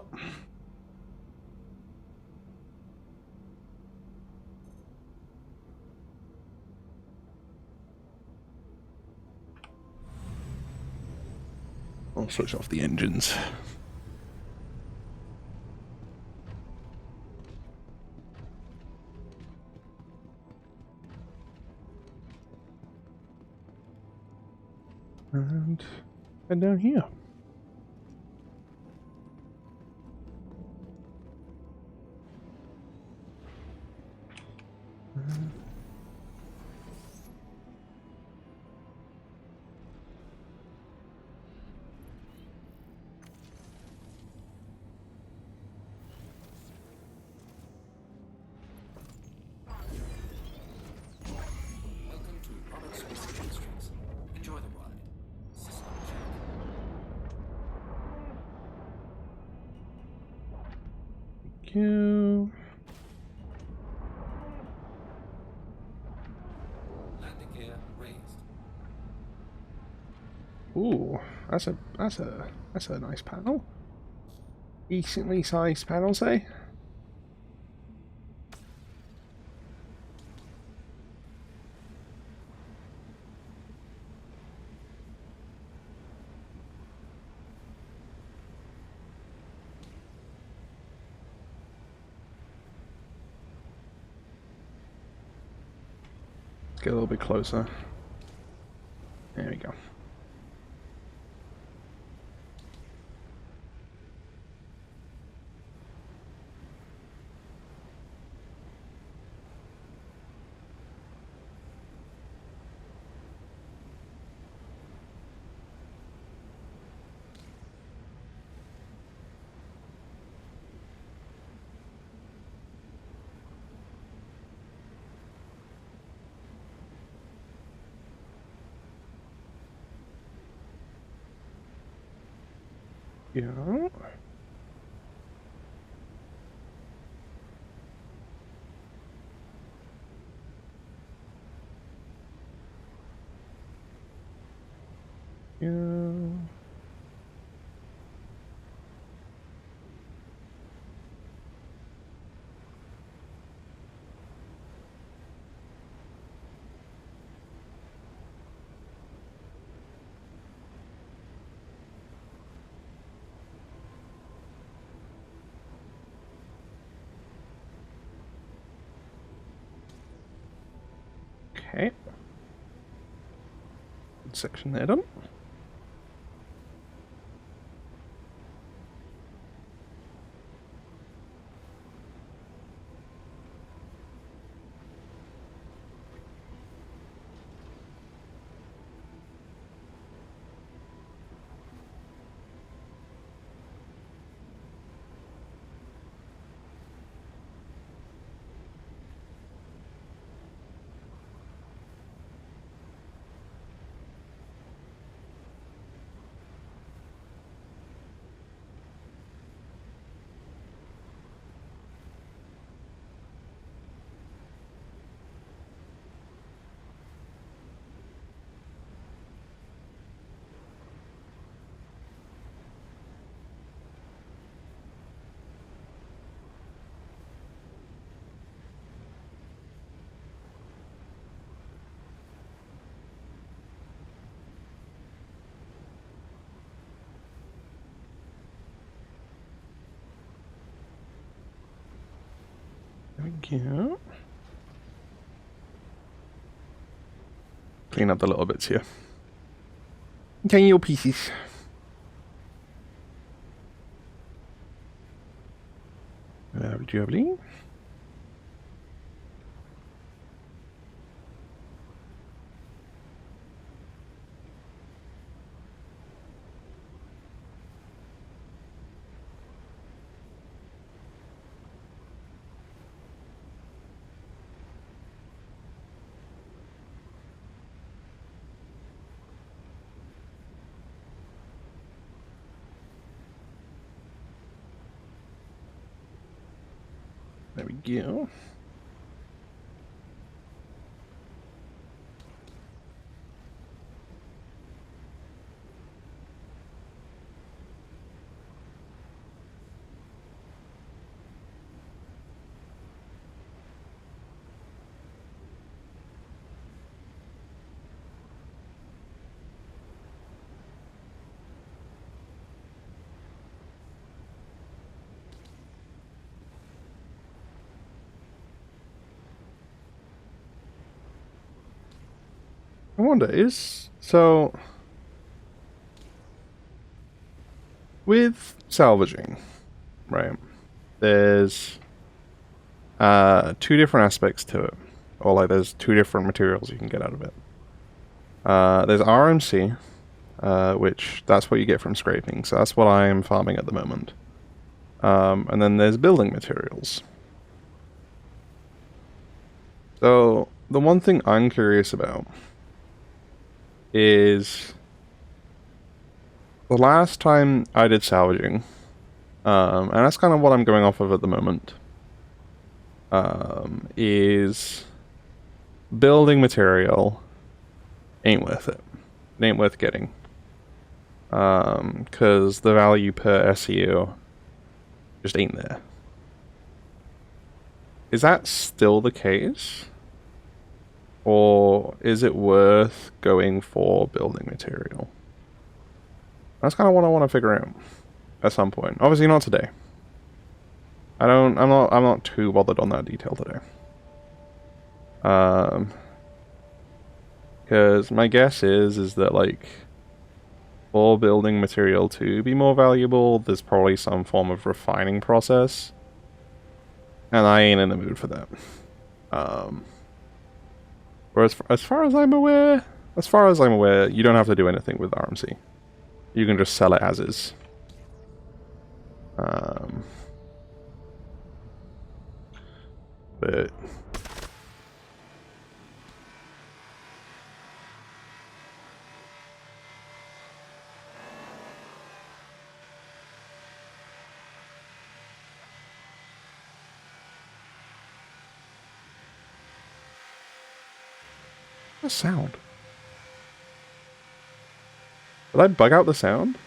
I'll switch off the engines. And down here. Welcome to Robert Space Industries. Enjoy the ride. System check. Thank you. Landing gear raised. Ooh, that's a nice panel. Decently sized panel, say. Get a little bit closer. There we go. Yeah. Yeah. Okay. Good section there done. There we go. Clean up the little bits here. Tiny little pieces. Lovely. There we go. I wonder, so with salvaging, right? There's two different aspects to it, or like there's two different materials you can get out of it. There's RMC, which that's what you get from scraping, so that's what I'm farming at the moment. And then there's building materials. So the one thing I'm curious about is the last time I did salvaging, and that's kind of what I'm going off of at the moment, is building material ain't worth it. It ain't worth getting. Because the value per SEU just ain't there. Is that still the case? Or is it worth going for building material? That's kind of what I want to figure out at some point. Obviously not today. I'm not too bothered on that detail today. Because my guess is that, like, for building material to be more valuable, there's probably some form of refining process. And I ain't in the mood for that. Whereas, as far as I'm aware, you don't have to do anything with RMC. You can just sell it as is. But what sound? Did I bug out the sound?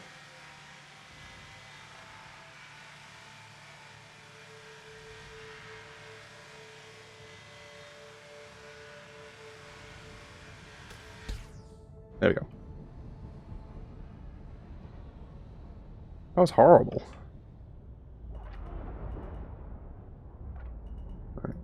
There we go. That was horrible. Right.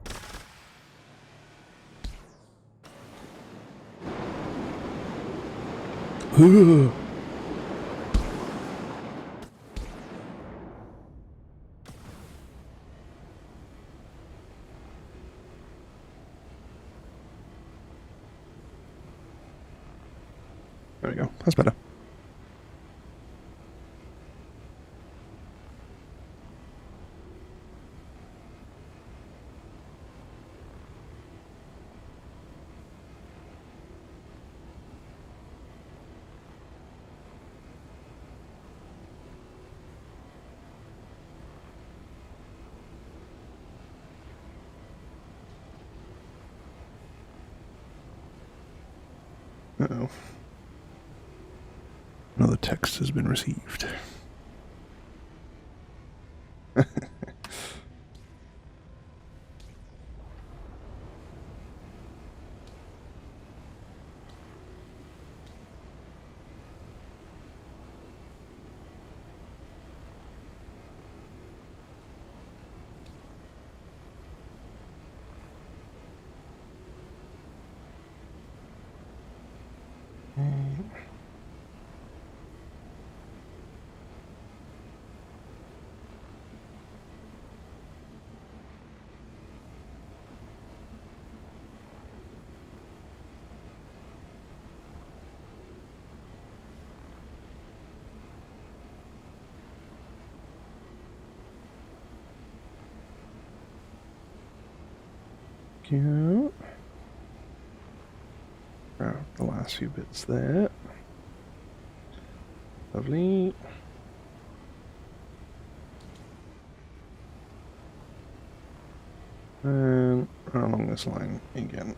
There we go. That's better. Uh-oh. Another text has been received. Cute. Grab the last few bits there. Lovely. this line again.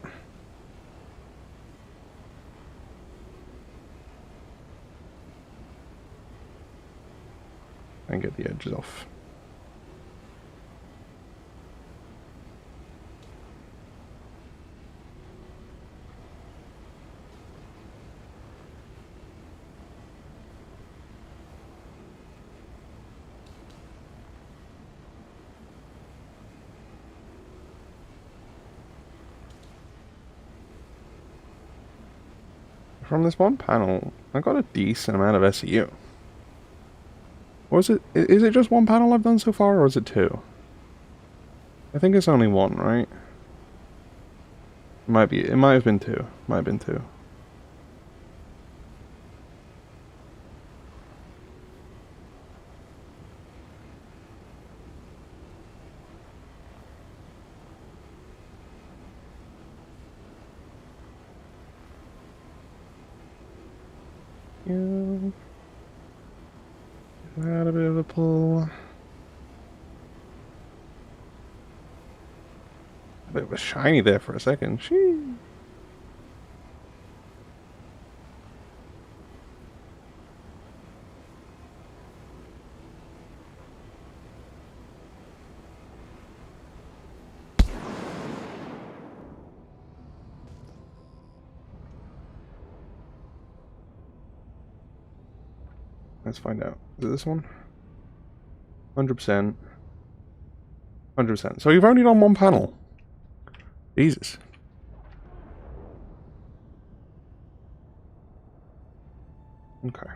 And get the edges off. From this one panel, I got a decent amount of SEU. Or is it just one panel I've done so far, or is it two? I think it's only one, right? It might have been two. Might have been two. Yeah. Had a bit of a pull. A bit of a shiny there for a second. Shee. Let's find out. Is it this one? 100%. 100%. So you've only done one panel. Jesus. Okay.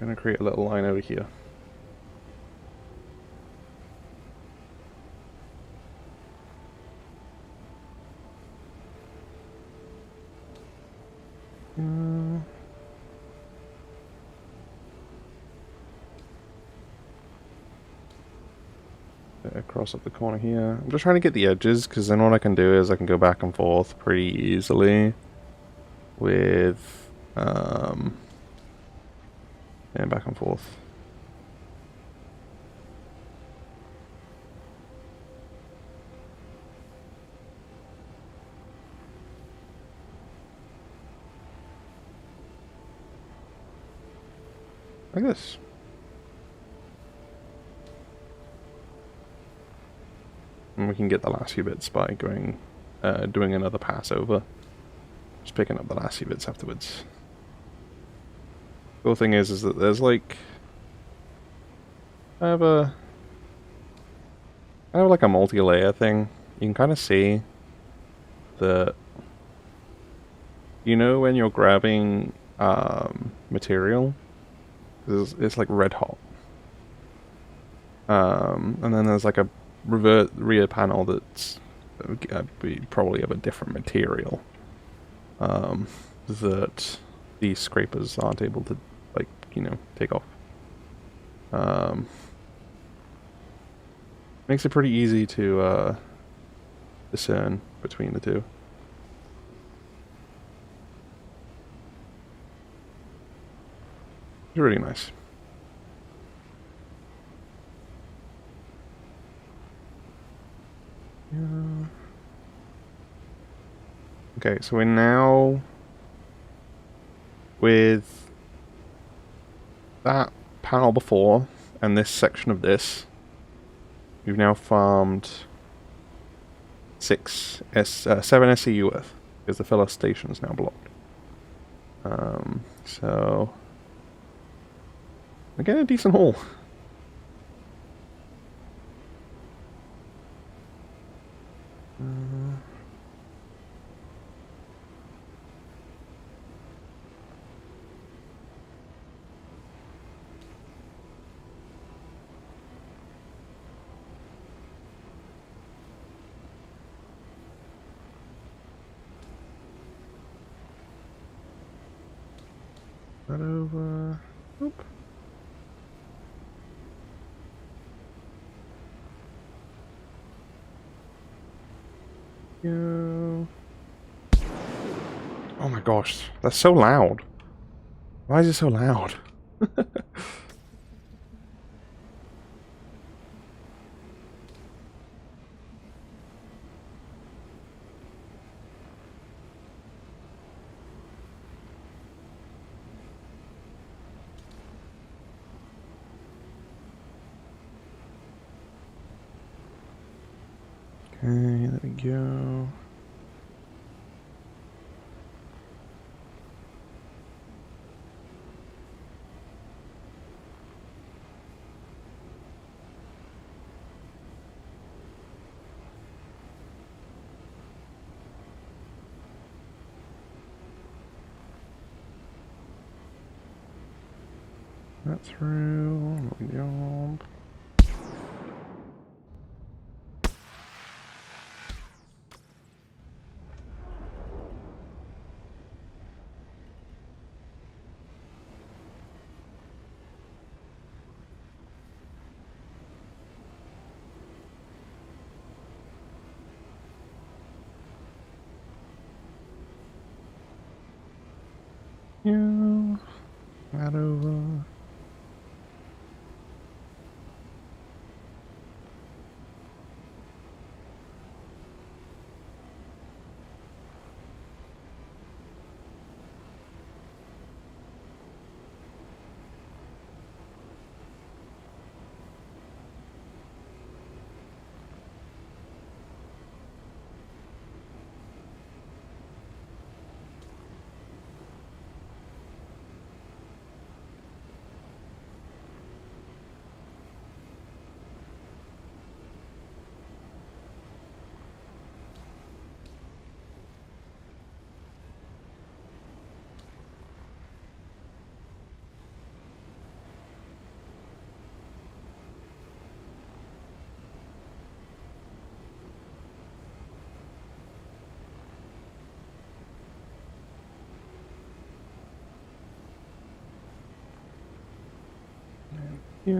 Gonna create a little line over here. Across up the corner here. I'm just trying to get the edges, because then what I can do is I can go back and forth pretty easily with and back and forth. Like this. And we can get the last few bits by going, doing another pass over. Just picking up the last few bits afterwards. The cool thing is that there's like, I have like a multi-layer thing. You can kind of see that, you know, when you're grabbing material, it's like red hot. And then there's like a rear panel that's probably of a different material that these scrapers aren't able to, like, you know, take off. Makes it pretty easy to discern between the two. It's really nice. Yeah. Okay, so we're now with that panel before and this section of this. We've now farmed 7 SEU worth because the filler station is now blocked. So again, a decent haul. That over. Oop. Go. Oh my gosh, that's so loud. Why is it so loud? Okay, there we go. That through. Good job. Yeah, that over. Yeah.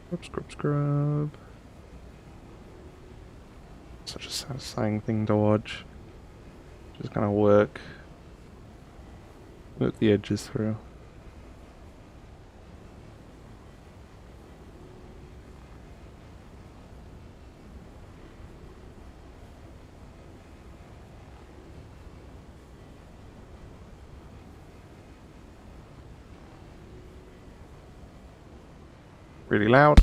Scrub, scrub, scrub. Such a satisfying thing to watch. Just kind of work the edges through. Really loud.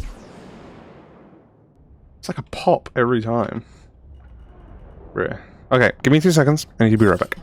It's like a pop every time. Rare. Okay, give me 2 seconds, and you'll be right back.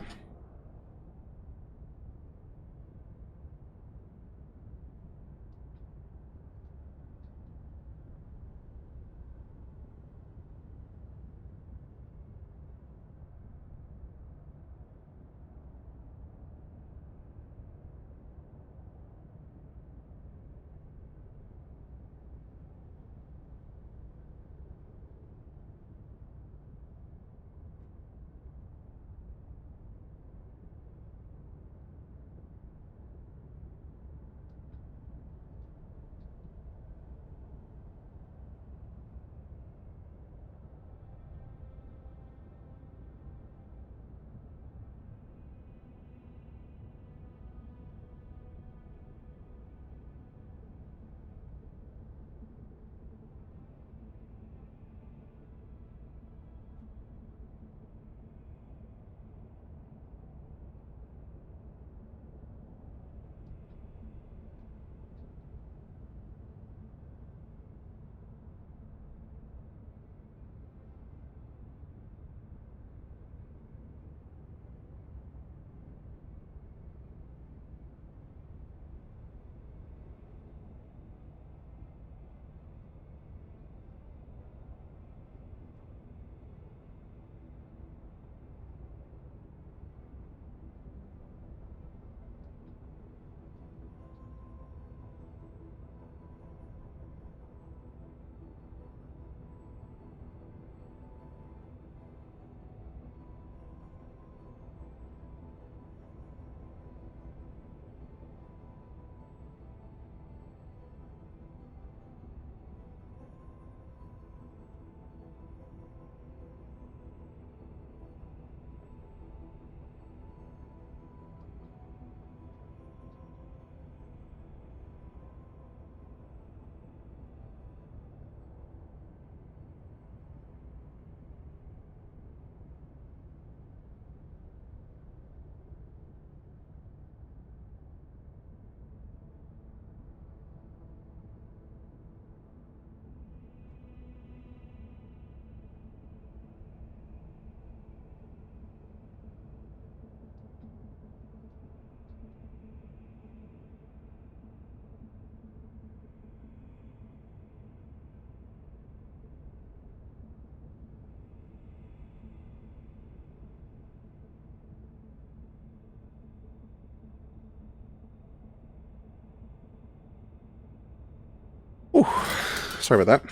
Whew. Sorry about that.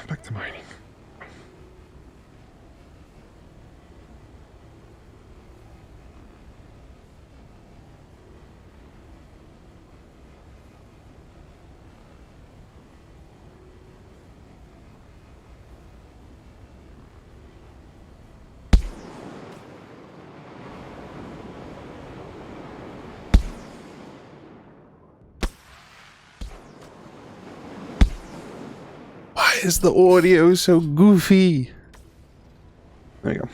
Back to mining. Why is the audio so goofy? There you go.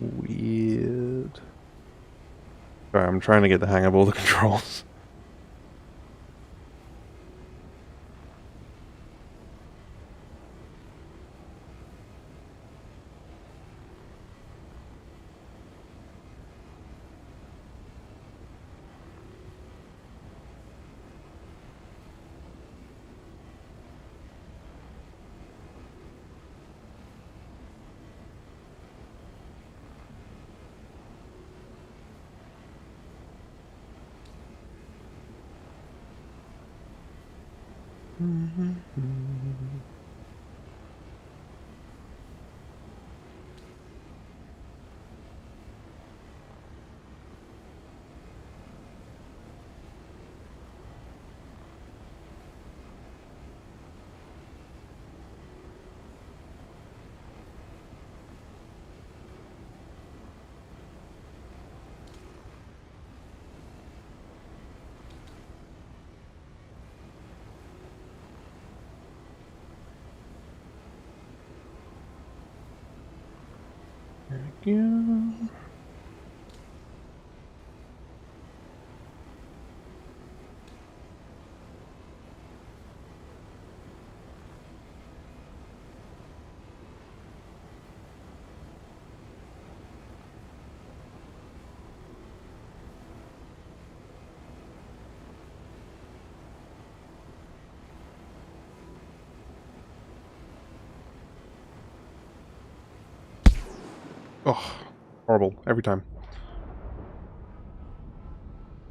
Weird. Sorry, I'm trying to get the hang of all the controls. There we go. Oh, horrible. Every time.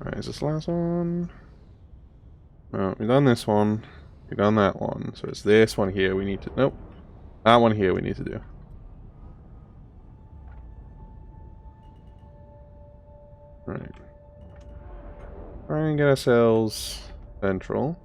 Alright, is this the last one? No, we've done this one. We've done that one. So it's this one here we need to... Nope. That one here we need to do. Right. Try and get ourselves central.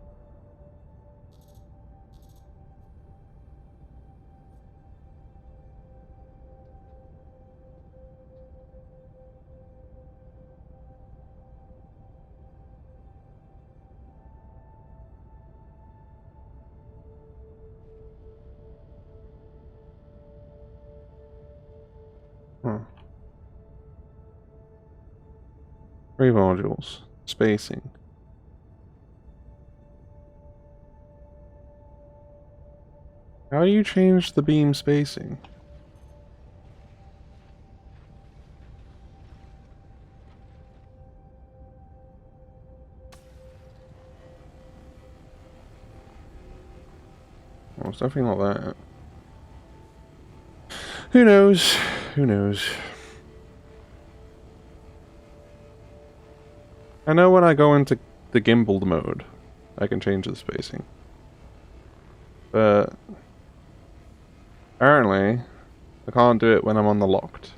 Huh. 3 modules. Spacing. How do you change the beam spacing? Well, it's definitely not that. Who knows? Who knows? I know when I go into the gimbaled mode, I can change the spacing. But apparently, I can't do it when I'm on the locked.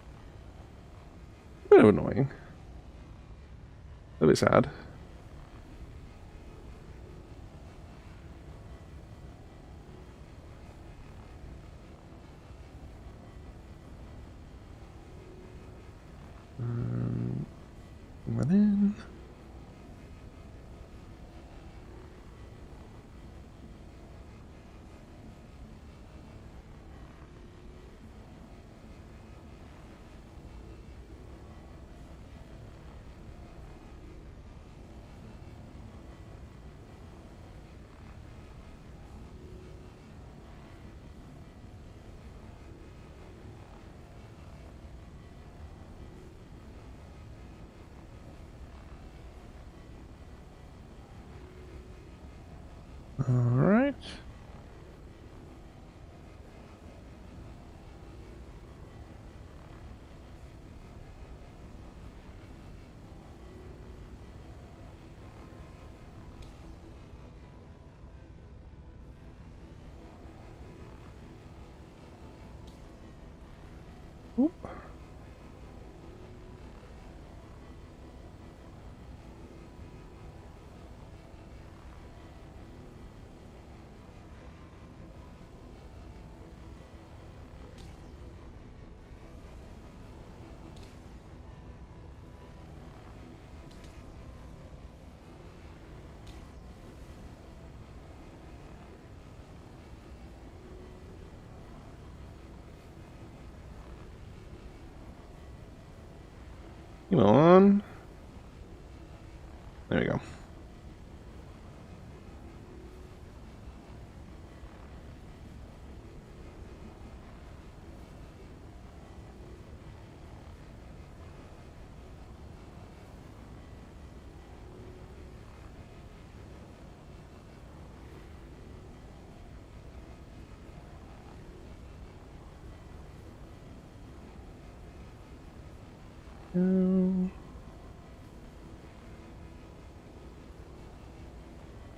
A bit annoying. A bit sad. Within. Oop. Come on. There we go.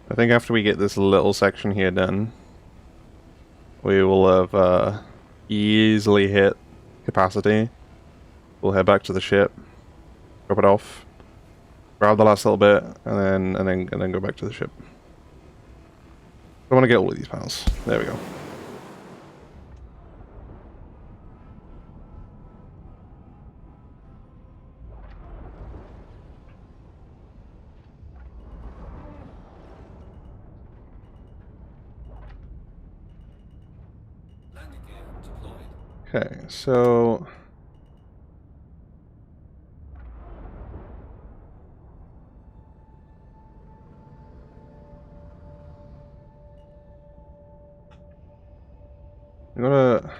I think after we get this little section here done, we will have easily hit capacity. We'll head back to the ship, drop it off, grab the last little bit, and then go back to the ship. I want to get all of these panels. There we go. Landing gear deployed. Okay, so I'm gonna.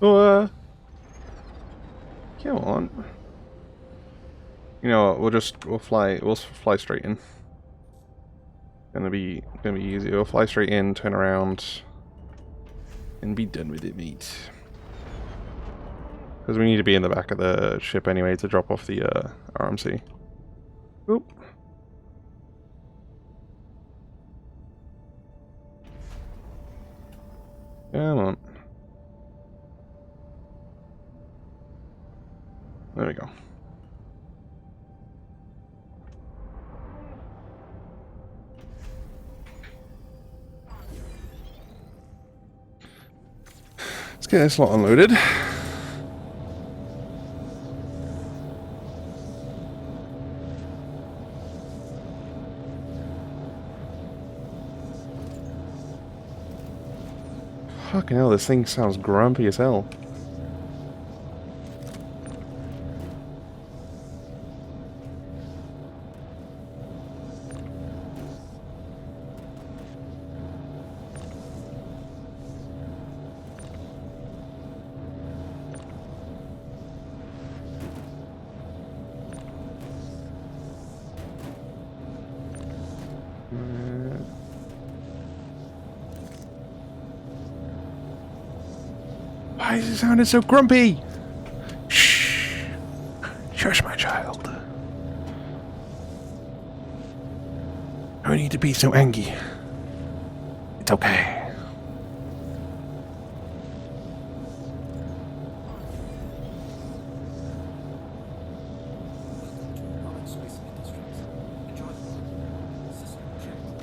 Oh, come on. You know what? We'll fly straight in. Gonna be easy. We'll fly straight in, turn around, and be done with it, mate. Because we need to be in the back of the ship anyway to drop off the RMC. Oop. Come on. There we go. Let's get this lot unloaded. Fucking hell, this thing sounds grumpy as hell. Why is it sounding so grumpy? Shh. Shush, my child. No need to be so angry. It's okay. Welcome to Armored Space Industries. Enjoy the ride. System checked.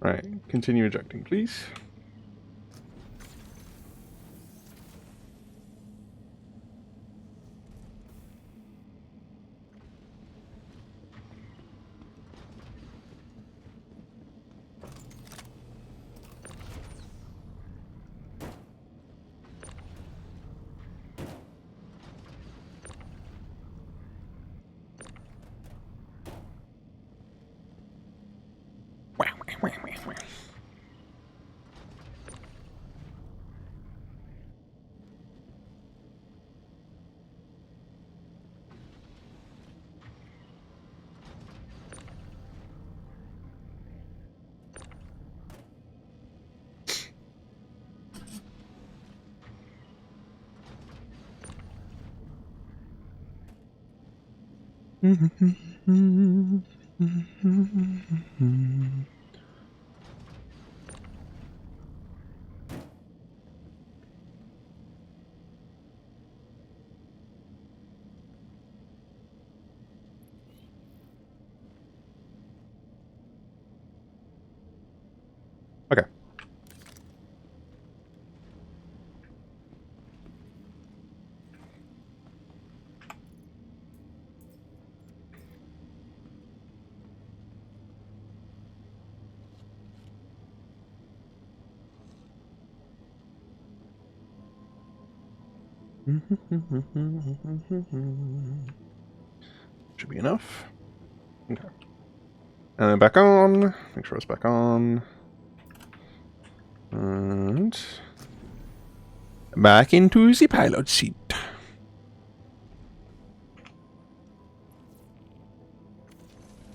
Right, continue ejecting, please. Okay. Should be enough. Okay. And then back on. Make sure it's back on. And back into the pilot seat.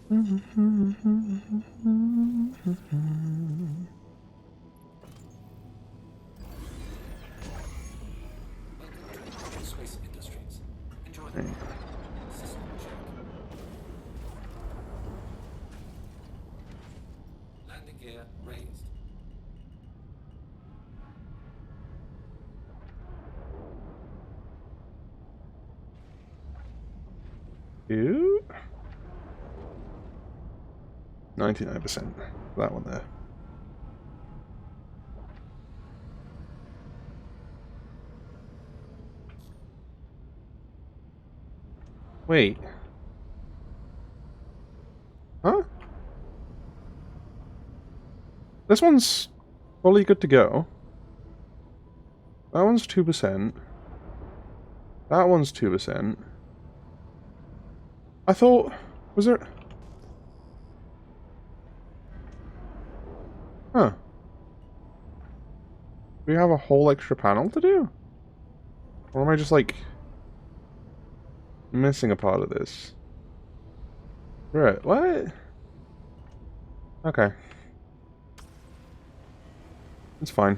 Welcome to Orbit Space Industries. Enjoy the ride. System check. Landing gear raised. Ew. 99%. That one there. Wait. Huh? This one's fully good to go. That one's 2%. That one's 2%. I thought... Was there... Huh. Do we have a whole extra panel to do? Or am I just, like... missing a part of this? Right, what? Okay. It's fine.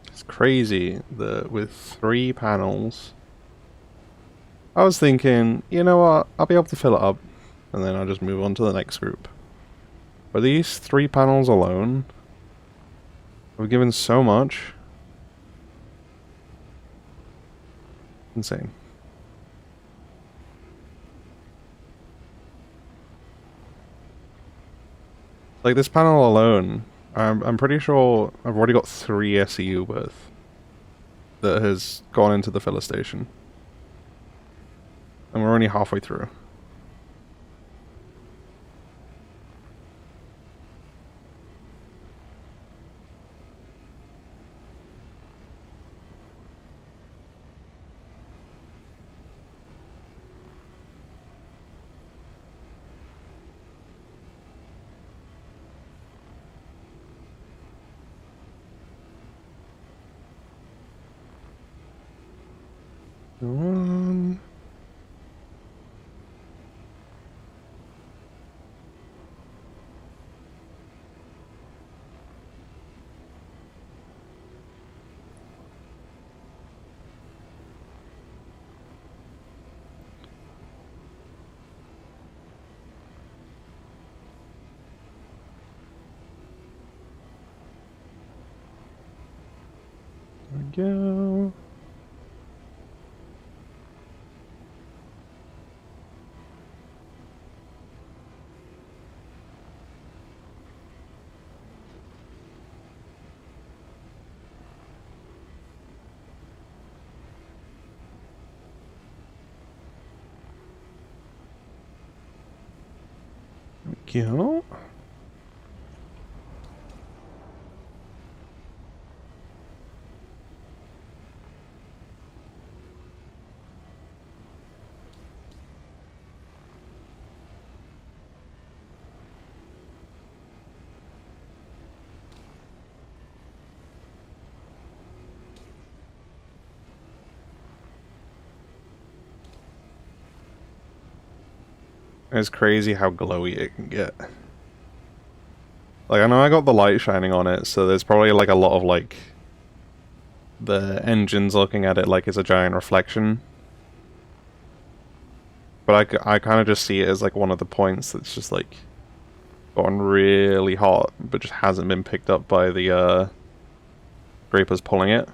It's crazy that with 3 panels, I was thinking, you know what, I'll be able to fill it up, and then I'll just move on to the next group. But these 3 panels alone have given so much. Insane. Like this panel alone, I'm pretty sure I've already got 3 SEU worth that has gone into the filler station. And we're only halfway through. One. There we go. Go. It's crazy how glowy it can get. Like, I know I got the light shining on it, so there's probably like a lot of like the engine's looking at it like it's a giant reflection. But I kind of just see it as like one of the points that's just like gotten really hot, but just hasn't been picked up by the scrapers pulling it.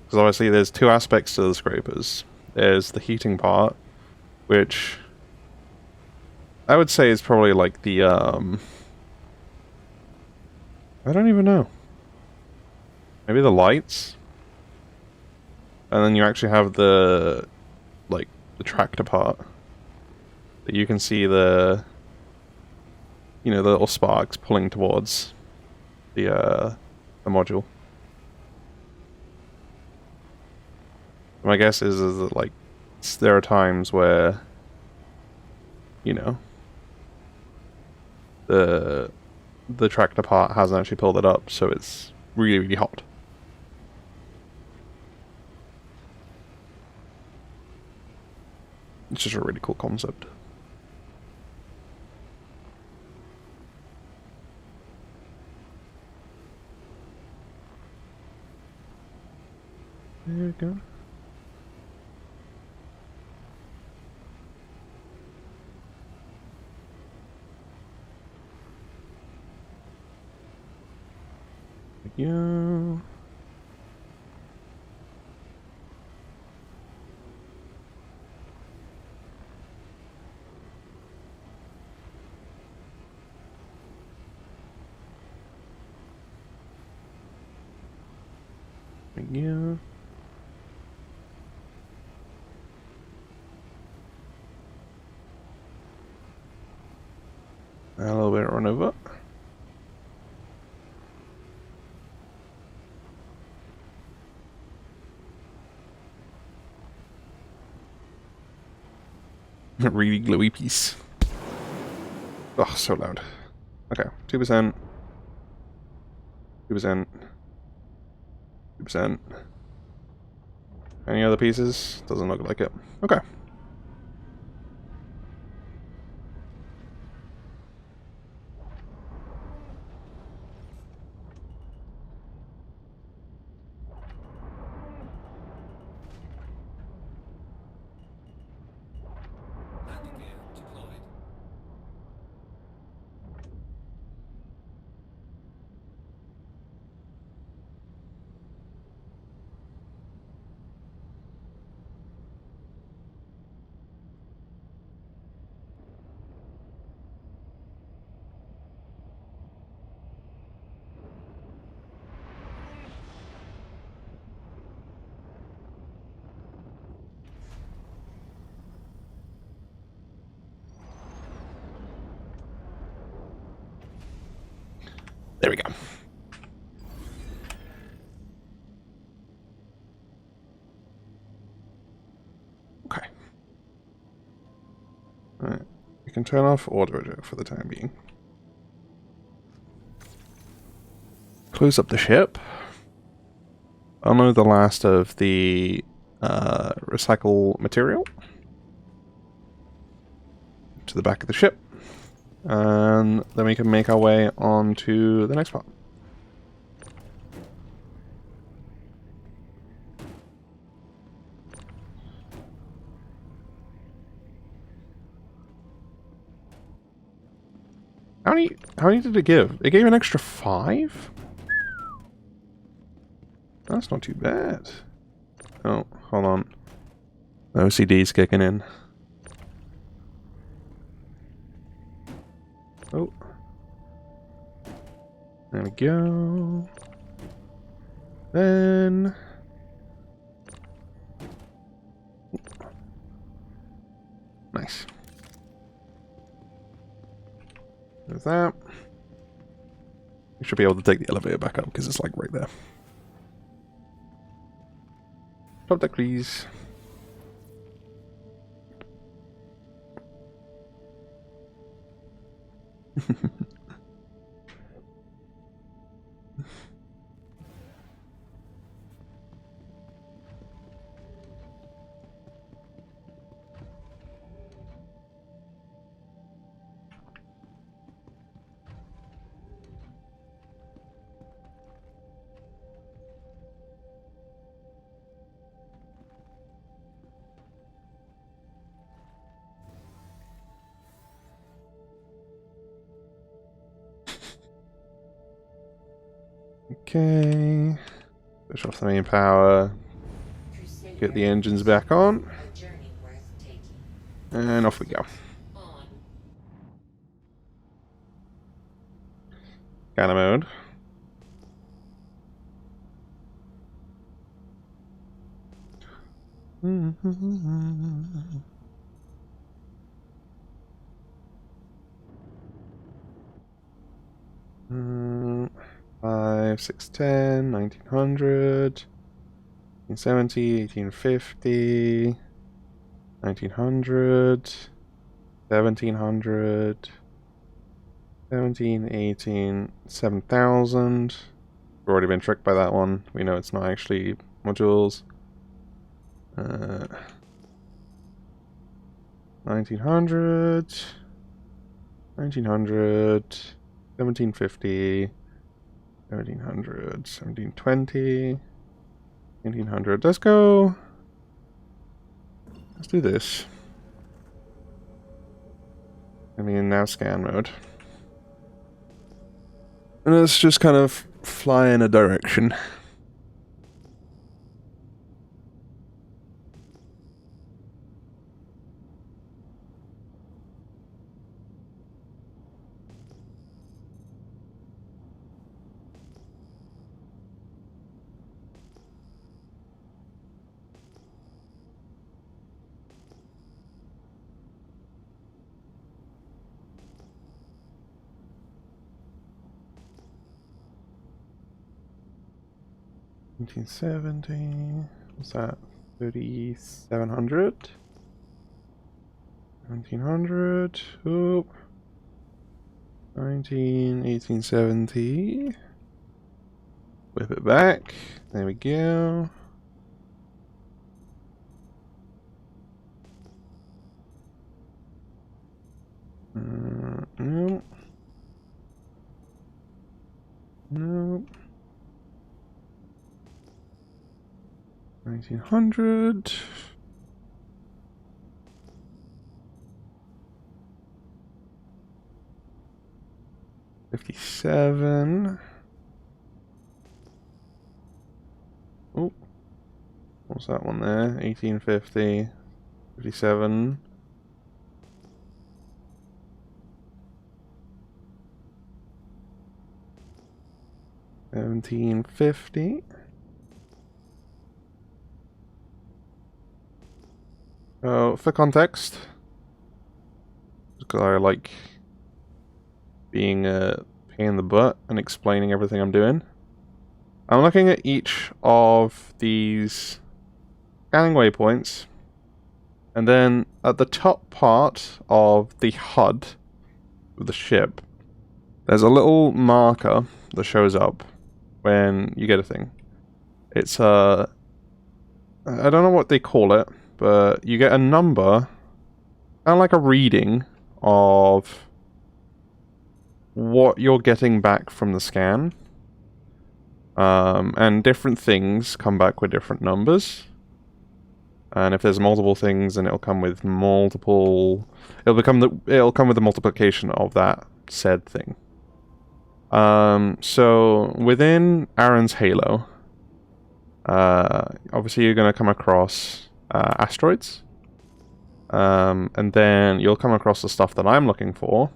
Because obviously there's two aspects to the scrapers. There's the heating part, which I would say is probably like the I don't even know. Maybe the lights? And then you actually have the like the tractor part. That you can see the the little sparks pulling towards the module. My guess is that like there are times where the tractor part hasn't actually pulled it up, so it's really, really hot. It's just a really cool concept. There we go. Yeah. Yeah. A little bit run over. A really glowy piece. Oh, so loud. Okay, 2%. 2%. 2%. Any other pieces? Doesn't look like it. Okay. Landing gear deployed. There we go. Okay. Alright. We can turn off auto for the time being. Close up the ship. Unload the last of the recycle material to the back of the ship. And then we can make our way on to the next part. How many did it give? It gave an extra 5? That's not too bad. Oh, hold on. OCD's kicking in. Oh. There we go. Then... Nice. There's that. We should be able to take the elevator back up because it's like right there. Top deck, please. Okay. Push off the main power. Get the engines back on. A journey worth taking. And off we go. On. Scanner mode. Five, 6, 10, 1900, 1870, 1850, 1900, 1700, 17, 18, 7000. We've already been tricked by that one. We know it's not actually modules. 1900, 1900, 1750, 1700, 1720, 1800. Let's go. Let's do this. I mean, now scan mode. And let's just kind of fly in a direction. $1970. What's that? 3700. 1900. Oop. 1870. Whip it back. There we go. Nope. Nope. 1900. $57. Oh, what's that one there? 1850. 57. $1750. Oh, for context, because I like being a pain in the butt and explaining everything I'm doing. I'm looking at each of these scanning waypoints, and then at the top part of the HUD of the ship, there's a little marker that shows up when you get a thing. It's I don't know what they call it, but you get a number, kind of like a reading of what you're getting back from the scan. And different things come back with different numbers. And if there's multiple things, then it'll come with multiple. It'll come with the multiplication of that said thing. So within Aaron's Halo, obviously you're going to come across asteroids, and then you'll come across the stuff that I'm looking for,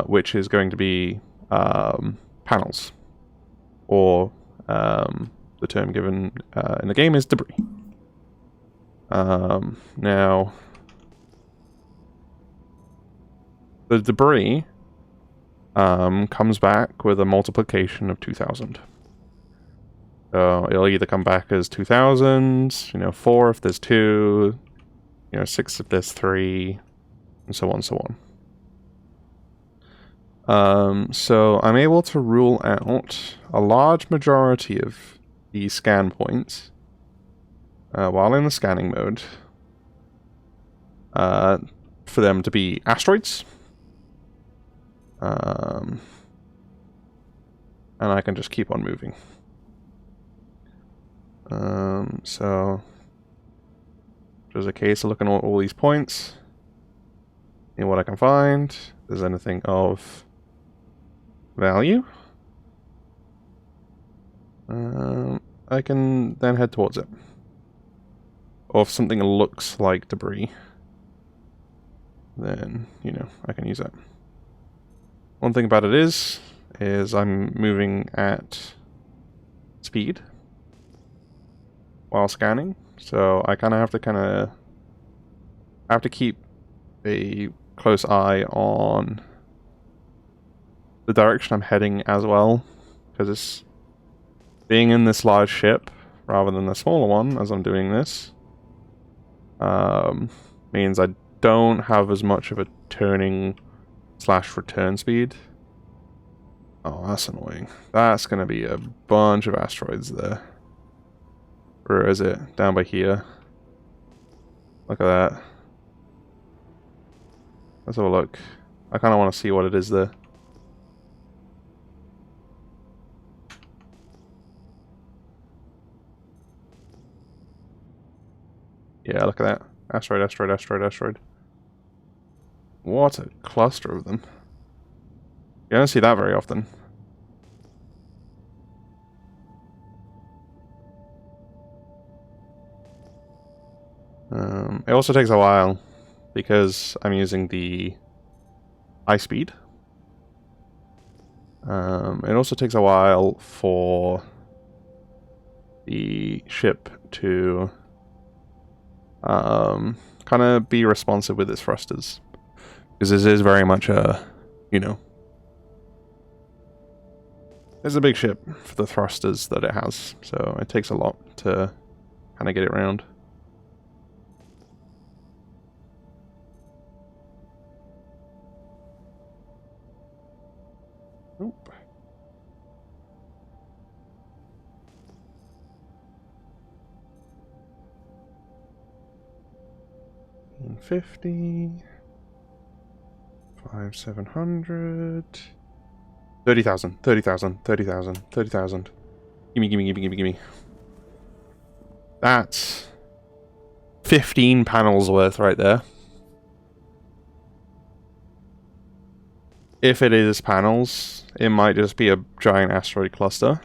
which is going to be panels, or the term given in the game is debris. Now, the debris comes back with a multiplication of 2000. So it'll either come back as 2000, 4 if there's 2, 6 if there's 3, and so on and so on. So I'm able to rule out a large majority of these scan points while in the scanning mode for them to be asteroids. And I can just keep on moving. So there's a case of looking at all these points, and what I can find. If there's anything of value. I can then head towards it. Or if something looks like debris, then, you know, I can use that. One thing about it is I'm moving at speed while scanning, so I kind of have to keep a close eye on the direction I'm heading as well, because it's being in this large ship rather than the smaller one as I'm doing this means I don't have as much of a turning / return speed. Oh, that's annoying. That's gonna be a bunch of asteroids there. Where is it? Down by here. Look at that. Let's have a look. I kind of want to see what it is there. Yeah, look at that. Asteroid, asteroid, asteroid, asteroid. What a cluster of them. You don't see that very often. It also takes a while because I'm using the high speed. It also takes a while for the ship to kind of be responsive with its thrusters. Because this is very much a, you know, it's a big ship for the thrusters that it has, so it takes a lot to kind of get it around. Nope. $50. 700. 30,000. 30,000. 30,000. 30,000. Gimme, gimme, gimme, gimme, gimme. That's 15 panels worth right there. If it is panels, it might just be a giant asteroid cluster.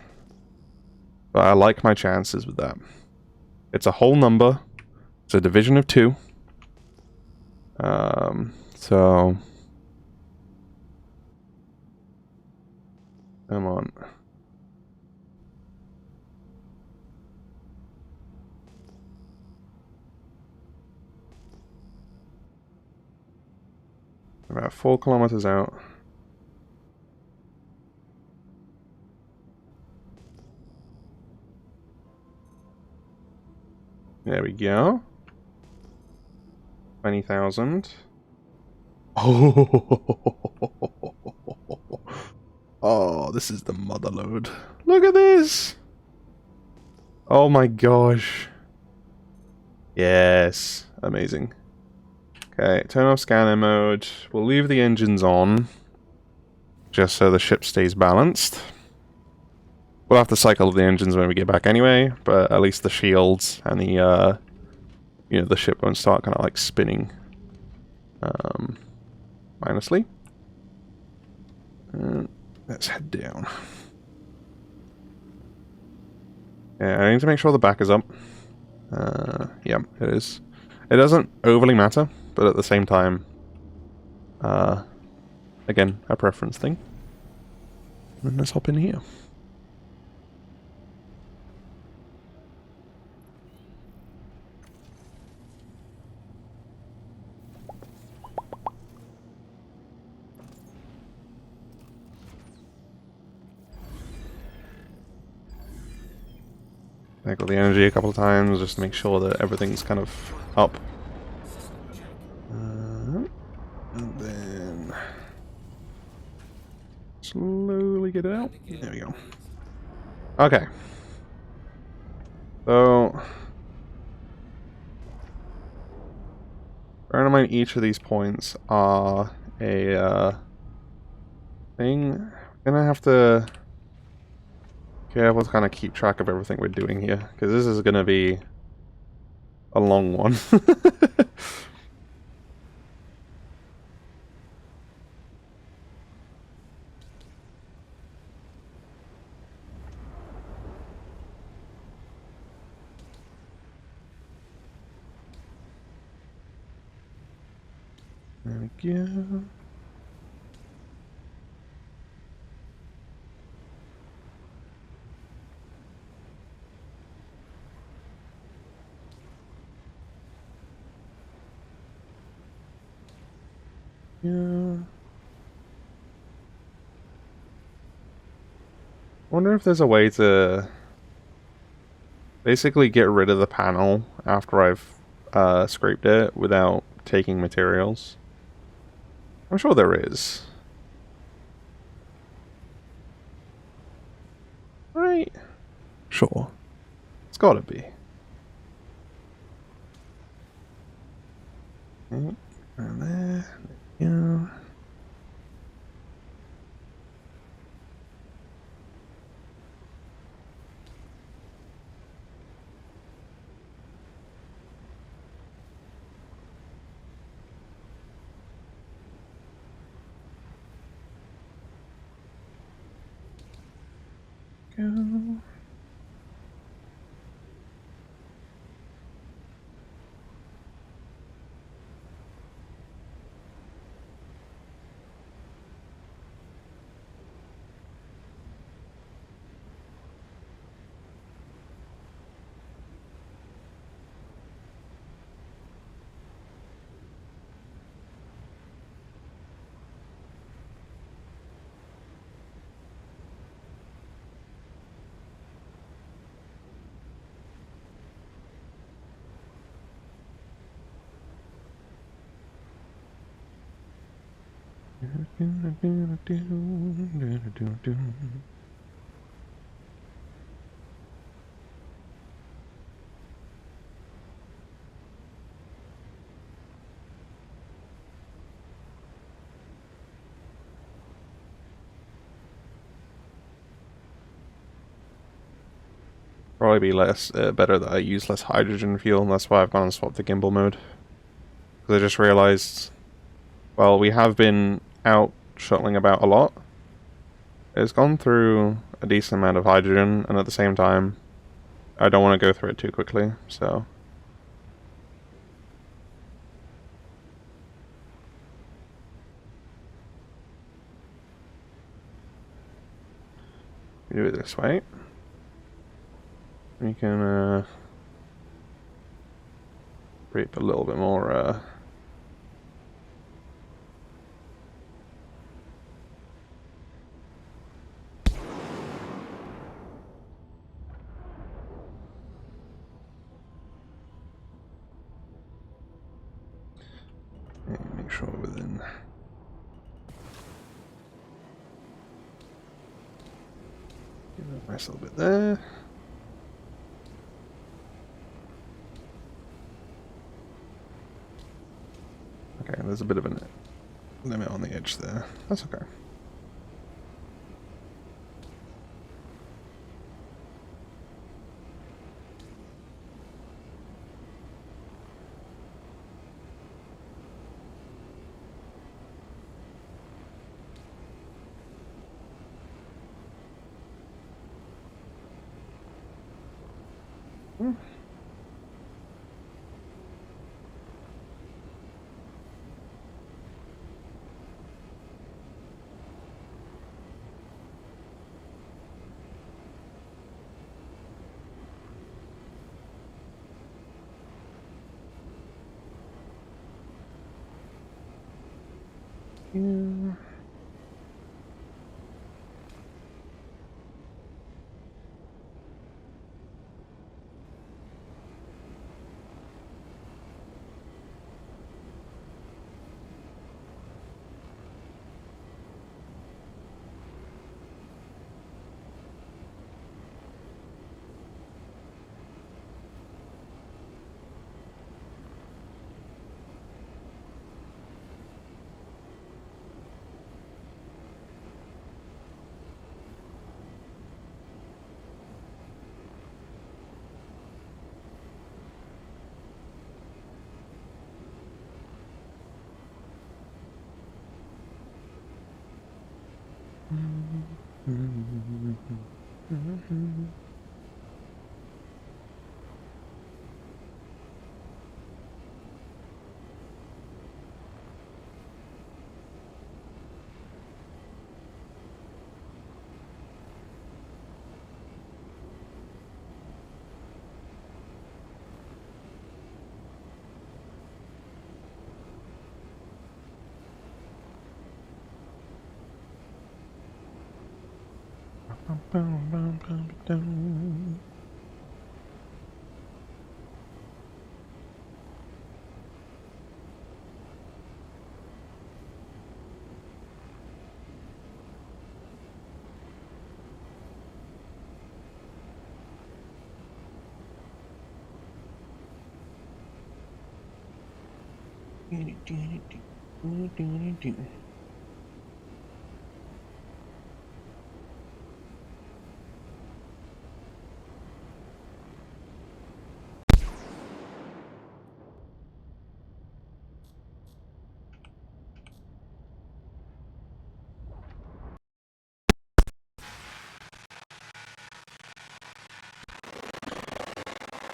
But I like my chances with that. It's a whole number. It's a division of 2. So... Come on. About 4 kilometers out. There we go. 20,000. Oh, this is the mother load. Look at this! Oh my gosh. Yes, amazing. Okay, turn off scanner mode. We'll leave the engines on, just so the ship stays balanced. We'll have to cycle the engines when we get back anyway, but at least the shields and the, you know, the ship won't start kind of like spinning mindlessly. Let's head down. Yeah, I need to make sure the back is up. Yeah, it is. It doesn't overly matter, but at the same time, again, a preference thing. And let's hop in here. Cycle the energy a couple of times just to make sure that everything's kind of up. And then slowly get it out. There we go. Okay. So, bearing in mind each of these points are a thing, I'm gonna have to careful to kind of keep track of everything we're doing here, because this is gonna be a long one. There we go. Yeah. Wonder if there's a way to basically get rid of the panel after I've scraped it without taking materials. I'm sure there is. Right? Sure. It's gotta be. Okay, and there. Yeah. Go. Probably be better that I use less hydrogen fuel, and that's why I've gone and swapped the gimbal mode. Because I just realized, well, we have been out shuttling about a lot. It's gone through a decent amount of hydrogen, and at the same time, I don't want to go through it too quickly, so... we do it this way. We can, reap a little bit more, make sure we're within... give it a nice little bit there. Okay, there's a bit of a limit on the edge there. That's okay. Yeah.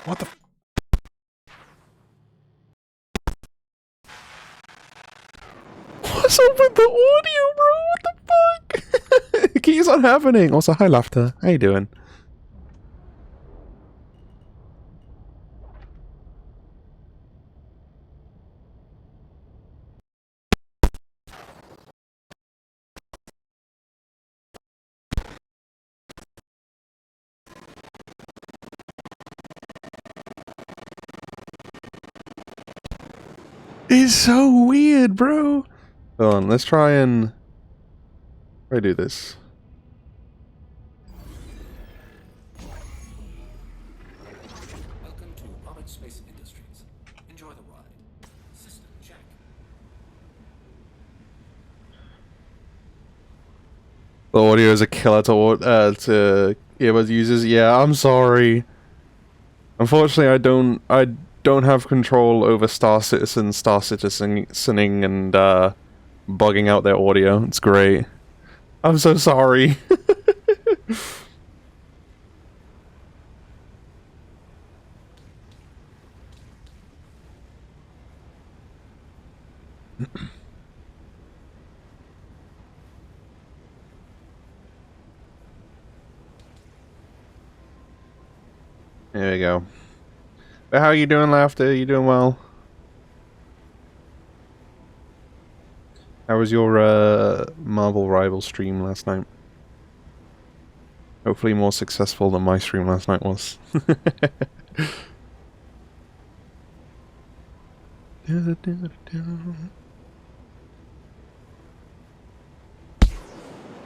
What the? What's up with the audio, bro? What the fuck? It keeps on happening. Also, hi, Laughter. How you doing? It's so weird, bro. Hold on, let's try and do this. Welcome to Orbit Space Industries. Enjoy the ride. System check. The audio is a killer to earbuds users. Yeah, I'm sorry. Unfortunately, I don't have control over Star Citizening and bugging out their audio. It's great. I'm so sorry. There we go. How are you doing, Laughter? You doing well? How was your Marvel Rival stream last night? Hopefully more successful than my stream last night was.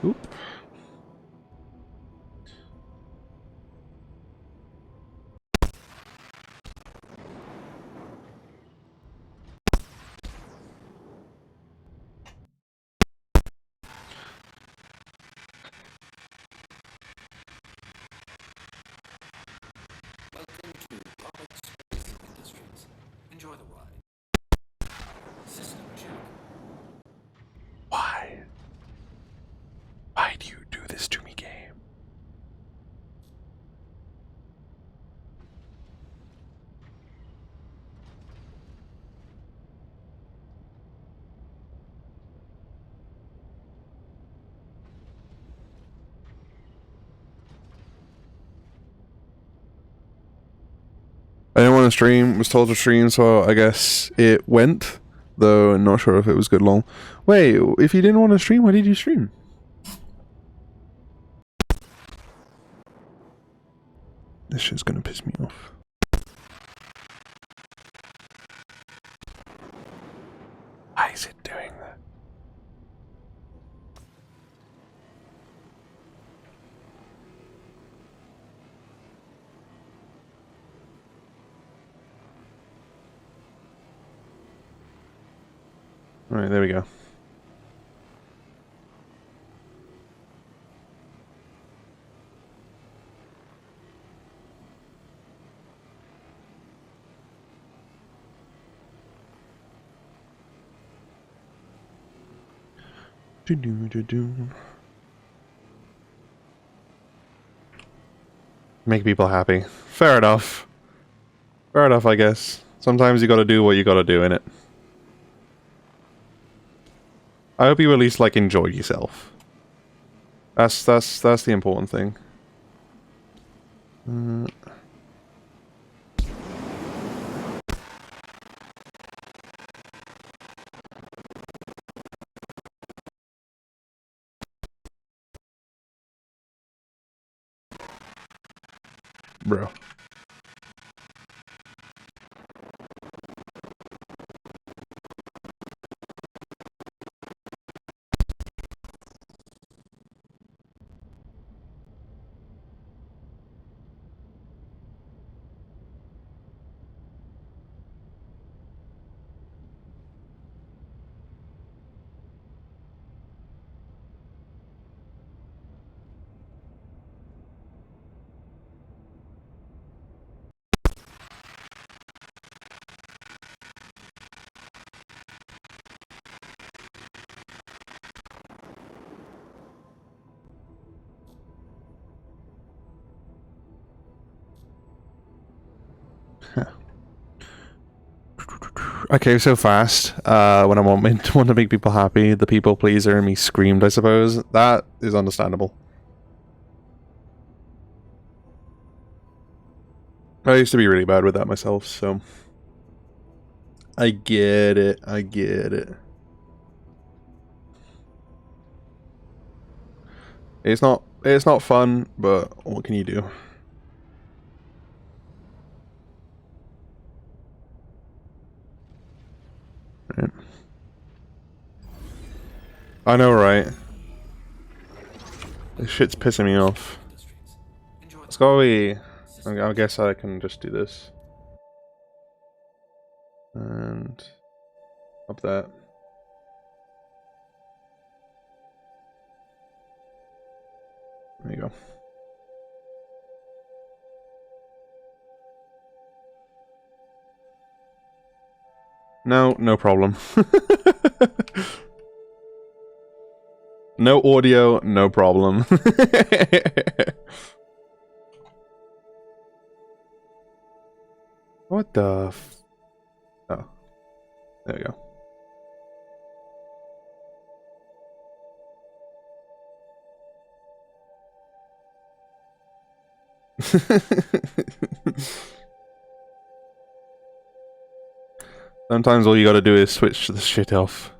Oop. Welcome to Orbit Space Industries. Enjoy the ride. System check. Why? Why do you do this to me, game? I didn't want to stream, was told to stream, so I guess it went. Though I'm not sure if it was good long. Wait, if you didn't want to stream, why did you stream? This shit's gonna piss me off. Why is it doing that? Alright, there we go. Make people happy. Fair enough. Fair enough, I guess. Sometimes you gotta do what you gotta do, innit? I hope you at least, like, enjoyed yourself. That's the important thing. Bro. Okay, so fast. When I want to make people happy, the people pleaser in me screamed, I suppose. That is understandable. I used to be really bad with that myself, so I get it. I get it. It's not fun, but what can you do? Right. I know, right? This shit's pissing me off. Let's go away. I guess I can just do this. And up that. There you go. No problem. No audio, no problem. What the f... Oh. There we go. Sometimes all you gotta do is switch the shit off.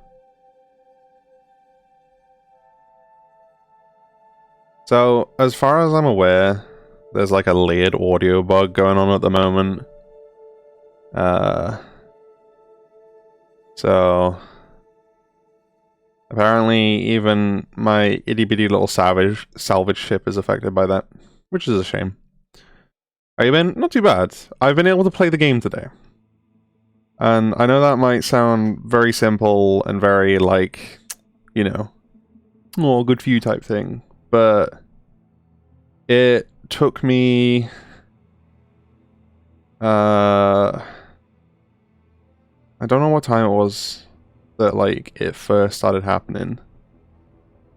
So, as far as I'm aware, there's like a layered audio bug going on at the moment. So apparently even my itty bitty little salvage ship is affected by that, which is a shame. How you been? Not too bad. I've been able to play the game today. And I know that might sound very simple and very like, you know, more good for you type thing, but it took me I don't know what time it was that like it first started happening,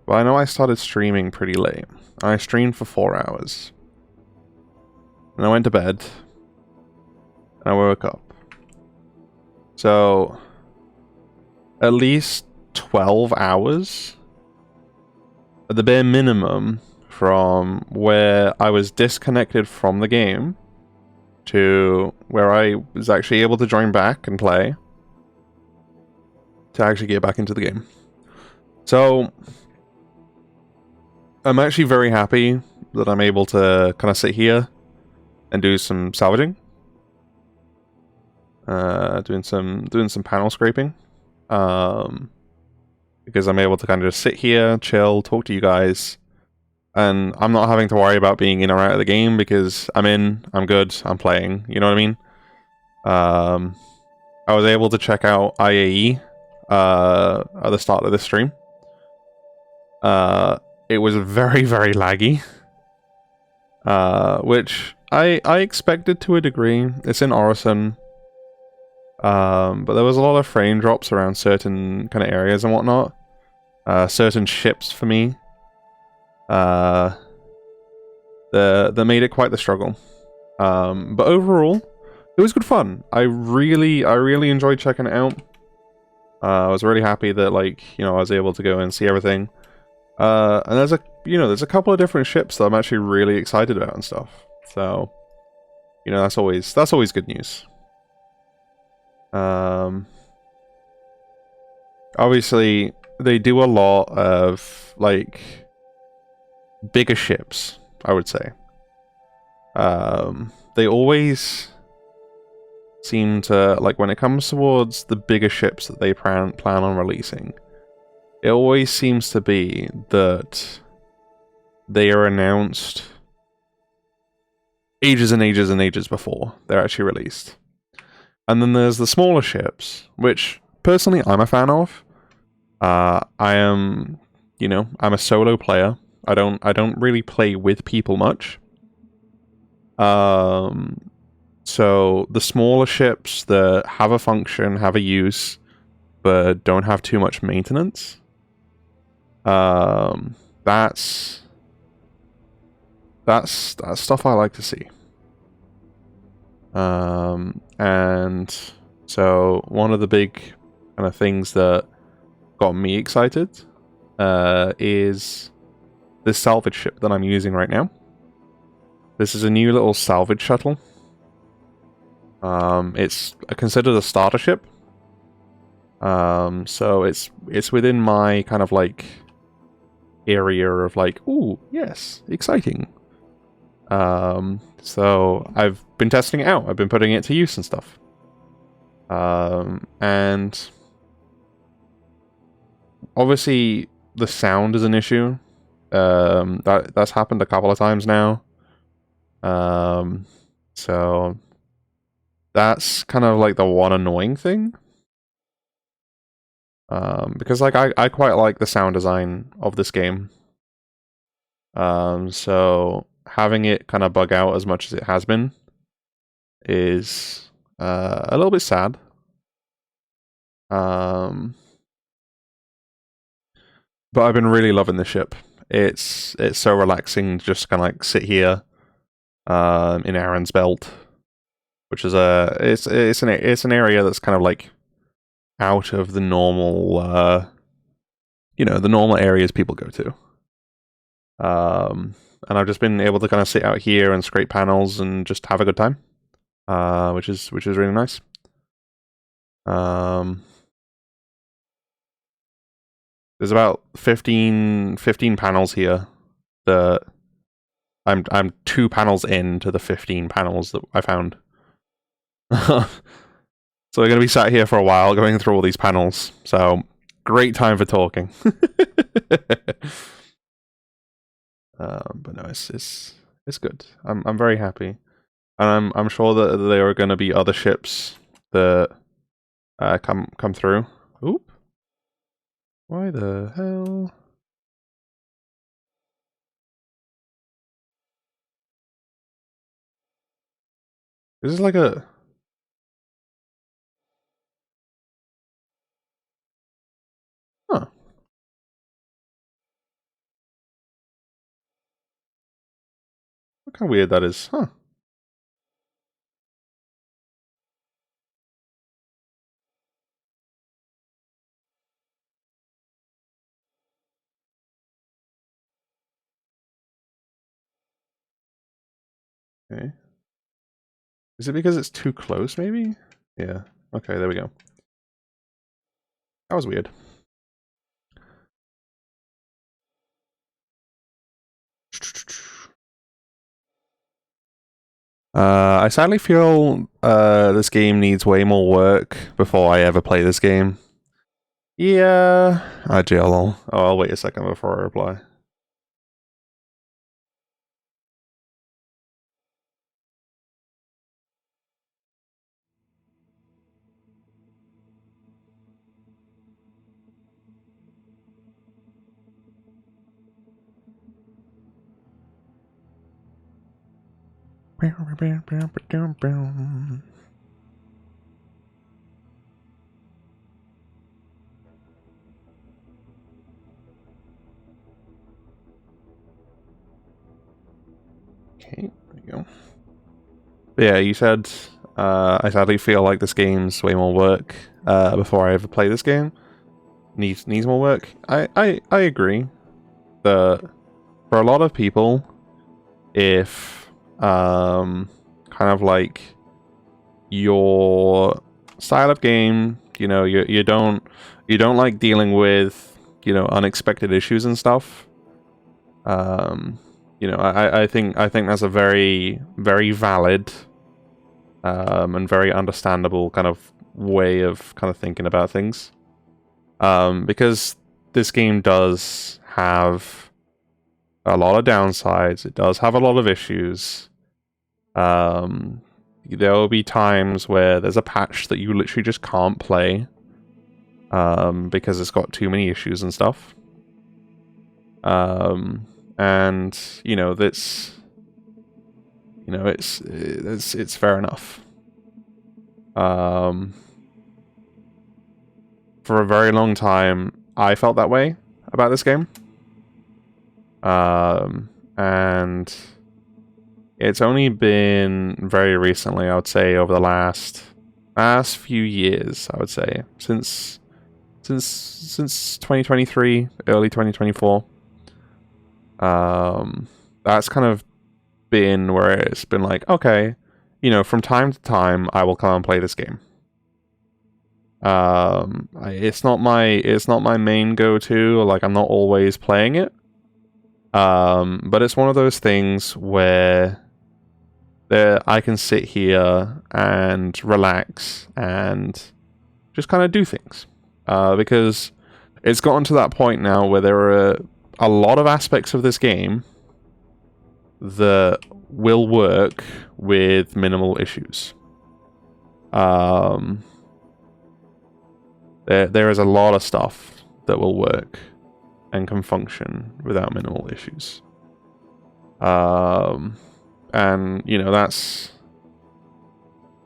but I know I started streaming pretty late. I streamed for 4 hours, and I went to bed, and I woke up. So at least 12 hours at the bare minimum from where I was disconnected from the game to where I was actually able to join back and play to actually get back into the game. So I'm actually very happy that I'm able to kind of sit here and do some salvaging. Doing some panel scraping. Because I'm able to kind of just sit here, chill, talk to you guys, and I'm not having to worry about being in or out of the game because I'm in, I'm good, I'm playing, you know what I mean? I was able to check out IAE at the start of this stream. It was very, very laggy. Which I expected to a degree. It's in Orison. But there was a lot of frame drops around certain kind of areas and whatnot. Certain ships for me. That made it quite the struggle. But overall, it was good fun. I really enjoyed checking it out. I was really happy that, like, you know, I was able to go and see everything. And there's a couple of different ships that I'm actually really excited about and stuff. So, you know, that's always good news. Obviously, they do a lot of, like, bigger ships, I would say. they always seem to, like, when it comes towards the bigger ships that they plan on releasing, it always seems to be that they are announced ages and ages and ages before they're actually released. And then there's the smaller ships, which personally I'm a fan of. I am, I'm a solo player. I don't really play with people much. So the smaller ships that have a function, have a use, but don't have too much maintenance. That's stuff I like to see. And so one of the big kind of things that got me excited is this salvage ship that I'm using right now. This is a new little salvage shuttle. It's considered a starter ship. So it's within my kind of like area of like, ooh, yes, exciting. So I've been testing it out. I've been putting it to use and stuff. And obviously the sound is an issue. That's happened a couple of times now. So that's kind of like the one annoying thing. Because like I quite like the sound design of this game. So having it kind of bug out as much as it has been is a little bit sad. But I've been really loving the ship. It's so relaxing to just kind of like sit here in Aaron's Belt, which is it's an area that's kind of like out of the normal the normal areas people go to. And I've just been able to kind of sit out here and scrape panels and just have a good time, which is really nice. There's about 15 panels here that I'm 2 panels into the 15 panels that I found. So we're going to be sat here for a while going through all these panels. So great time for talking. But no, it's good. I'm very happy, and I'm sure that there are going to be other ships that come through. Oop! Why the hell? This is like a. Huh. Look how weird that is, huh? Okay. Is it because it's too close, maybe? Yeah. Okay, there we go. That was weird. I sadly feel this game needs way more work before I ever play this game. Yeah, oh, I'll wait a second before I reply. Okay, there you go. But yeah, you said I sadly feel like this game's way more work before I ever play this game. Needs more work. I agree that for a lot of people, if kind of like your style of game, you don't like dealing with unexpected issues and stuff. you know, I think that's a very, very valid and very understandable kind of way of kind of thinking about things. Because this game does have a lot of downsides. It does have a lot of issues. There will be times where there's a patch that you literally just can't play because it's got too many issues and stuff. And you know, that's, you know, it's fair enough. For a very long time, I felt that way about this game. And it's only been very recently, I would say, over the last few years, I would say, since 2023, early 2024. That's kind of been where it's been like, okay, you know, from time to time, I will come and play this game. It's not my main go-to, like I'm not always playing it. But it's one of those things where I can sit here and relax and just kind of do things. Because it's gotten to that point now where there are a lot of aspects of this game that will work with minimal issues. There is a lot of stuff that will work and can function without minimal issues. And you know, that's,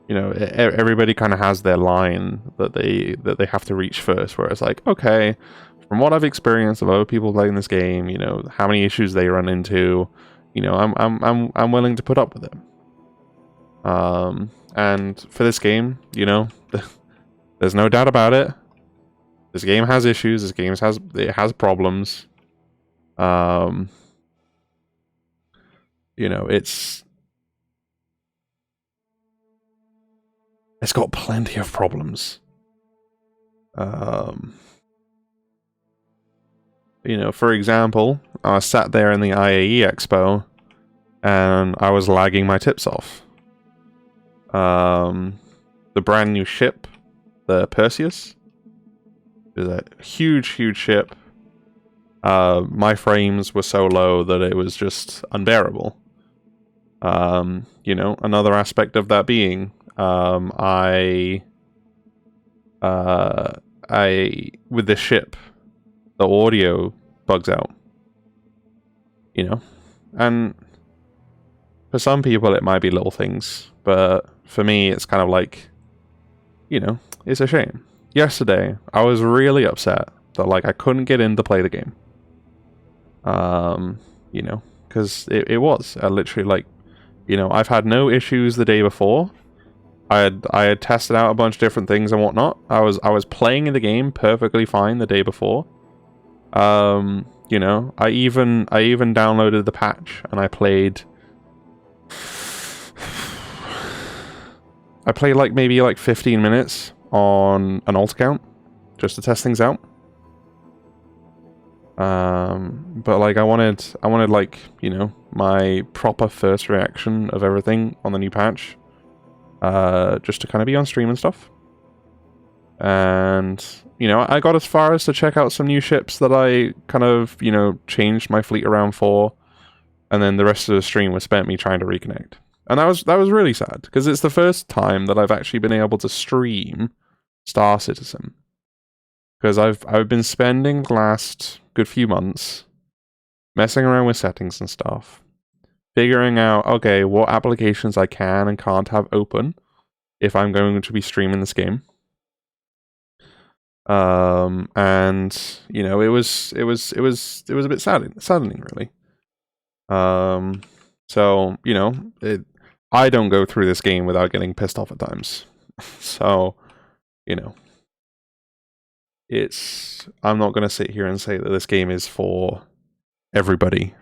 you know, everybody kind of has their line that they have to reach first, where it's like, okay, from what I've experienced of other people playing this game, you know, how many issues they run into, you know, I'm willing to put up with it. And for this game, you know, there's no doubt about it. This game has issues. This game has problems. You know, it's got plenty of problems. You know, for example, I sat there in the IAE Expo, and I was lagging my tips off. The brand new ship, the Perseus, is a huge ship. My frames were so low that it was just unbearable. You know, another aspect of that being, I with this ship, the audio bugs out. You know, and for some people it might be little things, but for me it's kind of like, you know, it's a shame. Yesterday, I was really upset that, like, I couldn't get in to play the game. You know, because it was literally like, you know, I've had no issues the day before. I had tested out a bunch of different things and whatnot. I was playing the game perfectly fine the day before. You know, I even downloaded the patch and I played like maybe like 15 minutes on an alt account just to test things out. But like I wanted like, you know, my proper first reaction of everything on the new patch, just to kind of be on stream and stuff. And you know, I got as far as to check out some new ships that I kind of, you know, changed my fleet around for, and then the rest of the stream was spent me trying to reconnect. And that was really sad, because it's the first time that I've actually been able to stream Star Citizen. Because I've been spending the last good few months messing around with settings and stuff, figuring out, okay, what applications I can and can't have open if I'm going to be streaming this game. And you know, it was a bit saddening really. So you know, I don't go through this game without getting pissed off at times. So you know, I'm not gonna sit here and say that this game is for everybody.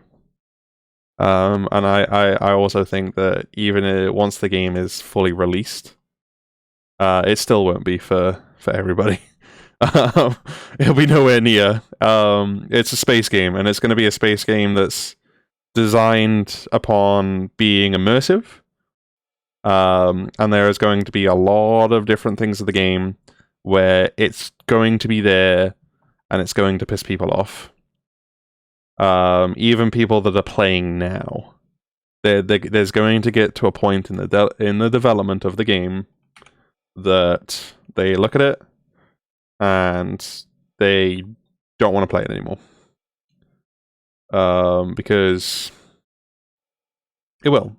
And I also think that even once the game is fully released, it still won't be for everybody. It'll be nowhere near. It's a space game, and it's going to be a space game that's designed upon being immersive. And there is going to be a lot of different things of the game where it's going to be there and it's going to piss people off. Even people that are playing now. There's going to get to a point in the development of the game that they look at it and they don't want to play it anymore. Because it will.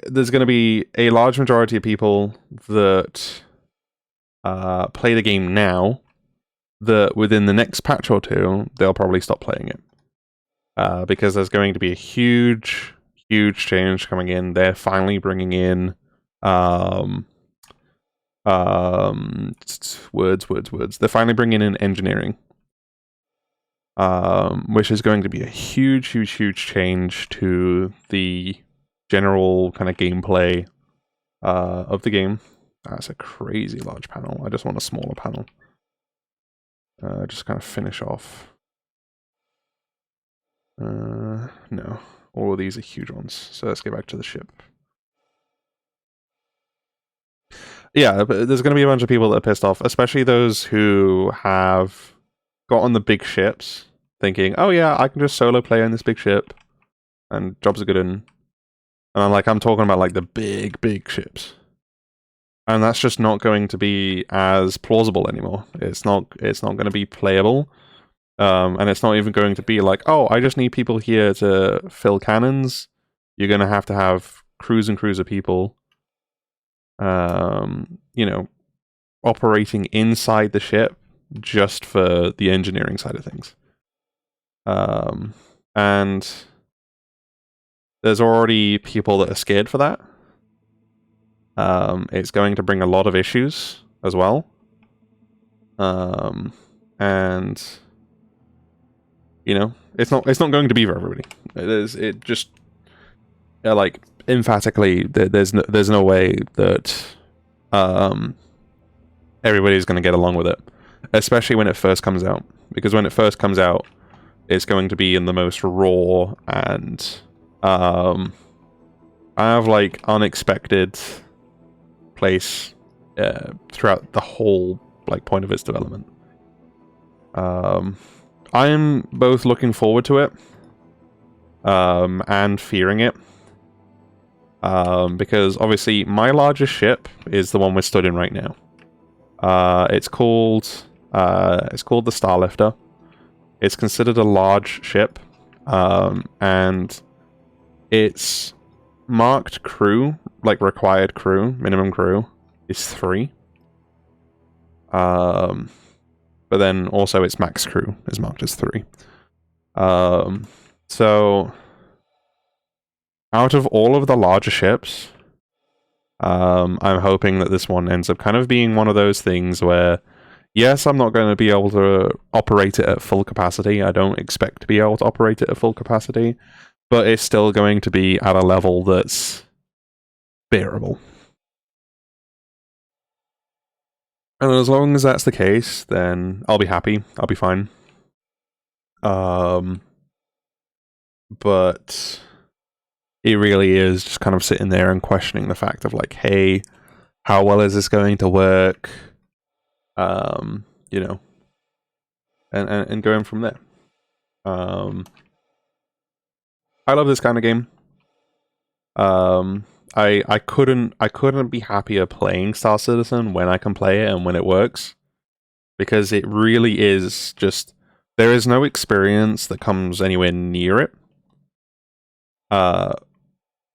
There's going to be a large majority of people that play the game now that within the next patch or two, they'll probably stop playing it. Because there's going to be a huge change coming in. They're finally bringing in words. They're finally bringing in engineering. Which is going to be a huge change to the general kind of gameplay of the game. That's a crazy large panel. I just want a smaller panel. Just kind of finish off. No. All of these are huge ones. So let's get back to the ship. Yeah, but there's going to be a bunch of people that are pissed off, especially those who have got on the big ships thinking, oh yeah, I can just solo play on this big ship and jobs are good in. And I'm talking about like the big ships. And that's just not going to be as plausible anymore. It's not going to be playable. And it's not even going to be like, oh, I just need people here to fill cannons. You're going to have crews and crews of people, operating inside the ship just for the engineering side of things. And there's already people that are scared for that. It's going to bring a lot of issues as well. And it's not going to be for everybody. Emphatically, there's no way that everybody's going to get along with it, especially when it first comes out. Because when it first comes out, it's going to be in the most raw and unexpected place throughout the whole point of its development. I'm both looking forward to it and fearing it. Because obviously my largest ship is the one we're stood in right now. It's called the Starlifter. It's considered a large ship, and its marked crew, required crew, minimum crew, is 3. But then also its max crew is marked as 3. So out of all of the larger ships, I'm hoping that this one ends up kind of being one of those things where, yes, I'm not going to be able to operate it at full capacity. I don't expect to be able to operate it at full capacity, but it's still going to be at a level that's bearable. And as long as that's the case, then I'll be happy. I'll be fine. But it really is just kind of sitting there and questioning the fact of hey, how well is this going to work? And going from there. I love this kind of game. I couldn't be happier playing Star Citizen when I can play it and when it works, because it really is just, there is no experience that comes anywhere near it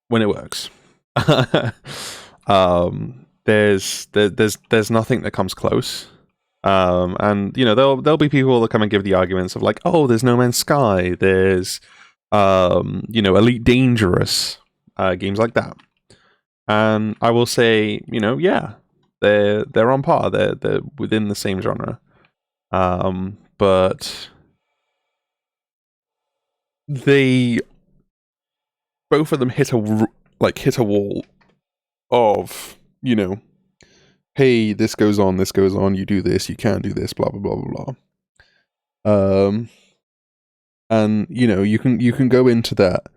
when it works. There's nothing that comes close. And there'll be people that come and give the arguments of oh, there's No Man's Sky, there's Elite Dangerous, games like that. And I will say, yeah, they're on par. They're within the same genre. But they, both of them hit a wall of, hey, this goes on, you do this, you can't do this, blah blah blah blah blah. and you can go into that,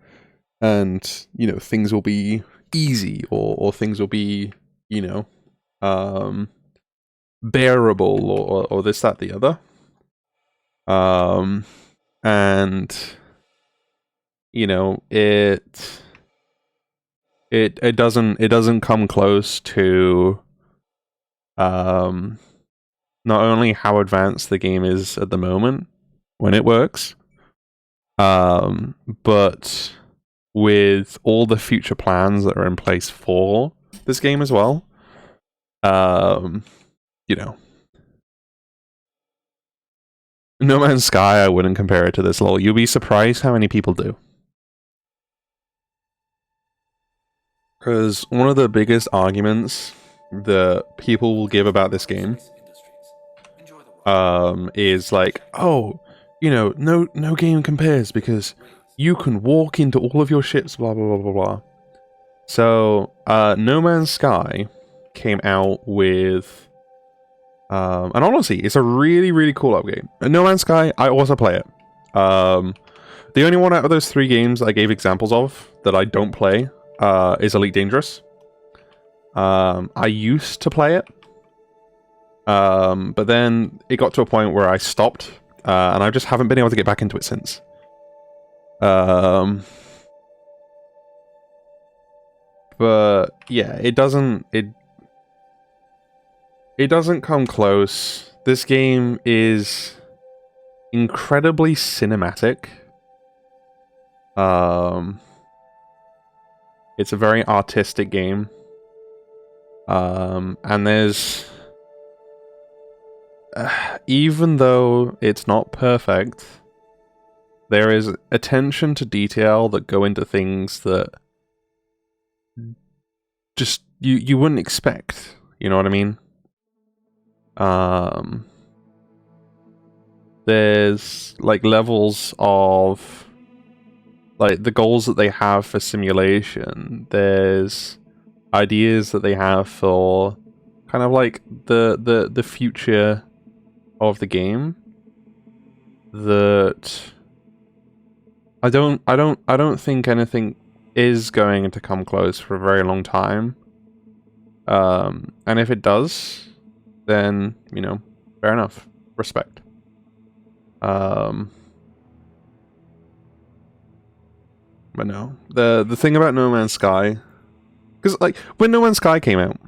and things will be easy, or things will be bearable, or this, that, the other. And it doesn't come close to not only how advanced the game is at the moment when it works, but with all the future plans that are in place for this game as well. No Man's Sky, I wouldn't compare it to this, lol. You'll be surprised how many people do. Because one of the biggest arguments that people will give about this game is like, oh, no game compares because you can walk into all of your ships, blah, blah, blah, blah, blah. So, No Man's Sky came out with... and honestly, it's a really, really cool update. No Man's Sky, I also play it. The only one out of those 3 games I gave examples of that I don't play is Elite Dangerous. I used to play it, but then it got to a point where I stopped, and I just haven't been able to get back into it since. But yeah, it doesn't come close. This game is incredibly cinematic. It's a very artistic game. And there's... even though it's not perfect, there is attention to detail that go into things that just you wouldn't expect. You know what I mean? There's like levels of like the goals that they have for simulation. There's ideas that they have for kind of like the future of the game that I don't think anything is going to come close for a very long time. And if it does, then fair enough, respect. But no, the thing about No Man's Sky, because like when No Man's Sky came out,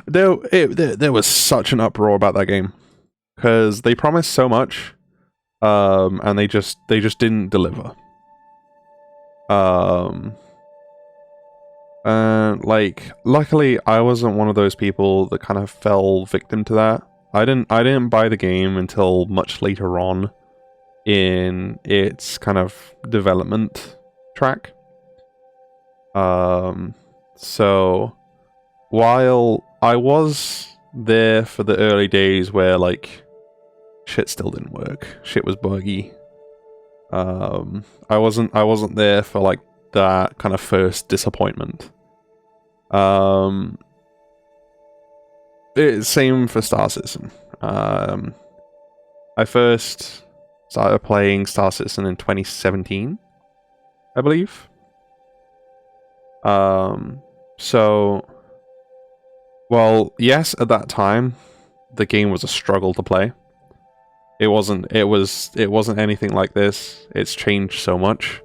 there was such an uproar about that game because they promised so much, and they just didn't deliver. And like, luckily, I wasn't one of those people that kind of fell victim to that. I didn't buy the game until much later on in its kind of development track. So while I was there for the early days where like shit still didn't work, shit was buggy, I wasn't there for like that kind of first disappointment. Same for Star Citizen. I first started playing Star Citizen in 2017, I believe. So, well, yes, at that time, the game was a struggle to play. It wasn't anything like this. It's changed so much.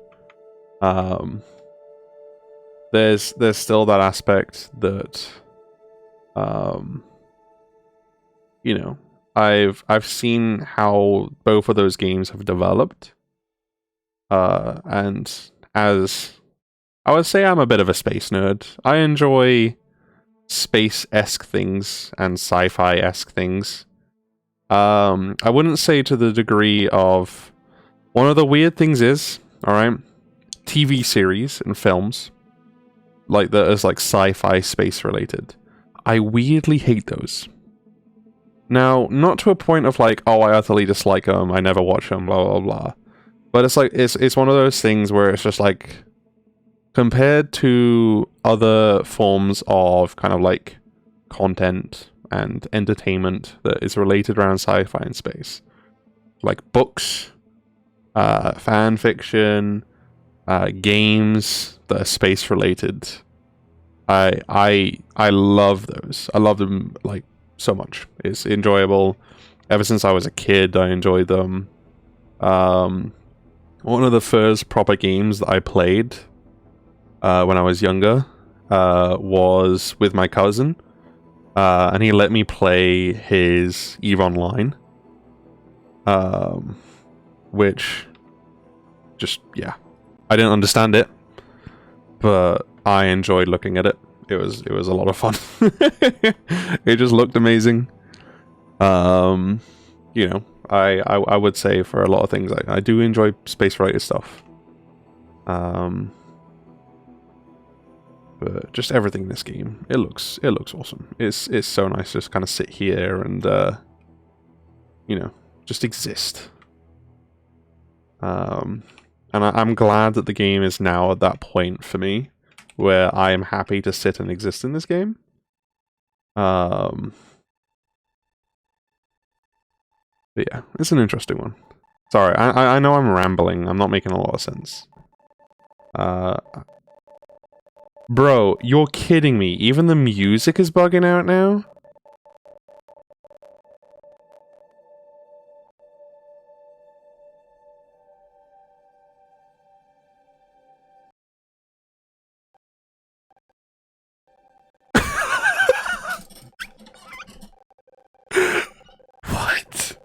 There's still that aspect that, I've seen how both of those games have developed. And as I would say, I'm a bit of a space nerd. I enjoy space-esque things and sci-fi-esque things. I wouldn't say to the degree of... One of the weird things is, alright, TV series and films, like that is like sci-fi space related. I weirdly hate those. Now, not to a point of like, oh, I utterly dislike them, I never watch them, blah, blah, blah. But it's like, it's one of those things where it's just like, compared to other forms of kind of like content and entertainment that is related around sci-fi and space, like books, fan fiction, games that are space related. I love those. I love them like so much. It's enjoyable. Ever since I was a kid, I enjoyed them. One of the first proper games that I played when I was younger was with my cousin, and he let me play his EVE Online, which just, yeah, I didn't understand it, but I enjoyed looking at it. It was a lot of fun. It just looked amazing. You know, I would say for a lot of things I do enjoy space related stuff. But just everything in this game, it looks awesome. It's so nice to just kind of sit here and you know, just exist. And I'm glad that the game is now at that point for me where I am happy to sit and exist in this game. But yeah, it's an interesting one. Sorry, I know I'm rambling. I'm not making a lot of sense. Bro, you're kidding me. Even the music is bugging out now? What?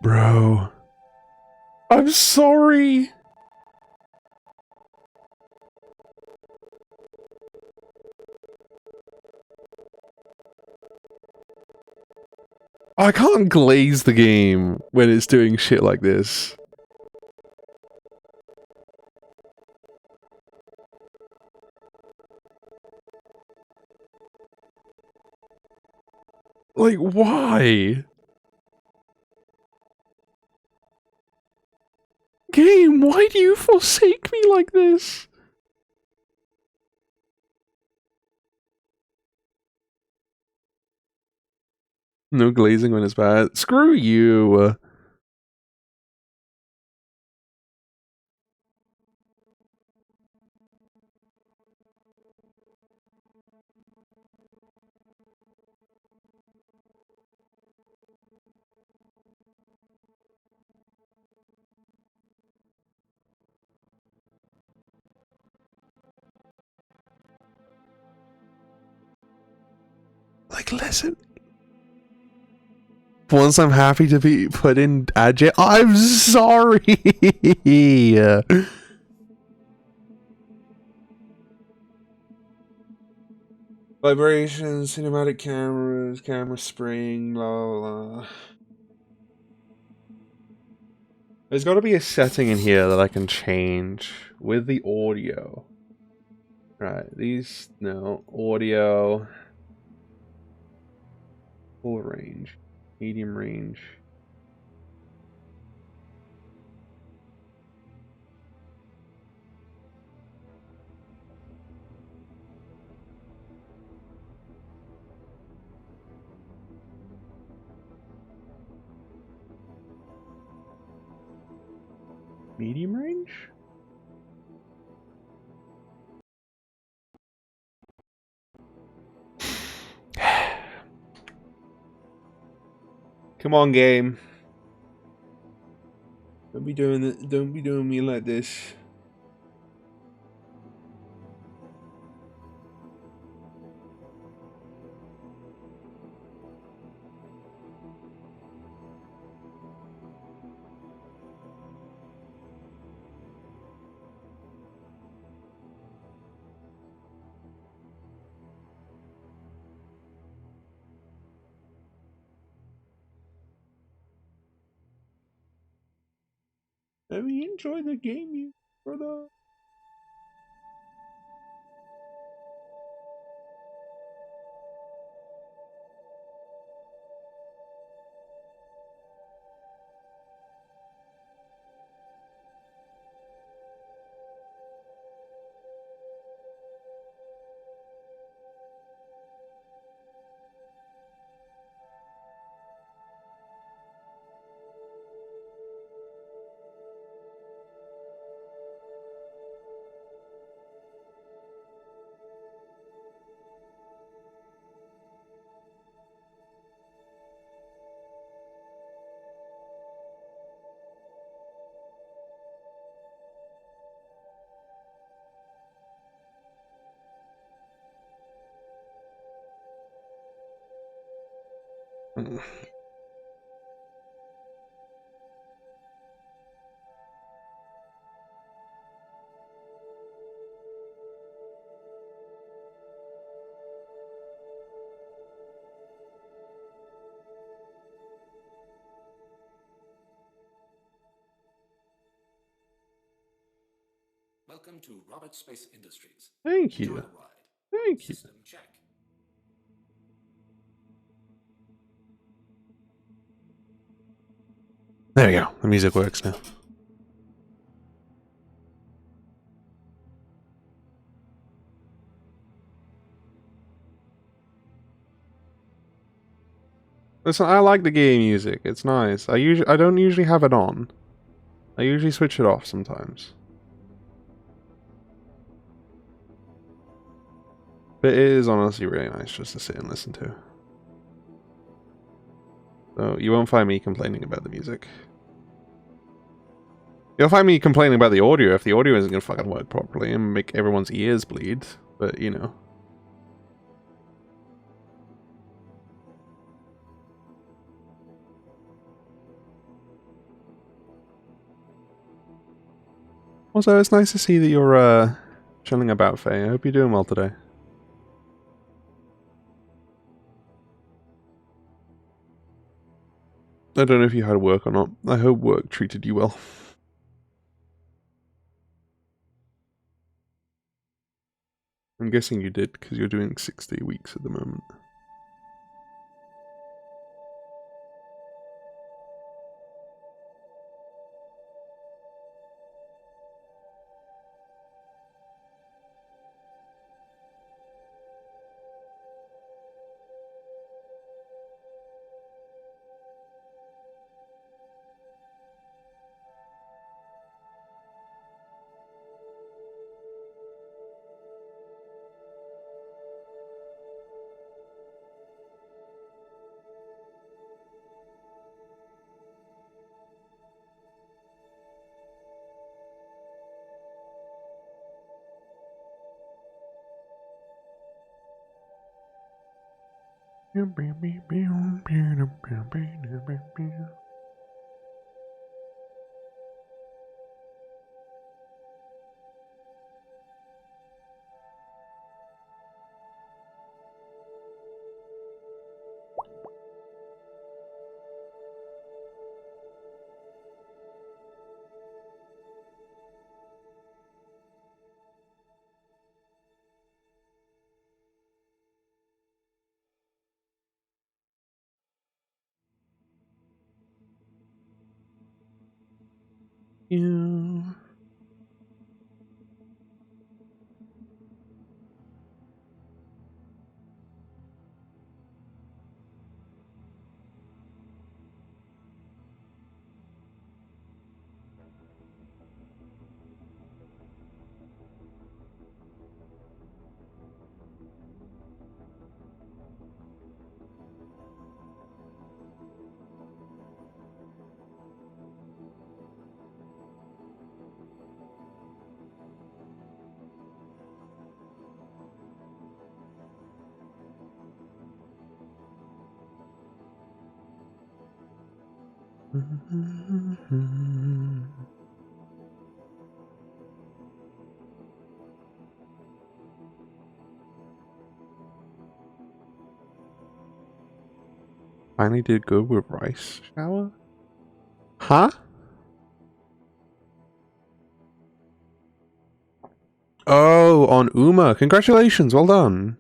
Bro. I'm sorry. I can't glaze the game when it's doing shit like this. Like, why? Game, why do you forsake me like this? No glazing when it's bad. Screw you. Like, listen. Once I'm happy to be put in adject, I'm sorry. Vibrations, cinematic cameras, camera spring, blah blah blah. There's got to be a setting in here that I can change with the audio. Right, these, no, audio, full range, medium range. Medium range? Come on, game. Don't be doing it. Don't be doing me like this. Let me enjoy the game, you brother. Welcome to Robert Space Industries. Thank Enjoy you. the ride. Thank you. System check. There we go. The music works now. Listen, I like the game music. It's nice. I don't usually have it on. I usually switch it off sometimes. But it is honestly really nice just to sit and listen to. So you won't find me complaining about the music. You'll find me complaining about the audio if the audio isn't gonna fucking work properly and make everyone's ears bleed. But you know. Also, it's nice to see that you're chilling about, Faye. I hope you're doing well today. I don't know if you had work or not. I hope work treated you well. I'm guessing you did, because you're doing 6-day weeks at the moment. Yeah. Finally did good with rice shower? Huh? Oh, on Uma. Congratulations, well done.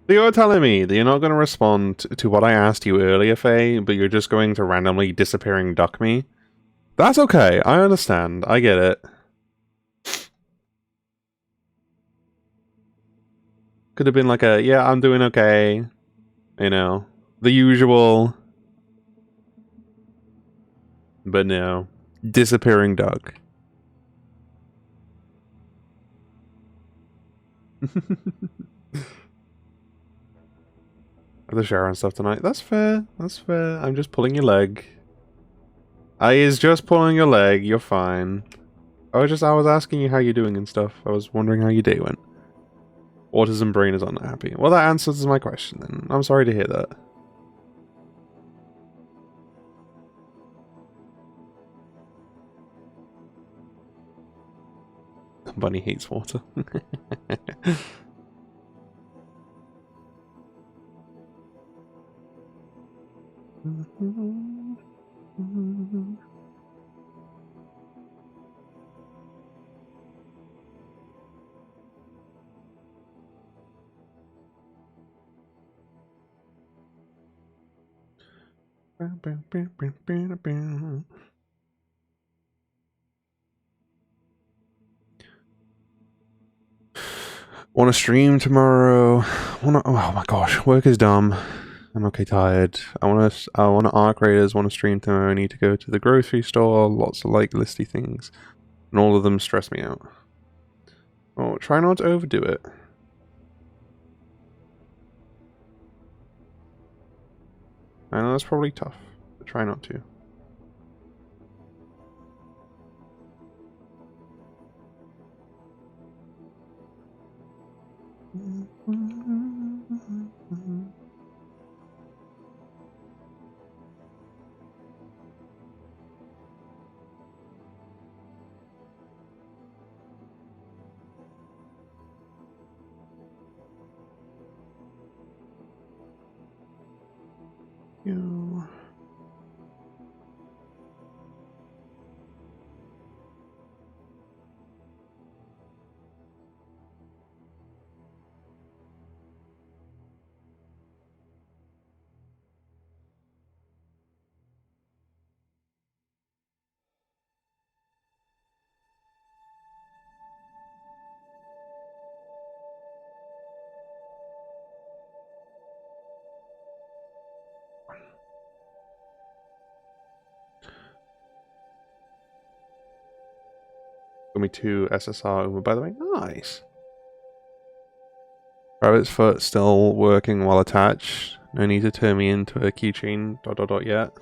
So you're telling me that you're not going to respond to what I asked you earlier, Faye, but you're just going to randomly disappearing duck me? That's okay. I understand. I get it. Could have been like a, yeah, I'm doing okay. You know, the usual. But no. Disappearing duck. The shower and stuff tonight. That's fair. That's fair. I'm just pulling your leg. I is just pulling your leg. You're fine. I was asking you how you're doing and stuff. I was wondering how your day went. Autism brain is unhappy. Well, that answers my question then. I'm sorry to hear that. Bunny hates water. Want to stream tomorrow? Oh my gosh, work is dumb. I'm okay tired. I want to Arc Raiders. Want to stream tomorrow. I need to go to the grocery store. Lots of like listy things, and all of them stress me out. Oh, try not to overdo it. I know that's probably tough, but try not to. You. Got me 2 SSR Uma, by the way. Nice. Rabbit's foot still working while attached. No need to turn me into a keychain ... yet.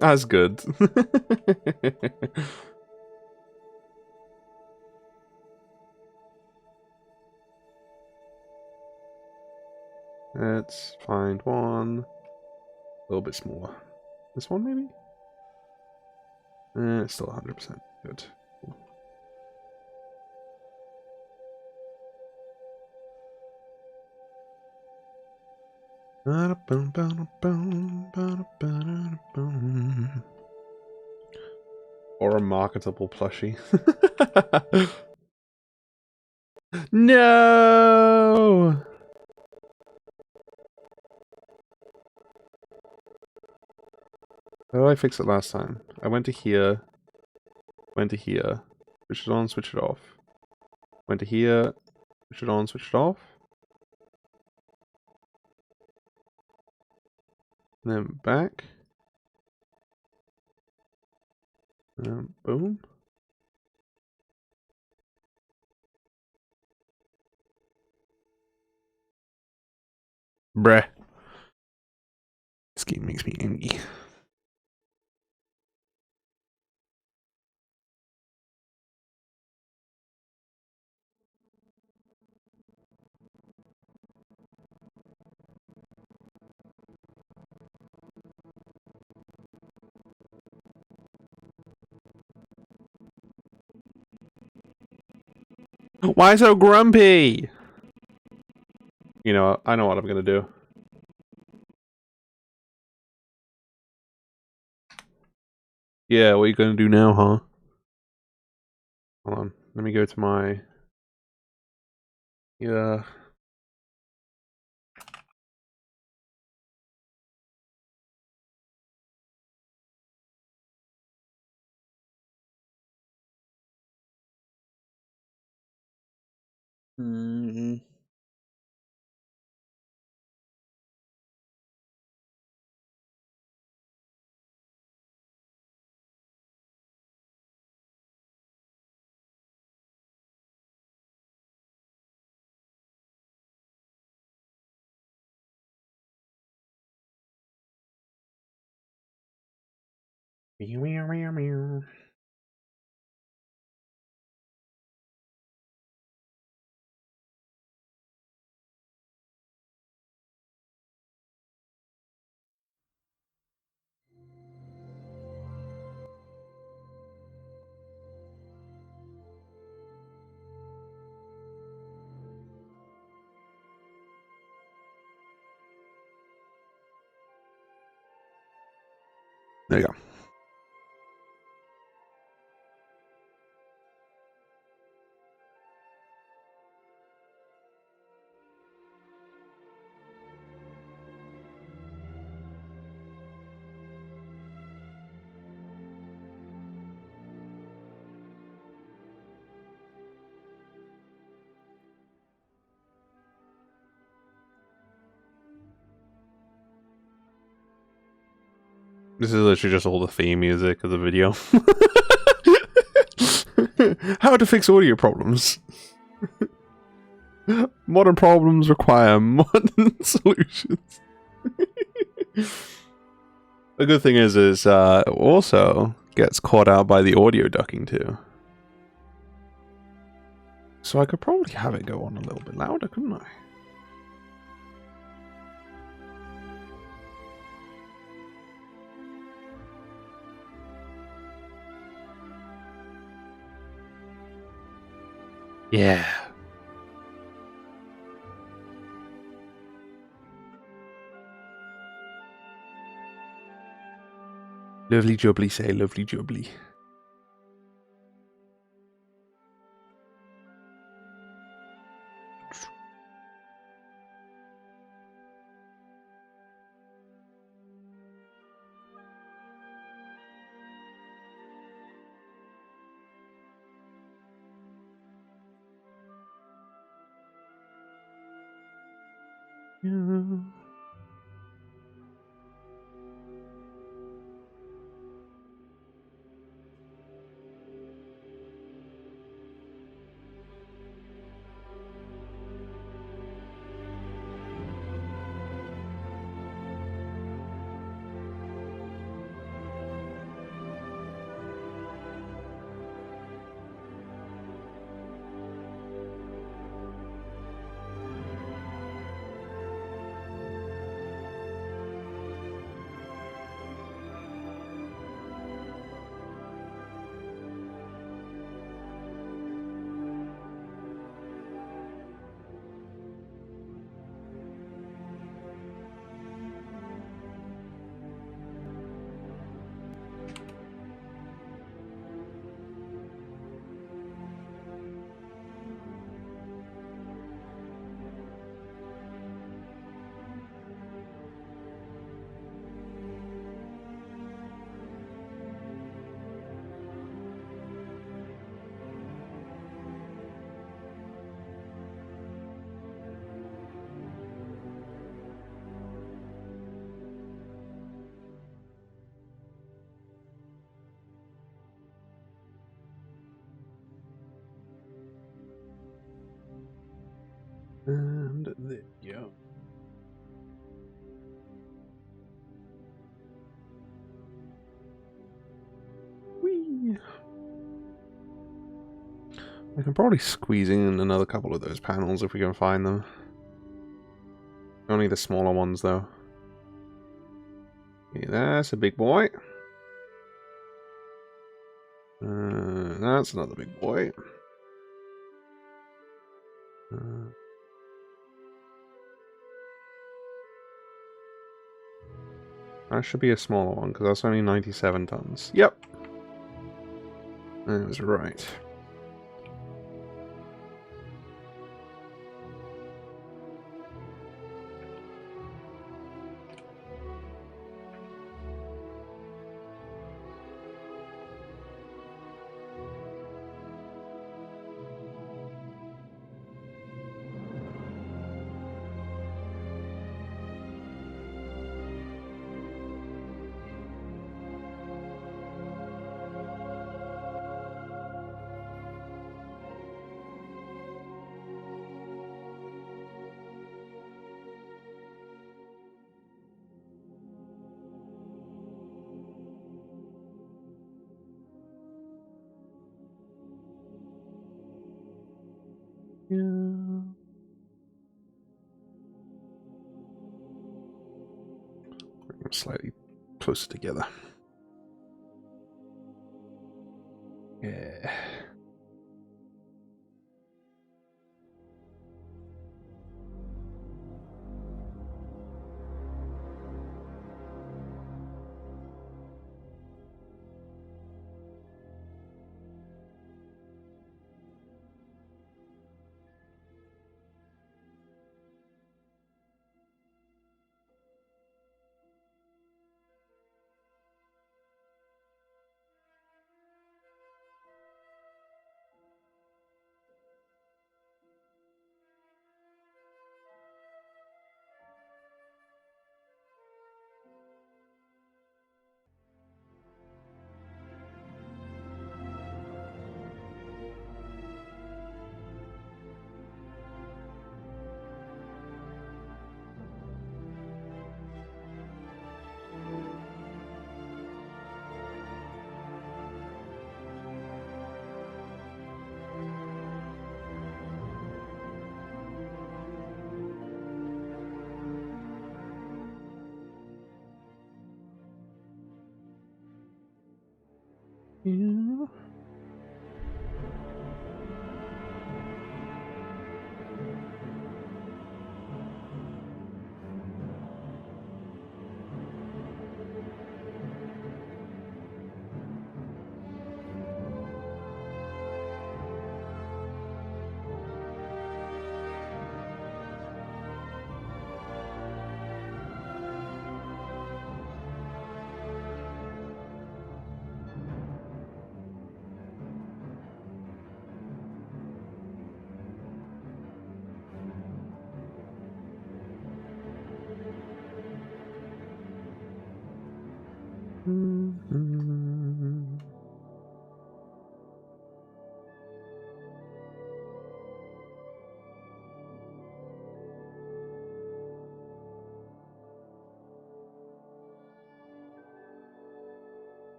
That's good. Let's find one. A little bit smaller. This one, maybe? It's still 100%. Good. Or a marketable plushie. No! How did I fix it last time? I went to here. Went to here. Switch it on, switch it off. Went to here, switch it on, switch it off. And then back. Boom. Bruh. This game makes me angry. Why so grumpy? You know, I know what I'm gonna do. Yeah, what are you gonna do now, huh? Hold on. Let me go to my... Yeah. Meow, meow, meow, meow. There you go. This is literally just all the theme music of the video. How to fix audio problems. Modern problems require modern solutions. The good thing is it also gets caught out by the audio ducking too. So I could probably have it go on a little bit louder, couldn't I? Yeah. Lovely jubbly, say lovely jubbly. Yeah. I can probably squeeze in another couple of those panels if we can find them. Only the smaller ones, though. Okay, that's a big boy. That's another big boy. That should be a smaller one, because that's only 97 tons. Yep. That was right. Yeah. Bring them slightly closer together. Yeah. Yeah.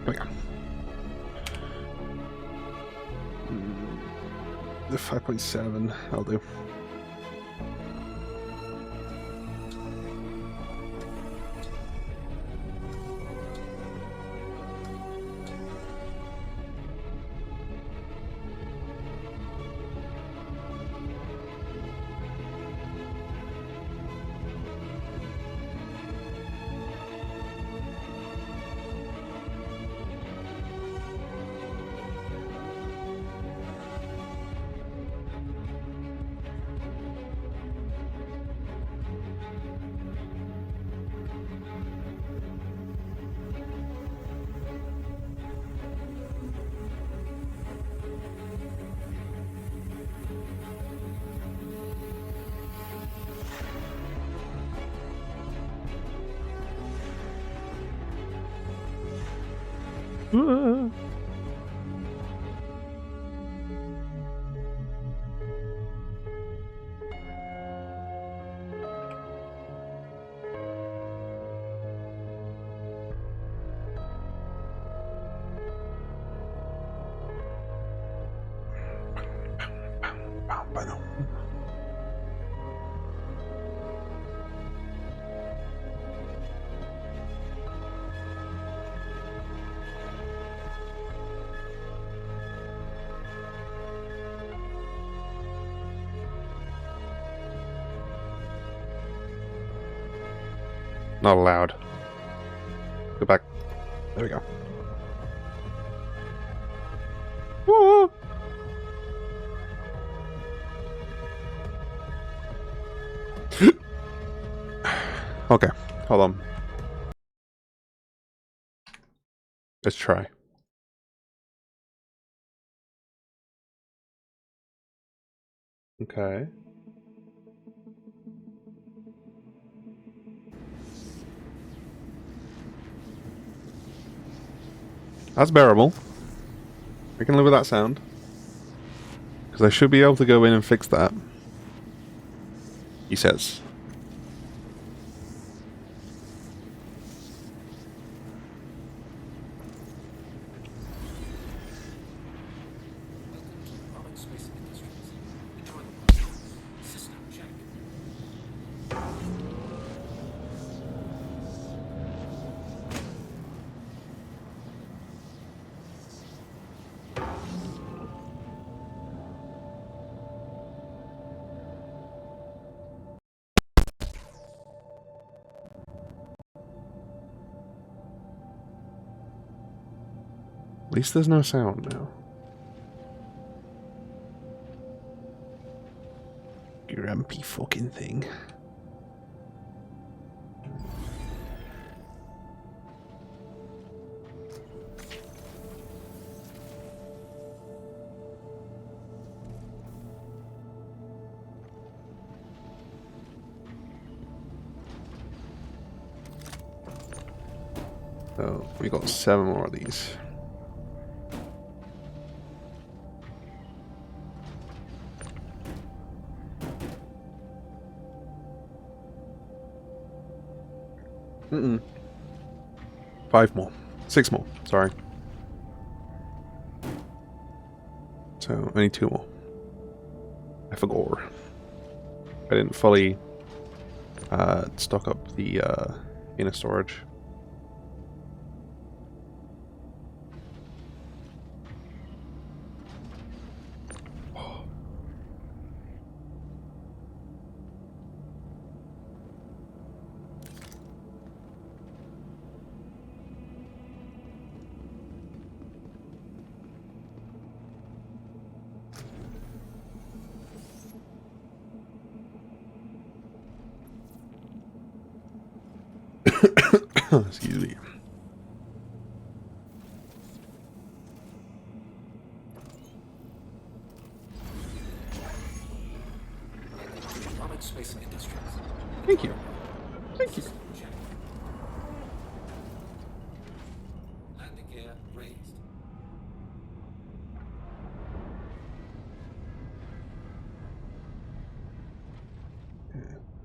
Oh yeah. The 5.7, I'll do. Ah. Not allowed. Go back. There we go. Woo! Okay, hold on. Let's try. Okay. That's bearable. I can live with that sound. Because I should be able to go in and fix that. He says. Welcome to Robert Space Industries. Enjoy the ride. System check. At least there's no sound now. Grumpy fucking thing. So we got 7 more of these. Mm-mm. 5 more. 6 more, sorry. So, only 2 more. I forgot. I didn't fully stock up the inner storage. Excuse me. Robert Space Industries. Thank you. Thank you. System check. Landing gear raised.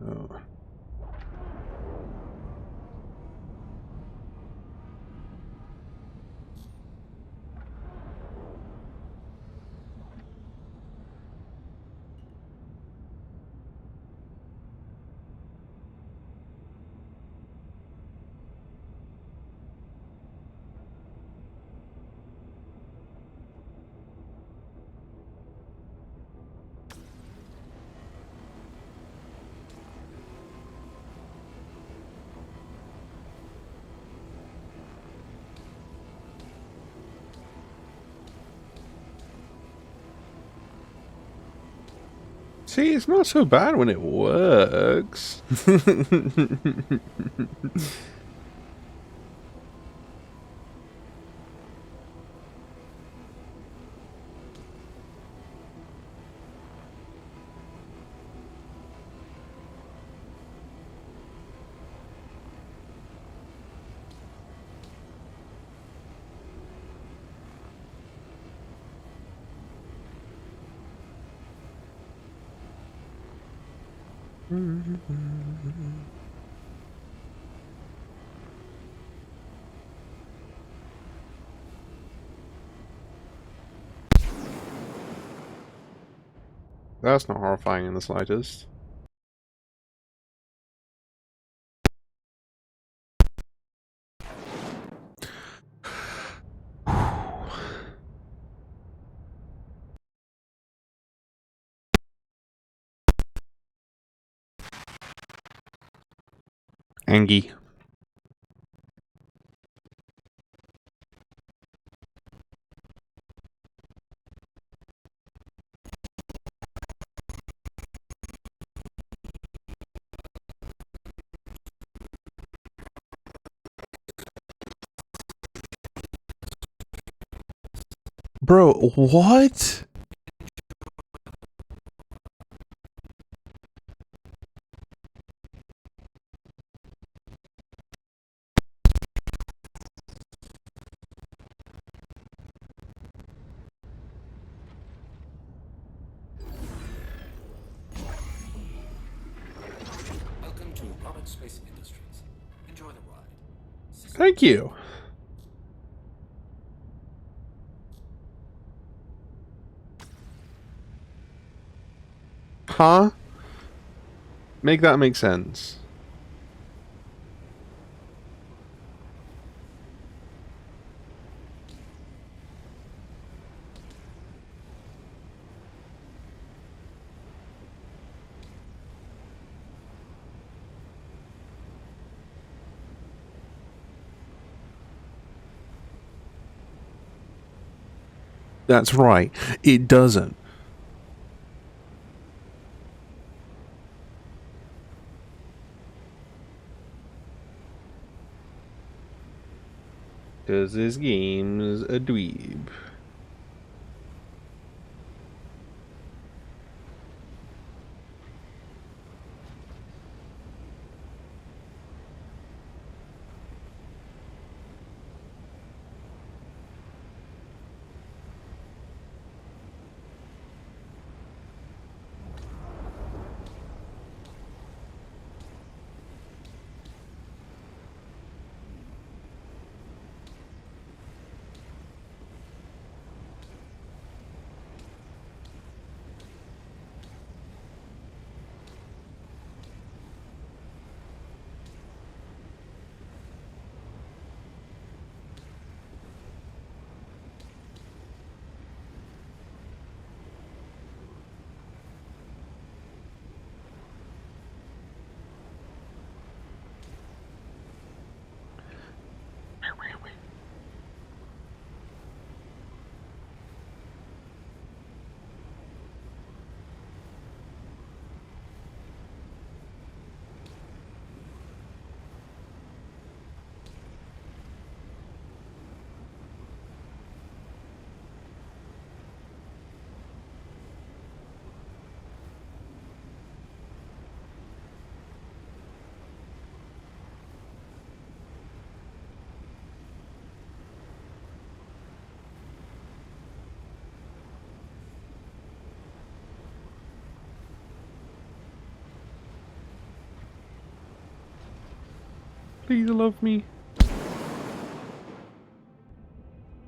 Oh. See, it's not so bad when it works. That's not horrifying in the slightest. Angie. Bro, what? Welcome to Robert Space Industries. Enjoy the ride. System Thank you. Huh? Make that make sense. That's right. It doesn't. Because this game's a dweeb. Please love me.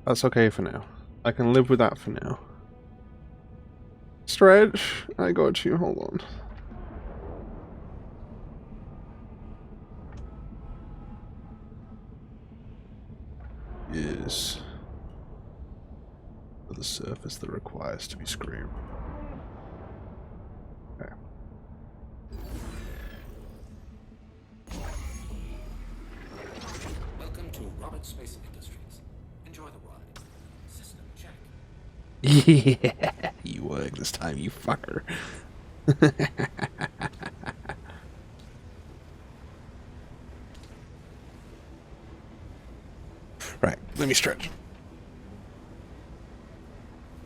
That's okay for now. I can live with that for now. Stretch, I got you. Hold on. Is the surface that requires to be screwed. Okay. Welcome to Robert Space Industries. Enjoy the ride. System check. Yeah, you work this time, you fucker. Right, let me stretch.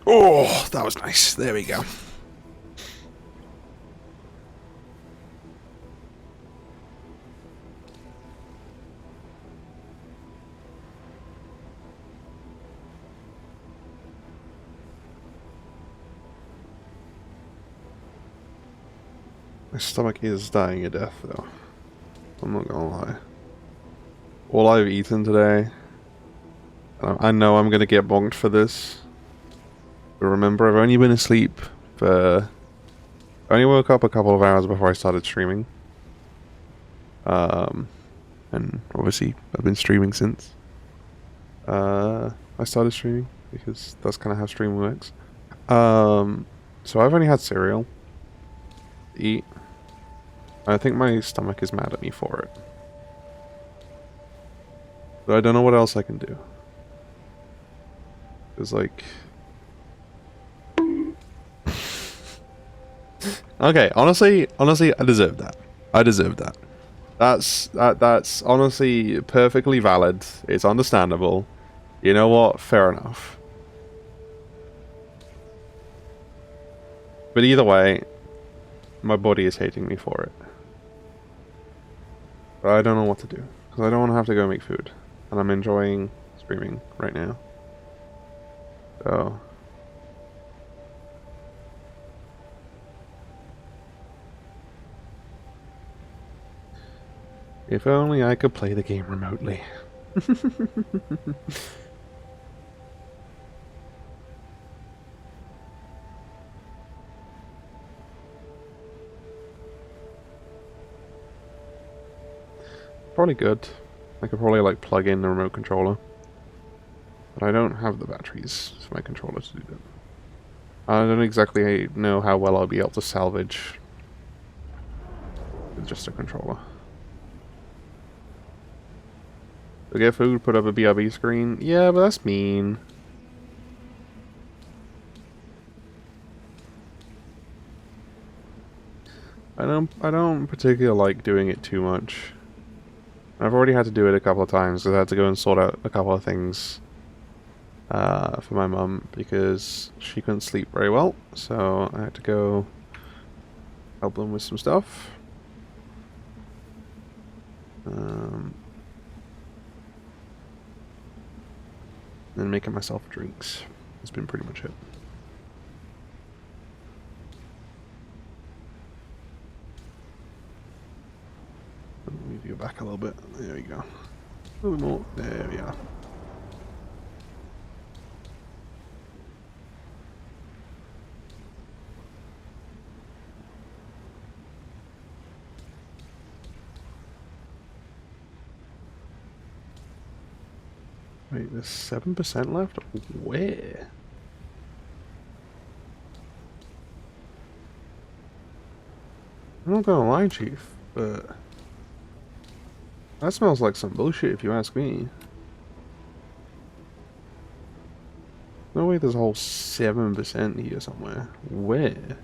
Oh, that was nice. There we go. My stomach is dying a death, though. I'm not gonna lie. All I've eaten today, I know I'm gonna get bonked for this. But remember, I've only been asleep for... I only woke up a couple of hours before I started streaming. And obviously, I've been streaming since. I started streaming, because that's kind of how streaming works. So I've only had cereal to eat. I think my stomach is mad at me for it. But I don't know what else I can do. It's like... Okay, honestly, I deserve that. I deserve that. That's honestly perfectly valid. It's understandable. You know what? Fair enough. But either way, my body is hating me for it. But I don't know what to do. Because I don't want to have to go make food. And I'm enjoying streaming right now. So... if only I could play the game remotely. Probably good. I could probably like plug in the remote controller. But I don't have the batteries for my controller to do that. I don't exactly know how well I'll be able to salvage with just a controller. To get food, put up a BRB screen. Yeah, but that's mean. I don't particularly like doing it too much. I've already had to do it a couple of times because I had to go and sort out a couple of things for my mum because she couldn't sleep very well. So I had to go help them with some stuff. And making myself drinks. That's been pretty much it. Move you back a little bit. There we go. A little bit more. There we are. Wait, there's 7% left? Where? I'm not gonna lie, Chief, but that smells like some bullshit if you ask me. No way there's a whole 7% here somewhere. Where?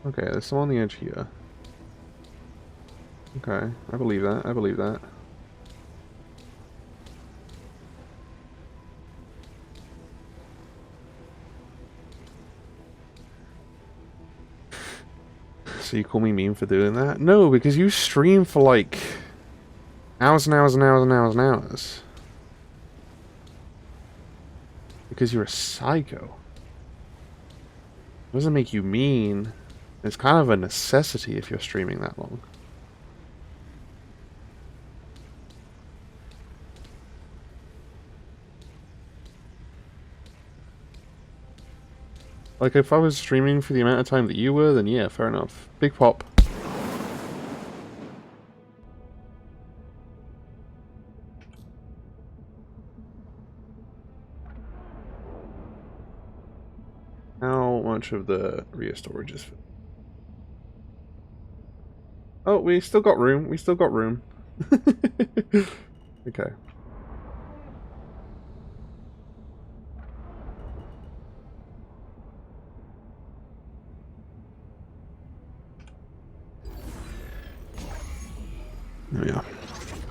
Okay, there's some on the edge here. Okay, I believe that, I believe that. So you call me mean for doing that? No, because you stream for like hours and hours and hours and hours and hours. Because you're a psycho. It doesn't make you mean. It's kind of a necessity if you're streaming that long. Like, if I was streaming for the amount of time that you were, then yeah, fair enough. Big pop. How much of the rear storage is... Oh, we still got room. We still got room. Okay. There we are.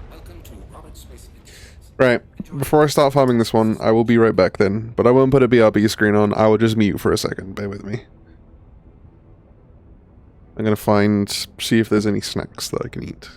Welcome to Robert Space Industries. Right. Before I start farming this one, I will be right back then. But I won't put a BRB screen on. I will just mute for a second. Bear with me. I'm gonna see if there's any snacks that I can eat.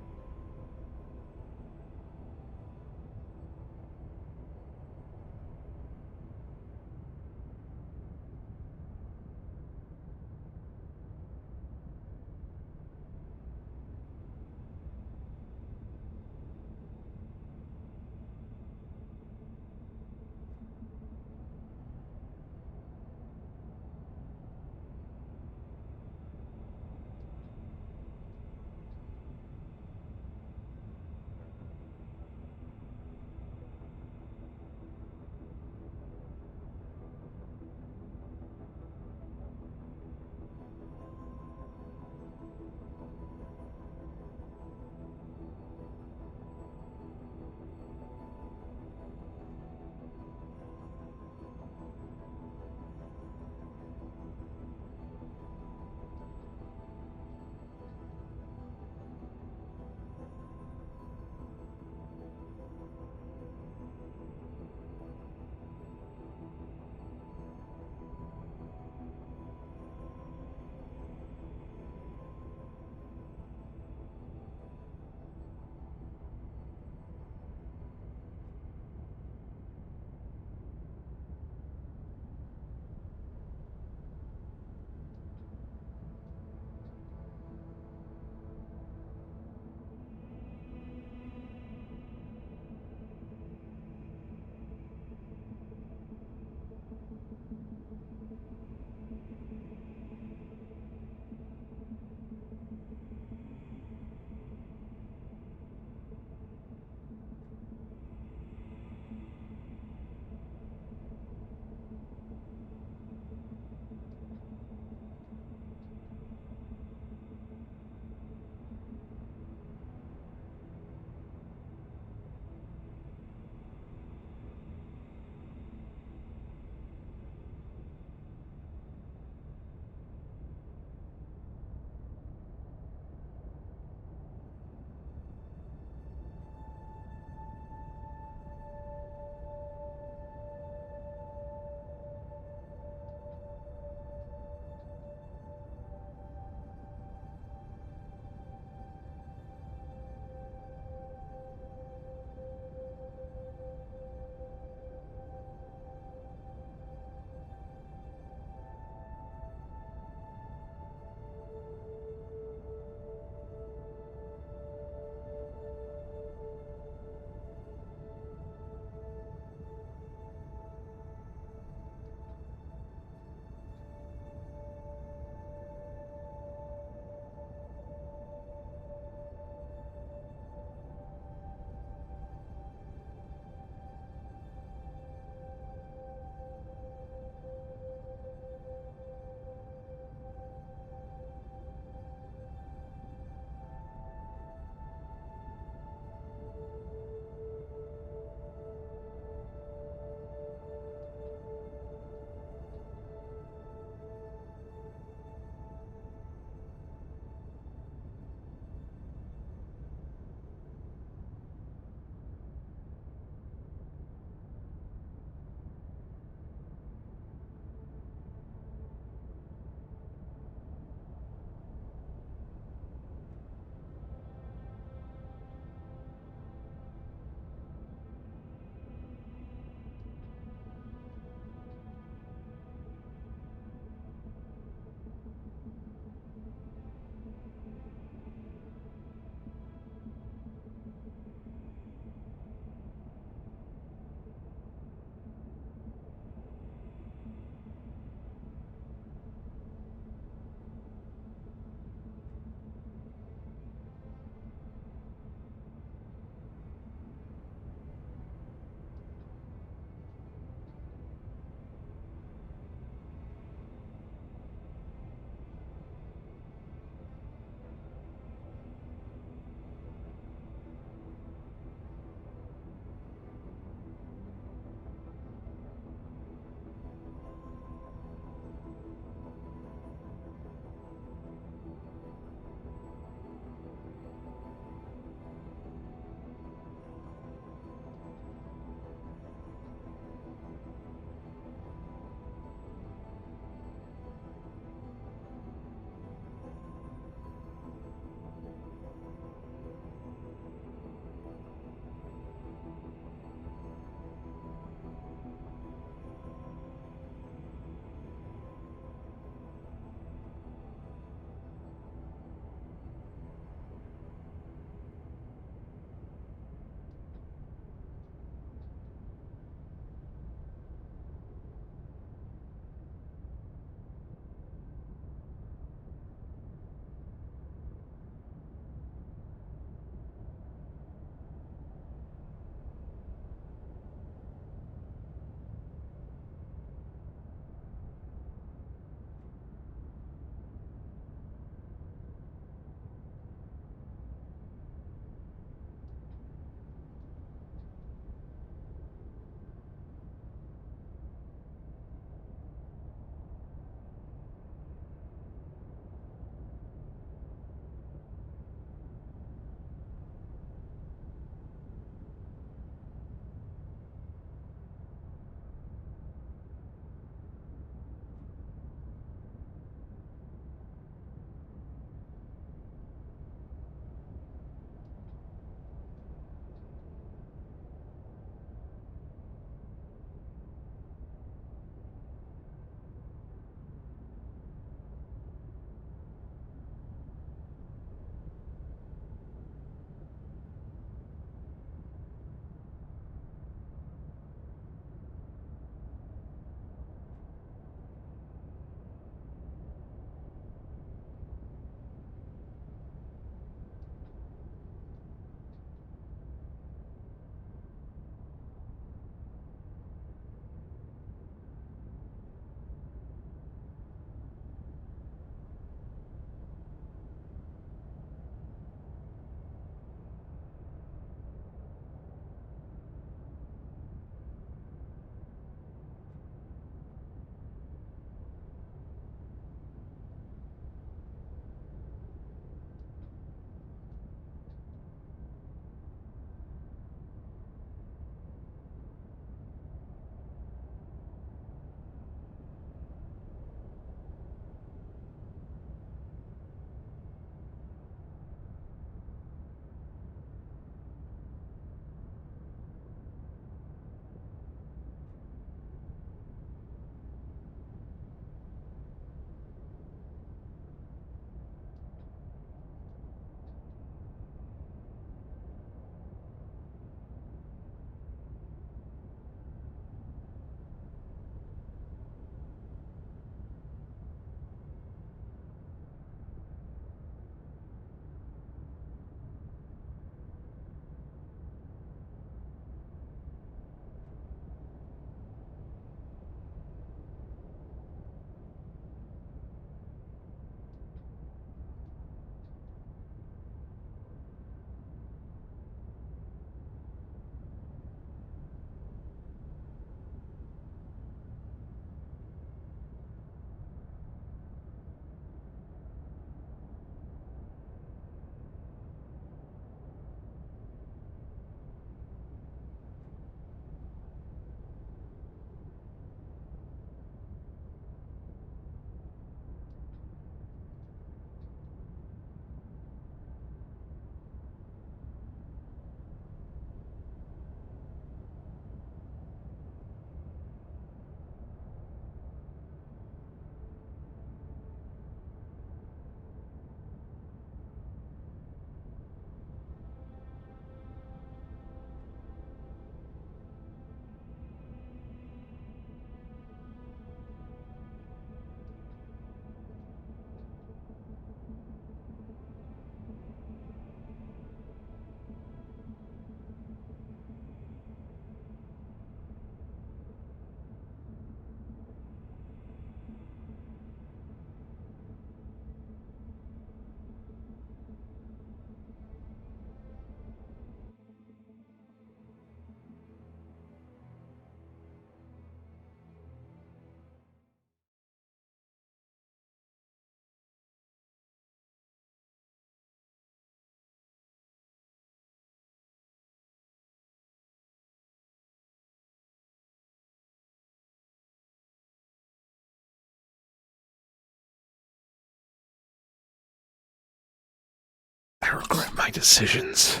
regret my decisions.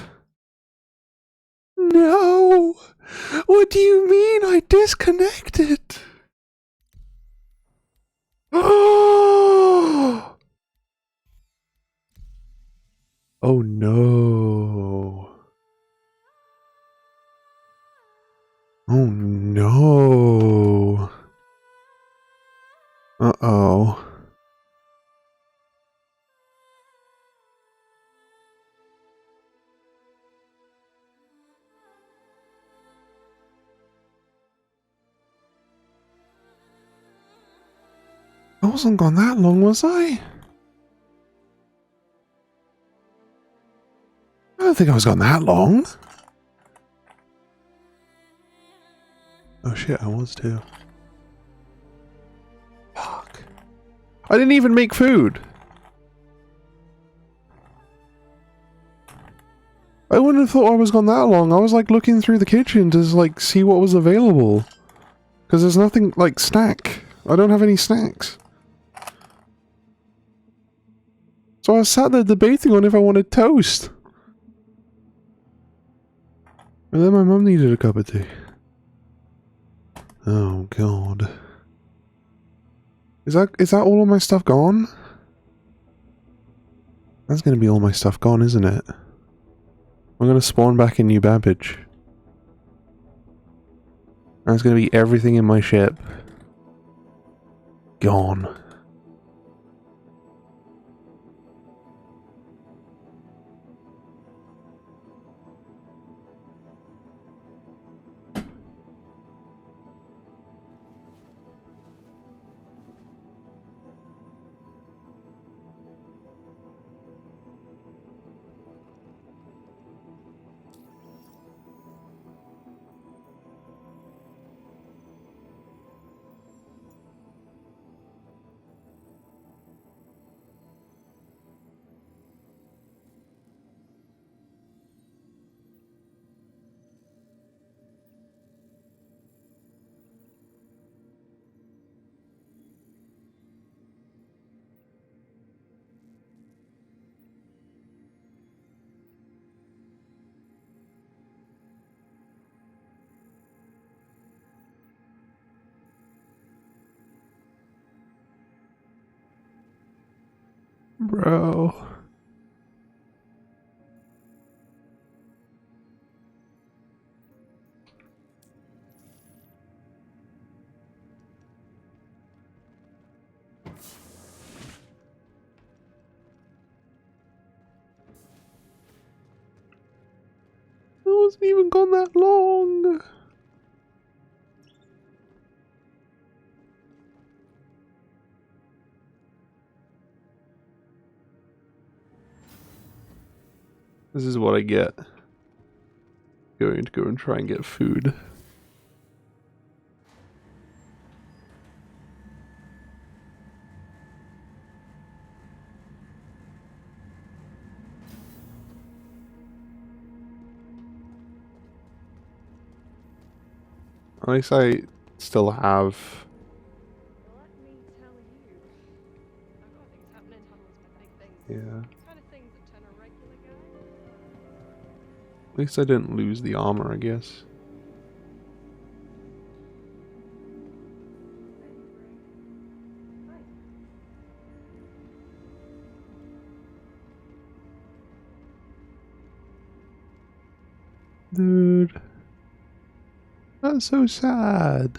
No! What do you mean I disconnected? Oh! Oh no. Oh no. Uh-oh. I wasn't gone that long, was I? I don't think I was gone that long. Oh shit, I was too. Fuck. I didn't even make food. I wouldn't have thought I was gone that long. I was like looking through the kitchen to like see what was available. Because there's nothing like snack. I don't have any snacks. So I was sat there debating on if I wanted toast. And then my mum needed a cup of tea. Oh god. Is that all of my stuff gone? That's gonna be all my stuff gone, isn't it? I'm gonna spawn back in New Babbage. That's gonna be everything in my ship. Gone. Bro. It wasn't even gone that long. This is what I get. Going to go and try and get food. At least I still have... Let me tell you. I've got things happening, haven't big things. Yeah. Kind of things that turn a regular guy. At least I didn't lose the armor, I guess. Dude. That's so sad.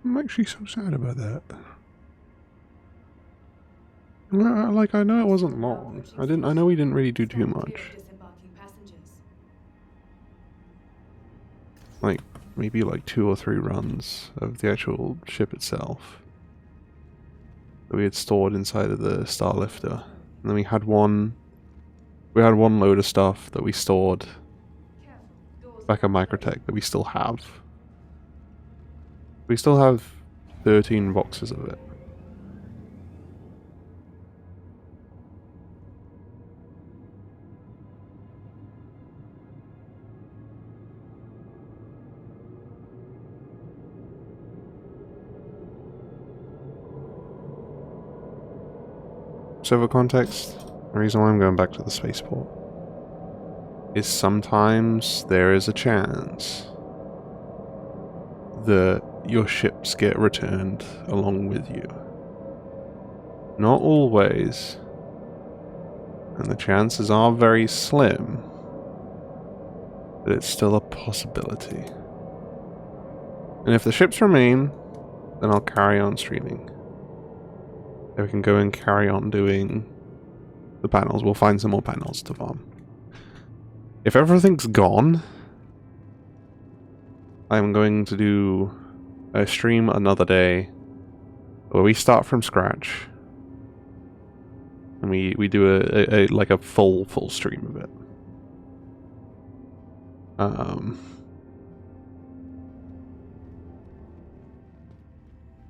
I'm actually so sad about that. Like, I know it wasn't long. I know we didn't really do too much. Like, maybe like 2 or 3 runs of the actual ship itself that we had stored inside of the Starlifter. And then we had one load of stuff that we stored back at Microtech that we still have. We still have 13 boxes of it. So for context, the reason why I'm going back to the spaceport is sometimes there is a chance that your ships get returned along with you. Not always. And the chances are very slim, but it's still a possibility. And if the ships remain, then I'll carry on streaming. Then we can go and carry on doing the panels. We'll find some more panels to farm. If everything's gone, I'm going to do a stream another day where we start from scratch. And we do a like a full stream of it.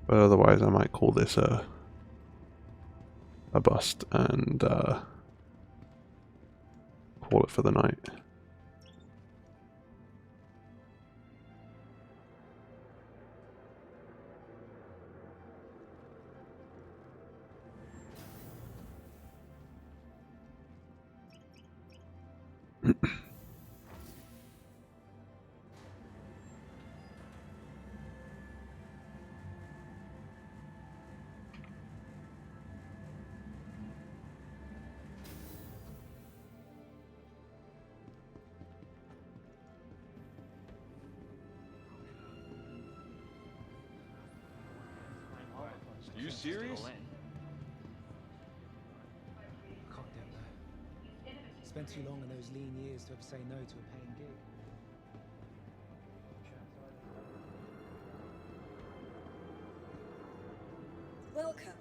But otherwise I might call this a bust and call it for the night. You serious? I can't get there. Spent too long in those lean years to ever say no to a paying gig. Welcome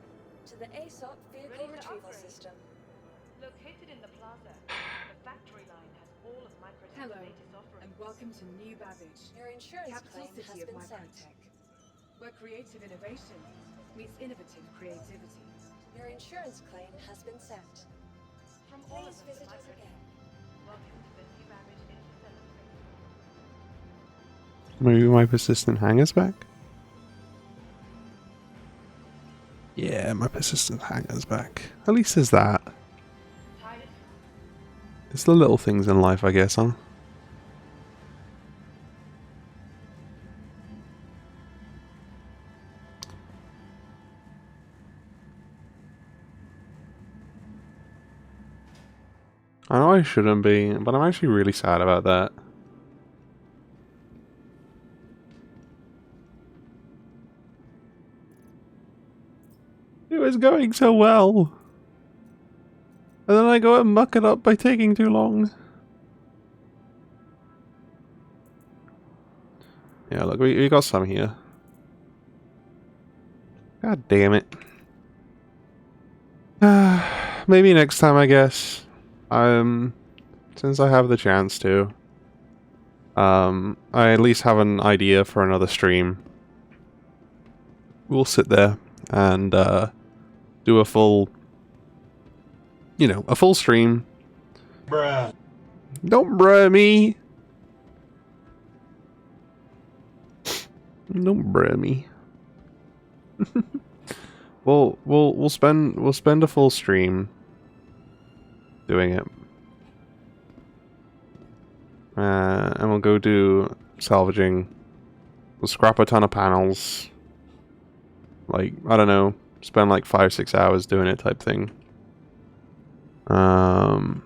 to the ASOP Vehicle Retrieval System. Located in the plaza, the factory line has all of Microtech's Hello, latest offerings. And welcome to New Babbage, Your insurance capital claim has city of been sent. Microtech, where creative innovation meets innovative creativity. Your insurance claim has been sent. From all Please of us visit at us Microtech, again. welcome to the New Babbage Interstellar Space. Maybe my persistent hanger's back? Yeah, my persistent hanger's back. At least there's that. Tired? It's the little things in life, I guess, huh? I know I shouldn't be, but I'm actually really sad about that. It was going so well. And then I go and muck it up by taking too long. Yeah, look, we got some here. God damn it. Maybe next time, I guess. Since I have the chance to. I at least have an idea for another stream. We'll sit there and do a full, you know, a full stream. Bruh. Don't bruh me. Don't bruh me. We'll spend a full stream doing it. And we'll go do salvaging. We'll scrap a ton of panels. Like, I don't know, spend like 5-6 hours doing it type thing. And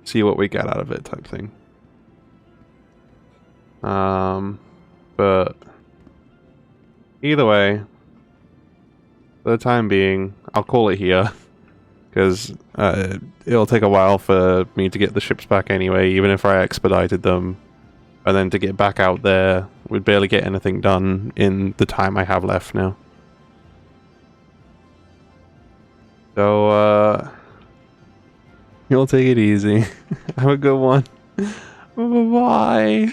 see what we get out of it type thing. But either way, for the time being, I'll call it here. Because it'll take a while for me to get the ships back anyway, even if I expedited them. And then to get back out there, we'd barely get anything done in the time I have left now. So, you'll take it easy. Have a good one. Bye-bye.